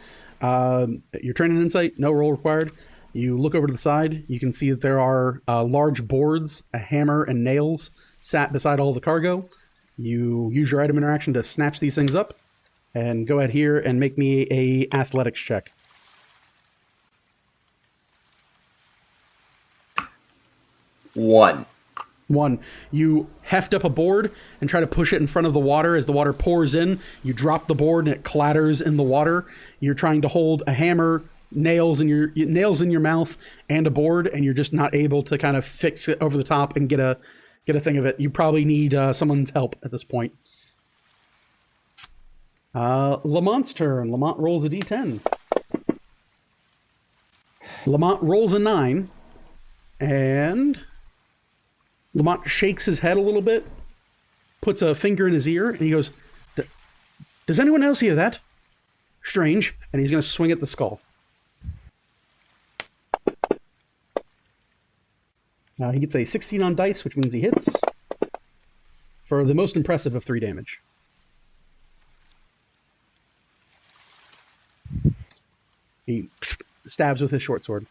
A: You're trained in insight. No roll required. You look over to the side. You can see that there are large boards, a hammer, and nails sat beside all the cargo. You use your item interaction to snatch these things up, and go ahead here and make me a athletics check.
F: 1.
A: 1. You heft up a board and try to push it in front of the water. As the water pours in, you drop the board and it clatters in the water. You're trying to hold a hammer, nails in your mouth, and a board, and you're just not able to kind of fix it over the top and get a thing of it. You probably need someone's help at this point. Lamont's turn. Lamont rolls a d10. Lamont rolls a 9, and Lamont shakes his head a little bit, puts a finger in his ear, and he goes, "Does anyone else hear that? Strange." And he's going to swing at the skull. He gets a 16 on dice, which means he hits for the most impressive of 3 damage. He stabs with his short sword.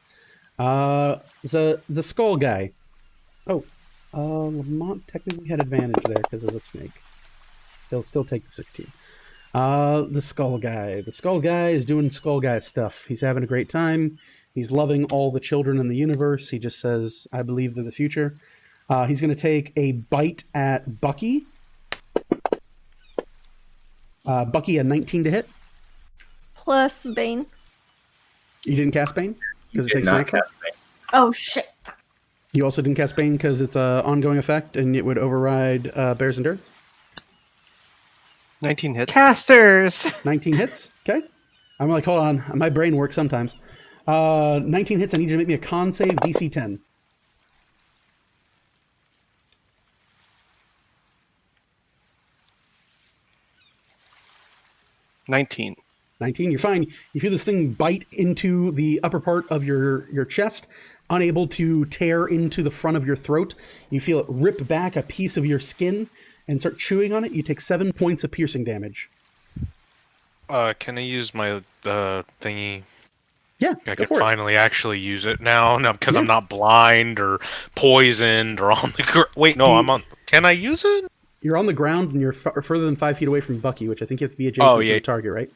A: The skull guy. Oh, Lamont technically had advantage there because of the snake. He'll still take the 16. The skull guy. The skull guy is doing skull guy stuff. He's having a great time. He's loving all the children in the universe. He just says, "I believe in the future." He's going to take a bite at Bucky. Bucky, a 19 to hit.
G: Plus Bane.
A: You didn't cast Bane? Because it takes
F: not
A: natural?
F: cast Bane.
G: Oh, shit.
A: You also didn't cast Bane because it's an ongoing effect and it would override Bear's Endurance?
D: 19 hits.
E: Casters!
A: 19 hits? Okay. I'm like, hold on. My brain works sometimes. 19 hits. I need you to make me a con save, DC 10.
D: $19.
A: 19, you're fine. You feel this thing bite into the upper part of your chest, unable to tear into the front of your throat. You feel it rip back a piece of your skin and start chewing on it. You take 7 points of piercing damage.
B: Can I use my thingy?
A: Yeah,
B: I
A: go
B: can
A: for it.
B: finally actually use it now. No, because I'm
A: Yeah.
B: not blind or poisoned or on the. Wait, no, I'm on. Can I use it?
A: You're on the ground and you're further than 5 feet away from Bucky, which I think you have to be adjacent
B: Oh,
A: to
B: yeah.
A: the target, right?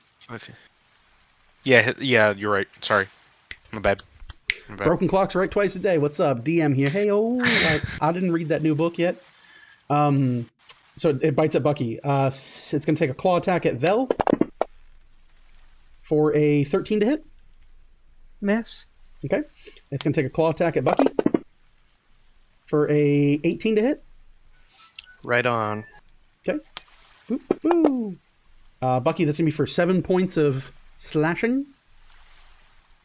B: Yeah, you're right. Sorry, my bad.
A: Broken clocks right twice a day. What's up, DM here? Hey, I didn't read that new book yet. So it bites at Bucky. It's going to take a claw attack at Vel for a 13 to hit.
E: Miss.
A: Okay. It's going to take a claw attack at Bucky for a 18 to hit.
D: Right on.
A: Okay. Boop, boop. Bucky, that's going to be for 7 points of slashing.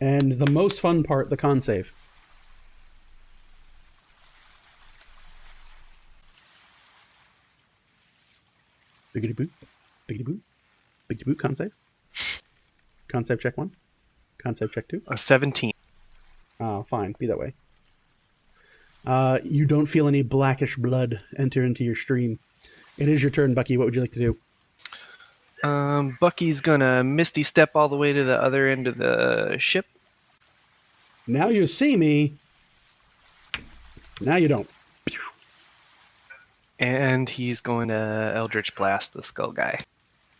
A: And the most fun part, the con save. Biggity boop. Biggity boop. Biggity boop. Con save. Con save check 1. Con save check 2.
D: A 17.
A: Oh, fine. Be that way. You don't feel any blackish blood enter into your stream. It is your turn, Bucky. What would you like to do?
D: Bucky's gonna Misty Step all the way to the other end of the ship.
A: Now you see me. Now you don't.
D: And he's going to Eldritch Blast the skull guy.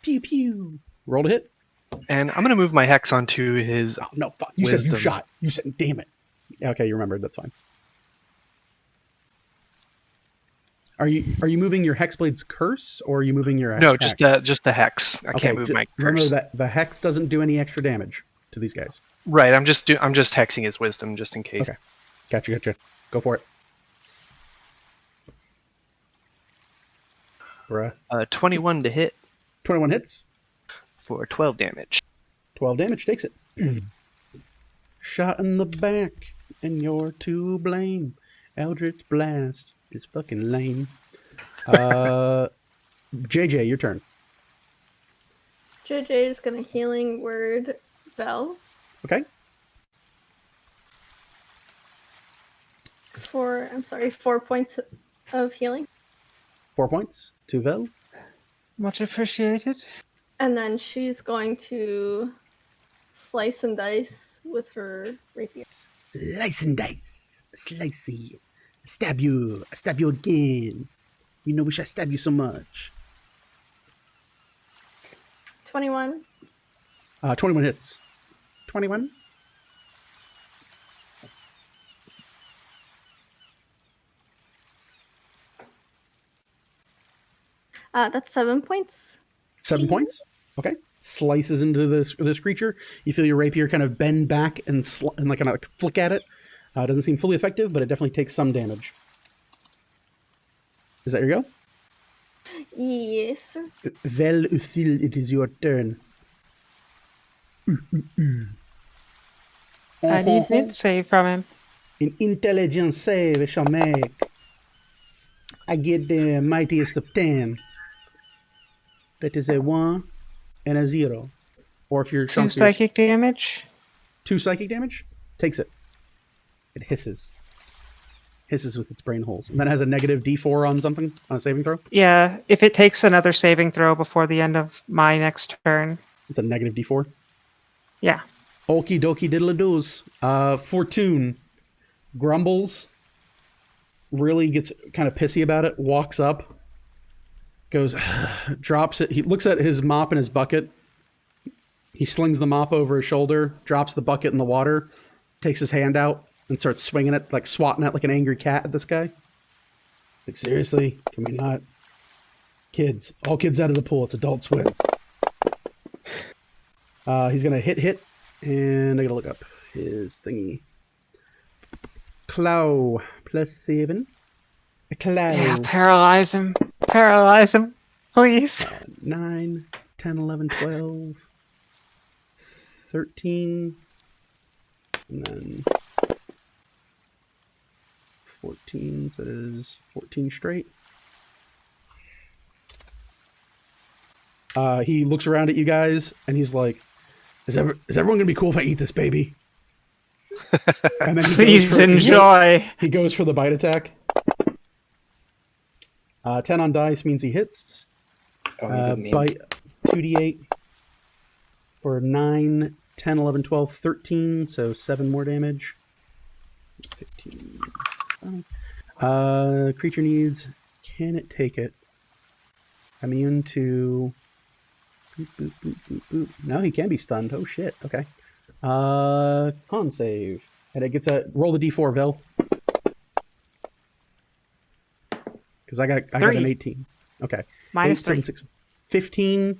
A: Pew pew. Roll to hit.
D: And I'm gonna move my hex onto his.
A: Oh, no, fuck. You said
D: Wisdom.
A: you shot. You said, damn it. Okay, you remembered. That's fine. Are you moving your Hexblade's curse, or are you moving your
D: No,
A: hex?
D: just the hex. I can't move my
A: Remember
D: curse.
A: that the hex doesn't do any extra damage to these guys.
D: Right, I'm just hexing his wisdom just in case.
A: Okay. Gotcha. Go for it. For
D: 21 to hit
A: 21 hits.
D: for 12 damage.
A: 12 damage takes it. Shot in the back, and you're to blame. Eldritch Blast is fucking lame. JJ, your turn.
G: JJ is gonna healing word Vel
A: Okay.
G: for 4 points of healing,
A: 4 points to Vel.
E: Much appreciated.
G: and then she's going to slice and dice with her rapier.
A: Slice and dice. Slicey. Stab you. Stab you again. You know, wish I stab you so much.
G: 21.
A: 21 hits. 21.
G: That's 7 points.
A: 7 points. Okay. Slices into this creature. You feel your rapier kind of bend back and like kind of flick at it. It doesn't seem fully effective, but it definitely takes some damage. Is that your go?
G: Yes, sir.
A: Vel Uthil, it is your turn.
E: I need an save from him.
A: An intelligence save I shall make. I get the mightiest of 10. That is a 1 and a 0. Or if you're
E: 2 psychic damage.
A: 2 psychic damage? Takes it. It hisses. Hisses with its brain holes. And then it has a negative D4 on something, on a saving throw?
E: Yeah, if it takes another saving throw before the end of my next turn.
A: It's a negative D4?
E: Yeah.
A: Okie dokie diddle-a-doos. Fortune grumbles, really gets kind of pissy about it, walks up, goes, drops it. He looks at his mop and his bucket. He slings the mop over his shoulder, drops the bucket in the water, takes his hand out, and starts swinging it, like swatting it like an angry cat at this guy. Like, seriously? Can we not? Kids. All kids out of the pool. It's Adult Swim. He's going to hit, and I got to look up his thingy. Claw. +7. A claw.
E: Yeah, paralyze him. Paralyze him. Please.
A: 9, 10, 11, 12, 13, and then 14, so that is 14 straight. He looks around at you guys, and he's like, is everyone going to be cool if I eat this baby? And then
E: Please enjoy.
A: He goes for the bite attack. 10 on dice means he hits.
F: Oh, he didn't
A: Bite 2d8. for 9, 10, 11, 12, 13, so 7 more damage. 15. Creature needs, can it take it? Immune to... Boop, boop, boop, boop, boop. No, he can be stunned. Oh shit, okay. Con save. And it gets a... Roll the d4, Vel. Because I got an 18. Okay.
E: Minus 3.
A: 15,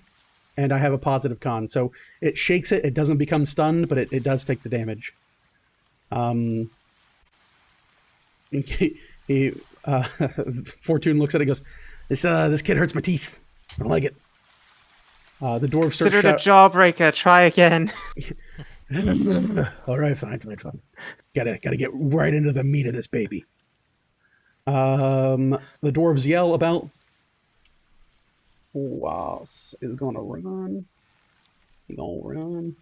A: and I have a positive con. So it shakes it. It doesn't become stunned, but it does take the damage. Fortune looks at it and goes, this kid hurts my teeth. I don't like it. The dwarf starts
E: Considered a jawbreaker. Try again.
A: All right, fine. Gotta get right into the meat of this baby. The dwarves yell about... Was is gonna run. He gonna run.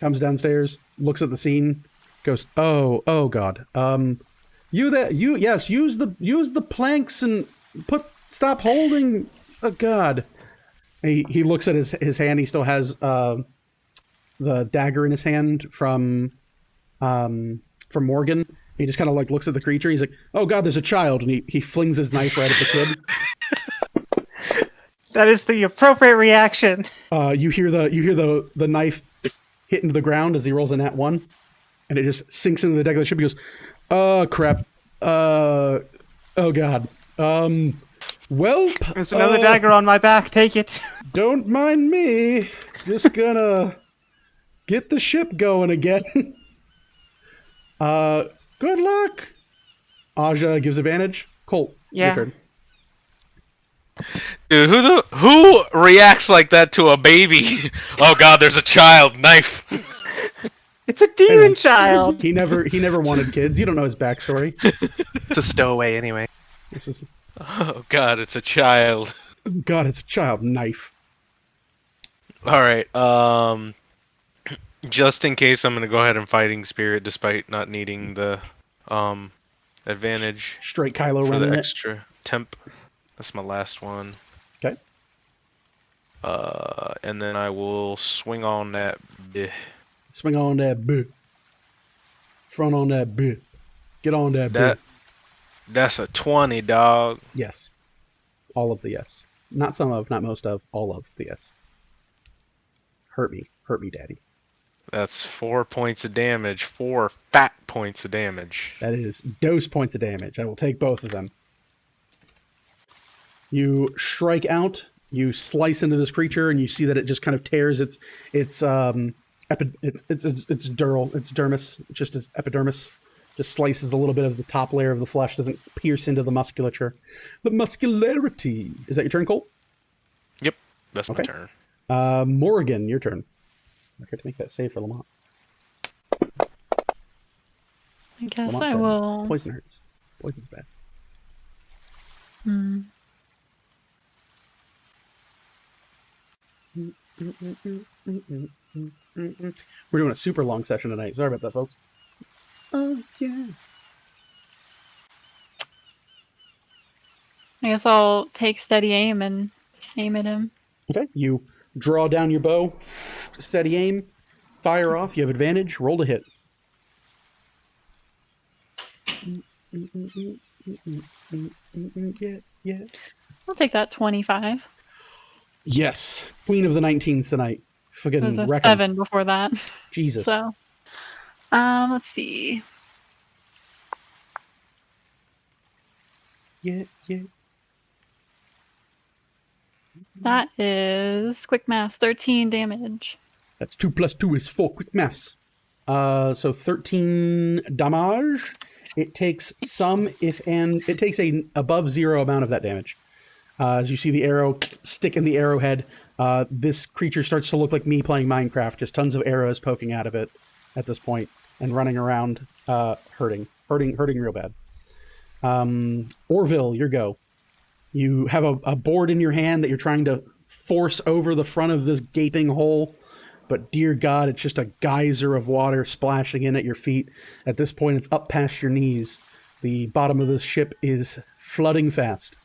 A: Comes downstairs, looks at the scene, goes, "Oh God. Yes, use the planks and stop holding. Oh God." He looks at his hand. He still has the dagger in his hand from Morgan. He just kind of like looks at the creature. He's like, "Oh God, there's a child," and he flings his knife right at the kid.
E: That is the appropriate reaction.
A: You hear the knife hit into the ground as he rolls a nat 1, and it just sinks into the deck of the ship. He goes, "Oh crap! Oh God! Welp,
E: There's another dagger on my back. Take it."
A: Don't mind me. Just gonna get the ship going again. Good luck. Aja gives advantage. Colt,
E: Yeah.
A: your turn.
B: Dude, who reacts like that to a baby? Oh God, there's a child. Knife.
E: It's a demon child.
A: He never wanted kids. You don't know his backstory.
D: It's a stowaway anyway.
A: This is
B: Oh God, it's a child.
A: God. It's a child. Knife.
B: All right. Just in case, I'm gonna go ahead and fighting spirit, despite not needing the advantage
A: Straight Kylo
B: for
A: running
B: the
A: it.
B: extra temp. That's my last one.
A: Okay.
B: And then I will swing on that.
A: Swing on that bit. Front on that bit. Get on that bit.
B: That's a 20, dog.
A: Yes. All of the yes. Not some of, not most of, all of the yes. Hurt me, daddy.
B: That's 4 points of damage. 4 fat points of damage.
A: That is dose points of damage. I will take both of them. You strike out, you slice into this creature, and you see that it just kind of tears its dermis, just its epidermis, just slices a little bit of the top layer of the flesh, doesn't pierce into the musculature. The muscularity. Is that your turn, Colt?
B: Yep, that's my
A: Okay.
B: turn.
A: Morgan, your turn. I forgot to make that save for Lamont.
C: I guess
A: Lamont
C: I
A: said,
C: will.
A: Poison hurts. Poison's bad.
C: Hmm.
A: We're doing a super long session tonight. Sorry about that, folks. Oh, yeah.
C: I guess I'll take steady aim and aim at him.
A: Okay, you draw down your bow, steady aim, fire off. You have advantage. Roll to hit. Yeah.
C: I'll take that 25.
A: Yes, Queen of the 19s tonight.
C: It was
A: Fucking
C: a
A: wreck 'em.
C: 7 before that.
A: Jesus.
C: So, let's see.
A: Yeah.
C: That is quick mass, 13 damage.
A: That's 2 plus 2 is 4. Quick maths. So 13 damage. It takes it takes a above 0 amount of that damage. As you see the arrow stick in the arrowhead, this creature starts to look like me playing Minecraft. Just tons of arrows poking out of it at this point and running around, hurting real bad. Orville, your go. You have a board in your hand that you're trying to force over the front of this gaping hole. But dear God, it's just a geyser of water splashing in at your feet. At this point, it's up past your knees. The bottom of the ship is flooding fast.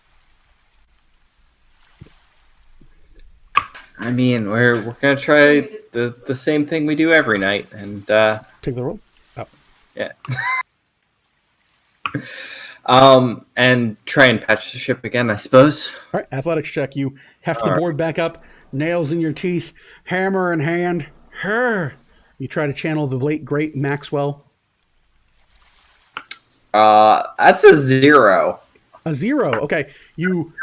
F: I mean, we're gonna try the same thing we do every night, and
A: Take the roll. Oh.
F: yeah. And try and patch the ship again, I suppose.
A: All right, athletics check. You heft the board back up, nails in your teeth, hammer in hand. You try to channel the late great Maxwell.
F: That's a 0.
A: A 0. Okay, you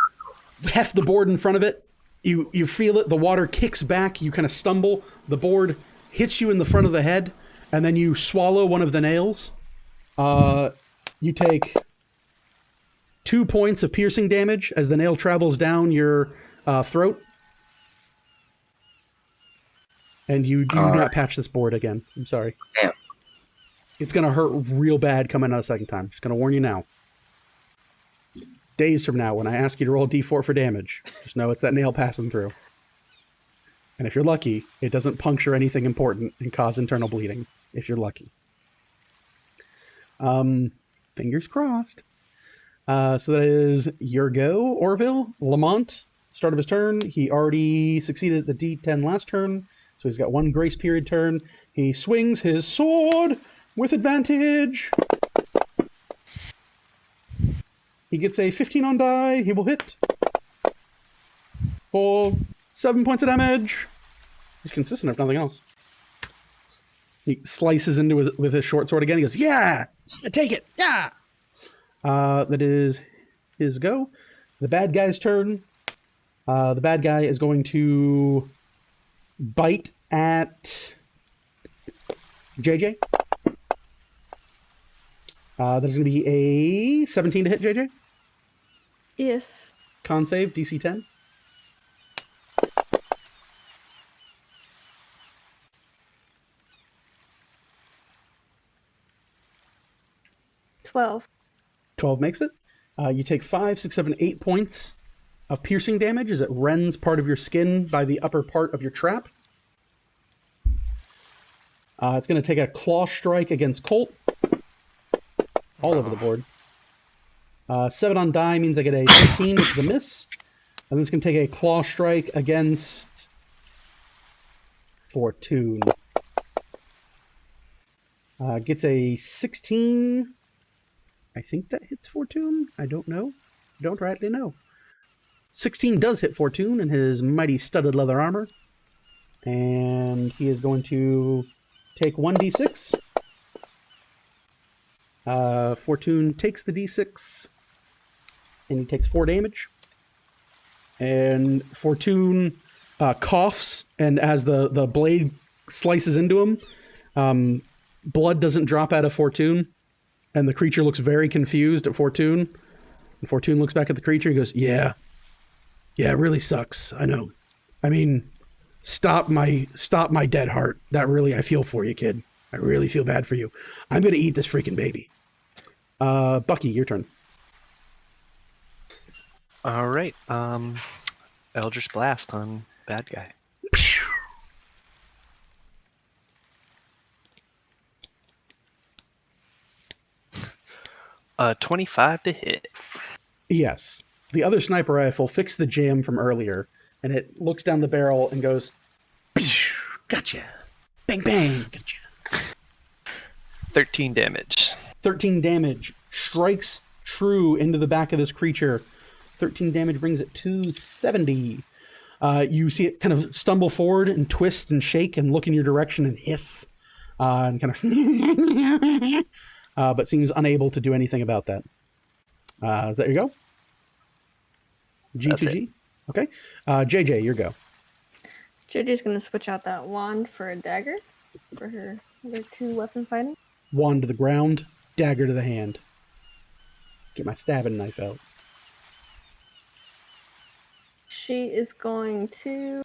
A: heft the board in front of it. You feel it. The water kicks back. You kind of stumble. The board hits you in the front of the head, and then you swallow one of the nails. You take 2 points of piercing damage as the nail travels down your throat. And you do not patch this board again. I'm sorry.
F: Damn.
A: It's going to hurt real bad coming out a second time. Just going to warn you now. Days from now, when I ask you to roll a d4 for damage, just know it's that nail passing through. And if you're lucky, it doesn't puncture anything important and cause internal bleeding. If you're lucky. Fingers crossed. So that is your go, Orville. Lamont, start of his turn. He already succeeded at the D10 last turn, so he's got 1 grace period turn. He swings his sword with advantage. He gets a 15 on die. He will hit for 7 points of damage. He's consistent, if nothing else. He slices into it with his short sword again. He goes, yeah, take it, yeah. That is his go. The bad guy's turn. The bad guy is going to bite at JJ. That is going to be a 17 to hit, JJ.
G: Yes.
A: Con save, DC 10.
G: $12.
A: 12 makes it. You take 5, 6, 7, 8 points of piercing damage as it rends part of your skin by the upper part of your trap. It's going to take a claw strike against Colt. All over the board. 7 on die means I get a 15, which is a miss. And then it's going to take a claw strike against Fortune. Gets a 16. I think that hits Fortune. I don't know. Don't rightly know. 16 does hit Fortune in his mighty studded leather armor. And he is going to take 1d6. Fortune takes the d6. And he takes 4 damage. And Fortune coughs. And as the blade slices into him, blood doesn't drop out of Fortune. And the creature looks very confused at Fortune. And Fortune looks back at the creature and goes, yeah, it really sucks. I know. I mean, stop my dead heart. That really, I feel for you, kid. I really feel bad for you. I'm going to eat this freaking baby. Bucky, your turn.
D: All right. Eldritch Blast on bad guy. 25 to hit.
A: Yes. The other sniper rifle fixed the jam from earlier, and it looks down the barrel and goes, gotcha. Bang, bang, gotcha.
D: 13 damage.
A: 13 damage. Strikes true into the back of this creature. 13 damage brings it to 70. You see it kind of stumble forward and twist and shake and look in your direction and hiss. And kind of... but seems unable to do anything about that. Is that your go? G2G? Okay. JJ, your go.
G: JJ's going to switch out that wand for a dagger for her other 2 weapon fighting.
A: Wand to the ground, dagger to the hand. Get my stabbing knife out.
G: She is going to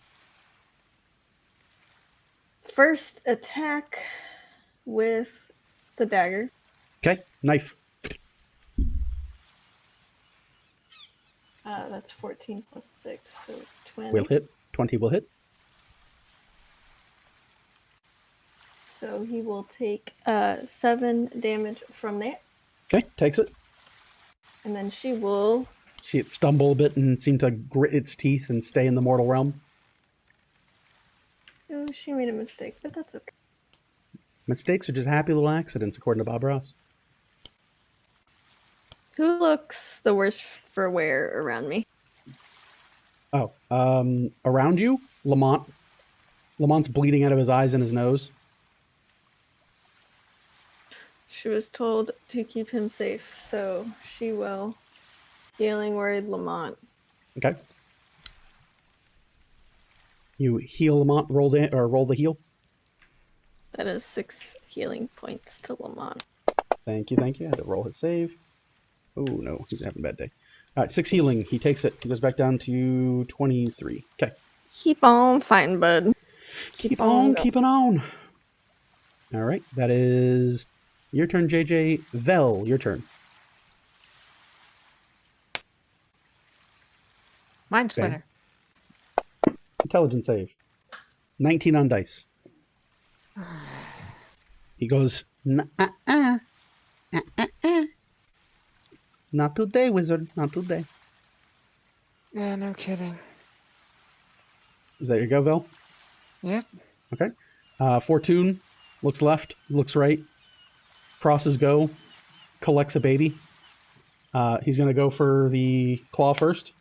G: first attack with the dagger.
A: Okay, knife.
G: That's 14 plus 6, so 20.
A: Will hit. 20 will hit.
G: So he will take 7 damage from that.
A: Okay, takes it.
G: And then she will...
A: See it stumble a bit and seem to grit its teeth and stay in the mortal realm.
G: Oh, she made a mistake, but that's okay.
A: Mistakes are just happy little accidents, according to Bob Ross.
G: Who looks the worst for wear around me?
A: Oh, around you, Lamont. Lamont's bleeding out of his eyes and his nose.
G: She was told to keep him safe, so she will. Feeling worried, Lamont.
A: Okay. You heal Lamont, roll the heal.
G: That is 6 healing points to Lamont.
A: Thank you. I had to roll his save. Oh no, he's having a bad day. All right, 6 healing. He takes it. He goes back down to 23. Okay.
G: Keep on fighting, bud.
A: Keep on keeping on. All right, that is your turn, JJ. Vel, your turn.
E: Mine's
A: Okay.
E: winner.
A: Intelligence save. 19 on dice. He goes, nah-uh-uh. Not today, wizard. Not today.
E: Yeah, no kidding.
A: Is that your go, Vel?
E: Yep.
A: Okay. Fortune looks left, looks right, crosses go, collects a baby. He's going to go for the claw first.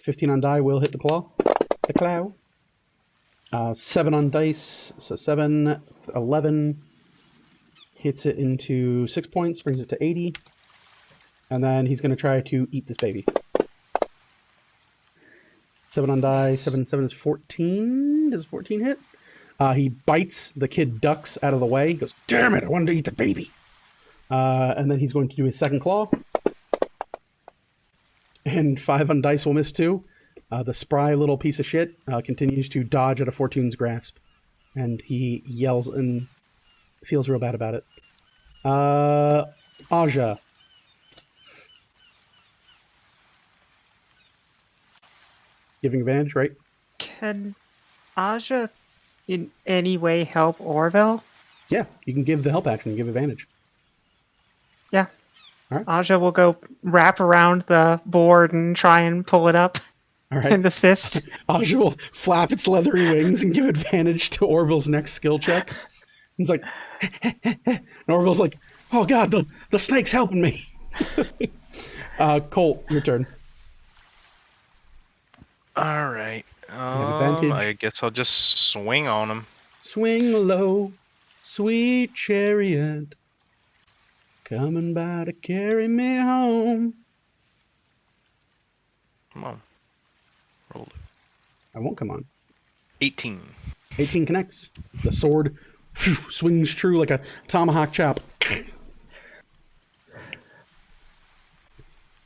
A: 15 on die will hit the claw. The claw. 7 on dice, so 7, 11. Hits it into 6 points, brings it to 80. And then he's going to try to eat this baby. 7 on die, 7 is 14. Does 14 hit? He bites, the kid ducks out of the way. He goes, damn it, I wanted to eat the baby. And then he's going to do his second claw. And 5 on dice will miss too. The spry little piece of shit continues to dodge out of Fortune's grasp. And he yells and feels real bad about it. Aja. Giving advantage, right?
E: Can Aja in any way help Orville?
A: Yeah, you can give the help action and give advantage.
E: Yeah.
A: All right.
E: Aja will go wrap around the board and try and pull it up
A: All right.
E: and assist.
A: Aja will flap its leathery wings and give advantage to Orville's next skill check. He's like, and Orville's like, oh god, the snake's helping me. Colt, your turn.
B: All right.
A: advantage.
B: I guess I'll just swing on him.
A: Swing low, sweet chariot, coming by to carry me home.
B: Come on. Roll it.
A: I won't come on.
B: 18.
A: 18 connects. The sword swings true like a tomahawk chop.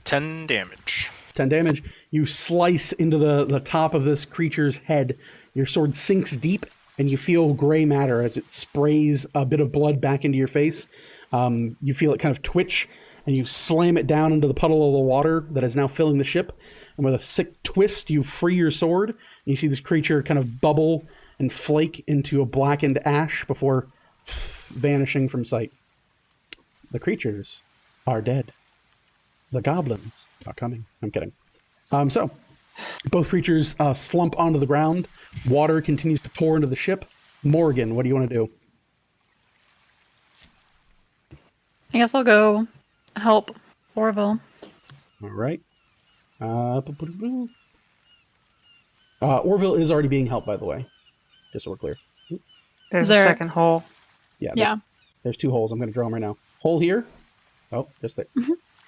B: 10 damage.
A: 10 damage. You slice into the top of this creature's head. Your sword sinks deep, and you feel gray matter as it sprays a bit of blood back into your face. You feel it kind of twitch, and you slam it down into the puddle of the water that is now filling the ship. And with a sick twist, you free your sword, and you see this creature kind of bubble and flake into a blackened ash before vanishing from sight. The creatures are dead. The goblins are coming. I'm kidding. So, both creatures slump onto the ground. Water continues to pour into the ship. Morgan, what do you want to do?
C: I guess I'll go help Orville.
A: All right. Orville is already being helped, by the way. Just so we're clear.
E: There's
C: There-
E: a second hole.
A: Yeah.
C: Yeah.
A: There's 2 holes. I'm going to draw them right now. Hole here. Oh, just there.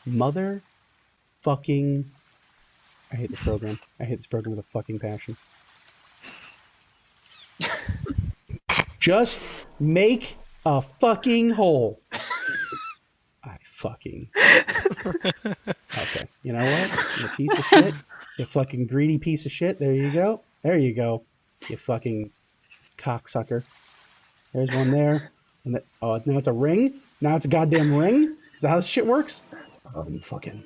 A: Mother fucking... I hate this program. I hate this program with a fucking passion. Just make a fucking hole. I fucking... Okay. You know what? You piece of shit. You fucking greedy piece of shit. There you go. There you go. You fucking cocksucker. There's one there. And oh, now it's a ring? Now it's a goddamn ring? Is that how this shit works? Oh, you fucking...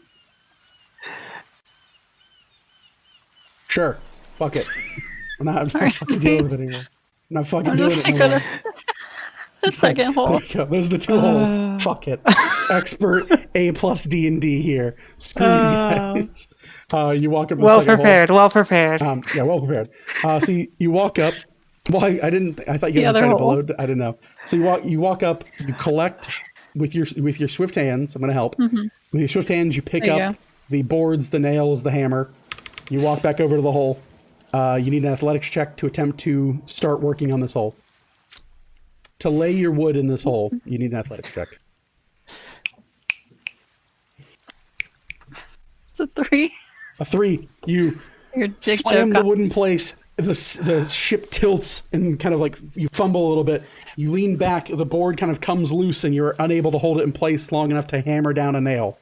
A: Sure. Fuck it. I'm not fucking dealing with it anymore. I'm not fucking
C: I'm
A: doing
C: just
A: it no
C: gonna.
A: more.
C: The second hole.
A: There you go. Those are the two holes. Fuck it. Expert A+ D&D here. Screw you guys. You walk up to the
E: Well
A: second
E: prepared. Well prepared.
A: hole. Yeah, well prepared. So you walk up. Well, I thought you
C: The
A: guys were
C: other
A: kind of
C: hole.
A: below. I didn't know. So you walk up. You collect with your swift hands. I'm going to help.
C: Mhm.
A: With your swift hands, you pick
C: There you
A: up
C: go.
A: the boards, the nails, the hammer. You walk back over to the hole. You need an athletics check to attempt to start working on this hole. To lay your wood in this hole, you need an athletics check.
C: It's a 3.
A: A 3. You
C: Your dick
A: slam
C: joke.
A: the wood in place. The ship tilts and kind of like you fumble a little bit. You lean back. The board kind of comes loose, and you're unable to hold it in place long enough to hammer down a nail.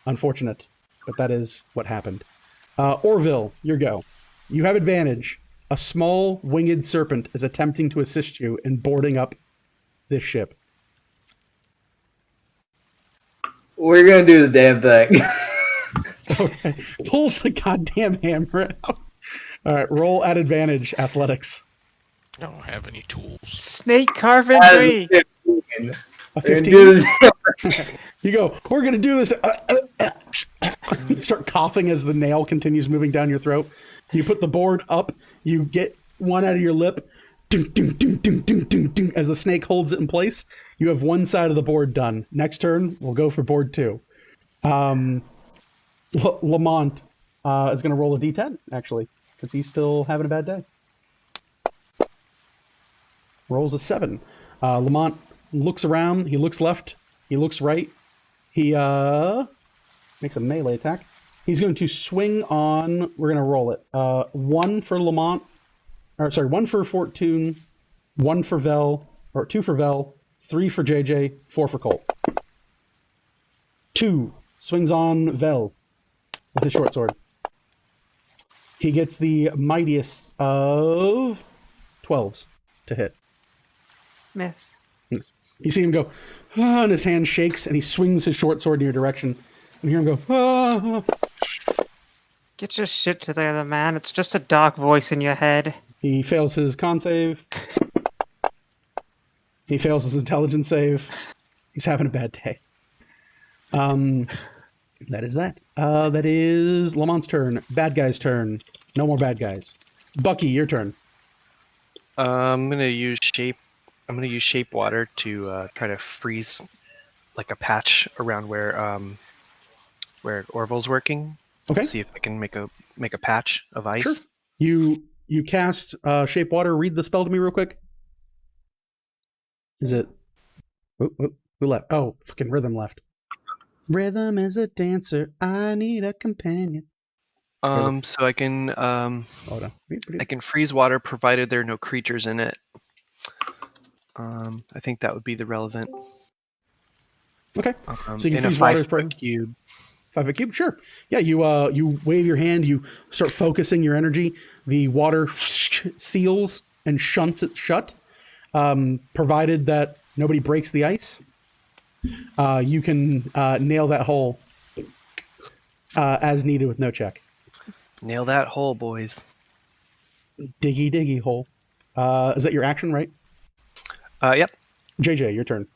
A: Unfortunate, but that is what happened. Orville, your go. You have advantage. A small winged serpent is attempting to assist you in boarding up this ship.
F: We're gonna do the damn thing.
A: Okay. Pulls the goddamn hammer out. All right, roll at advantage, athletics.
B: I don't have any tools.
E: Snake carpentry.
A: A
F: We're gonna
A: 15.
F: do this.
A: You go, we're going to do this. You start coughing as the nail continues moving down your throat. You put the board up. You get one out of your lip. Ding, ding, ding, ding, ding, ding, ding, as the snake holds it in place. You have one side of the board done. Next turn, we'll go for board 2. Lamont is going to roll a d10, actually, because he's still having a bad day. Rolls a 7. Lamont looks around. He looks left. He looks right. He makes a melee attack. He's going to swing on. We're going to roll it. 1 for Lamont. Or sorry, 1 for Fortune, 1 for Vel, or 2 for Vel, 3 for JJ, 4 for Colt. 2 swings on Vel with his short sword. He gets the mightiest of 12s to hit.
E: Miss.
A: You see him go, and his hand shakes, and he swings his short sword in your direction. And you hear him go,
E: Get your shit together, man. It's just a dark voice in your head.
A: He fails his con save. He fails his intelligence save. He's having a bad day. That is that. That is Lamont's turn. Bad guy's turn. No more bad guys. Bucky, your turn.
D: I'm gonna use shape. I'm gonna use shape water to try to freeze like a patch around where Orville's working.
A: Okay.
D: See if I can make a patch of ice.
A: Sure. You cast shape water. Read the spell to me real quick. Is it? Who left? Oh, fucking Rhythm left. Rhythm is a dancer. I need a companion.
D: So I can
A: Hold on.
D: I can freeze water provided there are no creatures in it. I think that would be the relevant.
A: Okay. So you can
D: in a
A: freeze water
D: 5-foot cube.
A: 5-foot cube, sure. Yeah, you wave your hand, you start focusing your energy. The water seals and shunts it shut. Provided that nobody breaks the ice, you can nail that hole as needed with no check.
D: Nail that hole, boys.
A: Diggy diggy hole. Is that your action, right?
D: Yep.
A: JJ, your turn.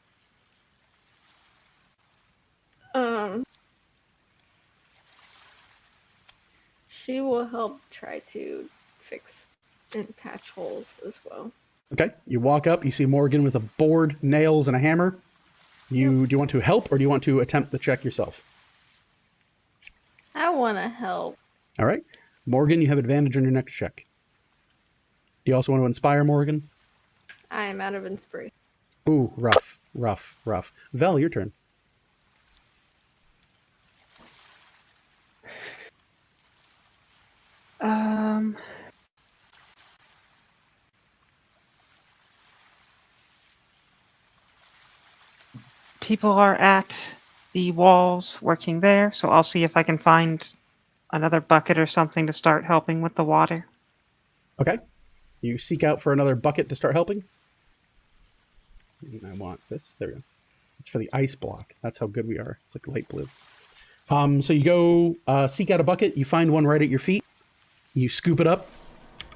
G: She will help try to fix and patch holes as well.
A: Okay. You walk up, you see Morgan with a board, nails, and a hammer. Do you want to help or do you want to attempt the check yourself?
G: I want to help.
A: All right. Morgan, you have advantage on your next check. Do you also want to inspire Morgan?
G: I am out of inspiration.
A: Ooh, rough. Vel, your turn.
E: People are at the walls working there, so I'll see if I can find another bucket or something to start helping with the water.
A: Okay. You seek out for another bucket to start helping. I want this. There we go. It's for the ice block. That's how good we are. It's like light blue. So you go seek out a bucket. You find one right at your feet. You scoop it up.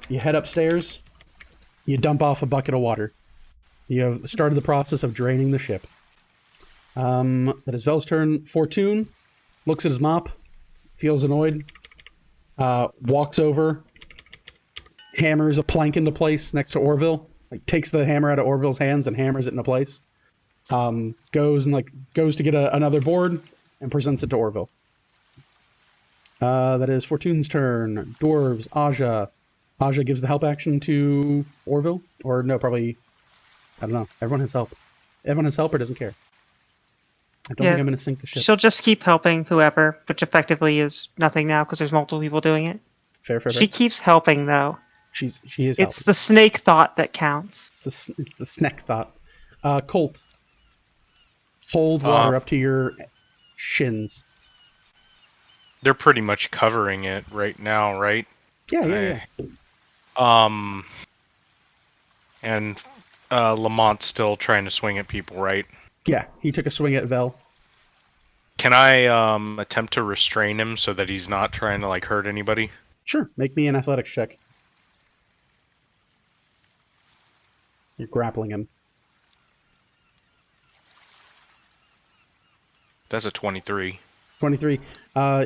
A: You head upstairs. You dump off a bucket of water. You have started the process of draining the ship. That is Vel's turn. Fortune looks at his mop, feels annoyed, walks over, hammers a plank into place next to Orville. Like takes the hammer out of Orville's hands and hammers it into place. Goes to get another board and presents it to Orville. That is Fortune's turn. Dwarves, Aja. Aja gives the help action to Orville. Or no, probably, I don't know. Everyone has help. Everyone has help or doesn't care. I don't think I'm going to sink the ship.
E: She'll just keep helping whoever, which effectively is nothing now because there's multiple people doing it.
A: Fair.
E: She keeps helping, though.
A: She is
E: It's
A: helping.
E: the snake thought that counts.
A: It's the snack thought. Colt. Hold water up to your shins.
B: They're pretty much covering it right now, right?
A: Yeah.
B: And Lamont's still trying to swing at people, right?
A: Yeah, he took a swing at Vel.
B: Can I attempt to restrain him so that he's not trying to hurt anybody?
A: Sure, make me an athletics check. You're grappling him.
B: That's a 23.
A: 23.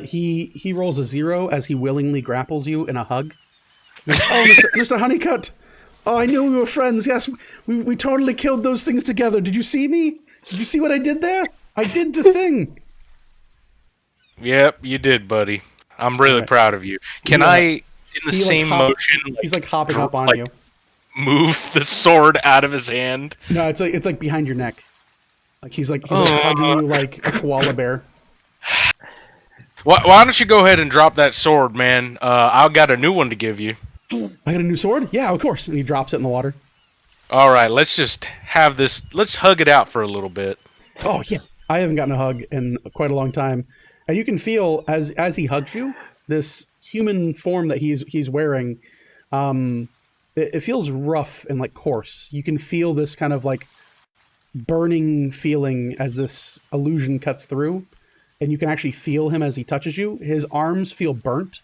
A: He rolls a 0 as he willingly grapples you in a hug. He goes, oh, Mr. Honeycutt. Oh, I knew we were friends. Yes, we totally killed those things together. Did you see me? Did you see what I did there? I did the thing.
B: Yep, you did, buddy. I'm really proud of you. Can I, in the same motion...
A: he's hopping up on you.
B: Move the sword out of his hand?
A: No, it's like behind your neck. He's hugging you like a koala bear.
B: Why don't you go ahead and drop that sword, man? I've got a new one to give you.
A: I got a new sword? Yeah, of course. And he drops it in the water.
B: All right, let's just have this. Let's hug it out for a little bit.
A: Oh, yeah. I haven't gotten a hug in quite a long time. And you can feel, as he hugs you, this human form that he's wearing, it feels rough and coarse. You can feel this kind of burning feeling as this illusion cuts through. And you can actually feel him as he touches you. His arms feel burnt.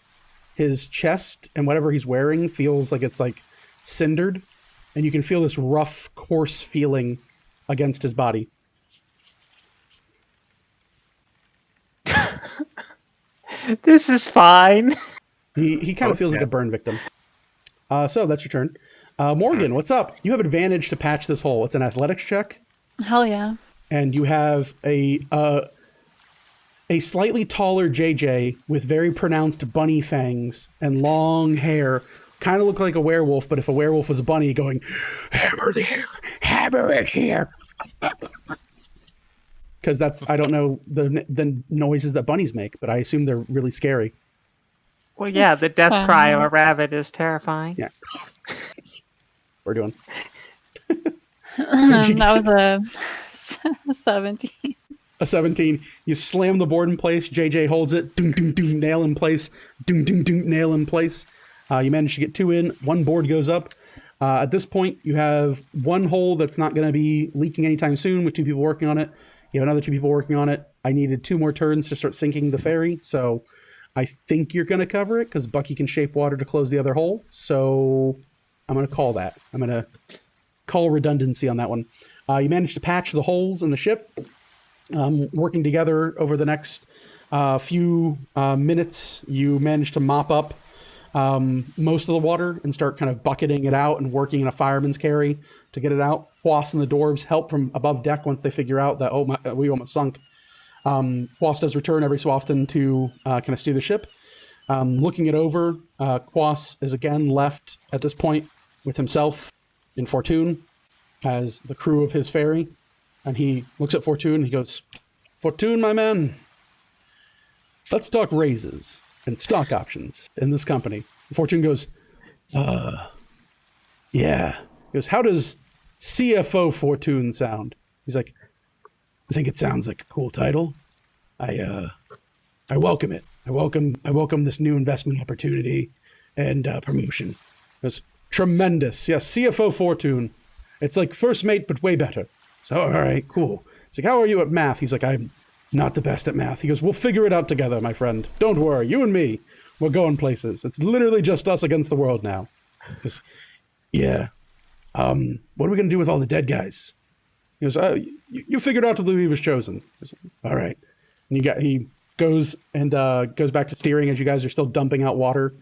A: His chest and whatever he's wearing feels like it's cindered. And you can feel this rough, coarse feeling against his body.
E: This is fine.
A: He kind of feels like a burn victim. So that's your turn. Morgan, what's up? You have advantage to patch this hole. It's an athletics check.
C: Hell yeah.
A: And you have a slightly taller JJ with very pronounced bunny fangs and long hair. Kind of look like a werewolf, but if a werewolf was a bunny going, hammer the hair, hammer it here. Because I don't know the noises that bunnies make, but I assume they're really scary.
E: Well, yeah, the death cry of a rabbit is terrifying.
A: Yeah. We're doing.
C: That was a 17.
A: A 17. You slam the board in place. JJ holds it. Doom, doom, doom, nail in place. Doom, doom, doom, nail in place. You manage to get 2 in. 1 board goes up. At this point, you have 1 hole that's not going to be leaking anytime soon with 2 people working on it. You have another 2 people working on it. I needed 2 more turns to start sinking the ferry, so I think you're going to cover it because Bucky can shape water to close the other hole. So I'm going to call that. I'm going to call redundancy on that one. You managed to patch the holes in the ship. Working together over the next few minutes, you managed to mop up most of the water and start kind of bucketing it out and working in a fireman's carry to get it out. Quas and the dwarves help from above deck once they figure out that, we almost sunk. Quas does return every so often to kind of steer the ship. Looking it over, Quas is again left at this point with himself in Fortune as the crew of his ferry. And he looks at Fortune and he goes, Fortune, my man, let's talk raises and stock options in this company. And Fortune goes, yeah. He goes, how does CFO Fortune sound? He's like, I think it sounds like a cool title. I welcome it. I welcome this new investment opportunity and promotion. It was tremendous. Yes, CFO Fortune. It's like first mate, but way better. So, all right, cool. He's like, how are you at math? He's like, I'm not the best at math. He goes, we'll figure it out together, my friend. Don't worry. You and me, we're going places. It's literally just us against the world now. He goes, yeah. What are we going to do with all the dead guys? He goes, you figured out till he was chosen. Goes, all right. And he goes and goes back to steering as you guys are still dumping out water.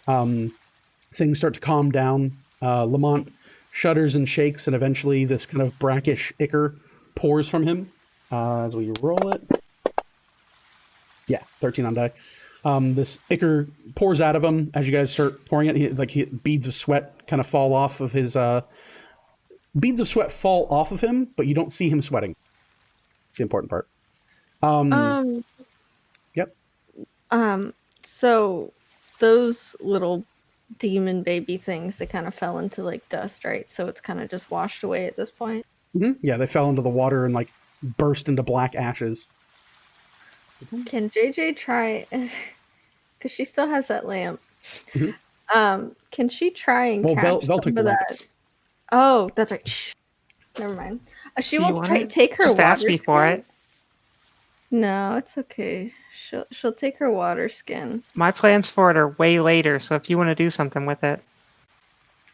A: Things start to calm down. Lamont shudders and shakes, and eventually this kind of brackish ichor pours from him. As we roll it. Yeah, 13 on die. This ichor pours out of him as you guys start pouring it. Beads of sweat kind of fall off of his... beads of sweat fall off of him, but you don't see him sweating. It's the important part. Yep.
G: So those little demon baby things, they kind of fell into like dust, right? So it's kind of just washed away at this point.
A: Mm-hmm. Yeah, they fell into the water and like burst into black ashes.
G: Can JJ try? Because she still has that lamp.
A: Mm-hmm.
G: Can she try and catch
A: Vel
G: some
A: took
G: of
A: the lamp.
G: that? Oh, that's right. Shh. Never mind. She
E: Do you
G: will
E: want
G: try
E: it?
G: take her
E: Just
G: water
E: ask me for
G: skin.
E: it.
G: No, it's okay. She'll take her water skin.
E: My plans for it are way later, so if you want to do something with it.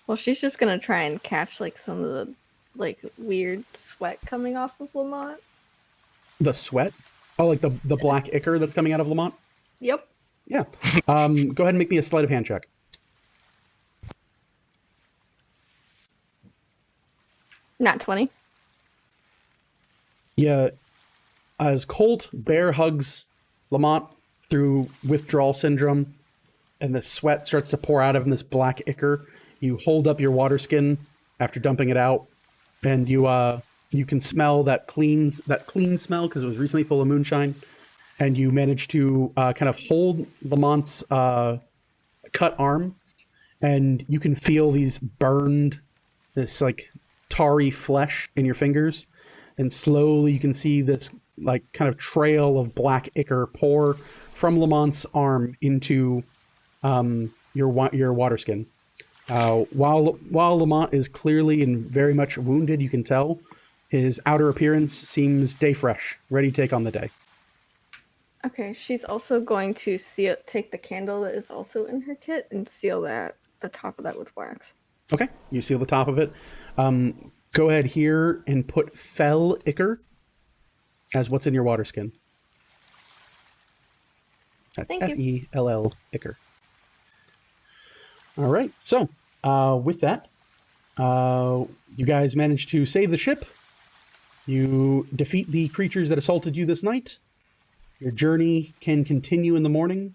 G: Well, she's just gonna try and catch like some of the like weird sweat coming off of Lamont.
A: The sweat? Oh, like the black ichor that's coming out of Lamont?
G: Yep.
A: Yeah. Go ahead and make me a sleight of hand check.
G: Not 20.
A: Yeah. As Colt bear hugs Lamont through withdrawal syndrome, and the sweat starts to pour out of him, this black ichor, you hold up your water skin after dumping it out, and you can smell that clean smell because it was recently full of moonshine, and you manage to kind of hold Lamont's cut arm, and you can feel these burned, this like tarry flesh in your fingers, and slowly you can see this like kind of trail of black ichor pour from Lamont's arm into your water skin. While Lamont is clearly and very much wounded, you can tell his outer appearance seems day fresh, ready to take on the day.
G: Okay, she's also going to take the candle that is also in her kit and seal the top of that with wax.
A: Okay, you seal the top of it. Go ahead here and put fell ichor as what's in your water skin. That's F-E-L-L ichor. All right, so with that, you guys managed to save the ship. You defeat the creatures that assaulted you this night. Your journey can continue in the morning,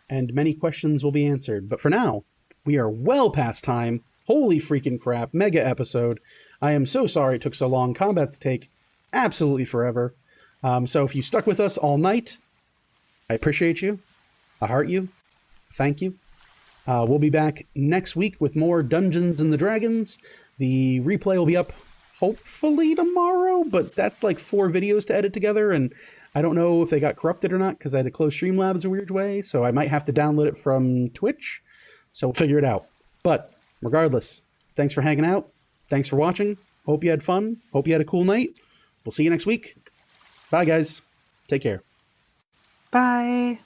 A: and many questions will be answered. But for now, we are well past time. Holy freaking crap, mega episode. I am so sorry it took so long. Combats take absolutely forever. So if you stuck with us all night, I appreciate you. I heart you. Thank you. We'll be back next week with more Dungeons and the Dragons. The replay will be up hopefully tomorrow, but that's like 4 videos to edit together, and I don't know if they got corrupted or not because I had to close Streamlabs a weird way, so I might have to download it from Twitch. So we'll figure it out. But regardless, thanks for hanging out. Thanks for watching. Hope you had fun. Hope you had a cool night. We'll see you next week. Bye, guys. Take care.
E: Bye.